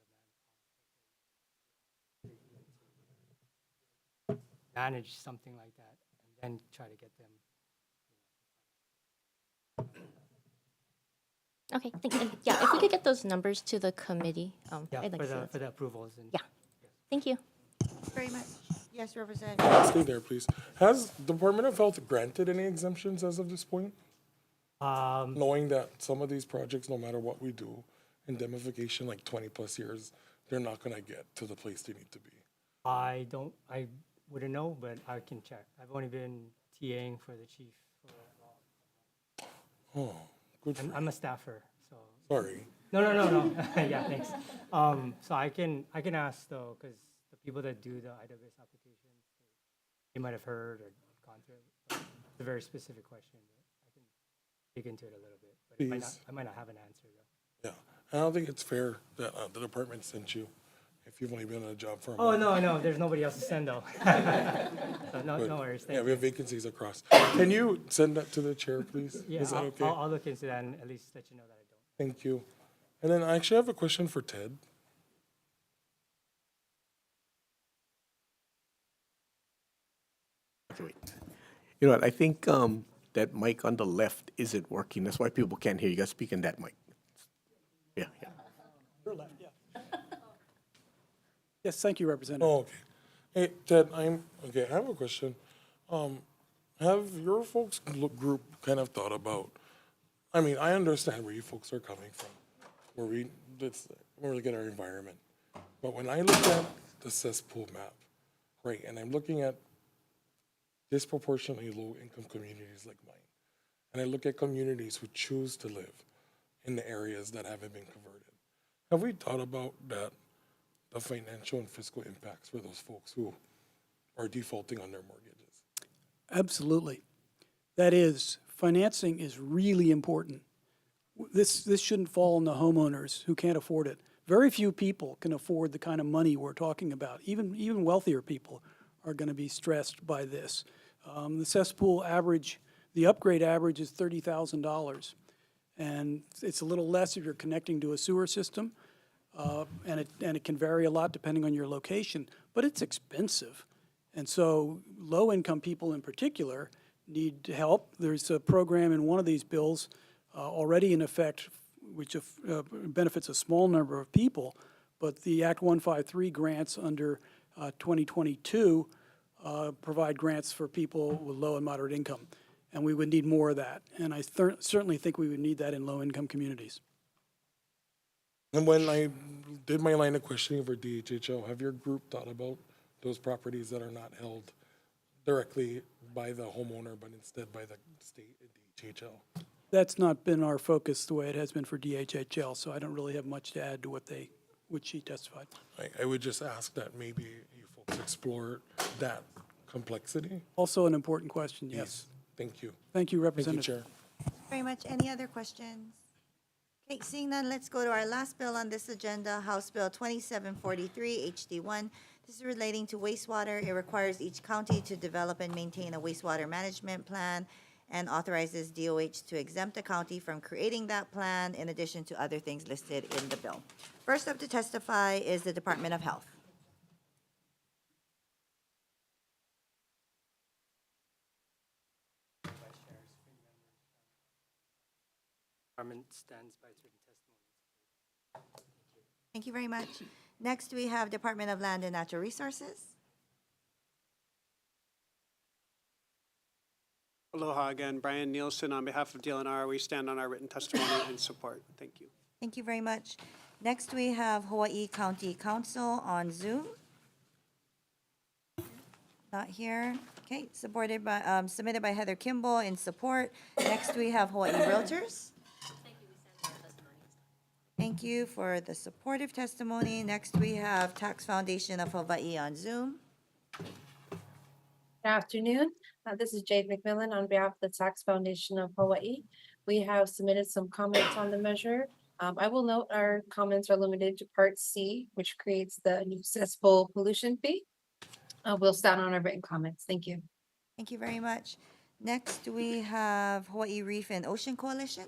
of manage something like that, and then try to get them. Okay, thank you. And yeah, if we could get those numbers to the committee, Yeah, I'd like to see those. for the approvals. And Yeah, thank you. Very much. Yes, Representative. Stay there, please. Has Department of Health granted any exemptions as of this point? Knowing that some of these projects, no matter what we do, indemnification, like 20+ years, they're not gonna get to the place they need to be. I wouldn't know, but I can check. I've only been TAing for the chief. Oh, good for I'm a staffer, so. Sorry. No. Yeah, thanks. So I can ask though, because the people that do the IWS applications, they might have heard or gone through it. It's a very specific question, but I can dig into it a little bit. But I might not have an answer though. Yeah, I don't think it's fair that the department sent you if you've only been on a job for a Oh, month. no, there's nobody else to send though. So no worries. Thank Yeah, you. we have vacancies across. Can you send that to the chair, please? Yeah, Is that okay? I'll look into that and at least let you know that I don't. Thank you. And then I actually have a question for Ted. Wait. You know what? I think that mic on the left isn't working. That's why people can't hear you. Guys speak in that mic. Yeah. Your left, yeah. Yes, thank you, Representative. Oh, okay. Hey, Ted, I have a question. Have your folks group kind of thought about, I mean, I understand where you folks are coming from, where we look at our environment. But when I look at the cesspool map, right, and I'm looking at disproportionately low-income communities like mine, and I look at communities who choose to live in the areas that haven't been converted, have we thought about that, the financial and fiscal impacts for those folks who are defaulting on their mortgages? Absolutely. That is, financing is really important. This shouldn't fall on the homeowners who can't afford it. Very few people can afford the kind of money we're talking about. Even wealthier people are going to be stressed by this. The cesspool average, the upgrade average is $30,000. And it's a little less if you're connecting to a sewer system. And it can vary a lot depending on your location, but it's expensive. And so low-income people in particular need help. There's a program in one of these bills already in effect which benefits a small number of people, but the Act 153 grants under 2022 provide grants for people with low and moderate income. And we would need more of that. And I certainly think we would need that in low-income communities. And when I did my line of questioning for DHHL, have your group thought about those properties that are not held directly by the homeowner, but instead by the state and DHHL? That's not been our focus the way it has been for DHHL, so I don't really have much to add to what she testified. I would just ask that maybe you folks explore that complexity. Also an important question, yes. Thank you. Thank you, Representative. Thank you, Chair. Very much. Any other questions? Okay, seeing none, let's go to our last bill on this agenda, House Bill 2743, HD1. This is relating to wastewater. It requires each county to develop and maintain a wastewater management plan and authorizes DOH to exempt the county from creating that plan in addition to other things listed in the bill. First up to testify is the Department of Health. Department stands by its written testimony. Thank you very much. Next, we have Department of Land and Natural Resources. Aloha again, Brian Nielsen on behalf of DLNR. We stand on our written testimony and support. Thank you. Thank you very much. Next, we have Hawaii County Council on Zoom. Not here. Okay, supported by, submitted by Heather Kimball in support. Next, we have Hawaii Realtors. Thank you for the supportive testimony. Next, we have Tax Foundation of Hawaii on Zoom. Good afternoon. This is Jade McMillan on behalf of the Tax Foundation of Hawaii. We have submitted some comments on the measure. I will note our comments are limited to Part C, which creates the new cesspool pollution fee. We'll stand on our written comments. Thank you. Thank you very much. Next, we have Hawaii Reef and Ocean Coalition.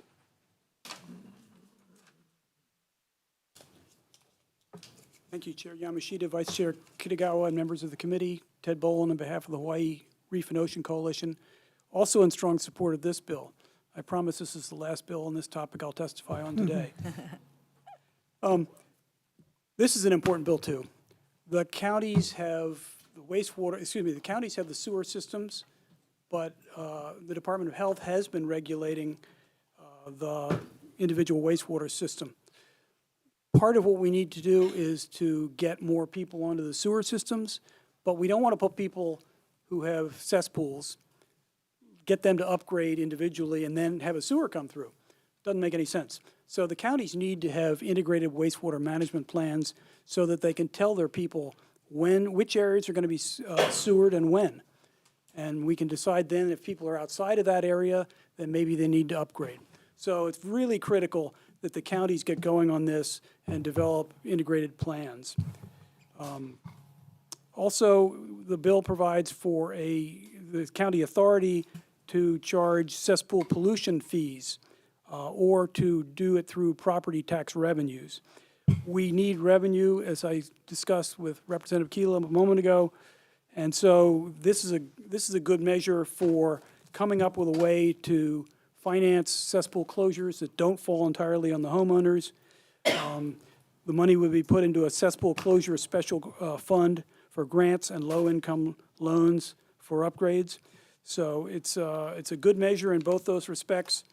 Thank you, Chair Yamashita, Vice Chair Kitagawa, and members of the committee. Ted Boland on behalf of the Hawaii Reef and Ocean Coalition, also in strong support of this bill. I promise this is the last bill on this topic I'll testify on today. This is an important bill, too. The counties have the wastewater, the counties have the sewer systems, but the Department of Health has been regulating the individual wastewater system. Part of what we need to do is to get more people onto the sewer systems, but we don't want to put people who have cesspools, get them to upgrade individually and then have a sewer come through. Doesn't make any sense. So the counties need to have integrated wastewater management plans so that they can tell their people which areas are going to be sewered and when. And we can decide then if people are outside of that area, then maybe they need to upgrade. So it's really critical that the counties get going on this and develop integrated plans. Also, the bill provides for the county authority to charge cesspool pollution fees or to do it through property tax revenues. We need revenue, as I discussed with Representative Keeler a moment ago, and so this is a good measure for coming up with a way to finance cesspool closures that don't fall entirely on the homeowners. The money would be put into a cesspool closure special fund for grants and low-income loans for upgrades. So it's a good measure in both those respects.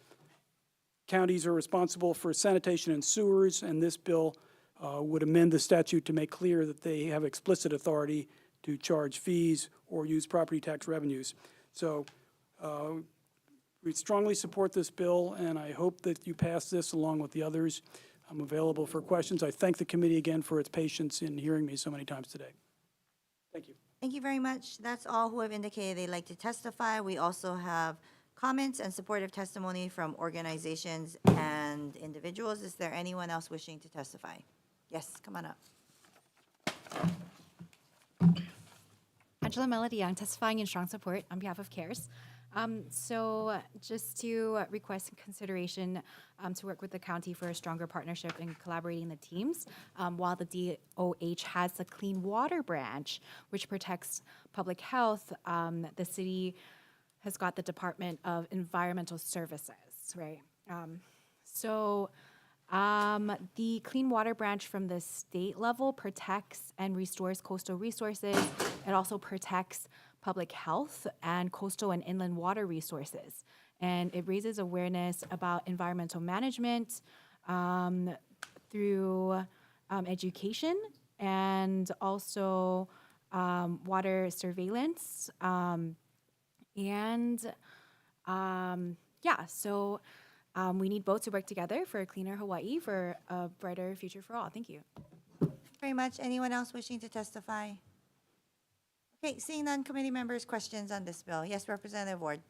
Counties are responsible for sanitation and sewers, and this bill would amend the statute to make clear that they have explicit authority to charge fees or use property tax revenues. So we strongly support this bill, and I hope that you pass this along with the others. I'm available for questions. I thank the committee again for its patience in hearing me so many times today. Thank you. Thank you very much. That's all who have indicated they'd like to testify. We also have comments and supportive testimony from organizations and individuals. Is there anyone else wishing to testify? Yes, come on up. Angela Melody Young, testifying in strong support on behalf of CARES. So just to request consideration to work with the county for a stronger partnership in collaborating the teams, while the DOH has the Clean Water branch, which protects public health, the city has got the Department of Environmental Services, right? The Clean Water branch from the state level protects and restores coastal resources. It also protects public health and coastal and inland water resources. And it raises awareness about environmental management through education and also water surveillance. We need both to work together for a cleaner Hawaii, for a brighter future for all. Thank you. Very much. Anyone else wishing to testify? Okay, seeing none, committee members, questions on this bill. Yes, Representative Ward.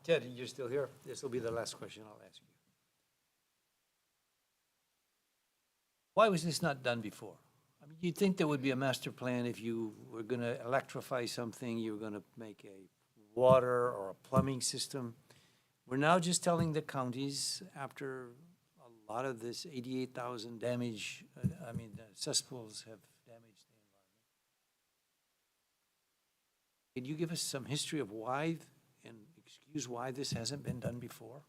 Ted, you're still here? This will be the last question I'll ask you. Why was this not done before? I mean, you'd think there would be a master plan if you were going to electrify something, you were going to make a water or a plumbing system. We're now just telling the counties, after a lot of this 88,000 damage, the cesspools have damaged the environment. Can you give us some history of why and excuse why this hasn't been done before?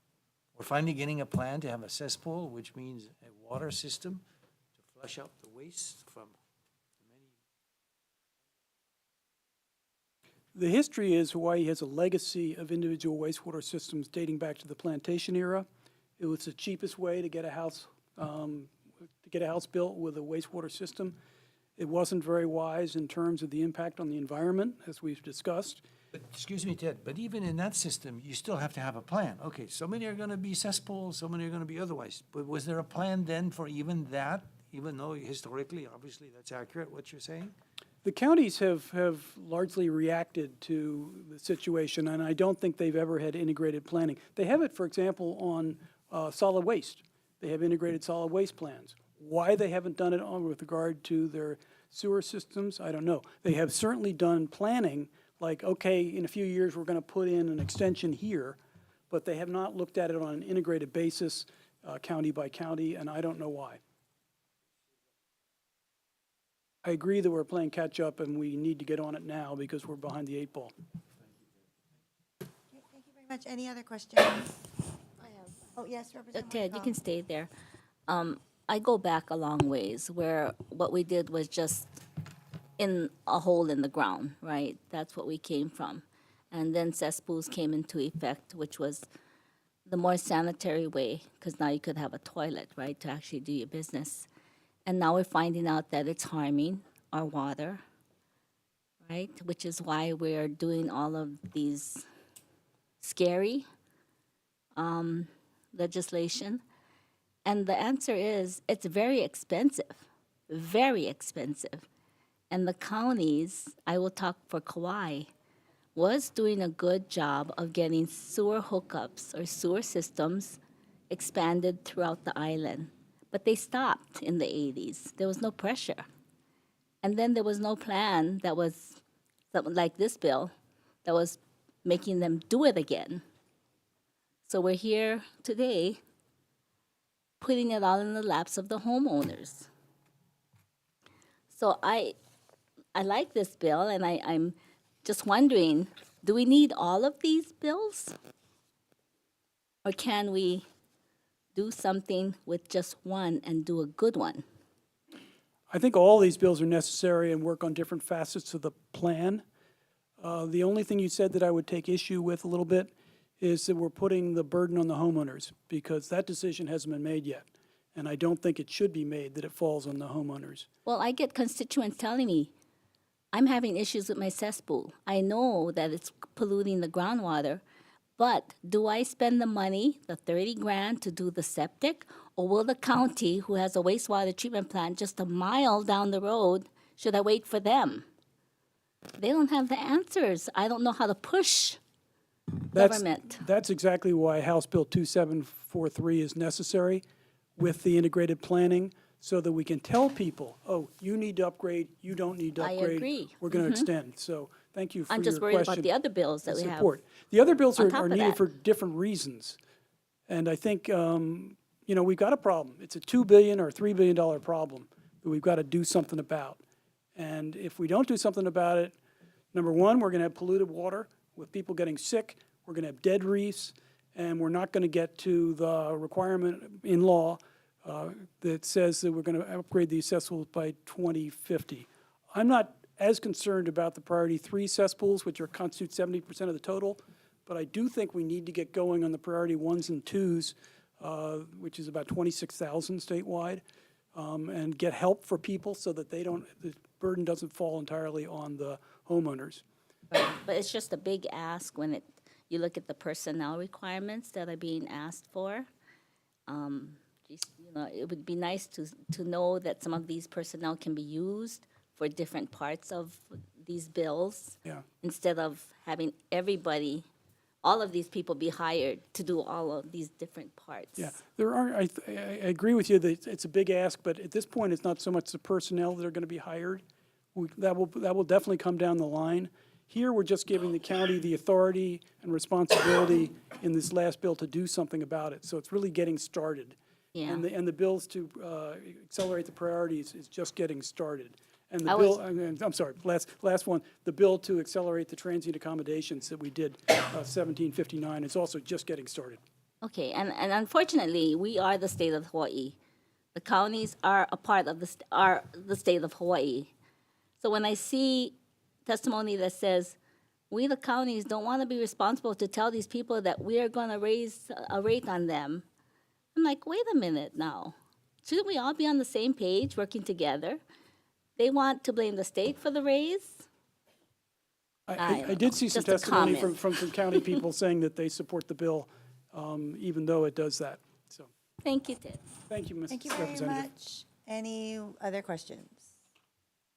We're finally getting a plan to have a cesspool, which means a water system to flush out the waste from many. The history is Hawaii has a legacy of individual wastewater systems dating back to the plantation era. It was the cheapest way to get a house built with a wastewater system. It wasn't very wise in terms of the impact on the environment, as we've discussed. But, excuse me, Ted, but even in that system, you still have to have a plan. Okay, so many are gonna be cesspools, so many are gonna be otherwise. But was there a plan then for even that, even though historically, obviously, that's accurate, what you're saying? The counties have largely reacted to the situation, and I don't think they've ever had integrated planning. They have it, for example, on solid waste. They have integrated solid waste plans. Why they haven't done it with regard to their sewer systems, I don't know. They have certainly done planning, like, okay, in a few years, we're going to put in an extension here, but they have not looked at it on an integrated basis, county by county, and I don't know why. I agree that we're playing catch-up, and we need to get on it now because we're behind the 8 ball. Thank you very much. Any other questions? Oh, yes, Representative Ted, you Maricol. can stay there. I go back a long ways where what we did was just in a hole in the ground, right? That's what we came from. And then cesspools came into effect, which was the more sanitary way, because now you could have a toilet, right, to actually do your business. And now we're finding out that it's harming our water, right? Which is why we're doing all of these scary legislation. And the answer is it's very expensive, very expensive. And the counties, I will talk for Kauai, was doing a good job of getting sewer hookups or sewer systems expanded throughout the island. But they stopped in the 80s. There was no pressure. And then there was no plan that was something like this bill that was making them do it again. So we're here today putting it all in the laps of the homeowners. So I like this bill, and I'm just wondering, do we need all of these bills? Or can we do something with just one and do a good one? I think all these bills are necessary and work on different facets of the plan. The only thing you said that I would take issue with a little bit is that we're putting the burden on the homeowners, because that decision hasn't been made yet. And I don't think it should be made that it falls on the homeowners. Well, I get constituents telling me, I'm having issues with my cesspool. I know that it's polluting the groundwater, but do I spend the money, the 30 grand, to do the septic? Or will the county, who has a wastewater treatment plant just a mile down the road, should I wait for them? They don't have the answers. I don't know how to push government. That's exactly why House Bill 2743 is necessary with the integrated planning, so that we can tell people, oh, you need to upgrade, you don't need to I upgrade. agree. We're going to extend. So thank you for your I'm question. just worried about the other bills that and we have. support. The other bills on are top of needed that. for different reasons. And I think, we've got a problem. It's a $2 billion or $3 billion problem that we've got to do something about. And if we don't do something about it, number one, we're going to have polluted water with people getting sick. We're going to have dead reefs, and we're not going to get to the requirement in law that says that we're going to upgrade the cesspools by 2050. I'm not as concerned about the priority 3 cesspools, which constitute 70% of the total, but I do think we need to get going on the priority 1s and 2s, which is about 26,000 statewide, and get help for people so that the burden doesn't fall entirely on the homeowners. But it's just a big ask when you look at the personnel requirements that are being asked for. It would be nice to know that some of these personnel can be used for different parts of these bills. Yeah. Instead of having everybody, all of these people be hired to do all of these different parts. Yeah, I agree with you that it's a big ask, but at this point, it's not so much the personnel that are going to be hired. That will definitely come down the line. Here, we're just giving the county the authority and responsibility in this last bill to do something about it. So it's really getting started. Yeah. And the bills to accelerate the priorities is just getting started. And the I bill, was- I'm sorry, last one, the bill to accelerate the transient accommodations that we did, 1759, is also just getting started. Okay, and unfortunately, we are the state of Hawaii. The counties are a part of are the state of Hawaii. So when I see testimony that says, we the counties don't want to be responsible to tell these people that we are going to raise a rate on them, I'm like, wait a minute now. Shouldn't we all be on the same page, working together? They want to blame the state for the raise? I did see some Just a testimony comment. from some county people saying that they support the bill, even though it does that. So, Thank you, Ted. thank you, Ms. Thank you very Representative. much. Any other questions?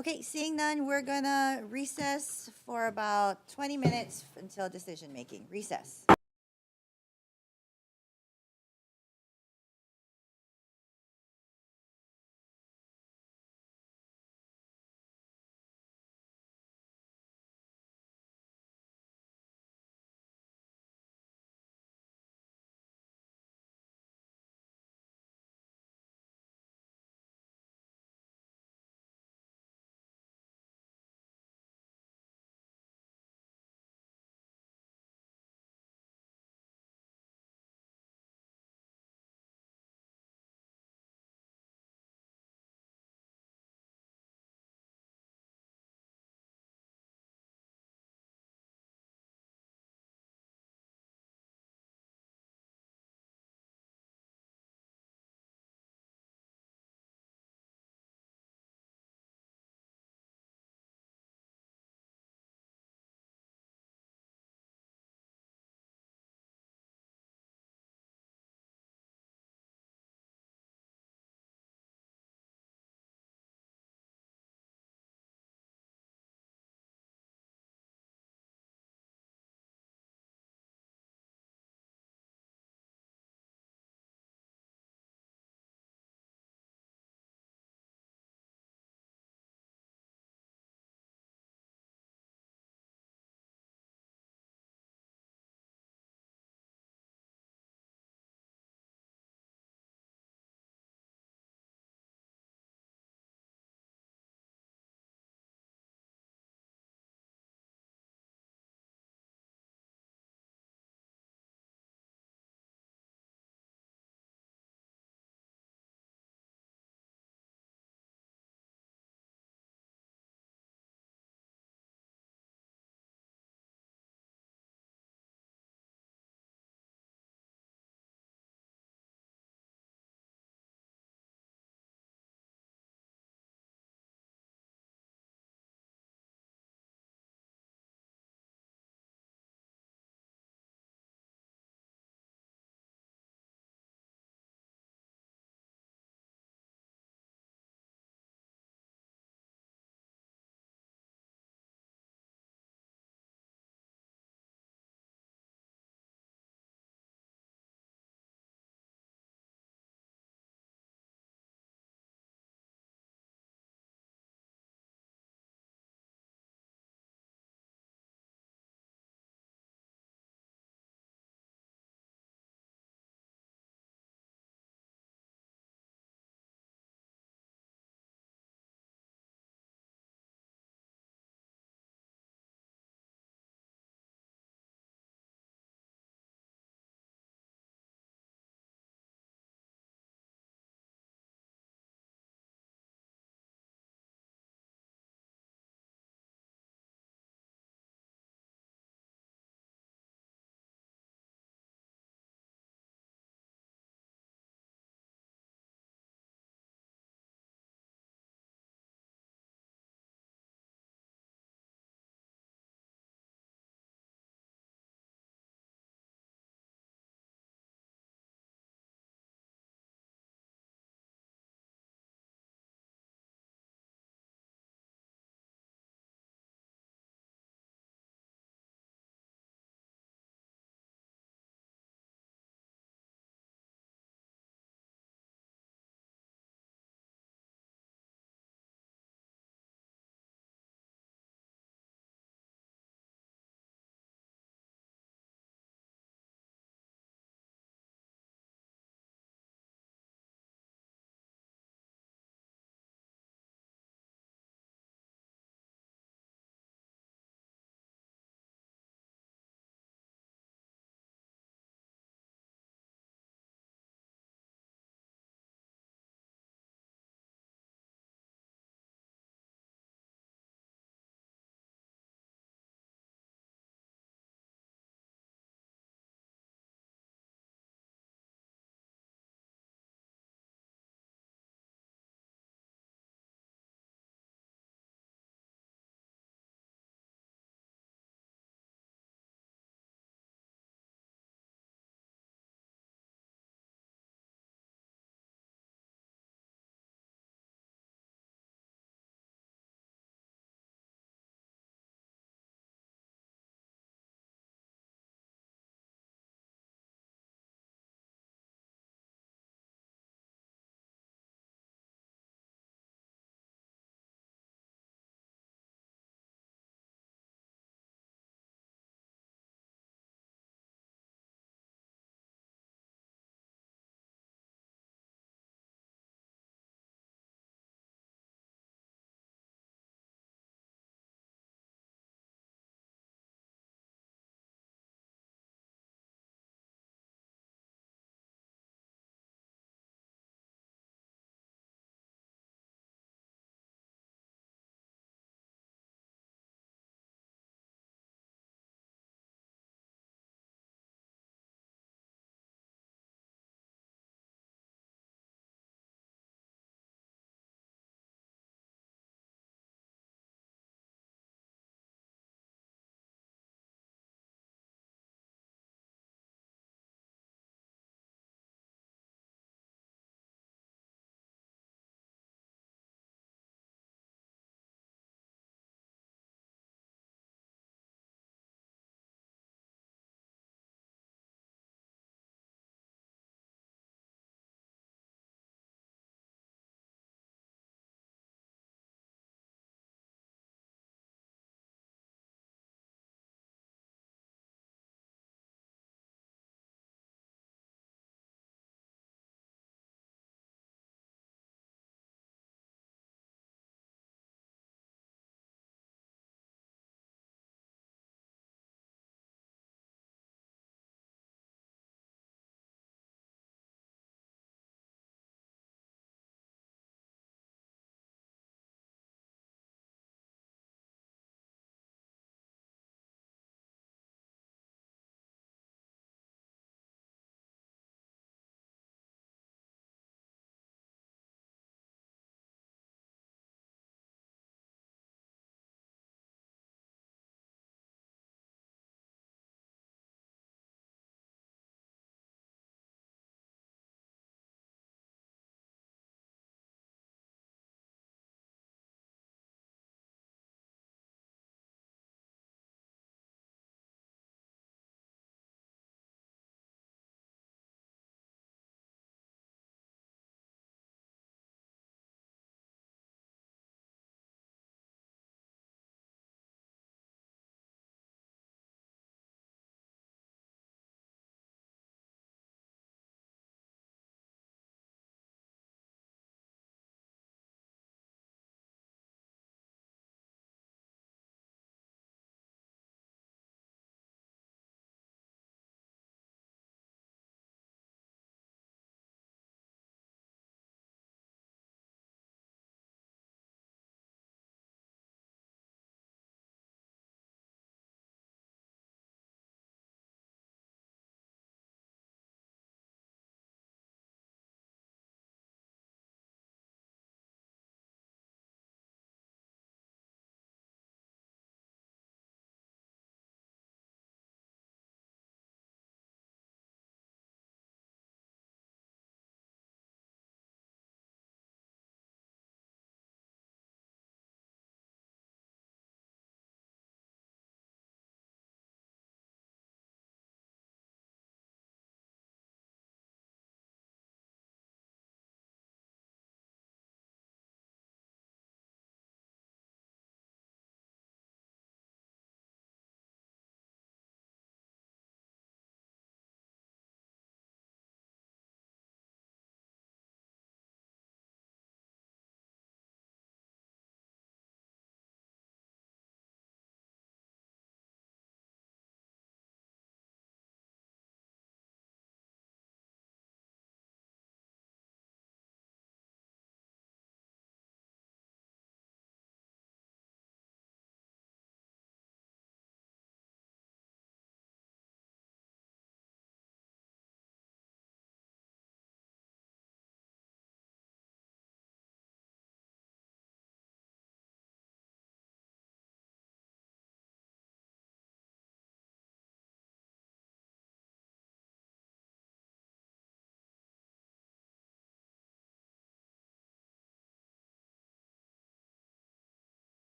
Okay, seeing none, we're gonna recess for about 20 minutes until decision-making. Recess.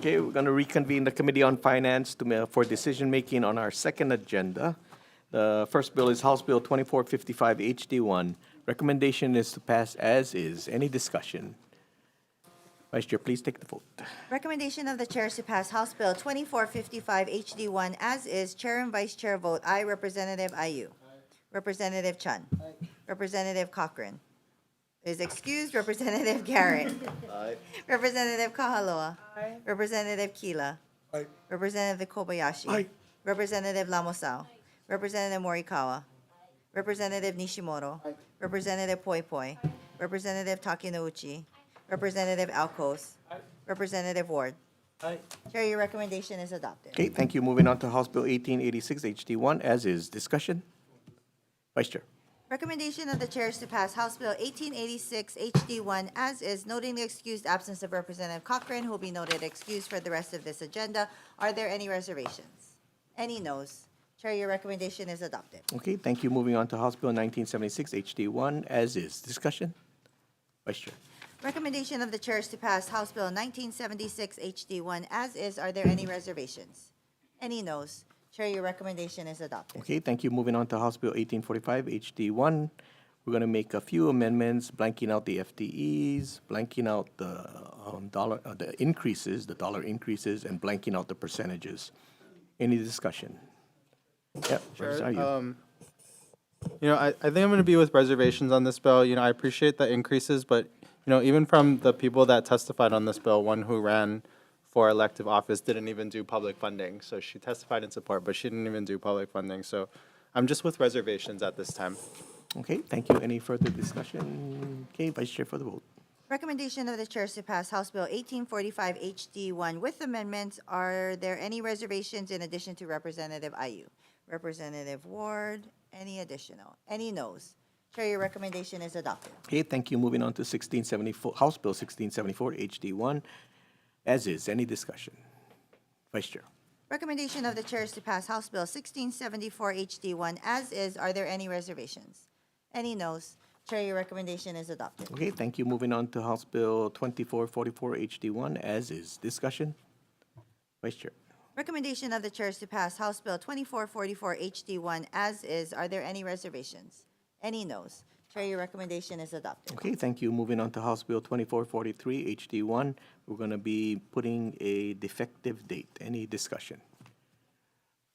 Okay, we're going to reconvene the Committee on Finance for decision-making on our second agenda. The first bill is House Bill 2455 HD1. Recommendation is to pass as is. Any discussion? Vice Chair, please take the vote. Recommendation of the chair is to pass House Bill 2455 HD1 as is. Chair and Vice Chair vote aye. Representative Ayu. Representative Chun. Representative Cochran is excused. Representative Garrett. Representative Kahaloa. Representative Kila. Representative Kobayashi. Representative Lamosao. Representative Morikawa. Representative Nishimoto. Representative Poi Poi. Representative Takinouchi. Representative Alcos. Representative Ward. Chair, your recommendation is adopted. Okay, thank you. Moving on to House Bill 1886 HD1 as is. Discussion? Vice Chair. Recommendation of the chair is to pass House Bill 1886 HD1 as is, noting the excused absence of Representative Cochran, who will be noted excused for the rest of this agenda. Are there any reservations? Any noes? Chair, your recommendation is adopted. Okay, thank you. Moving on to House Bill 1976 HD1 as is. Discussion? Vice Chair. Recommendation of the chair is to pass House Bill 1976 HD1 as is. Are there any reservations? Any noes? Chair, your recommendation is adopted. Okay, thank you. Moving on to House Bill 1845 HD1. We're going to make a few amendments, blanking out the FTEs, blanking out the the increases, the dollar increases, and blanking out the percentages. Any discussion? Yeah, Sure. are you? I think I'm going to be with reservations on this bill. I appreciate the increases, but, even from the people that testified on this bill, one who ran for elective office didn't even do public funding. So she testified in support, but she didn't even do public funding. So I'm just with reservations at this time. Okay, thank you. Any further discussion? Okay, Vice Chair for the vote. Recommendation of the chair is to pass House Bill 1845 HD1 with amendments. Are there any reservations in addition to Representative Ayu? Representative Ward, any additional? Any noes? Chair, your recommendation is adopted. Okay, thank you. Moving on to House Bill 1674 HD1 as is. Any discussion? Vice Chair. Recommendation of the chair is to pass House Bill 1674 HD1 as is. Are there any reservations? Any noes? Chair, your recommendation is adopted. Okay, thank you. Moving on to House Bill 2444 HD1 as is. Discussion? Vice Chair. Recommendation of the chair is to pass House Bill 2444 HD1 as is. Are there any reservations? Any noes? Chair, your recommendation is adopted. Okay, thank you. Moving on to House Bill 2443 HD1. We're going to be putting a defective date. Any discussion?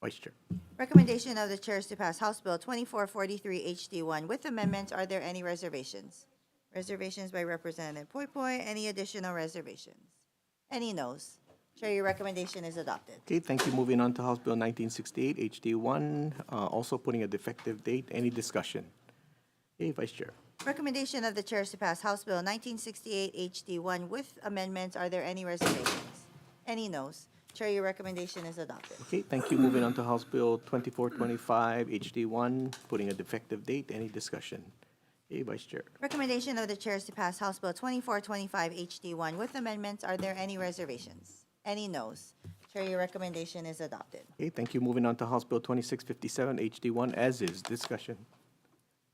Vice Chair. Recommendation of the chair is to pass House Bill 2443 HD1 with amendments. Are there any reservations? Reservations by Representative Poi Poi. Any additional reservations? Any noes? Chair, your recommendation is adopted. Okay, thank you. Moving on to House Bill 1968 HD1, also putting a defective date. Any discussion? Okay, Vice Chair. Recommendation of the chair is to pass House Bill 1968 HD1 with amendments. Are there any reservations? Any noes? Chair, your recommendation is adopted. Okay, thank you. Moving on to House Bill 2425 HD1, putting a defective date. Any discussion? Okay, Vice Chair. Recommendation of the chair is to pass House Bill 2425 HD1 with amendments. Are there any reservations? Any noes? Chair, your recommendation is adopted. Okay, thank you. Moving on to House Bill 2657 HD1 as is. Discussion.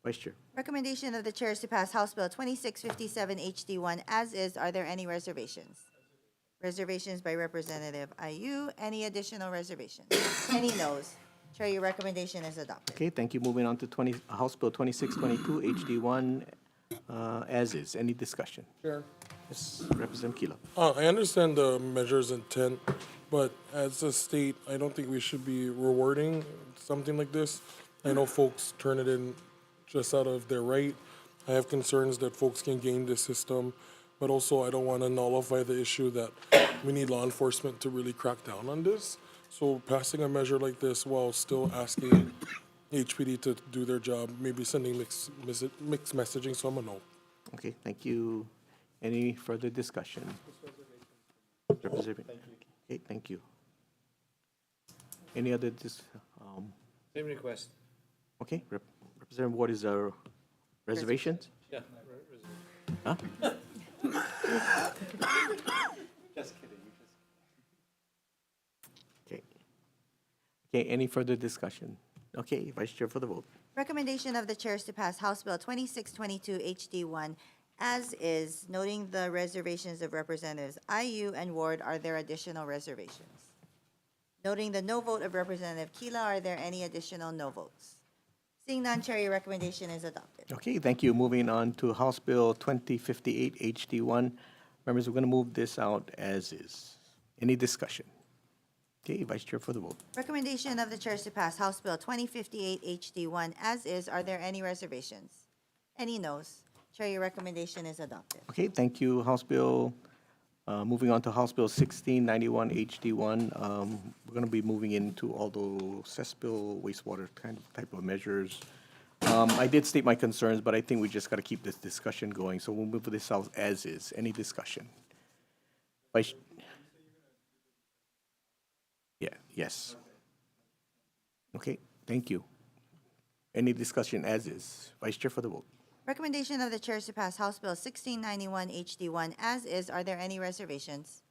Vice Chair. Recommendation of the chair is to pass House Bill 2657 HD1 as is. Are there any reservations? Reservations by Representative Ayu. Any additional reservations? Any noes? Chair, your recommendation is adopted. Okay, thank you. Moving on to House Bill 2622 HD1 as is. Any discussion? Chair. Yes, Representative Kila. I understand the measure's intent, but as a state, I don't think we should be rewarding something like this. I know folks turn it in just out of their right. I have concerns that folks can game the system, but also I don't want to nullify the issue that we need law enforcement to really crack down on this. So passing a measure like this while still asking HPD to do their job, maybe sending mixed messaging, so I'm a no. Okay, thank you. Any further discussion? Representative. Okay, thank you. Any other Same request. Okay, Representative Ward, is there reservations? Yeah. Huh? Just kidding. Okay. Okay, any further discussion? Okay, Vice Chair for the vote. Recommendation of the chair is to pass House Bill 2622 HD1 as is, noting the reservations of Representatives IU and Ward, are there additional reservations? Noting the no vote of Representative Kila, are there any additional no votes? Seeing none, Chair, your recommendation is adopted. Okay, thank you. Moving on to House Bill 2058 HD1. Members, we're going to move this out as is. Any discussion? Okay, Vice Chair for the vote. Recommendation of the Chair is to pass House Bill 2058 HD1 as is. Are there any reservations? Any noes? Chair, your recommendation is adopted. Okay, thank you. House Bill, moving on to House Bill 1691 HD1. We're going to be moving into all the cesspool, wastewater type of measures. I did state my concerns, but I think we just got to keep this discussion going. So we'll move this out as is. Any discussion? Vice. Yeah, yes. Okay, thank you. Any discussion as is? Vice Chair for the vote. Recommendation of the Chair is to pass House Bill 1691 HD1 as is. Are there any reservations?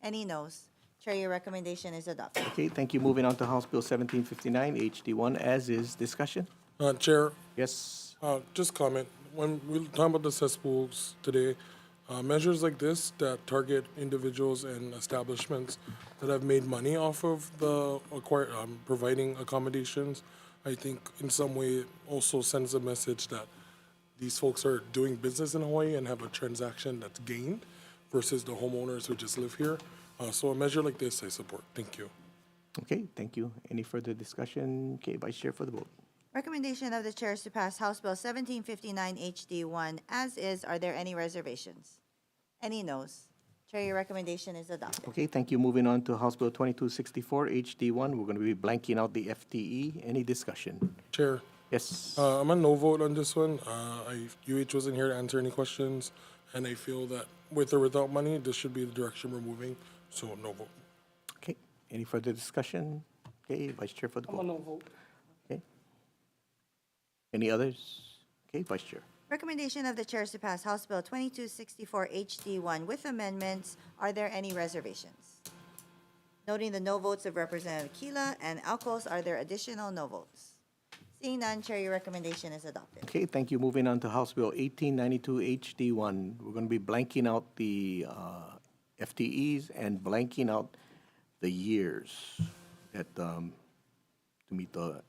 Any noes? Chair, your recommendation is adopted. Okay, thank you. Moving on to House Bill 1759 HD1 as is. Discussion? Chair, Yes. just comment. When we talk about the cesspools today, measures like this that target individuals and establishments that have made money off of the providing accommodations, I think in some way also sends a message that these folks are doing business in Hawaii and have a transaction that's gained versus the homeowners who just live here. So a measure like this, I support. Thank you. Okay, thank you. Any further discussion? Okay, Vice Chair for the vote. Recommendation of the Chair is to pass House Bill 1759 HD1 as is. Are there any reservations? Any noes? Chair, your recommendation is adopted. Okay, thank you. Moving on to House Bill 2264 HD1. We're going to be blanking out the FTE. Any discussion? Chair. Yes. I'm a no vote on this one. UH wasn't here to answer any questions, and I feel that with or without money, this should be the direction we're moving. So no vote. Okay. Any further discussion? Okay, Vice Chair for the vote. no vote. Okay. Any others? Okay, Vice Chair. Recommendation of the Chair is to pass House Bill 2264 HD1 with amendments. Are there any reservations? Noting the no votes of Representative Kila and Alcos, are there additional no votes? Seeing none, Chair, your recommendation is adopted. Okay, thank you. Moving on to House Bill 1892 HD1. We're going to be blanking out the FTEs and blanking out the years that to meet the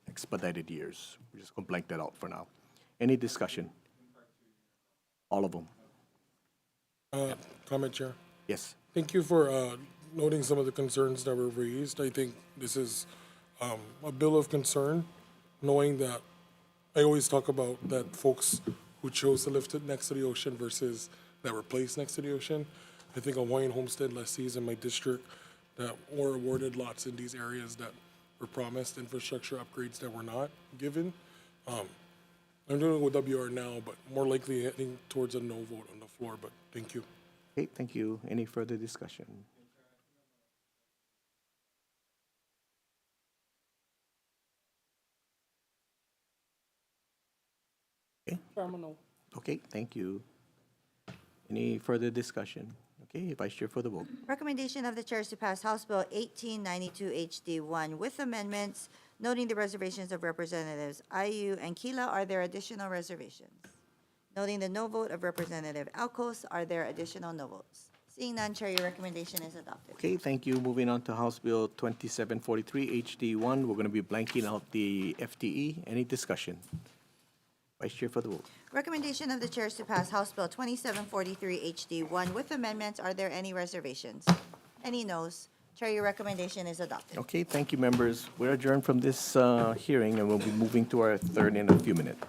expedited years. We're just going to blank that out for now. Any discussion? All of them. Comment, Chair. Yes. Thank you for noting some of the concerns that were raised. I think this is a bill of concern, knowing that I always talk about that folks who chose to live next to the ocean versus that were placed next to the ocean. I think Hawaiian homestead lessees in my district that were awarded lots in these areas that were promised infrastructure upgrades that were not given. I'm doing it with WR now, but more likely heading towards a no vote on the floor, but thank you. Okay, thank you. Any further discussion? Okay. Okay, thank you. Any further discussion? Okay, Vice Chair for the vote. Recommendation of the Chair is to pass House Bill 1892 HD1 with amendments, noting the reservations of Representatives IU and Kila. Are there additional reservations? Noting the no vote of Representative Alcos, are there additional no votes? Seeing none, Chair, your recommendation is adopted. Okay, thank you. Moving on to House Bill 2743 HD1. We're going to be blanking out the FTE. Any discussion? Vice Chair for the vote. Recommendation of the Chair is to pass House Bill 2743 HD1 with amendments. Are there any reservations? Any noes? Chair, your recommendation is adopted. Okay, thank you, members. We're adjourned from this hearing, and we'll be moving to our third in a few minutes.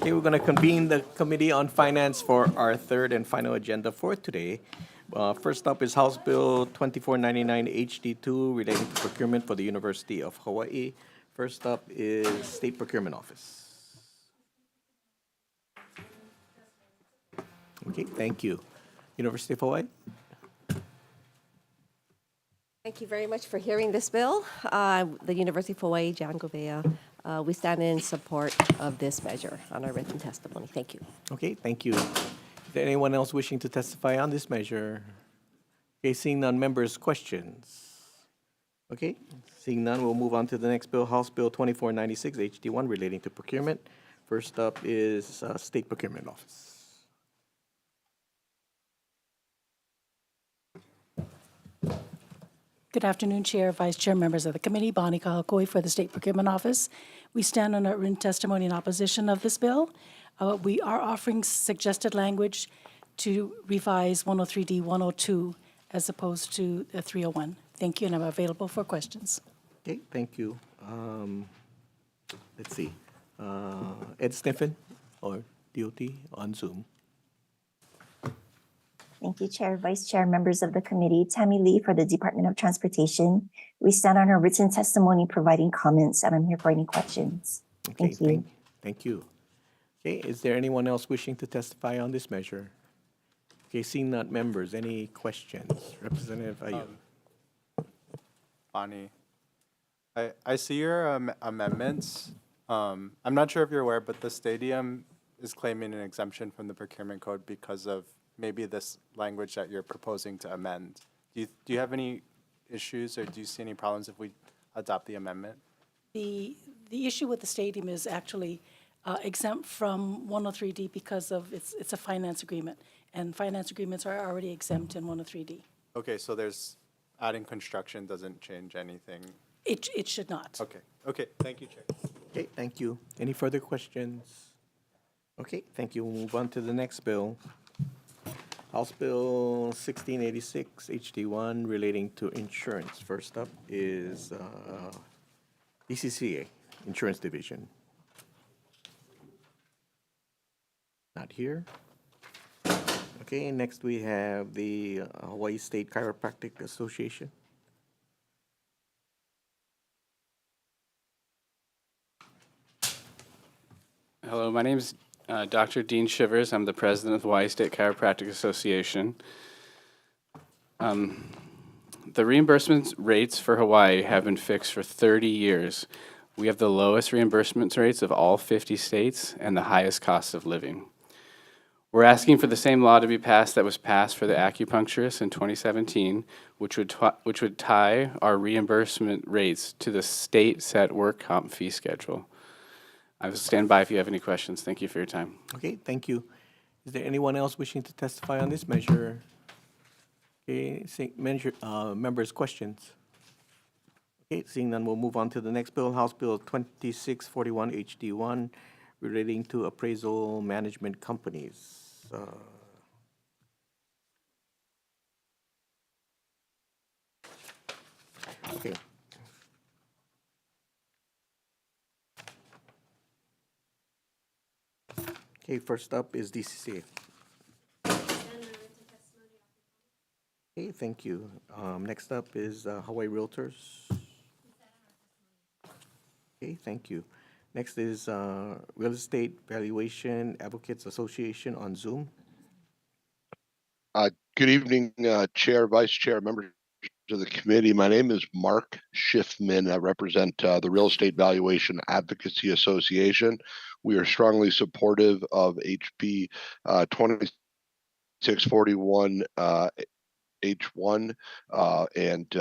Okay, we're going to convene the Committee on Finance for our third and final agenda for today. First up is House Bill 2499 HD2 relating to procurement for the University of Hawaii. First up is State Procurement Office. Okay, thank you. University of Hawaii? Thank you very much for hearing this bill. The University of Hawaii, John Govea, we stand in support of this measure on our written testimony. Thank you. Okay, thank you. Is there anyone else wishing to testify on this measure? Okay, seeing none, members, questions? Okay, seeing none, we'll move on to the next bill, House Bill 2496 HD1 relating to procurement. First up is State Procurement Office. Good afternoon, Chair, Vice Chair, members of the committee. Bonnie Kahakoi for the State Procurement Office. We stand on our written testimony in opposition of this bill. We are offering suggested language to revise 103D 102 as opposed to 301. Thank you, and I'm available for questions. Okay, thank you. Let's see. Ed Sniffen or DOT on Zoom. Thank you, Chair, Vice Chair, members of the committee. Tammy Lee for the Department of Transportation. We stand on our written testimony providing comments, and I'm here for any questions. Okay, Thank you. Thank you. Okay, is there anyone else wishing to testify on this measure? Okay, seeing none, members, any questions? Representative Ayub. Bonnie, I see your amendments. I'm not sure if you're aware, but the stadium is claiming an exemption from the procurement code because of maybe this language that you're proposing to amend. Do you have any issues or do you see any problems if we adopt the amendment? The issue with the stadium is actually exempt from 103D because of it's a finance agreement, and finance agreements are already exempt in 103D. Okay, so there's adding construction doesn't change anything. It should not. Okay, thank you, Chair. Okay, thank you. Any further questions? Okay, thank you. We'll move on to the next bill. House Bill 1686 HD1 relating to insurance. First up is DCCA, Insurance Division. Not here. Okay, next we have the Hawaii State Chiropractic Association. Hello, my name is Dr. Dean Shivers. I'm the president of the Hawaii State Chiropractic Association. The reimbursement rates for Hawaii have been fixed for 30 years. We have the lowest reimbursement rates of all 50 states and the highest cost of living. We're asking for the same law to be passed that was passed for the acupuncturists in 2017, which would tie our reimbursement rates to the state set work comp fee schedule. I will stand by if you have any questions. Thank you for your time. Okay, thank you. Is there anyone else wishing to testify on this measure? Okay, members, questions? Okay, seeing none, we'll move on to the next bill, House Bill 2641 HD1, relating to appraisal management companies. Okay. Okay, first up is DCCA. Okay, thank you. Next up is Hawaii Realtors. Okay, thank you. Next is Real Estate Valuation Advocates Association on Zoom. Good evening, Chair, Vice Chair, members of the committee. My name is Mark Schiffman. I represent the Real Estate Valuation Advocacy Association. We are strongly supportive of HB 2641 H1 and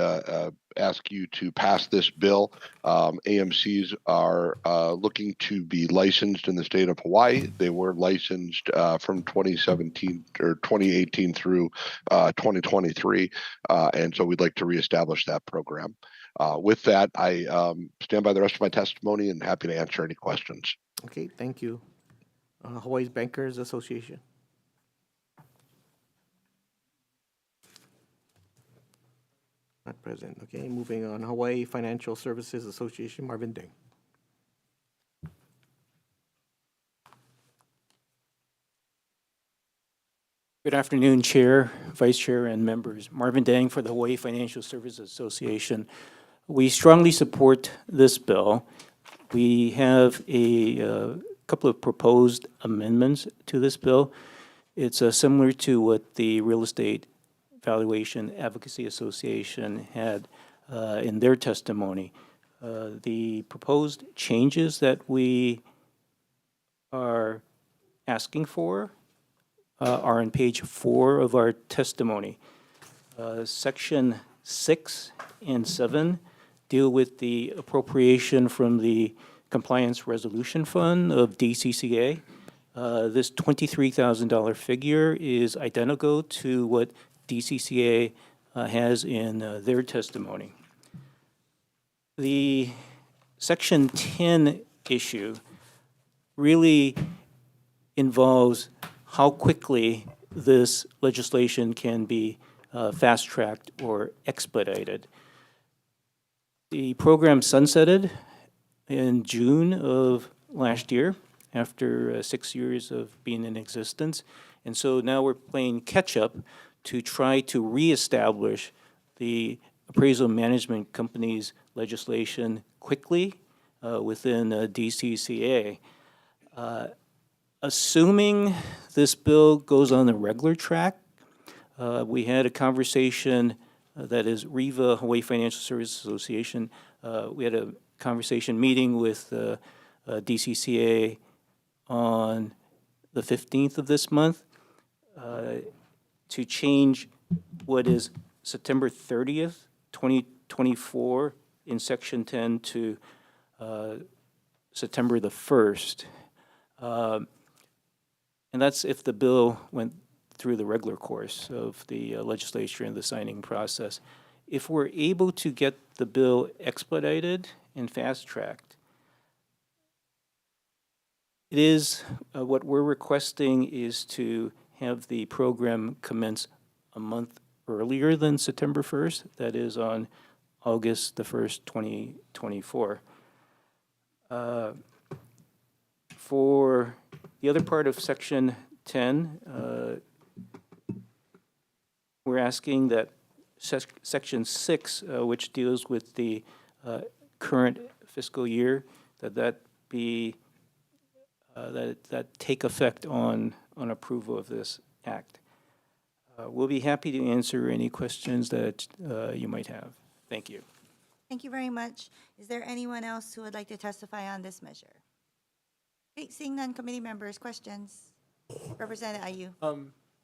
ask you to pass this bill. AMCs are looking to be licensed in the state of Hawaii. They were licensed from 2017 or 2018 through 2023, and so we'd like to reestablish that program. With that, I stand by the rest of my testimony and happy to answer any questions. Okay, thank you. Hawaii's Bankers Association. Not present. Okay, moving on. Hawaii Financial Services Association, Marvin Deng. Good afternoon, Chair, Vice Chair, and members. Marvin Dang for the Hawaii Financial Services Association. We strongly support this bill. We have a couple of proposed amendments to this bill. It's similar to what the Real Estate Valuation Advocacy Association had in their testimony. The proposed changes that we are asking for are on page 4 of our testimony. Section 6 and 7 deal with the appropriation from the Compliance Resolution Fund of DCCA. This $23,000 figure is identical to what DCCA has in their testimony. The Section 10 issue really involves how quickly this legislation can be fast-tracked or expedited. The program sunsetted in June of last year after 6 years of being in existence. And so now we're playing catch-up to try to reestablish the appraisal management company's legislation quickly within DCCA. Assuming this bill goes on the regular track, we had a conversation that is REVA, Hawaii Financial Services Association. We had a conversation meeting with DCCA on the 15th of this month to change what is September 30th, 2024 in Section 10 to September the 1st. And that's if the bill went through the regular course of the legislature and the signing process. If we're able to get the bill expedited and fast-tracked, it is, what we're requesting is to have the program commence a month earlier than September 1st, that is on August the 1st, 2024. For the other part of Section 10, we're asking that Section 6, which deals with the current fiscal year, that be that take effect on approval of this act. We'll be happy to answer any questions that you might have. Thank you. Thank you very much. Is there anyone else who would like to testify on this measure? Okay, seeing none, committee members, questions? Representative Ayu.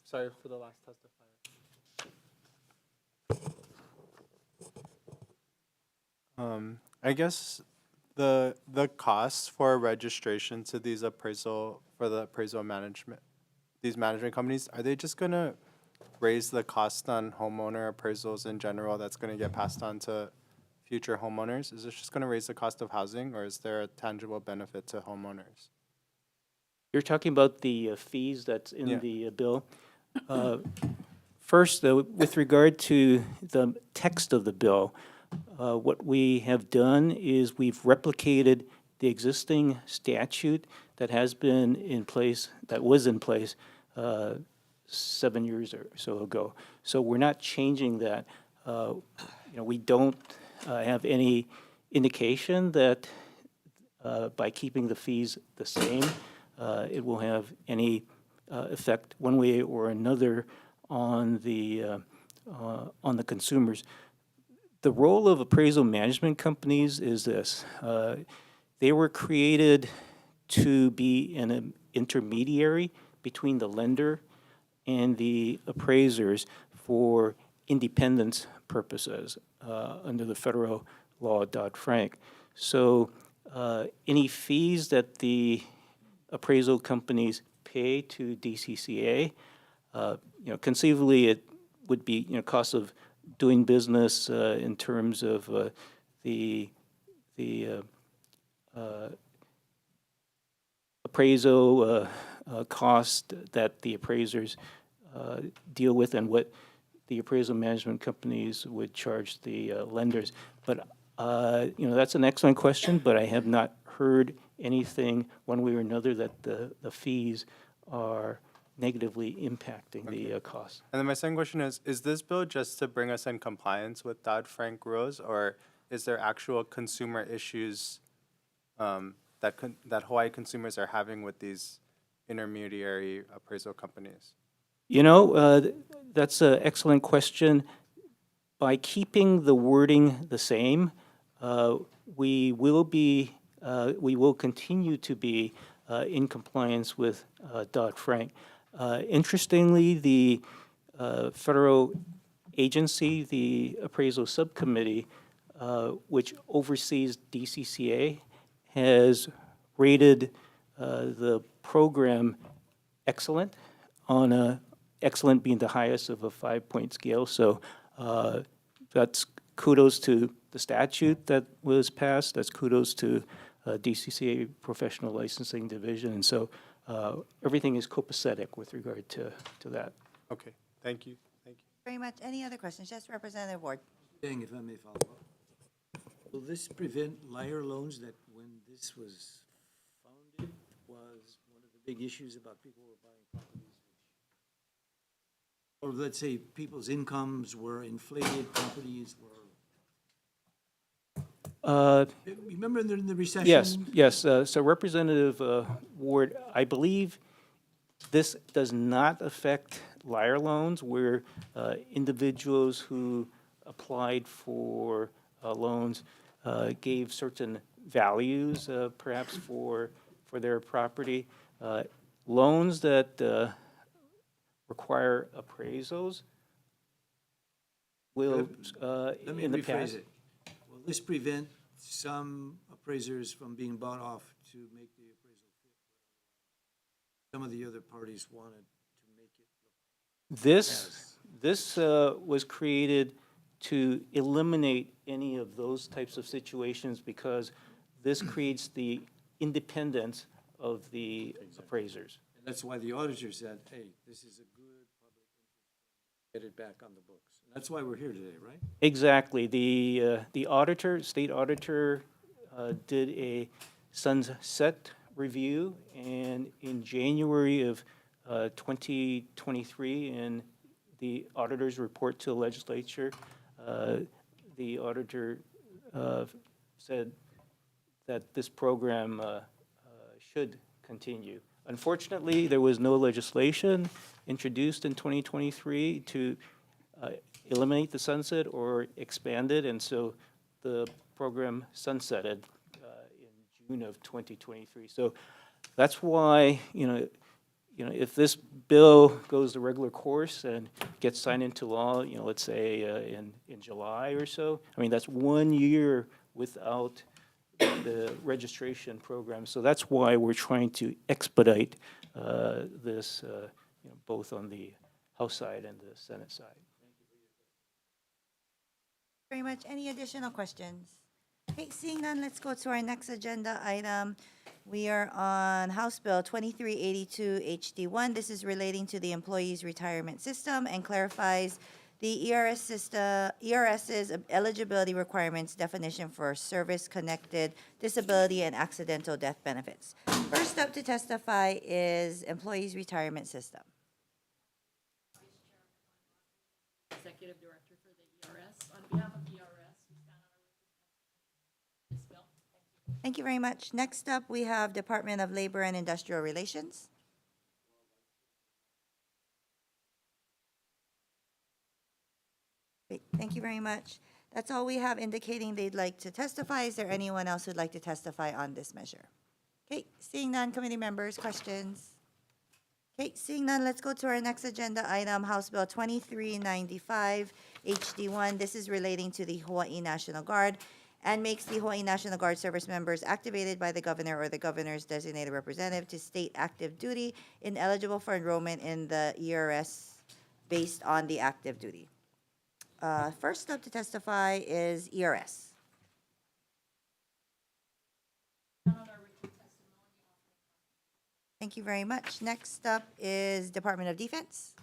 Sorry for the last testifier. I guess the costs for registration to these appraisal management, these management companies, are they just gonna raise the cost on homeowner appraisals in general that's gonna get passed on to future homeowners? Is this just gonna raise the cost of housing, or is there a tangible benefit to homeowners? You're talking about the fees that's in Yeah. the bill. First, with regard to the text of the bill, what we have done is we've replicated the existing statute that has been in place, that was in place 7 years or so ago. So we're not changing that. We don't have any indication that by keeping the fees the same, it will have any effect one way or another on the consumers. The role of appraisal management companies is this. They were created to be an intermediary between the lender and the appraisers for independence purposes under the federal law Dodd-Frank. So any fees that the appraisal companies pay to DCCA, conceivably it would be cost of doing business in terms of the appraisal cost that the appraisers deal with and what the appraisal management companies would charge the lenders. But that's an excellent question, but I have not heard anything one way or another that the fees are negatively impacting the cost. And then my second question is this bill just to bring us in compliance with Dodd-Frank rules, or is there actual consumer issues that Hawaii consumers are having with these intermediary appraisal companies? You know, that's an excellent question. By keeping the wording the same, we will continue to be in compliance with Dodd-Frank. Interestingly, the federal agency, the appraisal subcommittee, which oversees DCCA, has rated the program excellent, on a excellent being the highest of a 5-point scale. So that's kudos to the statute that was passed. That's kudos to DCCA Professional Licensing Division. And so everything is copacetic with regard to that. Okay, thank you. Thank you very much. Any other questions? Yes, Representative Ward. If I may follow up. Will this prevent liar loans that when this was founded was one of the big issues about people who were buying properties? Or let's say people's incomes were inflated, properties were. Remember in the recession? Yes. So Representative Ward, I believe this does not affect liar loans where individuals who applied for loans gave certain values, perhaps for their property. Loans that require appraisals will, Let me in the rephrase past. it. Will this prevent some appraisers from being bought off to make the appraisal fit? Some of the other parties wanted to make it look. This was created to eliminate any of those types of situations because this creates the independence of the appraisers. And that's why the auditor said, hey, this is a good public interest, get it back on the books. And that's why we're here today, right? Exactly. The auditor, state auditor, did a sunset review, and in January of 2023, in the auditor's report to the legislature, the auditor said that this program should continue. Unfortunately, there was no legislation introduced in 2023 to eliminate the sunset or expand it, and so the program sunsetted in June of 2023. So that's why, if this bill goes the regular course and gets signed into law, let's say in July or so, I mean, that's 1 year without the registration program. So that's why we're trying to expedite this, both on the House side and the Senate side. Very much. Any additional questions? Okay, seeing none, let's go to our next agenda item. We are on House Bill 2382 HD1. This is relating to the Employees Retirement System and clarifies the ERS's eligibility requirements definition for service-connected disability and accidental death benefits. First up to testify is Employees Retirement System. Executive Director for the ERS. On behalf of ERS, we stand on this bill. Thank you very much. Next up, we have Department of Labor and Industrial Relations. Great. Thank you very much. That's all we have indicating they'd like to testify. Is there anyone else who'd like to testify on this measure? Okay, seeing none, committee members, questions? Okay, seeing none, let's go to our next agenda item, House Bill 2395 HD1. This is relating to the Hawaii National Guard and makes the Hawaii National Guard service members activated by the governor or the governor's designated representative to state active duty ineligible for enrollment in the ERS based on the active duty. First up to testify is ERS. Thank you very much. Next up is Department of Defense.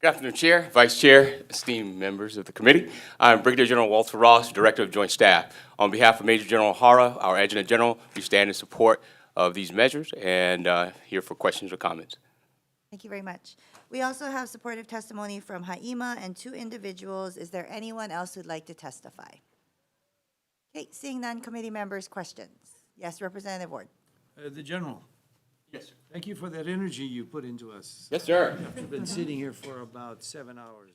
Good afternoon, Chair, Vice Chair, esteemed members of the committee. I'm Brigadier General Walter Ross, Director of Joint Staff. On behalf of Major General Hara, our Adjutant General, we stand in support of these measures and here for questions or comments. Thank you very much. We also have supportive testimony from Haima and 2 individuals. Is there anyone else who'd like to testify? Okay, seeing none, committee members, questions. Yes, Representative Ward. The General. Yes, sir. Thank you for that energy you put into us. Yes, sir. After been sitting here for about 7 hours.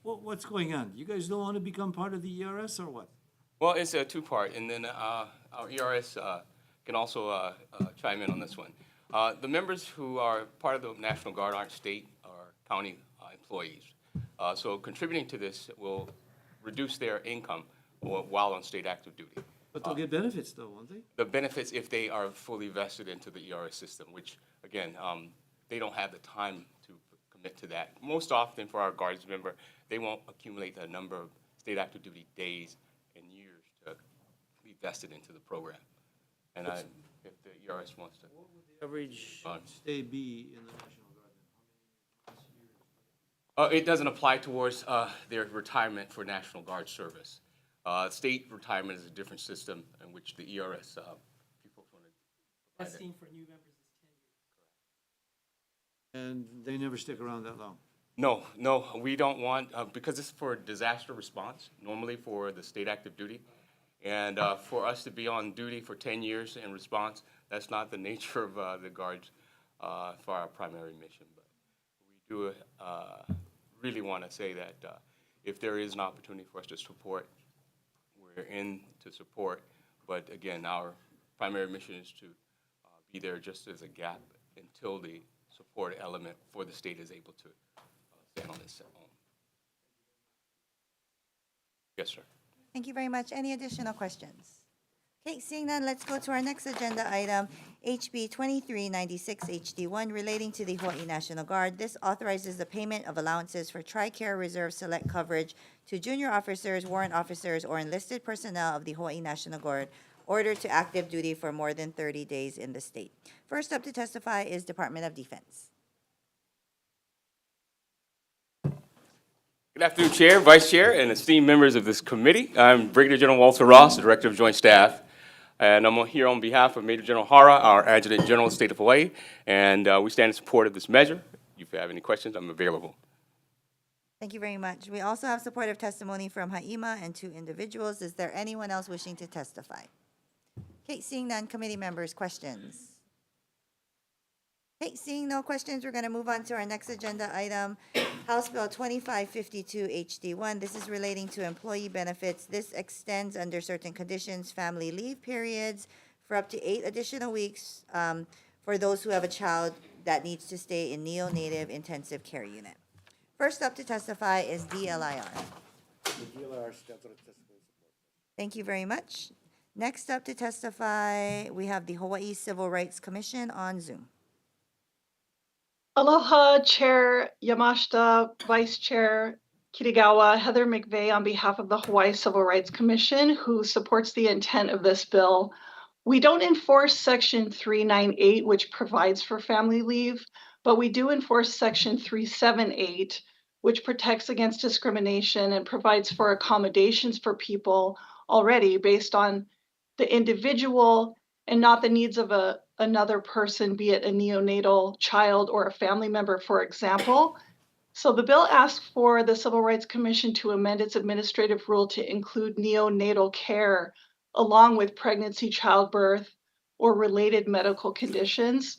What's going on? You guys don't want to become part of the ERS or what? Well, it's a two-part, and then our ERS can also chime in on this one. The members who are part of the National Guard aren't state or county employees. So contributing to this will reduce their income while on state active duty. But they'll get benefits though, won't they? The benefits if they are fully vested into the ERS system, which, again, they don't have the time to commit to that. Most often for our Guards member, they won't accumulate the number of state active duty days and years to be vested into the program. And if the ERS wants to. What would the average stay be in the National Guard? It doesn't apply towards their retirement for National Guard service. State retirement is a different system in which the ERS people want to provide Vesting for new members is 10 years. And they never stick around that long? No, we don't want, because it's for disaster response, normally for the state active duty. And for us to be on duty for 10 years in response, that's not the nature of the Guards for our primary mission. But we do really want to say that if there is an opportunity for us to support, we're in to support. But again, our primary mission is to be there just as a gap until the support element for the state is able to stand on its own. Yes, sir. Thank you very much. Any additional questions? Okay, seeing none, let's go to our next agenda item, HB 2396 HD1, relating to the Hawaii National Guard. This authorizes the payment of allowances for TRICARE Reserve Select coverage to junior officers, warrant officers, or enlisted personnel of the Hawaii National Guard ordered to active duty for more than 30 days in the state. First up to testify is Department of Defense. Good afternoon, Chair, Vice Chair, and esteemed members of this committee. I'm Brigadier General Walter Ross, Director of Joint Staff, and I'm here on behalf of Major General Hara, our Adjutant General of the State of Hawaii, and we stand in support of this measure. If you have any questions, I'm available. Thank you very much. We also have supportive testimony from Haima and 2 individuals. Is there anyone else wishing to testify? Okay, seeing none, committee members, questions? Okay, seeing no questions, we're going to move on to our next agenda item, House Bill 2552 HD1. This is relating to employee benefits. This extends under certain conditions family leave periods for up to 8 additional weeks for those who have a child that needs to stay in neonatal intensive care unit. First up to testify is DLIR. Thank you very much. Next up to testify, we have the Hawaii Civil Rights Commission on Zoom. Aloha, Chair Yamashita, Vice Chair Kirigawa, Heather McVeigh on behalf of the Hawaii Civil Rights Commission, who supports the intent of this bill. We don't enforce Section 398, which provides for family leave, but we do enforce Section 378, which protects against discrimination and provides for accommodations for people already based on the individual and not the needs of another person, be it a neonatal child or a family member, for example. So the bill asks for the Civil Rights Commission to amend its administrative rule to include neonatal care along with pregnancy, childbirth, or related medical conditions.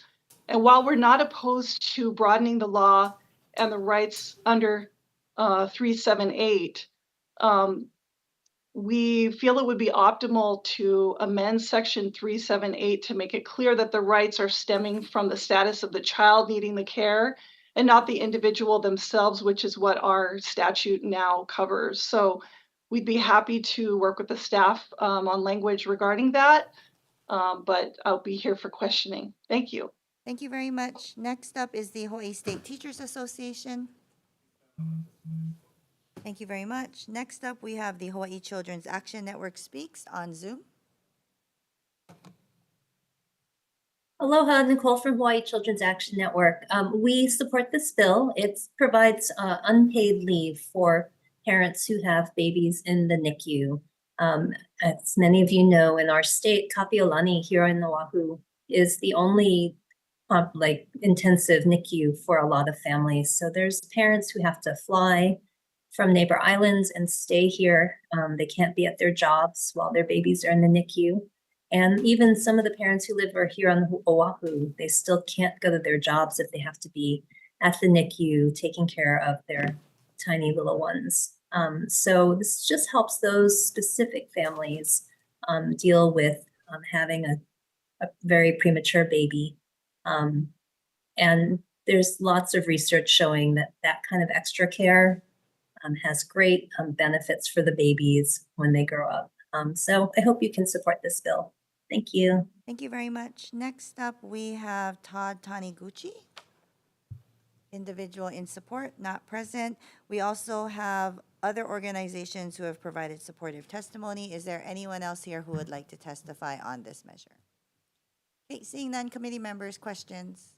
And while we're not opposed to broadening the law and the rights under 378, we feel it would be optimal to amend Section 378 to make it clear that the rights are stemming from the status of the child needing the care and not the individual themselves, which is what our statute now covers. So we'd be happy to work with the staff on language regarding that, but I'll be here for questioning. Thank you. Thank you very much. Next up is the Hawaii State Teachers Association. Thank you very much. Next up, we have the Hawaii Children's Action Network Speaks on Zoom. Aloha, Nicole from Hawaii Children's Action Network. We support this bill. It provides unpaid leave for parents who have babies in the NICU. As many of you know, in our state, Kapiolani here in Oahu is the only intensive NICU for a lot of families. So there's parents who have to fly from neighbor islands and stay here. They can't be at their jobs while their babies are in the NICU. And even some of the parents who live here on Oahu, they still can't go to their jobs if they have to be at the NICU taking care of their tiny little ones. So this just helps those specific families deal with having a very premature baby. And there's lots of research showing that that kind of extra care has great benefits for the babies when they grow up. So I hope you can support this bill. Thank you. Thank you very much. Next up, we have Todd Taniguchi, individual in support, not present. We also have other organizations who have provided supportive testimony. Is there anyone else here who would like to testify on this measure? Okay, seeing none, committee members, questions?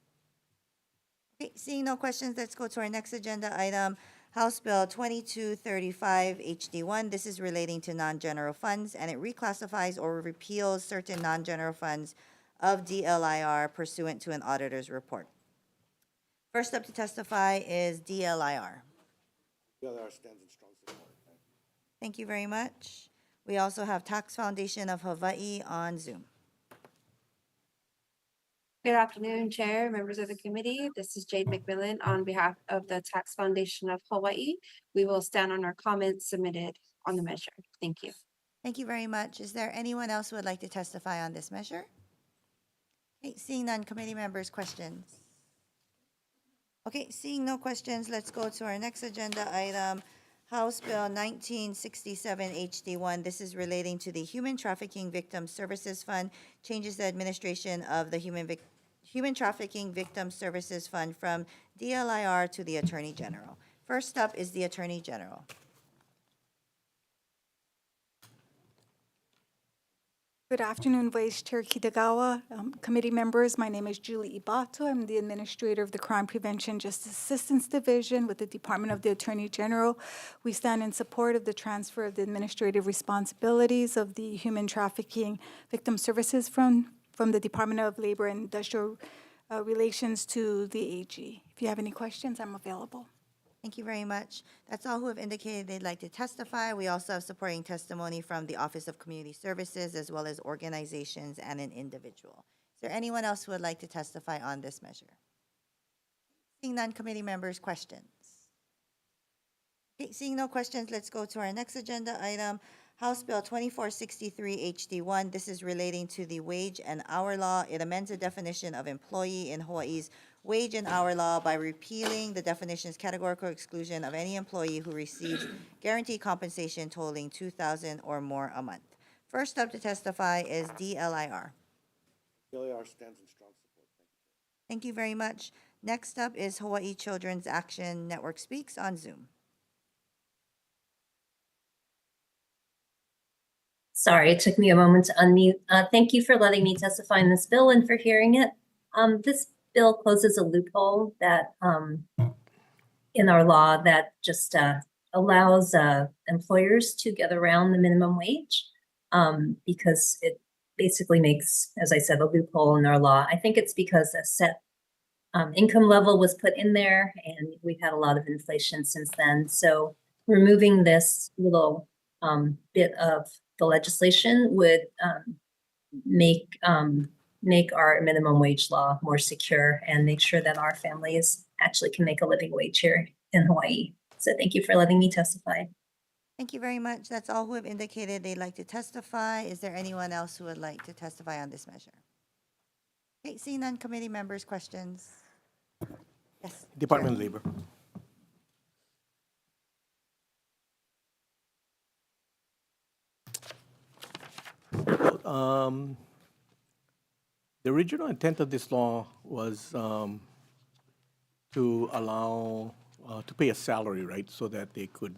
Okay, seeing no questions, let's go to our next agenda item, House Bill 2235 HD1. This is relating to non-general funds, and it reclassifies or repeals certain non-general funds of DLIR pursuant to an auditor's report. First up to testify is DLIR. DLIR stands in strong support. Thank you very much. We also have Tax Foundation of Hawaii on Zoom. Good afternoon, Chair, members of the committee. This is Jade McMillan on behalf of the Tax Foundation of Hawaii. We will stand on our comments submitted on the measure. Thank you. Thank you very much. Is there anyone else who would like to testify on this measure? Okay, seeing none, committee members, questions? Okay, seeing no questions, let's go to our next agenda item, House Bill 1967 HD1. This is relating to the Human Trafficking Victim Services Fund, changes the administration of the Human Trafficking Victim Services Fund from DLIR to the Attorney General. First up is the Attorney General. Good afternoon, Vice Chair Kitagawa, committee members. My name is Julie Ibato. I'm the Administrator of the Crime Prevention Justice Assistance Division with the Department of the Attorney General. We stand in support of the transfer of the administrative responsibilities of the Human Trafficking Victim Services Fund from the Department of Labor and Industrial Relations to the AG. If you have any questions, I'm available. Thank you very much. That's all who have indicated they'd like to testify. We also have supporting testimony from the Office of Community Services as well as organizations and an individual. Is there anyone else who would like to testify on this measure? Seeing none, committee members, questions? Okay, seeing no questions, let's go to our next agenda item, House Bill 2463 HD1. This is relating to the wage and hour law. It amends the definition of employee in Hawaii's wage and hour law by repealing the definition's categorical exclusion of any employee who receives guaranteed compensation totaling $2,000 or more a month. First up to testify is DLIR. DLIR stands in strong support. Thank you very much. Next up is Hawaii Children's Action Network Speaks on Zoom. Sorry, it took me a moment to unmute. Thank you for letting me testify in this bill and for hearing it. This bill closes a loophole that in our law that just allows employers to get around the minimum wage because it basically makes, as I said, a loophole in our law. I think it's because a set income level was put in there and we've had a lot of inflation since then. So removing this little bit of the legislation would make our minimum wage law more secure and make sure that our families actually can make a living wage here in Hawaii. So thank you for letting me testify. Thank you very much. That's all who have indicated they'd like to testify. Is there anyone else who would like to testify on this measure? Okay, seeing none, committee members, questions? Yes. Department of Labor. The original intent of this law was to allow to pay a salary, right, so that they could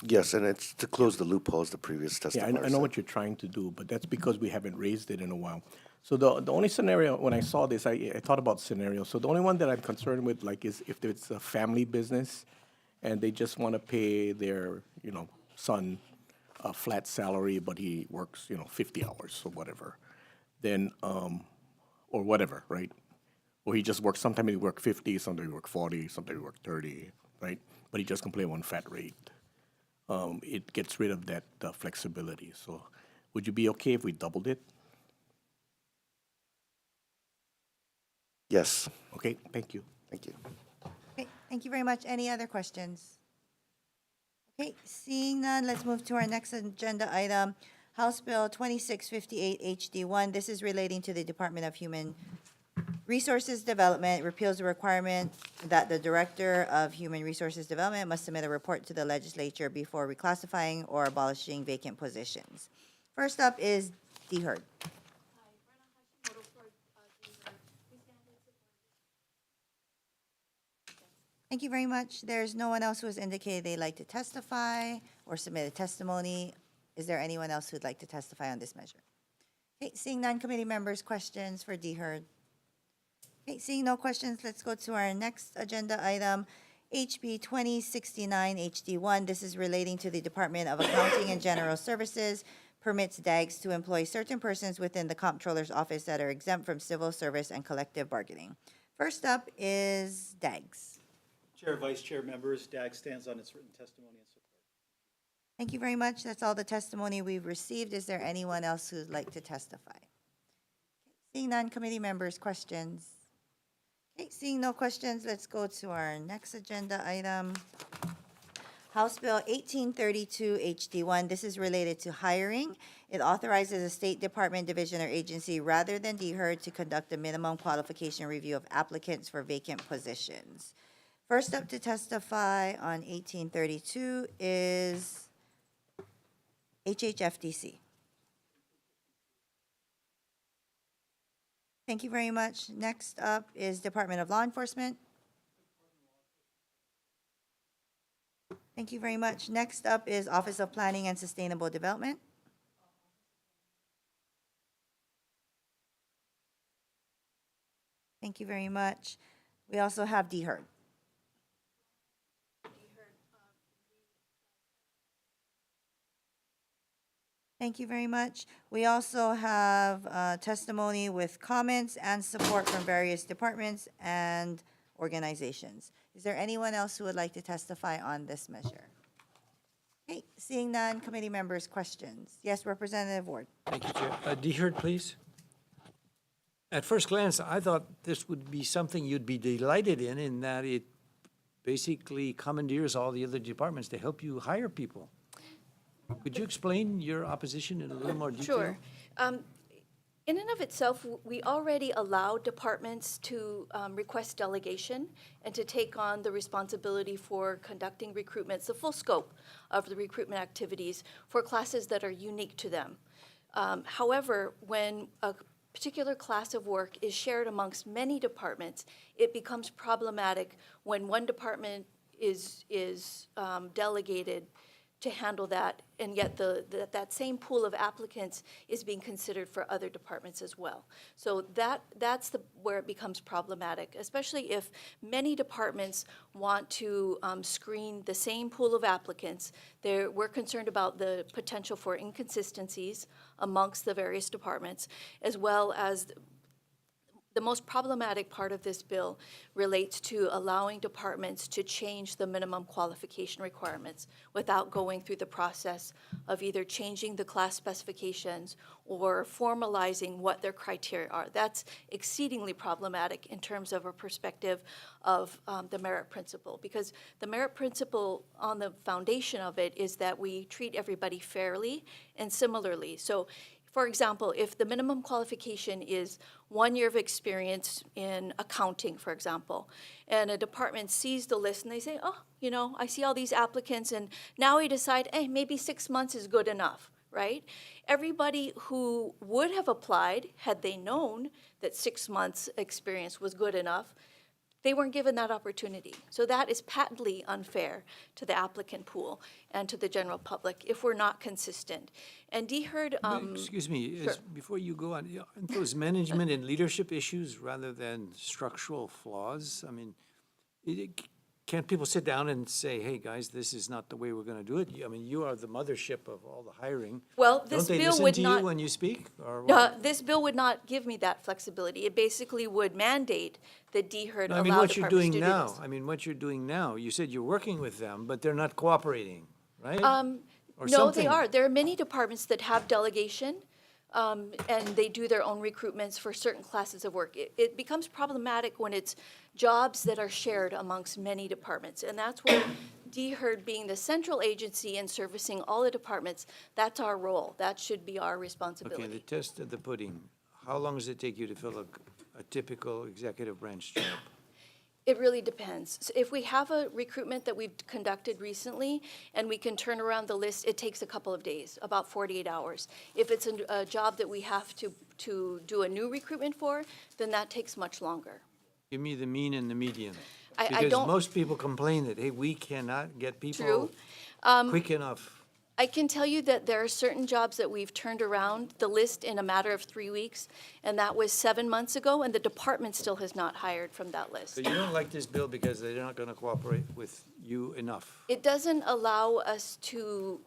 Yes, and it's to close the loopholes the previous Yeah, testifier I know said. what you're trying to do, but that's because we haven't raised it in a while. So the only scenario, when I saw this, I thought about scenarios. So the only one that I'm concerned with, like, is if it's a family business and they just want to pay their, son a flat salary, but he works, 50 hours or whatever, then, or whatever, right? Or he just works, sometimes he work 50, sometimes he work 40, sometimes he work 30, right? But he just complain one fat rate. It gets rid of that flexibility. So would you be okay if we doubled it? Yes. Okay, thank you. Thank you. Okay, thank you very much. Any other questions? Okay, seeing none, let's move to our next agenda item, House Bill 2658 HD1. This is relating to the Department of Human Resources Development, repeals the requirement that the Director of Human Resources Development must submit a report to the legislature before reclassifying or abolishing vacant positions. First up is D. Hurd. Thank you very much. There's no one else who has indicated they'd like to testify or submit a testimony. Is there anyone else who'd like to testify on this measure? Okay, seeing none, committee members, questions for D. Hurd? Okay, seeing no questions, let's go to our next agenda item, HB 2069 HD1. This is relating to the Department of Accounting and General Services, permits DAGs to employ certain persons within the Comptroller's Office that are exempt from civil service and collective bargaining. First up is DAGs. Chair, Vice Chair, members, DAG stands on its written testimony and support. Thank you very much. That's all the testimony we've received. Is there anyone else who'd like to testify? Okay, seeing none, committee members, questions? Okay, seeing no questions, let's go to our next agenda item. House Bill 1832 HD1. This is related to hiring. It authorizes a State Department division or agency rather than DHER to conduct a minimum qualification review of applicants for vacant positions. First up to testify on 1832 is HHFDC. Thank you very much. Next up is Department of Law Enforcement. Thank you very much. Next up is Office of Planning and Sustainable Development. Thank you very much. We also have DHER. Thank you very much. We also have testimony with comments and support from various departments and organizations. Is there anyone else who would like to testify on this measure? Okay, seeing none, committee members, questions? Yes, Representative Ward. Thank you, Chair. D. Hurd, please. At first glance, I thought this would be something you'd be delighted in that it basically commandeers all the other departments to help you hire people. Could you explain your opposition in a little more detail? Sure. In and of itself, we already allow departments to request delegation and to take on the responsibility for conducting recruitments, the full scope of the recruitment activities for classes that are unique to them. However, when a particular class of work is shared amongst many departments, it becomes problematic when one department is delegated to handle that, and yet that same pool of applicants is being considered for other departments as well. So that's where it becomes problematic, especially if many departments want to screen the same pool of applicants. We're concerned about the potential for inconsistencies amongst the various departments, as well as the most problematic part of this bill relates to allowing departments to change the minimum qualification requirements without going through the process of either changing the class specifications or formalizing what their criteria are. That's exceedingly problematic in terms of a perspective of the merit principle, because the merit principle on the foundation of it is that we treat everybody fairly and similarly. So, for example, if the minimum qualification is 1 year of experience in accounting, for example, and a department sees the list and they say, oh, I see all these applicants, and now we decide, hey, maybe 6 months is good enough, right? Everybody who would have applied had they known that 6 months experience was good enough They weren't given that opportunity. So that is patently unfair to the applicant pool and to the general public if we're not consistent. And DHERD, Excuse me, sure. before you go on, aren't those management and leadership issues rather than structural flaws? I mean, can't people sit down and say, hey, guys, this is not the way we're going to do it? I mean, you are the mothership of all the hiring. Well, this Don't they bill listen would to not. you when you speak? Or what? This bill would not give me that flexibility. It basically would mandate that DHERD No, allow I mean, what you're departments doing to do now, this. I mean, what you're doing now, you said you're working with them, but they're not cooperating, right? Or No, something. they are. There are many departments that have delegation, and they do their own recruitments for certain classes of work. It becomes problematic when it's jobs that are shared amongst many departments, and that's where DHERD, being the central agency and servicing all the departments, that's our role. That should be our responsibility. Okay, the test of the pudding. How long does it take you to fill a typical executive branch job? It really depends. So if we have a recruitment that we've conducted recently and we can turn around the list, it takes a couple of days, about 48 hours. If it's a job that we have to do a new recruitment for, then that takes much longer. Give me the mean and the median. I Because don't- most people complain that, hey, we cannot get people True. quick enough. I can tell you that there are certain jobs that we've turned around the list in a matter of 3 weeks, and that was 7 months ago, and the department still has not hired from that list. So you don't like this bill because they're not going to cooperate with you enough? It doesn't allow us to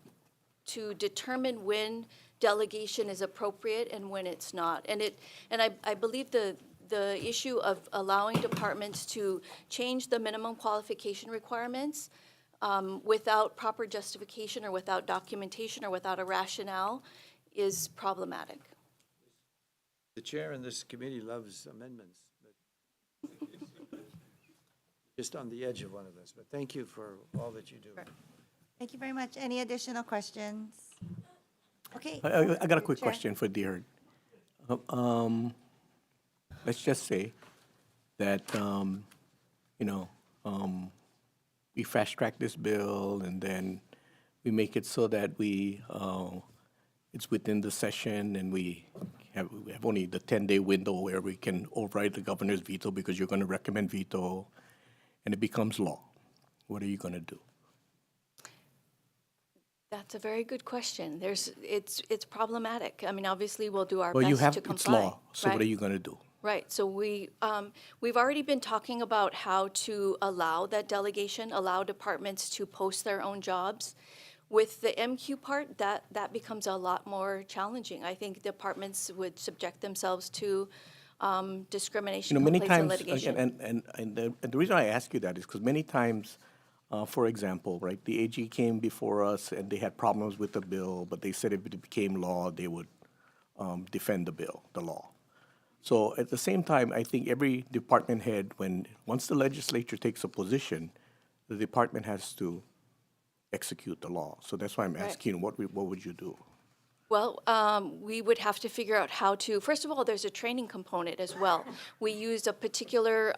determine when delegation is appropriate and when it's not. And I believe the issue of allowing departments to change the minimum qualification requirements without proper justification or without documentation or without a rationale is problematic. The chair in this committee loves amendments, but just on the edge of one of those. But thank you for all that you do. Thank you very much. Any additional questions? Okay. I got a quick Chair. question for DHERD. Let's just say that, we fast track this bill and then we make it so that it's within the session and we have only the 10-day window where we can override the governor's veto because you're going to recommend veto and it becomes law. What are you going to do? That's a very good question. It's problematic. I mean, obviously, we'll do our Well, you best have, to it's comply. law, so what right? are you going to do? Right, so we've already been talking about how to allow that delegation, allow departments to post their own jobs. With the MQ part, that becomes a lot more challenging. I think departments would subject themselves to discrimination Many complaints and times, litigation. and the reason I ask you that is because many times, for example, right, the AG came before us and they had problems with the bill, but they said if it became law, they would defend the bill, the law. So at the same time, I think every department head, once the legislature takes a position, the department has to execute the law. So that's why I'm Right. asking, what would you do? Well, we would have to figure out how to, first of all, there's a training component as well. We used a particular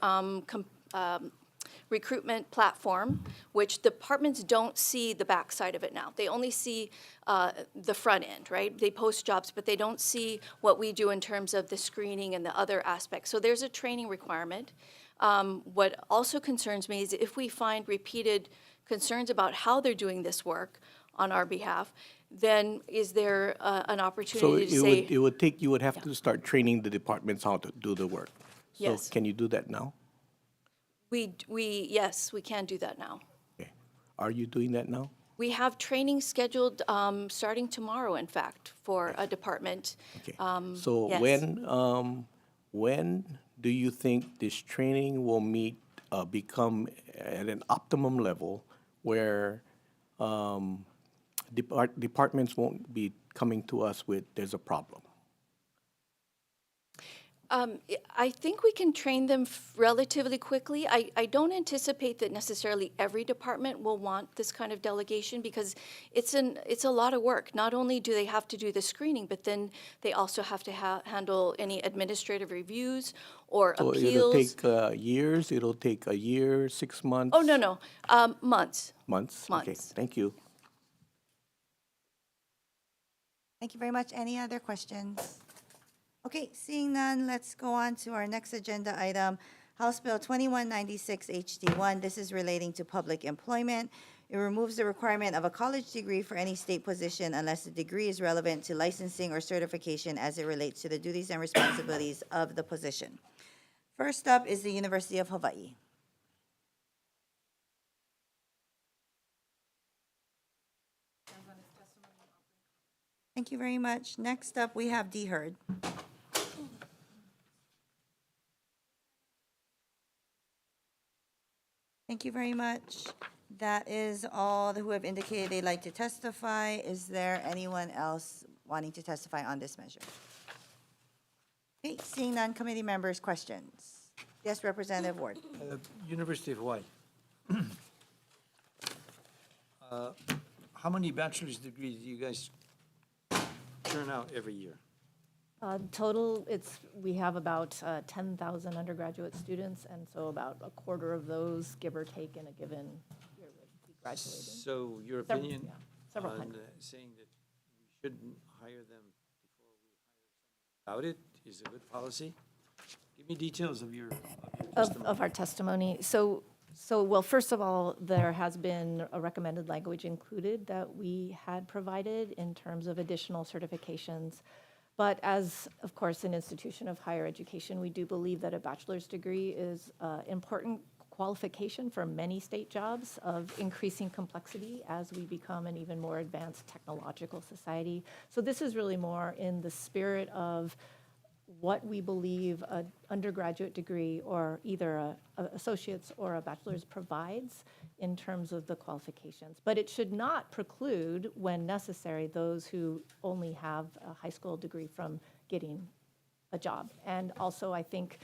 recruitment platform, which departments don't see the backside of it now. They only see the front end, right? They post jobs, but they don't see what we do in terms of the screening and the other aspects. So there's a training requirement. What also concerns me is if we find repeated concerns about how they're doing this work on our behalf, then is there an So opportunity to say, you would have to start training the departments how to do the work. Yes. So can you do that now? yes, we can do that now. Are you doing that now? We have training scheduled starting tomorrow, in fact, for a department. So yes. when do you think this training will become at an optimum level where departments won't be coming to us with there's a problem? I think we can train them relatively quickly. I don't anticipate that necessarily every department will want this kind of delegation because it's a lot of work. Not only do they have to do the screening, but then they also have to handle any administrative reviews or So appeals. it'll take years, it'll take a year, 6 months? Oh, no, months. Months? Okay, Months. thank you. Thank you very much. Any other questions? Okay, seeing none, let's go on to our next agenda item. House Bill 2196 HD1, this is relating to public employment. It removes the requirement of a college degree for any state position unless the degree is relevant to licensing or certification as it relates to the duties and responsibilities of the position. First up is the University of Hawaii. Thank you very much. Next up, we have D. Hurd. Thank you very much. That is all who have indicated they'd like to testify. Is there anyone else wanting to testify on this measure? Okay, seeing none, committee members, questions? Yes, Representative Ward. University of Hawaii. How many bachelor's degrees do you guys turn out every year? Total, we have about 10,000 undergraduate students, and so about a quarter of those, give or take, in a given year would be graduating. So your Several- opinion yeah, several on hundred. saying that we shouldn't hire them before we hire someone about it is a good policy? Give me details of your testimony. Of our testimony. Well, first of all, there has been a recommended language included that we had provided in terms of additional certifications. But as, of course, an institution of higher education, we do believe that a bachelor's degree is an important qualification for many state jobs of increasing complexity as we become an even more advanced technological society. So this is really more in the spirit of what we believe an undergraduate degree or either a associate's or a bachelor's provides in terms of the qualifications. But it should not preclude, when necessary, those who only have a high school degree from getting a job. And also, I think,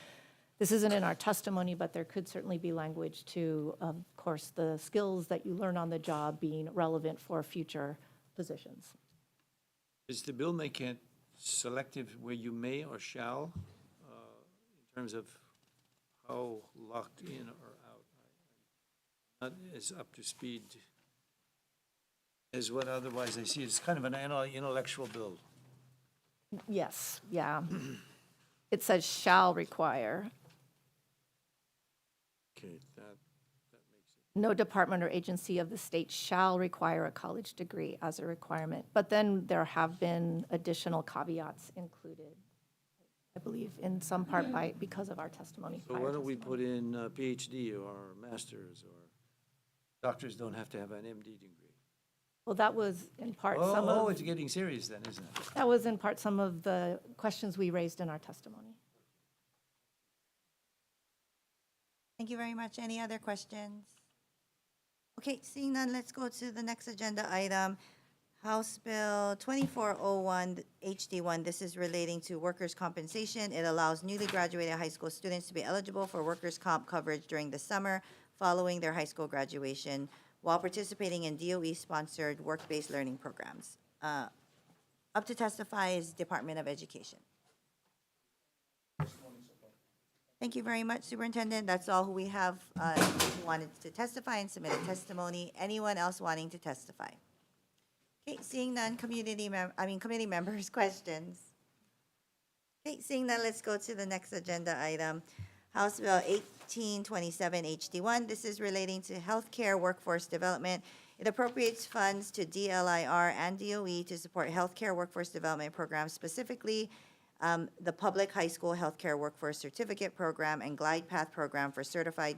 this isn't in our testimony, but there could certainly be language to, of course, the skills that you learn on the job being relevant for future positions. Does the bill make it selective where you may or shall, in terms of how locked in or out? I'm not as up to speed as what otherwise I see. It's kind of an intellectual bill. Yes, yeah. It says shall require. Okay, that No department or agency of the state shall require a college degree as a requirement. But then there have been additional caveats included, I believe, in some part because of our testimony. So why don't we put in PhD or master's, or doctors don't have to have an MD degree? Well, that was in part Oh, it's getting serious then, isn't it? that was in part some of the questions we raised in our testimony. Thank you very much. Any other questions? Okay, seeing none, let's go to the next agenda item. House Bill 2401 HD1. This is relating to workers' compensation. It allows newly graduated high school students to be eligible for workers' comp coverage during the summer following their high school graduation while participating in DOE-sponsored work-based learning programs. Up to testify is Department of Education. Thank you very much, Superintendent. That's all who we have who wanted to testify and submit a testimony. Anyone else wanting to testify? Okay, seeing none, committee members, questions? Okay, seeing none, let's go to the next agenda item. House Bill 1827 HD1. This is relating to healthcare workforce development. It appropriates funds to DLIR and DOE to support healthcare workforce development programs, specifically the Public High School Healthcare Workforce Certificate Program and Glide Path Program for Certified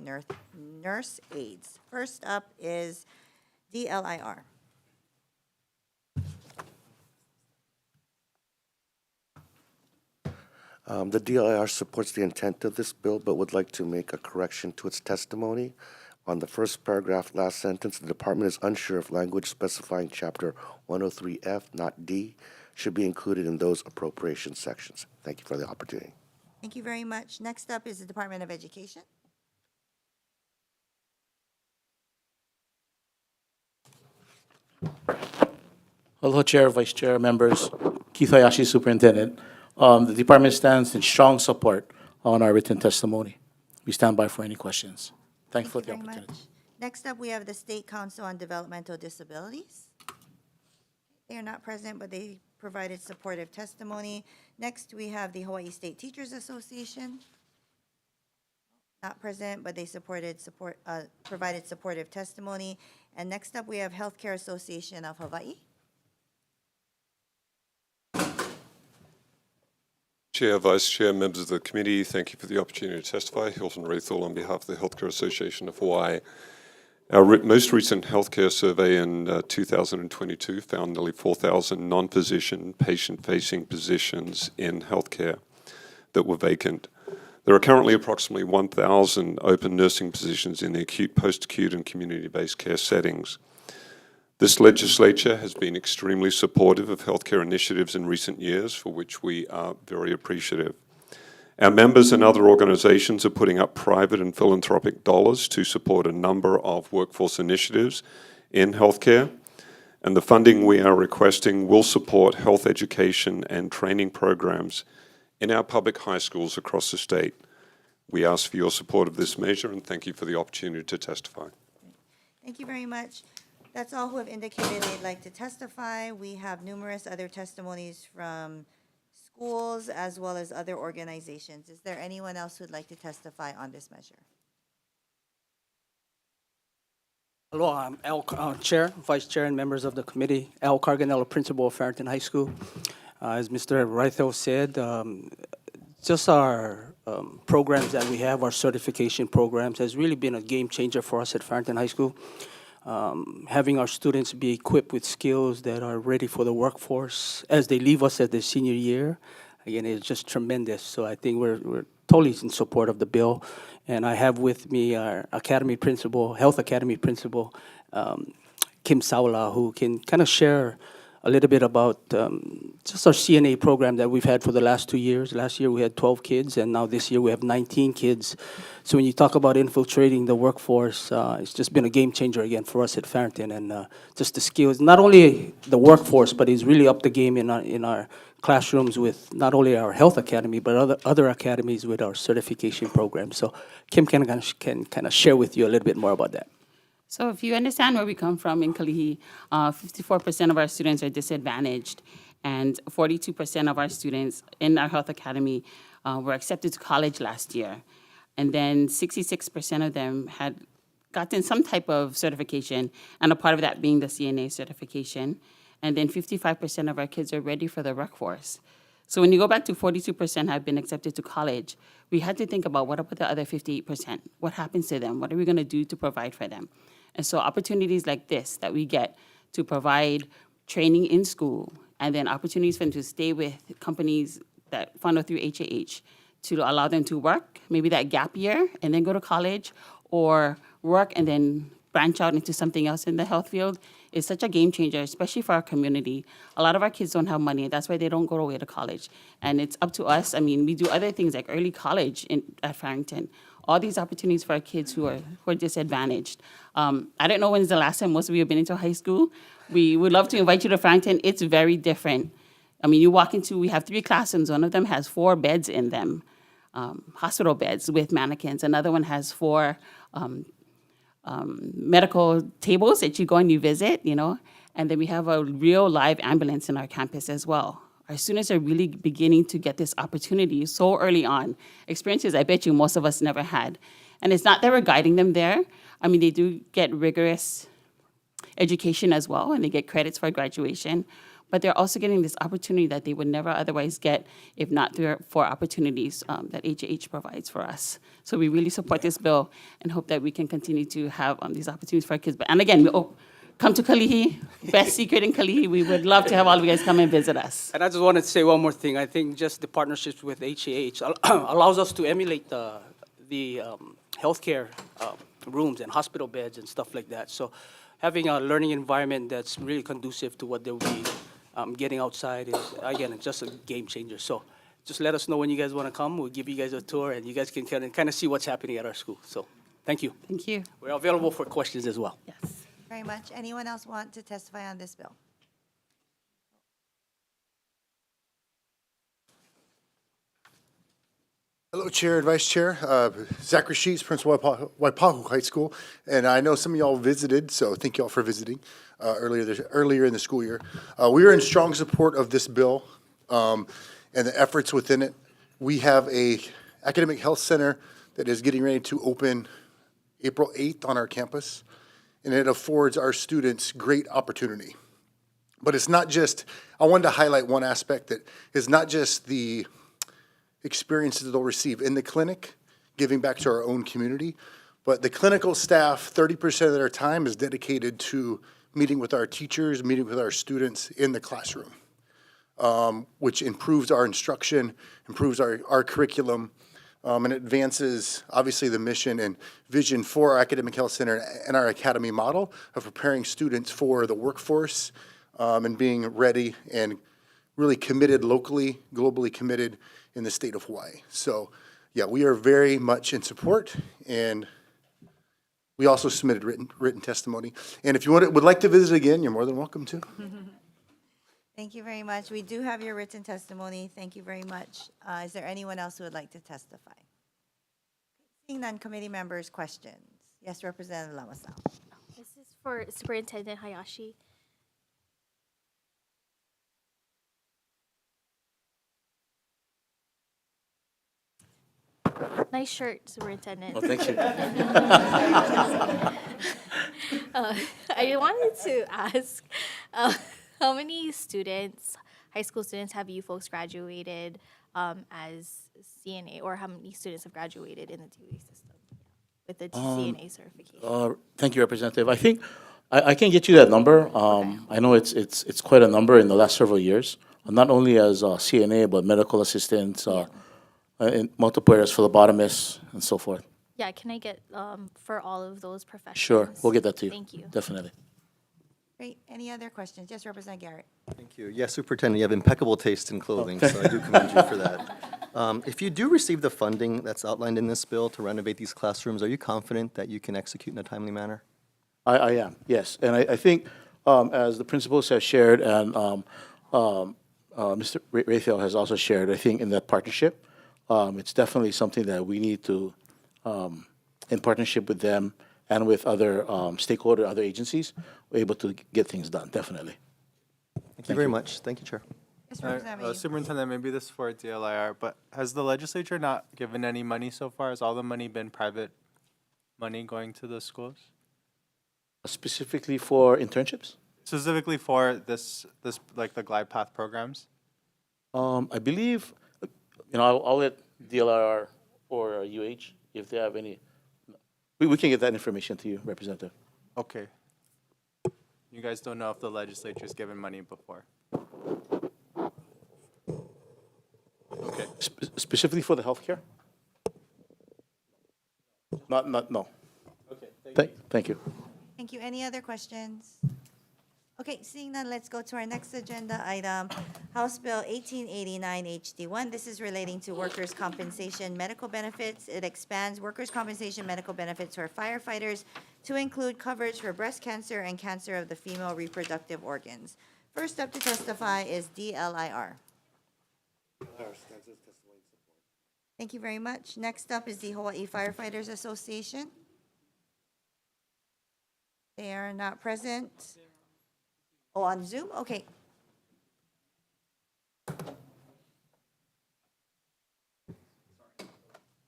Nurse Aides. First up is DLIR. The DLIR supports the intent of this bill, but would like to make a correction to its testimony. On the first paragraph, last sentence, the department is unsure if language specifying Chapter 103F, not D, should be included in those appropriation sections. Thank you for the opportunity. Thank you very much. Next up is the Department of Education. Hello, Chair, Vice Chair, members. Keith Hayashi, Superintendent. The department stands in strong support on our written testimony. We stand by for any questions. Thank you for the very opportunity. much. Next up, we have the State Council on Developmental Disabilities. They are not present, but they provided supportive testimony. Next, we have the Hawaii State Teachers Association. not present, but they provided supportive testimony. And next up, we have Healthcare Association of Hawaii. Chair, Vice Chair, members of the committee, thank you for the opportunity to testify. Hilton Raithel on behalf of the Healthcare Association of Hawaii. Our most recent healthcare survey in 2022 found nearly 4,000 non-physician, patient-facing positions in healthcare that were vacant. There are currently approximately 1,000 open nursing positions in the acute, post-acute, and community-based care settings. This legislature has been extremely supportive of healthcare initiatives in recent years, for which we are very appreciative. Our members and other organizations are putting up private and philanthropic dollars to support a number of workforce initiatives in healthcare, and the funding we are requesting will support health education and training programs in our public high schools across the state. We ask for your support of this measure, and thank you for the opportunity to testify. Thank you very much. That's all who have indicated they'd like to testify. We have numerous other testimonies from schools as well as other organizations. Is there anyone else who'd like to testify on this measure? Hello, I'm Chair, Vice Chair, and members of the committee. Al Carganello, Principal of Farrington High School. As Mr. Raithel said, just our programs that we have, our certification programs, has really been a game changer for us at Farrington High School. Having our students be equipped with skills that are ready for the workforce as they leave us at their senior year, again, it's just tremendous. So I think we're totally in support of the bill. And I have with me our academy principal, health academy principal, Kim Saula, who can kind of share a little bit about just our CNA program that we've had for the last 2 years. Last year we had 12 kids, and now this year we have 19 kids. So when you talk about infiltrating the workforce, it's just been a game changer again for us at Farrington, and just the skills, not only the workforce, but it's really upped the game in our classrooms with not only our health academy, but other academies with our certification program. So Kim can kind of share with you a little bit more about that. So if you understand where we come from in Kalihi, 54% of our students are disadvantaged, and 42% of our students in our health academy were accepted to college last year. And then 66% of them had gotten some type of certification, and a part of that being the CNA certification. And then 55% of our kids are ready for the workforce. So when you go back to 42% have been accepted to college, we had to think about what about the other 58%? What happens to them? What are we going to do to provide for them? And so opportunities like this that we get to provide training in school, and then opportunities for them to stay with companies that funnel through HAH to allow them to work, maybe that gap year, and then go to college, or work and then branch out into something else in the health field, is such a game changer, especially for our community. A lot of our kids don't have money. That's why they don't go away to college. And it's up to us. I mean, we do other things like early college at Farrington. All these opportunities for our kids who are disadvantaged. I don't know when's the last time most of you have been into high school. We would love to invite you to Farrington. It's very different. I mean, you walk into, we have 3 classrooms. One of them has 4 beds in them, hospital beds with mannequins. Another one has 4 medical tables that you go and you visit, you know. And then we have a real live ambulance in our campus as well. Our students are really beginning to get this opportunity so early on. Experiences I bet you most of us never had. And it's not that we're guiding them there. I mean, they do get rigorous education as well, and they get credits for graduation. But they're also getting this opportunity that they would never otherwise get if not for opportunities that HAH provides for us. So we really support this bill and hope that we can continue to have these opportunities for our kids. And again, come to Kalihi, best secret in Kalihi. We would love to have all of you guys come and visit us. And I just wanted to say one more thing. I think just the partnerships with HAH allows us to emulate the healthcare rooms and hospital beds and stuff like that. So having a learning environment that's really conducive to what they'll be getting outside is, again, it's just a game changer. So just let us know when you guys want to come. We'll give you guys a tour, and you guys can kind of see what's happening at our school. So thank you. Thank you. We're available for questions as well. Yes. Very much. Anyone else want to testify on this bill? Hello, Chair and Vice Chair. Zachary Sheets, Principal of Waipahu High School. And I know some of y'all visited, so thank y'all for visiting earlier in the school year. We are in strong support of this bill and the efforts within it. We have a academic health center that is getting ready to open April 8th on our campus, and it affords our students great opportunity. But it's not just, I wanted to highlight one aspect that is not just the experiences they'll receive in the clinic, giving back to our own community, but the clinical staff, 30% of their time is dedicated to meeting with our teachers, meeting with our students in the classroom, which improves our instruction, improves our curriculum, and advances, obviously, the mission and vision for our academic health center and our academy model of preparing students for the workforce and being ready and really committed locally, globally committed in the state of Hawaii. So, yeah, we are very much in support, and we also submitted written testimony. And if you would like to visit again, you're more than welcome to. Thank you very much. We do have your written testimony. Thank you very much. Is there anyone else who would like to testify? Seeing none, committee members, questions. Yes, Representative Lamasao. This is for Superintendent Hayashi. Nice shirt, Superintendent. Oh, thank you. I wanted to ask, how many students, high school students, have you folks graduated as CNA, or how many students have graduated in the DOE system with the CNA certification? Thank you, Representative. I think I can get you that number. I know it's quite a number in the last several years, not only as CNA, but medical assistants, in multiple areas, phlebotomists, and so forth. Yeah, can I get for all of those professions? Sure, we'll get that to you. Thank you. Definitely. Great. Any other questions? Yes, Representative Garrett. Thank you. Yes, Superintendent, you have impeccable taste in clothing, so I do commend you for that. If you do receive the funding that's outlined in this bill to renovate these classrooms, are you confident that you can execute in a timely manner? I am, yes. And I think, as the principals have shared and Mr. Raphael has also shared, I think in that partnership, it's definitely something that we need to, in partnership with them and with other stakeholders, other agencies, we're able to get things done, definitely. Thank you very much. Thank you, Chair. Superintendent, maybe this is for DLIR, but has the legislature not given any money so far? Has all the money been private money going to the schools? Specifically for internships? Specifically for this like the glide path programs? I believe, I'll let DLR or UH if they have any. We can get that information to you, Representative. Okay. You guys don't know if the legislature's given money before? Okay. Specifically for the healthcare? No. Okay, thank you. Thank you. Any other questions? Okay, seeing none, let's go to our next agenda item, House Bill 1889 HD1. This is relating to workers' compensation medical benefits. It expands workers' compensation medical benefits for firefighters to include coverage for breast cancer and cancer of the female reproductive organs. First up to testify is DLIR. Thank you very much. Next up is the Hawaii Firefighters Association. They are not present. Oh, on Zoom? Okay.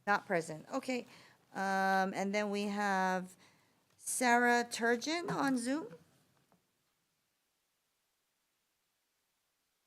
Not present. Okay. And then we have Sarah Turgeon on Zoom.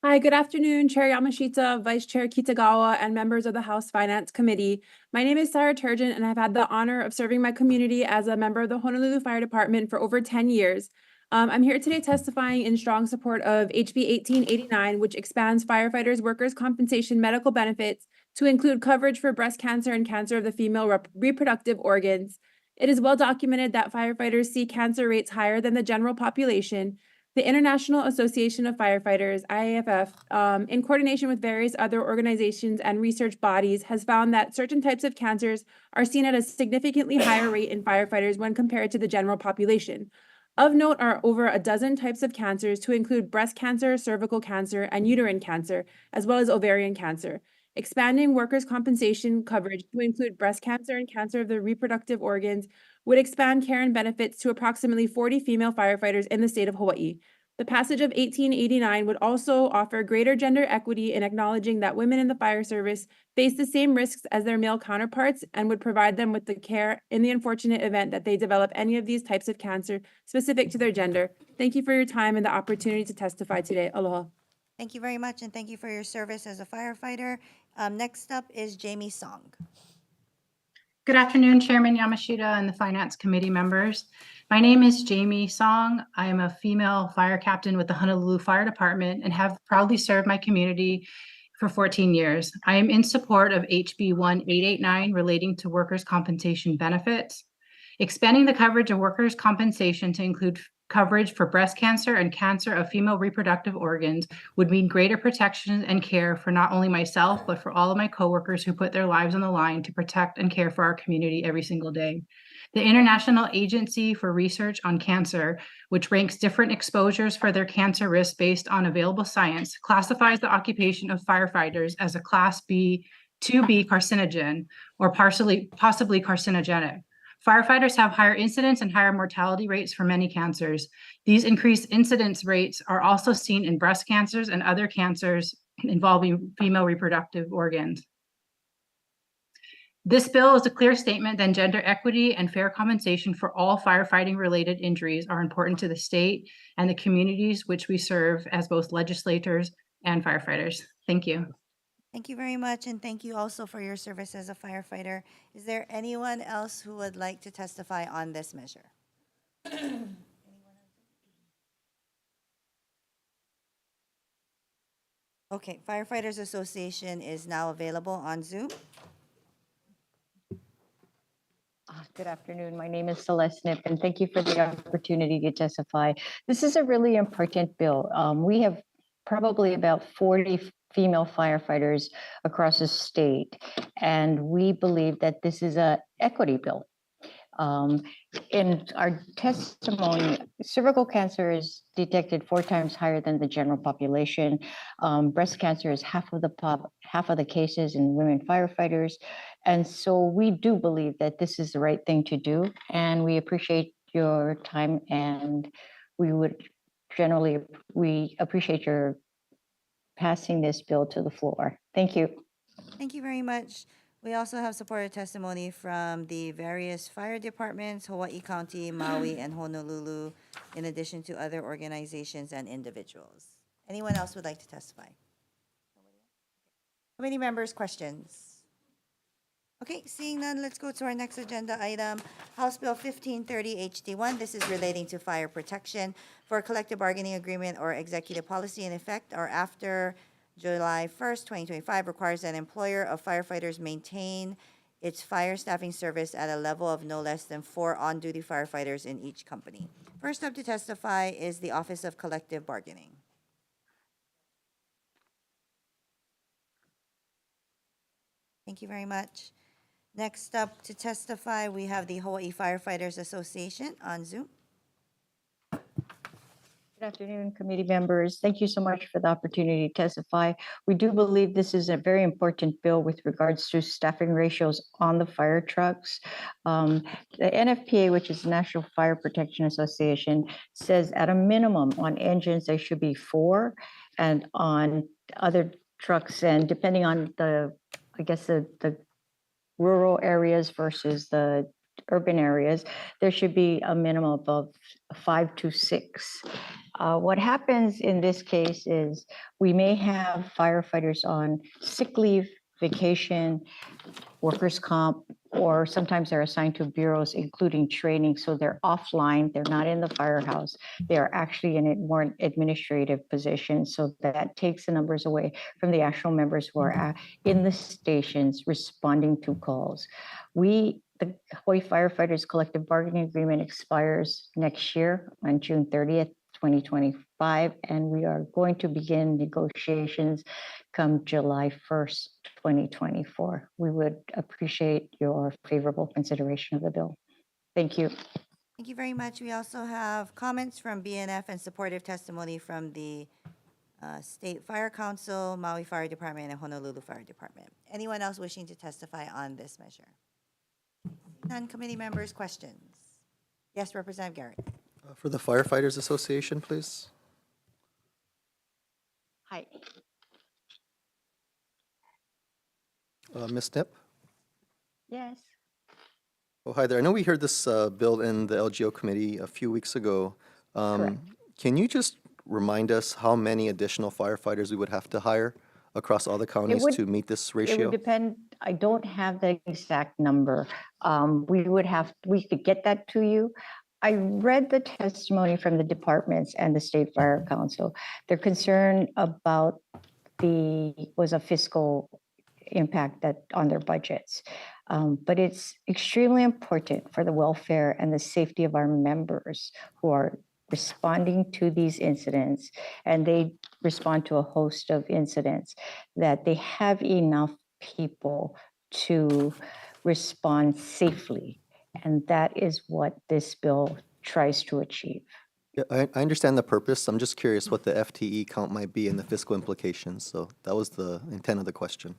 Hi, good afternoon, Chair Yamashita, Vice Chair Kitagawa, and members of the House Finance Committee. My name is Sarah Turgeon, and I've had the honor of serving my community as a member of the Honolulu Fire Department for over 10 years. I'm here today testifying in strong support of HB 1889, which expands firefighters' workers' compensation medical benefits to include coverage for breast cancer and cancer of the female reproductive organs. It is well documented that firefighters see cancer rates higher than the general population. The International Association of Firefighters, IAFF, in coordination with various other organizations and research bodies, has found that certain types of cancers are seen at a significantly higher rate in firefighters when compared to the general population. Of note are over a dozen types of cancers to include breast cancer, cervical cancer, and uterine cancer, as well as ovarian cancer. Expanding workers' compensation coverage to include breast cancer and cancer of the reproductive organs would expand care and benefits to approximately 40 female firefighters in the state of Hawaii. The passage of 1889 would also offer greater gender equity in acknowledging that women in the fire service face the same risks as their male counterparts and would provide them with the care in the unfortunate event that they develop any of these types of cancer specific to their gender. Thank you for your time and the opportunity to testify today. Aloha. Thank you very much, and thank you for your service as a firefighter. Next up is Jamie Song. Good afternoon, Chairman Yamashita and the Finance Committee members. My name is Jamie Song. I am a female fire captain with the Honolulu Fire Department and have proudly served my community for 14 years. I am in support of HB 1889 relating to workers' compensation benefits. Expanding the coverage of workers' compensation to include coverage for breast cancer and cancer of female reproductive organs would mean greater protection and care for not only myself, but for all of my coworkers who put their lives on the line to protect and care for our community every single day. The International Agency for Research on Cancer, which ranks different exposures for their cancer risk based on available science, classifies the occupation of firefighters as a Class B, 2B carcinogen, or possibly carcinogenic. Firefighters have higher incidence and higher mortality rates for many cancers. These increased incidence rates are also seen in breast cancers and other cancers involving female reproductive organs. This bill is a clear statement that gender equity and fair compensation for all firefighting-related injuries are important to the state and the communities which we serve as both legislators and firefighters. Thank you. Thank you very much, and thank you also for your service as a firefighter. Is there anyone else who would like to testify on this measure? Okay, Firefighters Association is now available on Zoom. Good afternoon. My name is Celeste Nip, and thank you for the opportunity to testify. This is a really important bill. We have probably about 40 female firefighters across the state, and we believe that this is an equity bill. In our testimony, cervical cancer is detected 4 times higher than the general population. Breast cancer is half of the cases in women firefighters. And so we do believe that this is the right thing to do, and we appreciate your time, and we appreciate your passing this bill to the floor. Thank you. Thank you very much. We also have supported testimony from the various fire departments, Hawaii County, Maui, and Honolulu, in addition to other organizations and individuals. Anyone else would like to testify? Committee members, questions? Okay, seeing none, let's go to our next agenda item, House Bill 1530 HD1. This is relating to fire protection for a collective bargaining agreement or executive policy in effect or after July 1st, 2025, requires that an employer of firefighters maintain its fire staffing service at a level of no less than 4 on-duty firefighters in each company. First up to testify is the Office of Collective Bargaining. Thank you very much. Next up to testify, we have the Hawaii Firefighters Association on Zoom. Good afternoon, committee members. Thank you so much for the opportunity to testify. We do believe this is a very important bill with regards to staffing ratios on the fire trucks. The NFPA, which is National Fire Protection Association, says at a minimum on engines, there should be 4, and on other trucks, and depending on the rural areas versus the urban areas, there should be a minimum of 5 to 6. What happens in this case is we may have firefighters on sick leave, vacation, workers' comp, or sometimes they're assigned to bureaus, including training, so they're offline, they're not in the firehouse, they are actually in a more administrative position, so that takes the numbers away from the actual members who are in the stations responding to calls. The Hawaii Firefighters Collective Bargaining Agreement expires next year on June 30th, 2025, and we are going to begin negotiations come July 1st, 2024. We would appreciate your favorable consideration of the bill. Thank you. Thank you very much. We also have comments from BNF and supportive testimony from the State Fire Council, Maui Fire Department, and Honolulu Fire Department. Anyone else wishing to testify on this measure? None. Committee members, questions? Yes, Representative Garrett. For the Firefighters Association, please. Hi. Ms. Nip? Yes. Oh, hi there. I know we heard this bill in the LGO committee a few weeks ago. Correct. Can you just remind us how many additional firefighters we would have to hire across all the counties would- to meet this It would ratio? depend, I don't have the exact number. We could get that to you. I read the testimony from the departments and the State Fire Council. They're concerned about was a fiscal impact that on their budgets. But it's extremely important for the welfare and the safety of our members who are responding to these incidents, and they respond to a host of incidents, that they have enough people to respond safely. And that is what this bill tries to achieve. Yeah, I understand the purpose. I'm just curious what the FTE count might be and the fiscal implications. So that was the intent of the question.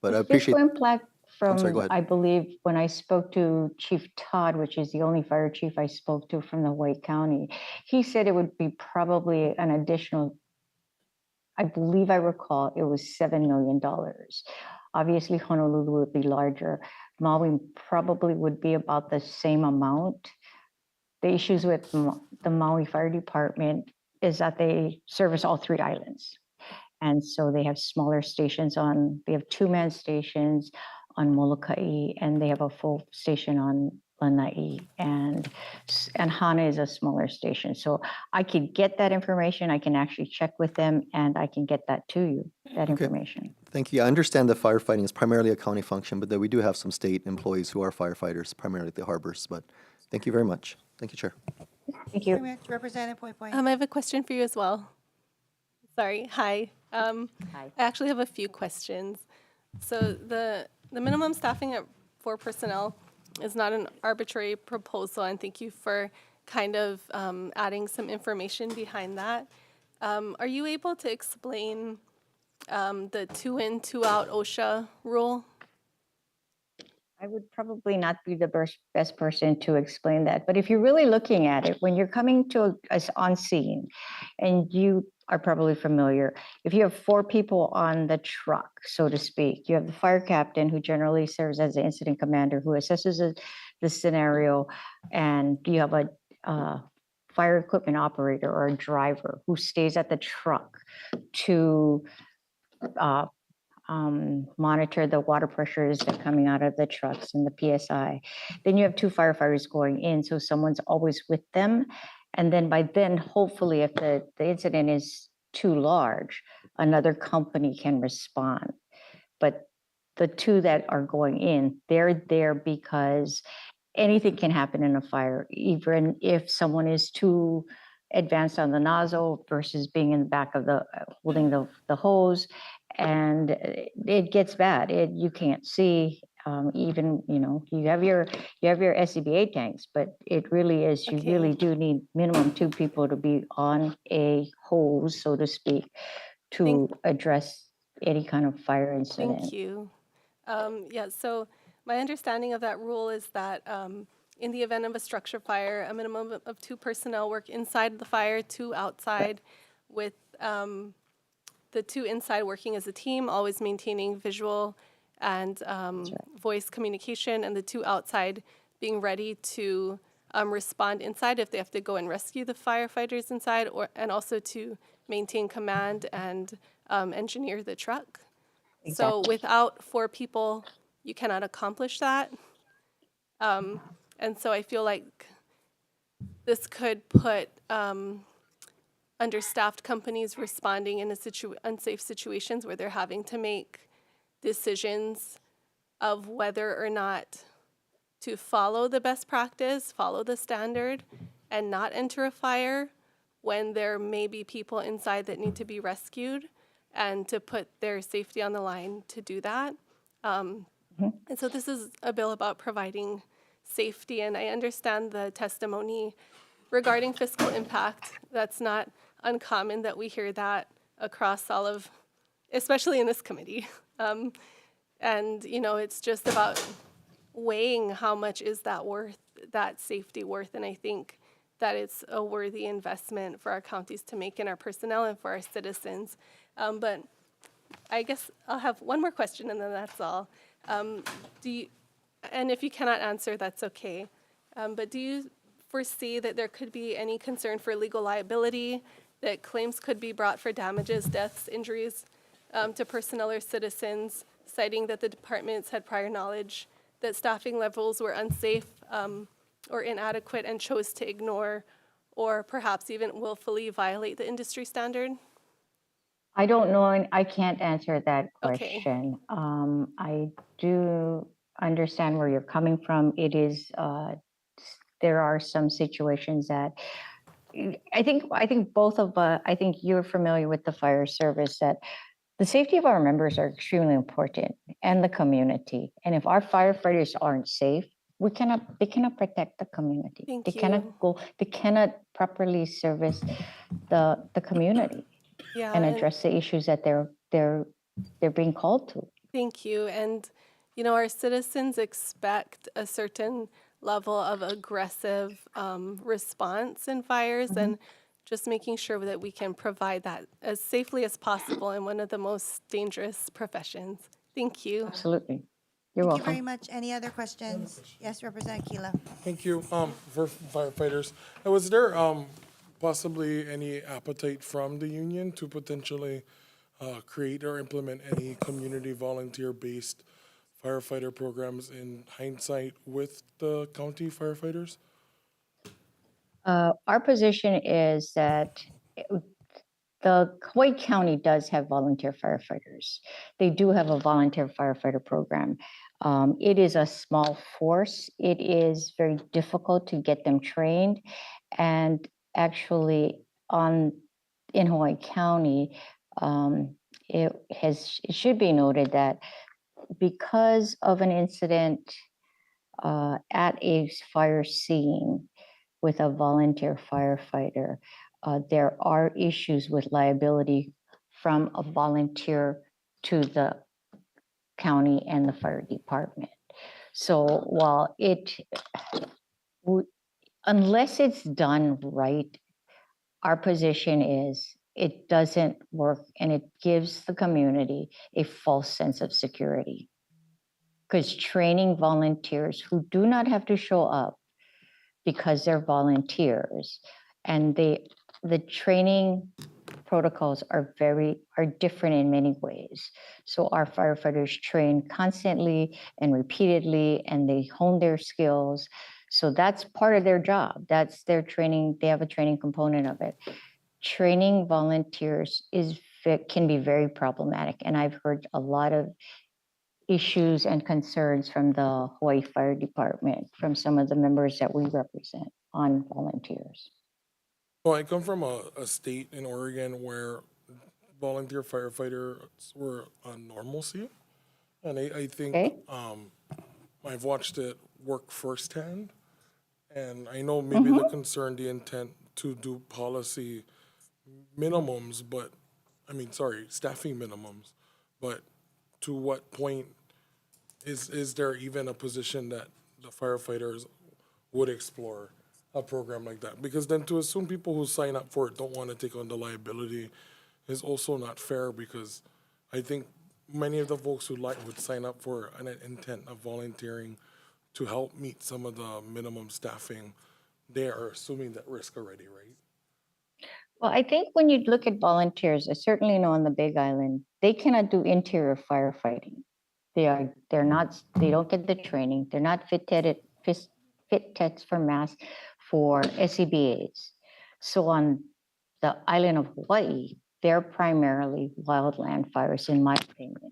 But I The appreciate. fiscal impact I'm sorry, from, go ahead. I believe, when I spoke to Chief Todd, which is the only fire chief I spoke to from the White County, he said it would be probably an additional, I believe I recall, it was $7 million. Obviously, Honolulu would be larger. Maui probably would be about the same amount. The issues with the Maui Fire Department is that they service all three islands. And so they have smaller stations they have two-man stations on Molokai, and they have a full station on Lanai, and Hana is a smaller station. So I could get that information, I can actually check with them, and I can get that to you, that information. Thank you. I understand that firefighting is primarily a county function, but that we do have some state employees who are firefighters, primarily at the harbors. But thank you very much. Thank you, Chair. Thank you. Very much. Representative Point Point. I have a question for you as well. Sorry. Hi. Hi. I actually have a few questions. So the minimum staffing at 4 personnel is not an arbitrary proposal, and thank you for kind of adding some information behind that. Are you able to explain the 2 in, 2 out OSHA rule? I would probably not be the best person to explain that. But if you're really looking at it, when you're coming to us on scene, and you are probably familiar, if you have 4 people on the truck, so to speak, you have the fire captain, who generally serves as the incident commander, who assesses the scenario, and you have a fire equipment operator or a driver who stays at the truck to monitor the water pressures that are coming out of the trucks and the PSI. Then you have 2 firefighters going in, so someone's always with them. And then by then, hopefully, if the incident is too large, another company can respond. But the 2 that are going in, they're there because anything can happen in a fire, even if someone is too advanced on the nozzle versus being in the back of holding the hose, and it gets bad. You can't see, even, you have your SCBA tanks, but it really is, you really do need minimum 2 people to be on a hose, so to speak, to address any kind of fire incident. Thank you. Yeah, so my understanding of that rule is that in the event of a structure fire, a minimum of 2 personnel work inside the fire, 2 outside, with the 2 inside working as a team, always maintaining visual and voice communication, and the 2 outside being ready to respond inside if they have to go and rescue the firefighters inside, and also to maintain command and engineer the truck. So without 4 people, you cannot accomplish that. And so I feel like this could put understaffed companies responding in unsafe situations where they're having to make decisions of whether or not to follow the best practice, follow the standard, and not enter a fire when there may be people inside that need to be rescued, and to put their safety on the line to do that. And so this is a bill about providing safety, and I understand the testimony regarding fiscal impact. That's not uncommon that we hear that across all of, especially in this committee. And, it's just about weighing how much is that safety worth, and I think that it's a worthy investment for our counties to make in our personnel and for our citizens. But I guess I'll have one more question and then that's all. Do you, and if you cannot answer, that's okay. But do you foresee that there could be any concern for legal liability, that claims could be brought for damages, deaths, injuries to personnel or citizens, citing that the departments had prior knowledge that staffing levels were unsafe or inadequate and chose to ignore or perhaps even willfully violate the industry standard? I don't know, and I can't answer that Okay. question. I do understand where you're coming from. It is, there are some situations that I think both of I think you're familiar with the fire service, that the safety of our members are extremely important, and the community. And if our firefighters aren't safe, they cannot protect the community. Thank They you. they cannot properly service the community Yeah, and and address the issues that they're being called to. thank you. And, you know, our citizens expect a certain level of aggressive response in fires, and just making sure that we can provide that as safely as possible in one of the most dangerous professions. Thank you. Absolutely. You're Thank welcome. you very much. Any other questions? Yes, Representative Keela. Thank you. For firefighters, was there possibly any appetite from the union to potentially create or implement any community volunteer-based firefighter programs in hindsight with the county firefighters? Our position is that the Hawaii County does have volunteer firefighters. They do have a volunteer firefighter program. It is a small force. It is very difficult to get them trained. And actually, in Hawaii County, it should be noted that because of an incident at a fire scene with a volunteer firefighter, there are issues with liability from a volunteer to the county and the fire department. So while unless it's done right, our position is it doesn't work, and it gives the community a false sense of security. Because training volunteers who do not have to show up because they're volunteers, and the training protocols are different in many ways. So our firefighters train constantly and repeatedly, and they hone their skills. So that's part of their job. That's their training. They have a training component of it. Training volunteers can be very problematic, and I've heard a lot of issues and concerns from the Hawaii Fire Department, from some of the members that we represent on volunteers. Well, I come from a state in Oregon where volunteer firefighters were on normalcy. And I think I've watched it work firsthand. And I know maybe the concern, the intent to do policy minimums, but staffing minimums. But to what point is there even a position that the firefighters would explore a program like that? Because then to assume people who sign up for it don't want to take on the liability is also not fair, because I think many of the folks who would sign up for an intent of volunteering to help meet some of the minimum staffing, they are assuming that risk already, right? Well, I think when you look at volunteers, I certainly know on the Big Island, they cannot do interior firefighting. They don't get the training. They're not fit tests for mass for SCBAs. So on the island of Hawaii, they're primarily wildland fires, in my opinion.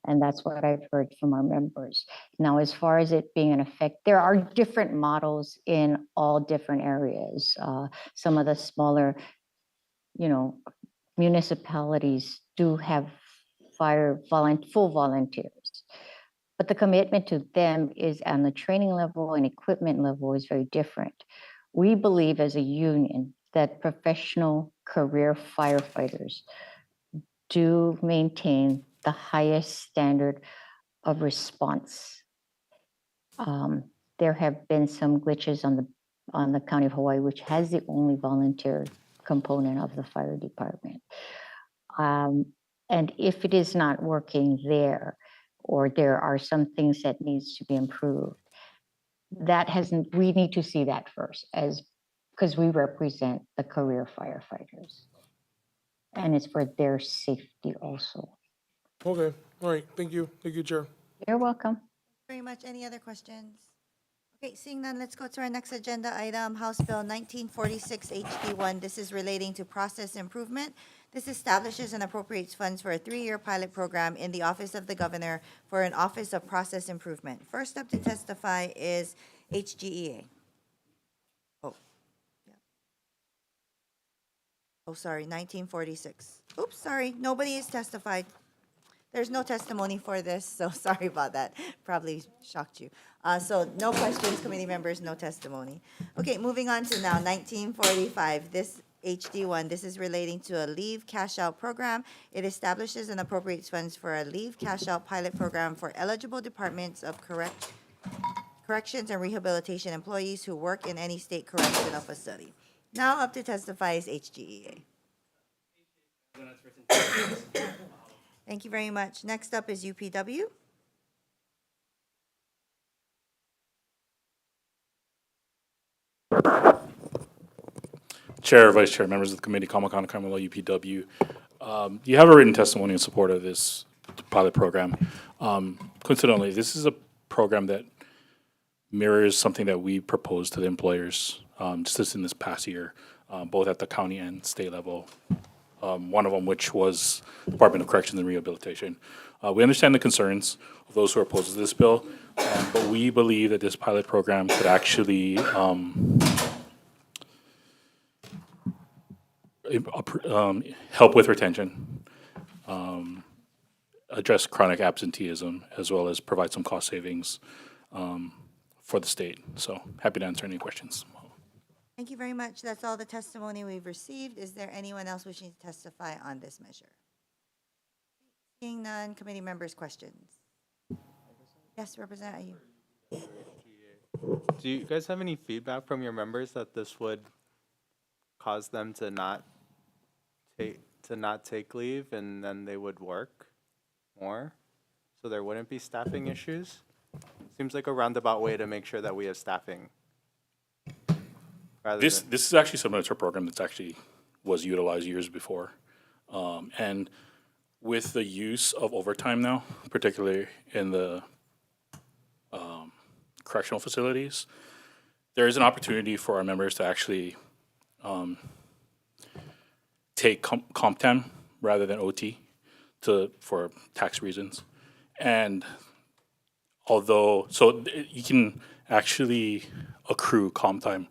And that's what I've heard from our members. Now, as far as it being an effect, there are different models in all different areas. Some of the smaller, municipalities do have full volunteers. But the commitment to them is on the training level and equipment level is very different. We believe as a union that professional career firefighters do maintain the highest standard of response. There have been some glitches on the County of Hawaii, which has the only volunteer component of the fire department. And if it is not working there, or there are some things that needs to be improved, that hasn't, we need to see that first as, because we represent the career firefighters. And it's for their safety also. Okay, all right, thank you, Chair. You're welcome. Very much. Any other questions? Okay, seeing none, let's go to our next agenda item, House Bill 1946 HD1. This is relating to process improvement. This establishes and appropriates funds for a 3-year pilot program in the Office of the Governor for an Office of Process Improvement. First up to testify is HGEA. Oh, yeah. Oh, sorry, 1946. Oops, sorry, nobody is testified. There's no testimony for this, so sorry about that. Probably shocked you. So no questions, committee members, no testimony. Okay, moving on to now 1945. This HD1, this is relating to a leave cash out program. It establishes and appropriates funds for a leave cash out pilot program for eligible departments of corrections and rehabilitation employees who work in any state correctional facility. Now up to testify is HGEA. Thank you very much. Next up is UPW. Chair, Vice Chair, members of the committee, Kamakana Kamala, UPW. You have a written testimony in support of this pilot program. Coincidentally, this is a program that mirrors something that we proposed to the employers just in this past year, both at the county and state level. One of them, which was Department of Corrections and Rehabilitation. We understand the concerns of those who are opposed to this bill, but we believe that this pilot program could actually help with retention, address chronic absenteeism, as well as provide some cost savings for the state. So happy to answer any questions. Thank you very much. That's all the testimony we've received. Is there anyone else wishing to testify on this measure? Seeing none, committee members, questions? Yes, Representative Ayub. Do you guys have any feedback from your members that this would cause them to not take leave and then they would work more, so there wouldn't be staffing issues? Seems like a roundabout way to make sure that we have staffing. This is actually similar to a program that's actually was utilized years before. And with the use of overtime now, particularly in the correctional facilities, there is an opportunity for our members to actually take comp time rather than OT for tax reasons. And although, so you can actually accrue comp time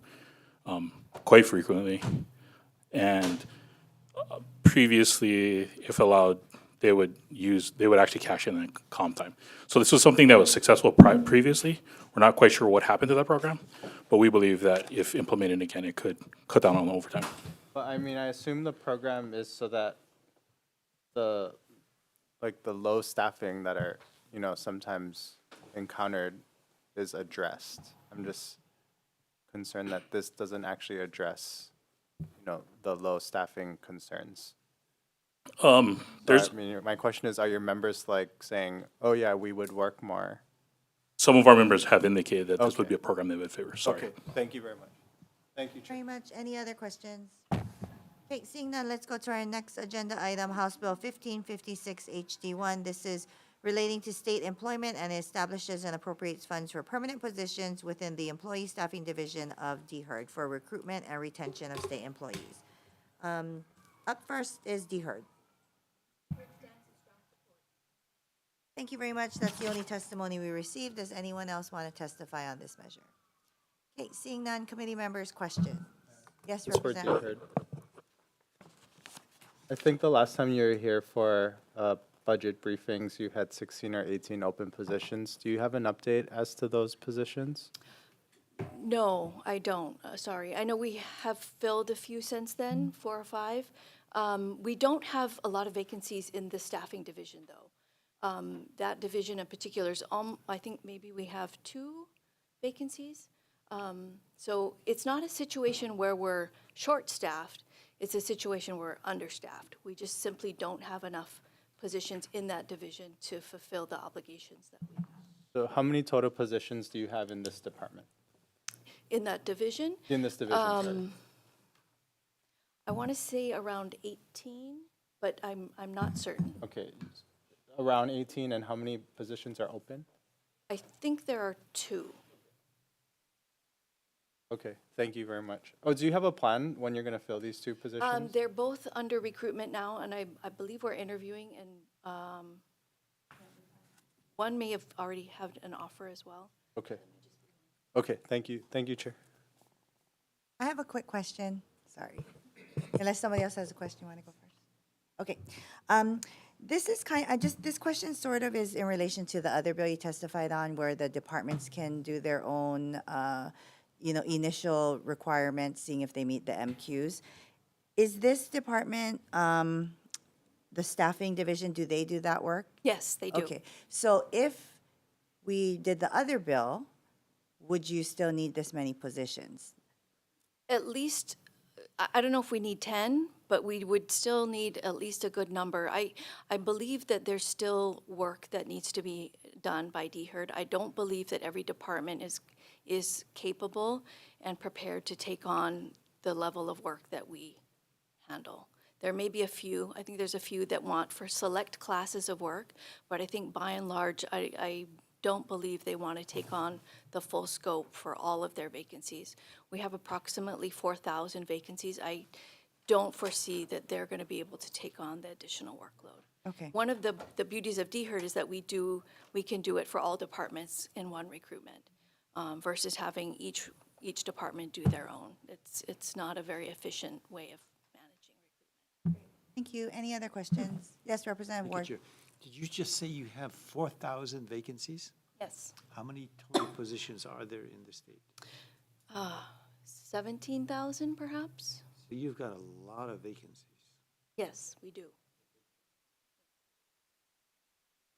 quite frequently, and previously, if allowed, they would actually cash in comp time. So this was something that was successful previously. We're not quite sure what happened to that program, but we believe that if implemented again, it could cut down on overtime. But I mean, I assume the program is so that the low staffing that are, sometimes encountered is addressed. I'm just concerned that this doesn't actually address, the low staffing concerns. My question is, are your members saying, oh yeah, we would work more? Some of our members have indicated that this would be a program they would favor. Sorry. Okay, thank you very much. Thank you, Chair. Very much. Any other questions? Okay, seeing none, let's go to our next agenda item, House Bill 1556 HD1. This is relating to state employment and establishes and appropriates funds for permanent positions within the Employee Staffing Division of DHERD for recruitment and retention of state employees. Up first is DHERD. Thank you very much. That's the only testimony we received. Does anyone else want to testify on this measure? Okay, seeing none, committee members, questions? Yes, Representative. I think the last time you were here for budget briefings, you had 16 or 18 open positions. Do you have an update as to those positions? No, I don't. Sorry. I know we have filled a few since then, 4 or 5. We don't have a lot of vacancies in the staffing division, though. That division in particular is, I think maybe we have 2 vacancies. So it's not a situation where we're short-staffed. It's a situation where we're understaffed. We just simply don't have enough positions in that division to fulfill the obligations that we have. So how many total positions do you have in this department? In that division? In this division, sorry. I want to say around 18, but I'm not certain. Okay, around 18, and how many positions are open? I think there are 2. Okay, thank you very much. Oh, do you have a plan when you're going to fill these 2 positions? They're both under recruitment now, and I believe we're interviewing, and one may have already had an offer as well. Okay. Okay, thank you. Thank you, Chair. I have a quick question. Sorry. Unless somebody else has a question, you want to go first? Okay. This is this question sort of is in relation to the other bill you testified on, where the departments can do their own, initial requirements, seeing if they meet the MQs. Is this department, the staffing division, do they do that work? Yes, they do. Okay. So if we did the other bill, would you still need this many positions? At least, I don't know if we need 10, but we would still need at least a good number. I believe that there's still work that needs to be done by DHERD. I don't believe that every department is capable and prepared to take on the level of work that we handle. There may be a few, I think there's a few that want for select classes of work, but I think by and large, I don't believe they want to take on the full scope for all of their vacancies. We have approximately 4,000 vacancies. I don't foresee that they're going to be able to take on the additional workload. Okay. One of the beauties of DHERD is that we can do it for all departments in one recruitment, versus having each department do their own. It's not a very efficient way of managing recruitment. Thank you. Any other questions? Yes, Representative Ward. Did you just say you have 4,000 vacancies? Yes. How many total positions are there in the state? 17,000 perhaps? So you've got a lot of vacancies. Yes, we do.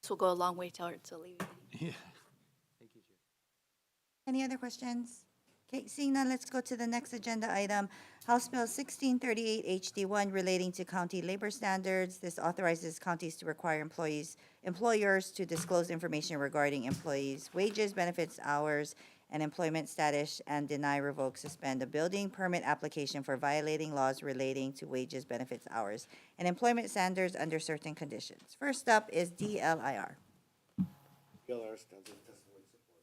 This will go a long way towards alleviating. Yeah. Thank you, Chair. Any other questions? Okay, seeing none, let's go to the next agenda item. House Bill 1638 HD1 relating to county labor standards. This authorizes counties to require employers to disclose information regarding employees' wages, benefits, hours, and employment status, and deny, revoke, suspend a building permit application for violating laws relating to wages, benefits, hours, and employment standards under certain conditions. First up is DLIR. DLR stands in testimony support.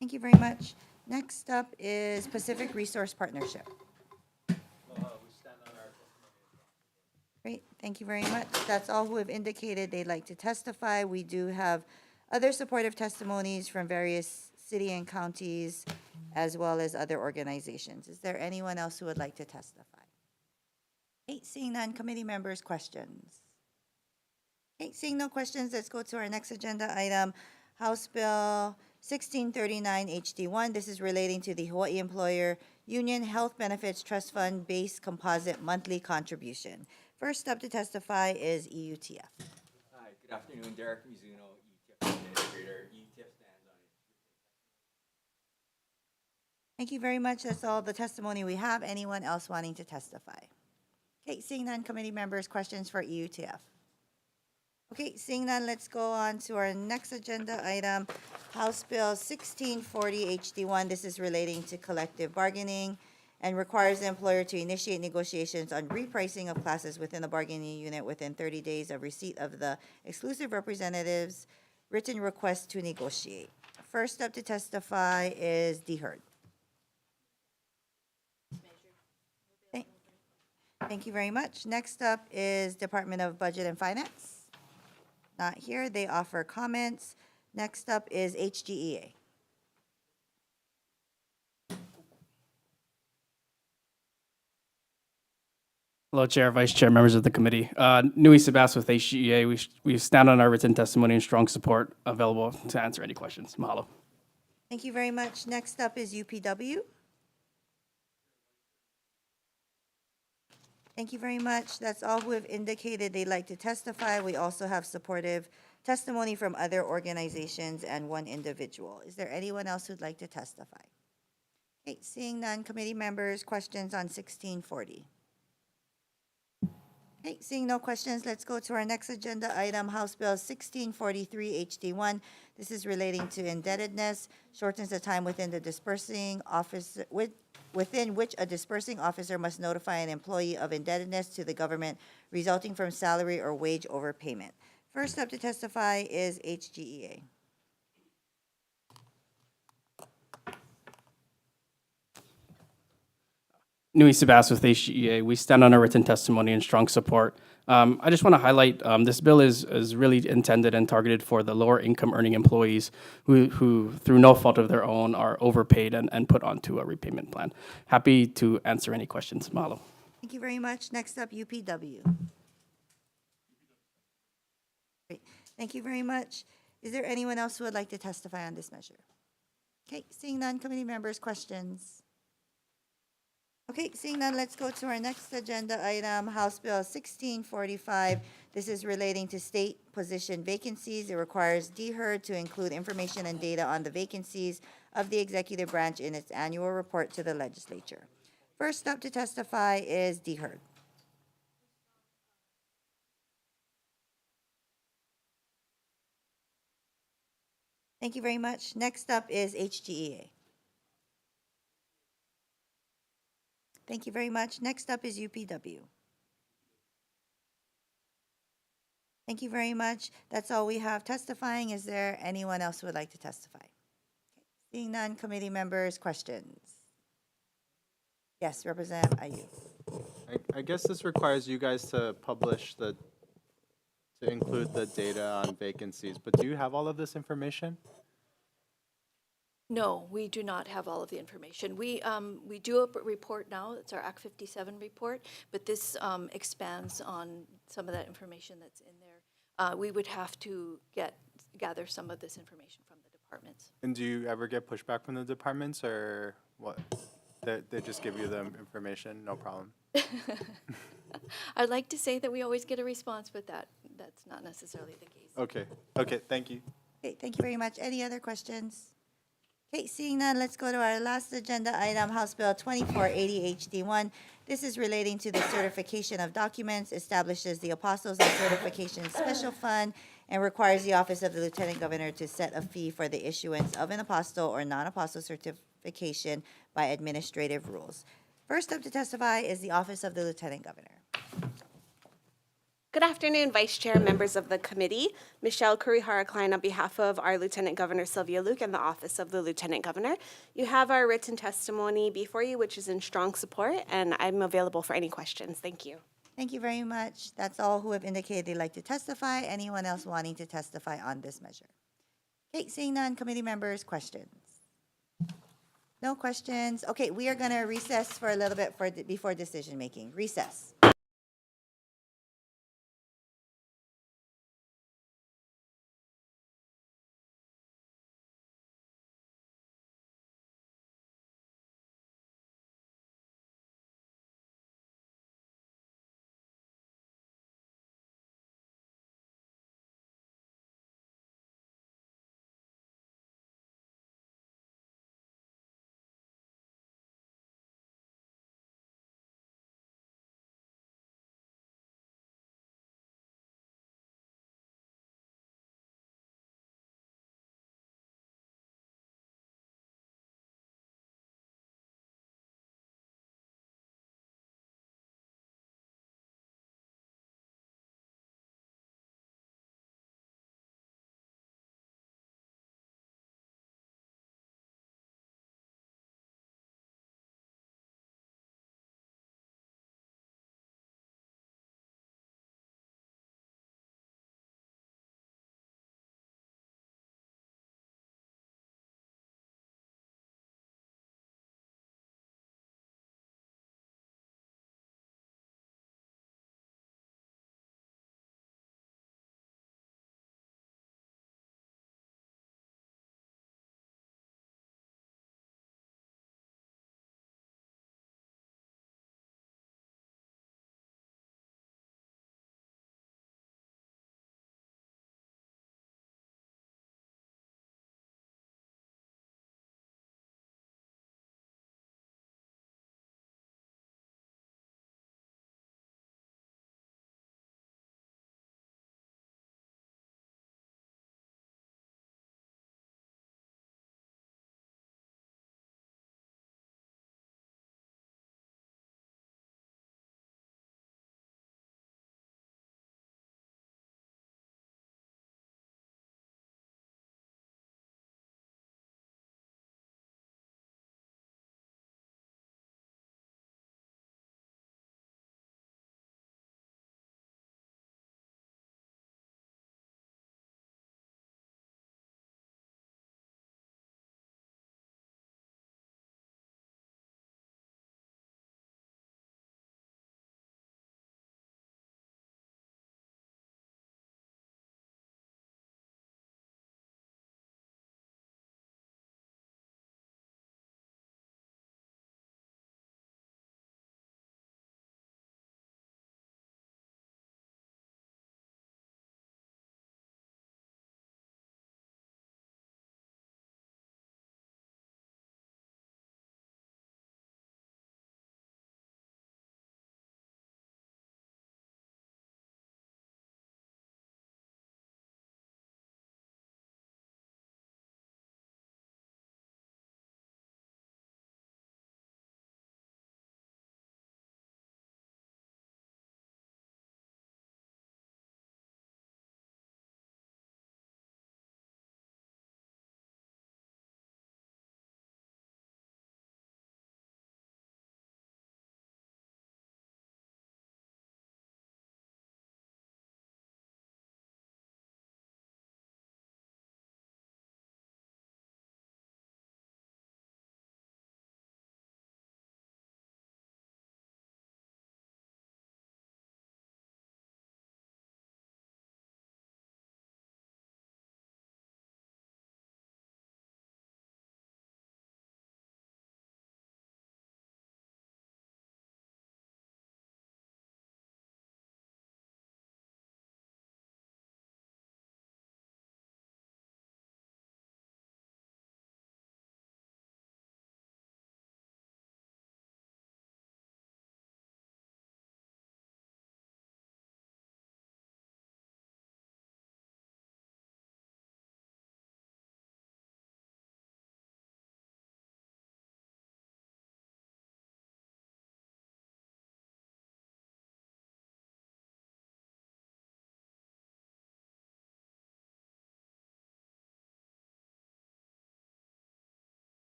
Thank you very much. Next up is Pacific Resource Partnership. Great, thank you very much. That's all who have indicated they'd like to testify. We do have other supportive testimonies from various city and counties, as well as other organizations. Is there anyone else who would like to testify? Okay, seeing none, committee members, questions? Okay, seeing no questions, let's go to our next agenda item, House Bill 1639 HD1. This is relating to the Hawaii Employer Union Health Benefits Trust Fund Base Composite Monthly Contribution. First up to testify is EUTF. Hi, good afternoon. Derek Mizuno, EUTF Administrator. EUTF stands on it. Thank you very much. That's all the testimony we have. Anyone else wanting to testify? Okay, seeing none, committee members, questions for EUTF? Okay, seeing none, let's go on to our next agenda item, House Bill 1640 HD1. This is relating to collective bargaining and requires the employer to initiate negotiations on repricing of classes within the bargaining unit within 30 days of receipt of the exclusive representative's written request to negotiate. First up to testify is DHERD. Thank you very much. Next up is Department of Budget and Finance. Not here. They offer comments. Next up is HGEA. Hello, Chair, Vice Chair, members of the committee. Nui Sebas with HGEA. We stand on our written testimony and strong support, available to answer any questions. Mahalo. Thank you very much. Next up is UPW. Thank you very much. That's all who have indicated they'd like to testify. We also have supportive testimony from other organizations and one individual. Is there anyone else who'd like to testify? Okay, seeing none, committee members, questions on 1640? Okay, seeing no questions, let's go to our next agenda item, House Bill 1643 HD1. This is relating to indebtedness, shortens the time within the dispersing office, within which a dispersing officer must notify an employee of indebtedness to the government resulting from salary or wage overpayment. First up to testify is HGEA. Nui Sabas with HGEA. We stand on our written testimony in strong support. I just want to highlight this bill is really intended and targeted for the lower income earning employees who through no fault of their own, are overpaid and put onto a repayment plan. Happy to answer any questions. Mahalo. Thank you very much. Next up, UPW. Great. Thank you very much. Is there anyone else who would like to testify on this measure? Okay, seeing none, committee members, questions? Okay, seeing none, let's go to our next agenda item, House Bill 1645. This is relating to state position vacancies. It requires DHER to include information and data on the vacancies of the executive branch in its annual report to the legislature. First up to testify is DHER. Thank you very much. Next up is HGEA. Thank you very much. Next up is UPW. Thank you very much. That's all we have testifying. Is there anyone else who would like to testify? Okay. Seeing none, committee members, questions? Yes, Representative Ayub. I guess this requires you guys to include the data on vacancies, but do you have all of this information? No, we do not have all of the information. We do a report now. It's our Act 57 report, but this expands on some of that information that's in there. We would have to gather some of this information from the departments. And do you ever get pushback from the departments, or what? They just give you the information, no problem? I'd like to say that we always get a response, but that's not necessarily the case. Okay, thank you. Okay, thank you very much. Any other questions? Okay, seeing none, let's go to our last agenda item, House Bill 2480 HD1. This is relating to the certification of documents, establishes the Apostles and Certification Special Fund, and requires the Office of the Lieutenant Governor to set a fee for the issuance of an apostle or non-apostle certification by administrative rules. First up to testify is the Office of the Lieutenant Governor. Good afternoon, Vice Chair, members of the committee. Michelle Kurihara-Klein on behalf of our Lieutenant Governor Sylvia Luke and the Office of the Lieutenant Governor. You have our written testimony before you, which is in strong support, and I'm available for any questions. Thank you. Thank you very much. That's all who have indicated they'd like to testify. Anyone else wanting to testify on this measure? Okay, seeing none, committee members, questions? No questions? Okay, we are going to recess for a little bit before decision making. Recess.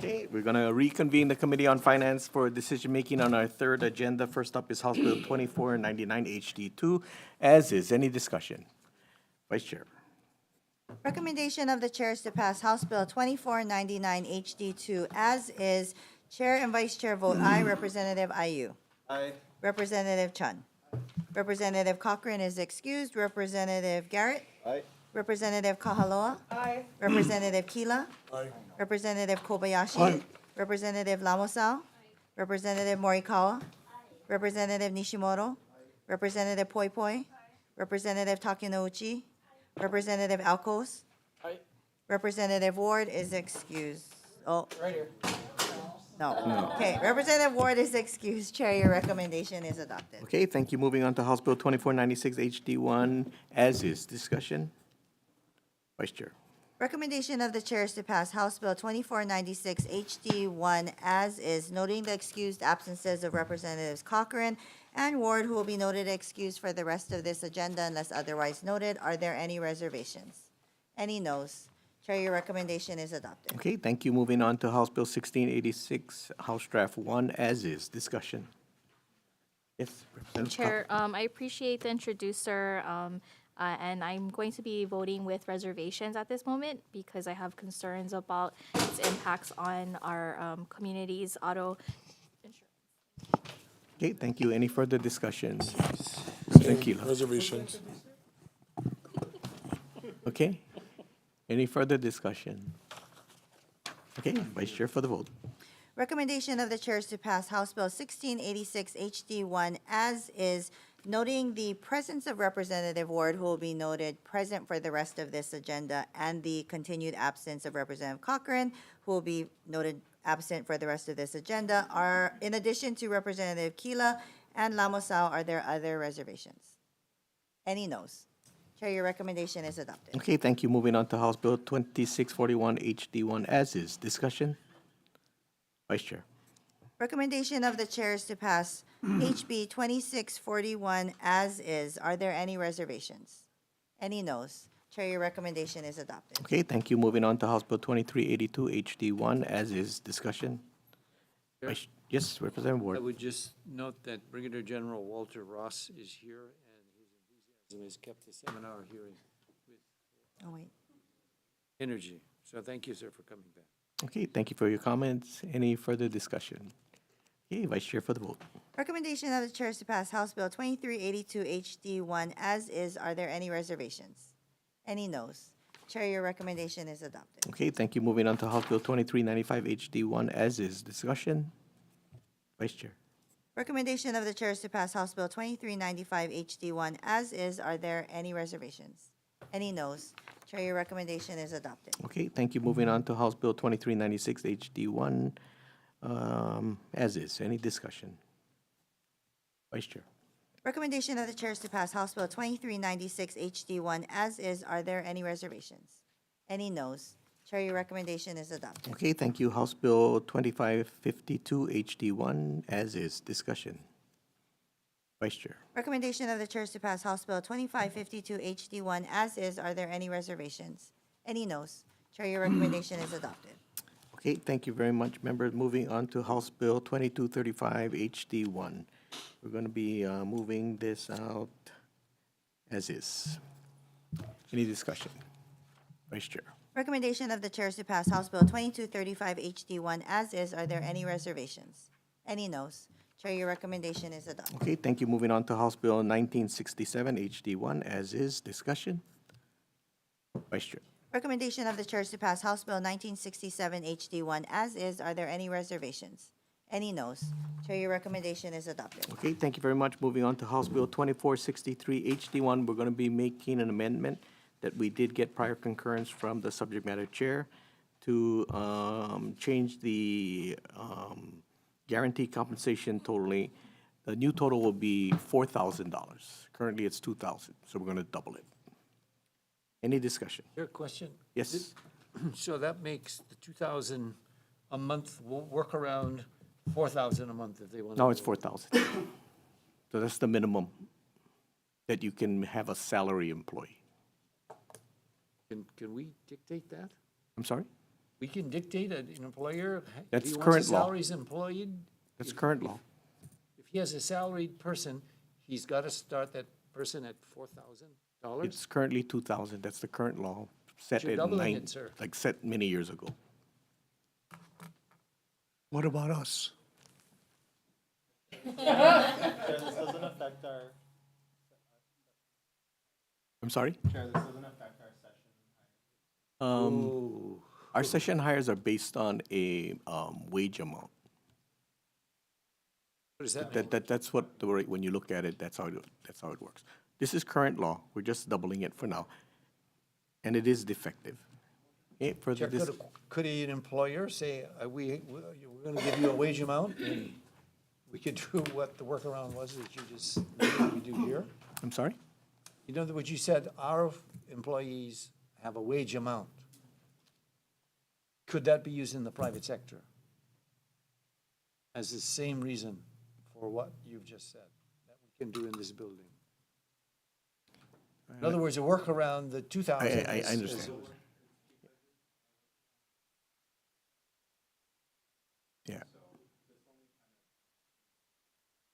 Okay, we're going to reconvene the Committee on Finance for decision-making on our third agenda. First up is House Bill 2499 HD2. As is, any discussion? Vice Chair. Recommendation of the chair is to pass House Bill 2499 HD2 as is. Chair and Vice Chair vote aye. Representative Ayu. Aye. Representative Chun. Representative Cochran is excused. Representative Garrett. Aye. Representative Kahaloa. Aye. Representative Kila. Aye. Representative Kobayashi. Aye. Representative Lamosao. Representative Morikawa. Representative Nishimoto. Representative Poi Poi. Representative Takenouchi. Representative Alcos. Representative Ward is excused. Oh. Right here. No. Okay, Representative Ward is excused. Chair, your recommendation is adopted. Okay, thank you. Moving on to House Bill 2496 HD1. As is, discussion? Vice Chair. Recommendation of the chair is to pass House Bill 2496 HD1 as is, noting the excused absences of Representatives Cochran and Ward, who will be noted excused for the rest of this agenda unless otherwise noted. Are there any reservations? Any noes? Chair, your recommendation is adopted. Okay, thank you. Moving on to House Bill 1686, House Draft 1. As is, discussion? Yes, Representative Chair, I appreciate the introducer, and I'm going to be voting with reservations at this moment because I have concerns about its impacts on our community's auto insurance. Okay, thank you. Any further discussion? Thank you. Reservations. Okay. Any further discussion? Okay, Vice Chair for the vote. Recommendation of the chair is to pass House Bill 1686 HD1 as is, noting the presence of Representative Ward, who will be noted present for the rest of this agenda, and the continued absence of Representative Cochran, who will be noted absent for the rest of this agenda. Are, in addition to Representative Kila and Lamosao, are there other reservations? Any noes? Chair, your recommendation is adopted. Okay, thank you. Moving on to House Bill 2641 HD1. As is, discussion? Vice Chair. Recommendation of the chair is to pass HB 2641 as is. Are there any reservations? Any noes? Chair, your recommendation is adopted. Okay, thank you. Moving on to House Bill 2382 HD1. As is, discussion? Yes, Representative I Ward. would just note that Brigadier General Walter Ross is here, and his enthusiasm has kept the seminar hearing with Oh, wait. energy. So thank you, sir, for coming back. Okay, thank you for your comments. Any further discussion? Okay, Vice Chair for the vote. Recommendation of the chair is to pass House Bill 2382 HD1 as is. Are there any reservations? Any noes? Chair, your recommendation is adopted. Okay, thank you. Moving on to House Bill 2395 HD1. As is, discussion? Vice Chair. Recommendation of the chair is to pass House Bill 2395 HD1 as is. Are there any reservations? Any noes? Chair, your recommendation is adopted. Okay, thank you. Moving on to House Bill 2396 HD1. As is, any discussion? Vice Chair. Recommendation of the chair is to pass House Bill 2396 HD1 as is. Are there any reservations? Any noes? Chair, your recommendation is adopted. Okay, thank you. House Bill 2552 HD1. As is, discussion? Vice Chair. Recommendation of the chair is to pass House Bill 2552 HD1 as is. Are there any reservations? Any noes? Chair, your recommendation is adopted. Okay, thank you very much, members. Moving on to House Bill 2235 HD1. We're going to be moving this out as is. Any discussion? Vice Chair. Recommendation of the chair is to pass House Bill 2235 HD1 as is. Are there any reservations? Any noes? Chair, your recommendation is adopted. Okay, thank you. Moving on to House Bill 1967 HD1. As is, discussion? Vice Chair. Recommendation of the chair is to pass House Bill 1967 HD1 as is. Are there any reservations? Any noes? Chair, your recommendation is adopted. Okay, thank you very much. Moving on to House Bill 2463 HD1, we're going to be making an amendment that we did get prior concurrence from the subject matter chair to change the guaranteed compensation totally. The new total will be $4,000. Currently, it's $2,000, so we're going to double it. Any discussion? Your question? Yes. So that makes the 2,000 a month work around 4,000 a month if they want to. No, it's 4,000. So that's the minimum that you can have a salary employee. Can we dictate that? I'm sorry? We can dictate an employer, if That's he wants current a law. salaries employed. That's current law. If he has a salaried person, he's got to start that person at $4,000? It's currently 2,000. That's the current law, set You're in doubling it, sir. like set many years ago. What about us? This doesn't affect our. I'm sorry? Chair, this doesn't affect our session. Our session hires are based on a wage amount. What does that mean? That's what, when you look at it, that's how it works. This is current law. We're just doubling it for now. And it is defective. Okay, further Chair, could an employer say, we're going to give you a wage amount, and we could do what the workaround was that you just we do here? I'm sorry? You know what you said, our employees have a wage amount. Could that be used in the private sector? As the same reason for what you've just said, that we can do in this building? In other words, a workaround, the 2,000 I understand. Yeah.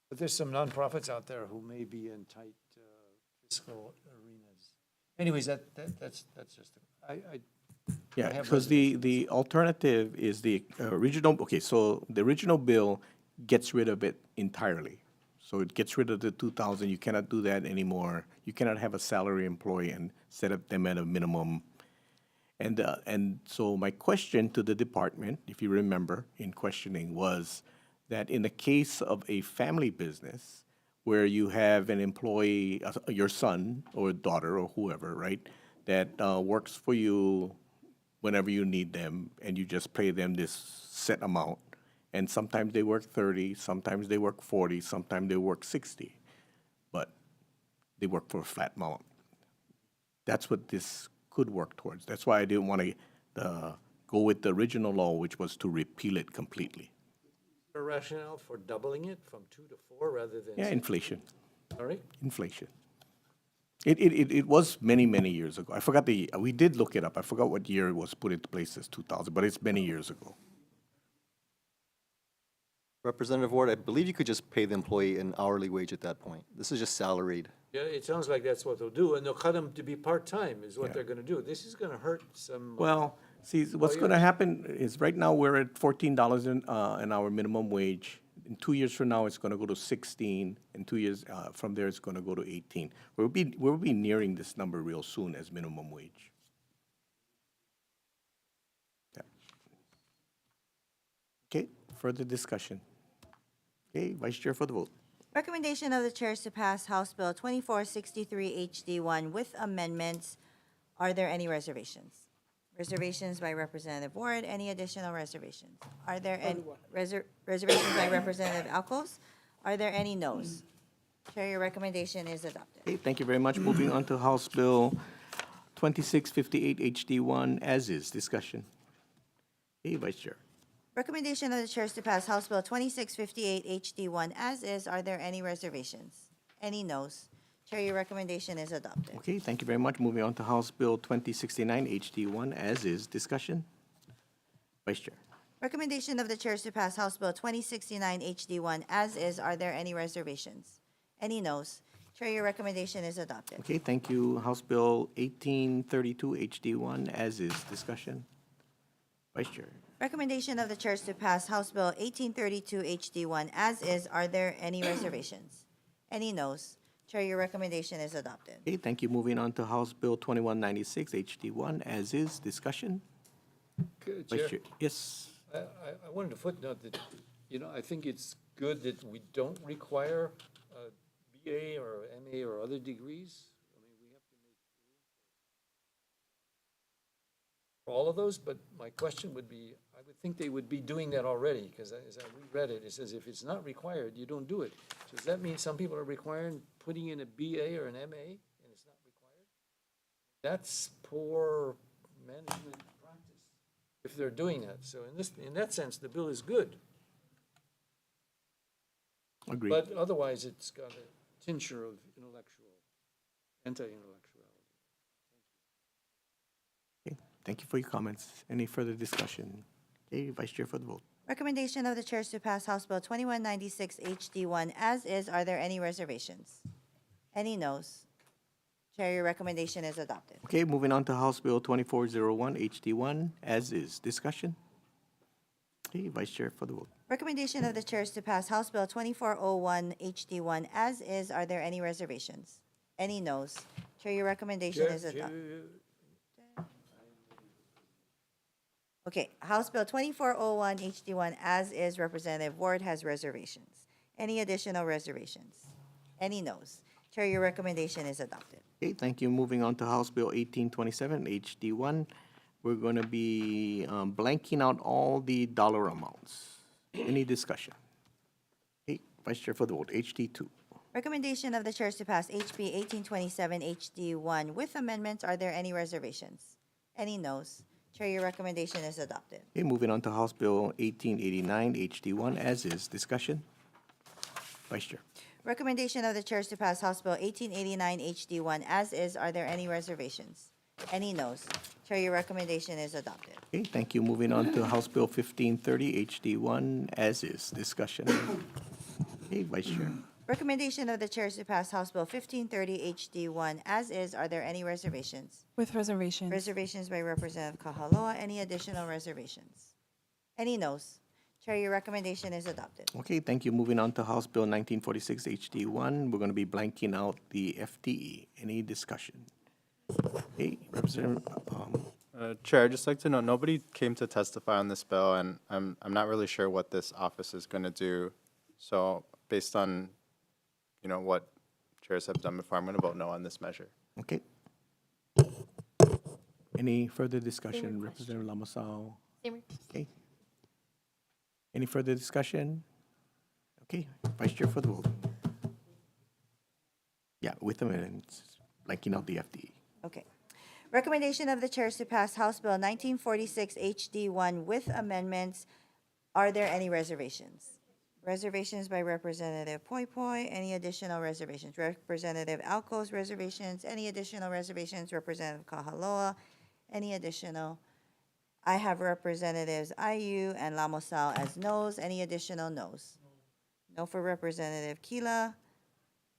But there's some nonprofits out there who may be in tight fiscal arenas. Anyways, that's just, I Yeah, have because the alternative is the original, okay, so the original bill gets rid of it entirely. So it gets rid of the 2,000, you cannot do that anymore. You cannot have a salary employee and set up them at a minimum. And so my question to the department, if you remember in questioning, was that in the case of a family business where you have an employee, your son or daughter or whoever, right, that works for you whenever you need them, and you just pay them this set amount. And sometimes they work 30, sometimes they work 40, sometimes they work 60, but they work for a flat amount. That's what this could work towards. That's why I didn't want to go with the original law, which was to repeal it completely. a rationale for doubling it from 2 to 4 rather than? Yeah, inflation. Sorry? Inflation. It was many, many years ago. I forgot we did look it up. I forgot what year it was put into place as 2000, but it's many years ago. Representative Ward, I believe you could just pay the employee an hourly wage at that point. This is just salaried. Yeah, it sounds like that's what they'll do, and they'll cut them to be part-time is what they're gonna do. This is gonna hurt some. Well, see, what's going to happen is right now we're at $14 an hour minimum wage. In 2 years from now, it's going to go to 16. In 2 years from there, it's going to go to 18. We'll be nearing this number real soon as minimum wage. Yeah. Okay, further discussion. Okay, Vice Chair for the vote. Recommendation of the chairs to pass House Bill 2463 HD1 with amendments. Are there any reservations? Reservations by Representative Ward. Any additional reservations? Are there any reservations by Representative Alcos? Are there any noes? Chair, your recommendation is adopted. Okay, thank you very much. Moving on to House Bill 2658 HD1 as is. Discussion. Okay, Vice Chair. Recommendation of the chairs to pass House Bill 2658 HD1 as is. Are there any reservations? Any noes? Chair, your recommendation is adopted. Okay, thank you very much. Moving on to House Bill 2069 HD1 as is. Discussion. Vice Chair. Recommendation of the chairs to pass House Bill 2069 HD1 as is. Are there any reservations? Any noes? Chair, your recommendation is adopted. Okay, thank you. House Bill 1832 HD1 as is. Discussion. Vice Chair. Recommendation of the chairs to pass House Bill 1832 HD1 as is. Are there any reservations? Any noes? Chair, your recommendation is adopted. Okay, thank you. Moving on to House Bill 2196 HD1 as is. Discussion. Good, Vice Chair. Chair. Yes. I wanted to footnote that, I think it's good that we don't require BA or MA or other degrees. I mean, we have to make room for all of those, but my question would be, I would think they would be doing that already, because as I reread it, it says if it's not required, you don't do it. So does that mean some people are requiring putting in a BA or an MA, and it's not required? That's poor management practice, if they're doing that. So in that sense, the bill is good. Agreed. But otherwise, it's got a tincture of anti-intellectuality. thank you for your comments. Any further discussion? Okay, Vice Chair for the vote. Recommendation of the chairs to pass House Bill 2196 HD1 as is. Are there any reservations? Any noes? Chair, your recommendation is adopted. Okay, moving on to House Bill 2401 HD1 as is. Discussion? Okay, Vice Chair for the vote. Recommendation of the chairs to pass House Bill 2401 HD1 as is. Are there any reservations? Any noes? Chair, your recommendation is adopted. Okay, House Bill 2401 HD1 as is. Representative Ward has reservations. Any additional reservations? Any noes? Chair, your recommendation is adopted. Okay, thank you. Moving on to House Bill 1827 HD1. We're going to be blanking out all the dollar amounts. Any discussion? Okay, Vice Chair for the vote. HD2. Recommendation of the chairs to pass HB 1827 HD1 with amendments. Are there any reservations? Any noes? Chair, your recommendation is adopted. Okay, moving on to House Bill 1889 HD1 as is. Discussion? Vice Chair. Recommendation of the chairs to pass House Bill 1889 HD1 as is. Are there any reservations? Any noes? Chair, your recommendation is adopted. Okay, thank you. Moving on to House Bill 1530 HD1 as is. Discussion? Okay, Vice Chair. Recommendation of the chairs to pass House Bill 1530 HD1 as is. Are there any reservations? With reservations. Reservations by Representative Kahaloa. Any additional reservations? Any noes? Chair, your recommendation is adopted. Okay, thank you. Moving on to House Bill 1946 HD1. We're going to be blanking out the FTE. Any discussion? Okay, Representative. Chair, I'd just like to know, nobody came to testify on this bill, and I'm not really sure what this office is going to do. So based on, what chairs have done before, I'm going to vote no on this measure. Okay. Any further discussion? Representative Lamasao? Same. Okay. Any further discussion? Okay, Vice Chair for the vote. Yeah, with amendments, blanking out the FTE. Okay. Recommendation of the chairs to pass House Bill 1946 HD1 with amendments. Are there any reservations? Reservations by Representative Poi Poi. Any additional reservations? Representative Alco's reservations. Any additional reservations? Representative Kahaloa. Any additional? I have Representatives Ayu and Lamosal as noes. Any additional noes? No for Representative Kila.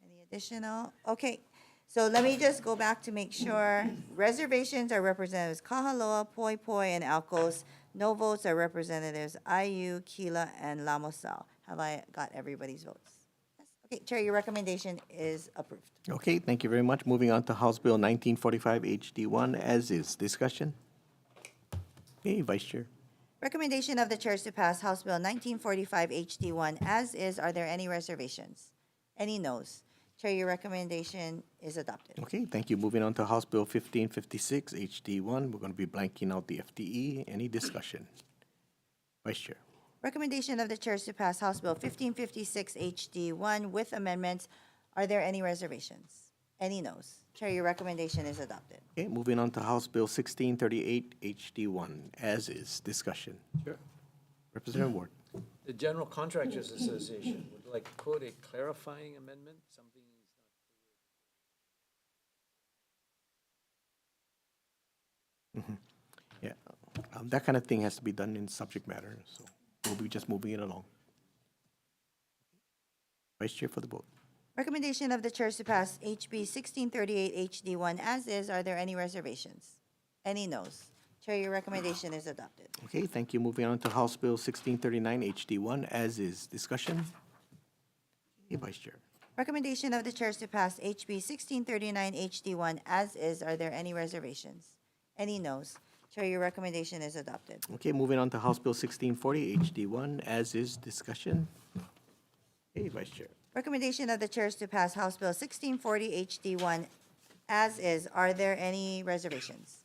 Any additional? Okay. So let me just go back to make sure. Reservations are Representatives Kahaloa, Poi Poi, and Alcos. No votes are Representatives Ayu, Kila, and Lamosal. Have I got everybody's votes? Yes. Okay, Chair, your recommendation is approved. Okay, thank you very much. Moving on to House Bill 1945 HD1 as is. Discussion? Okay, Vice Chair. Recommendation of the chairs to pass House Bill 1945 HD1 as is. Are there any reservations? Any noes? Chair, your recommendation is adopted. Okay, thank you. Moving on to House Bill 1556 HD1. We're going to be blanking out the FTE. Any discussion? Vice Chair. Recommendation of the chairs to pass House Bill 1556 HD1 with amendments. Are there any reservations? Any noes? Chair, your recommendation is adopted. Okay, moving on to House Bill 1638 HD1 as is. Discussion. Sure. Representative Ward. The General Contractors Association would like to quote a clarifying amendment, something is not clear. Yeah, that kind of thing has to be done in subject matter, so we'll be just moving it along. Vice Chair for the vote. Recommendation of the chairs to pass HB 1638 HD1 as is. Are there any reservations? Any noes? Chair, your recommendation is adopted. Okay, thank you. Moving on to House Bill 1639 HD1 as is. Discussion? Okay, Vice Chair. Recommendation of the chairs to pass HB 1639 HD1 as is. Are there any reservations? Any noes? Chair, your recommendation is adopted. Okay, moving on to House Bill 1640 HD1 as is. Discussion? Okay, Vice Chair. Recommendation of the chairs to pass House Bill 1640 HD1 as is. Are there any reservations?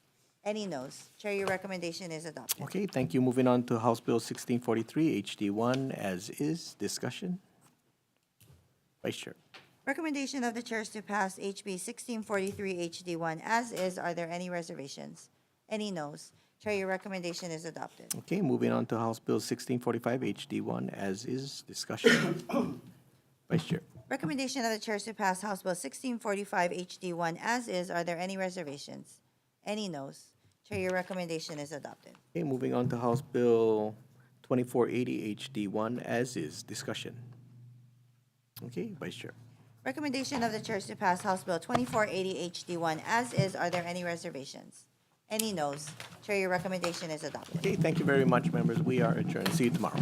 Any noes? Chair, your recommendation is adopted. Okay, thank you. Moving on to House Bill 1643 HD1 as is. Discussion? Vice Chair. Recommendation of the chairs to pass HB 1643 HD1 as is. Are there any reservations? Any noes? Chair, your recommendation is adopted. Okay, moving on to House Bill 1645 HD1 as is. Discussion? Vice Chair. Recommendation of the chairs to pass House Bill 1645 HD1 as is. Are there any reservations? Any noes? Chair, your recommendation is adopted. Okay, moving on to House Bill 2480 HD1, as is. Discussion. Okay, Vice Chair. Recommendation of the chairs to pass House Bill 2480 HD1 as is. Are there any reservations? Any noes? Chair, your recommendation is adopted. Okay, thank you very much, members. We are adjourned. See you tomorrow.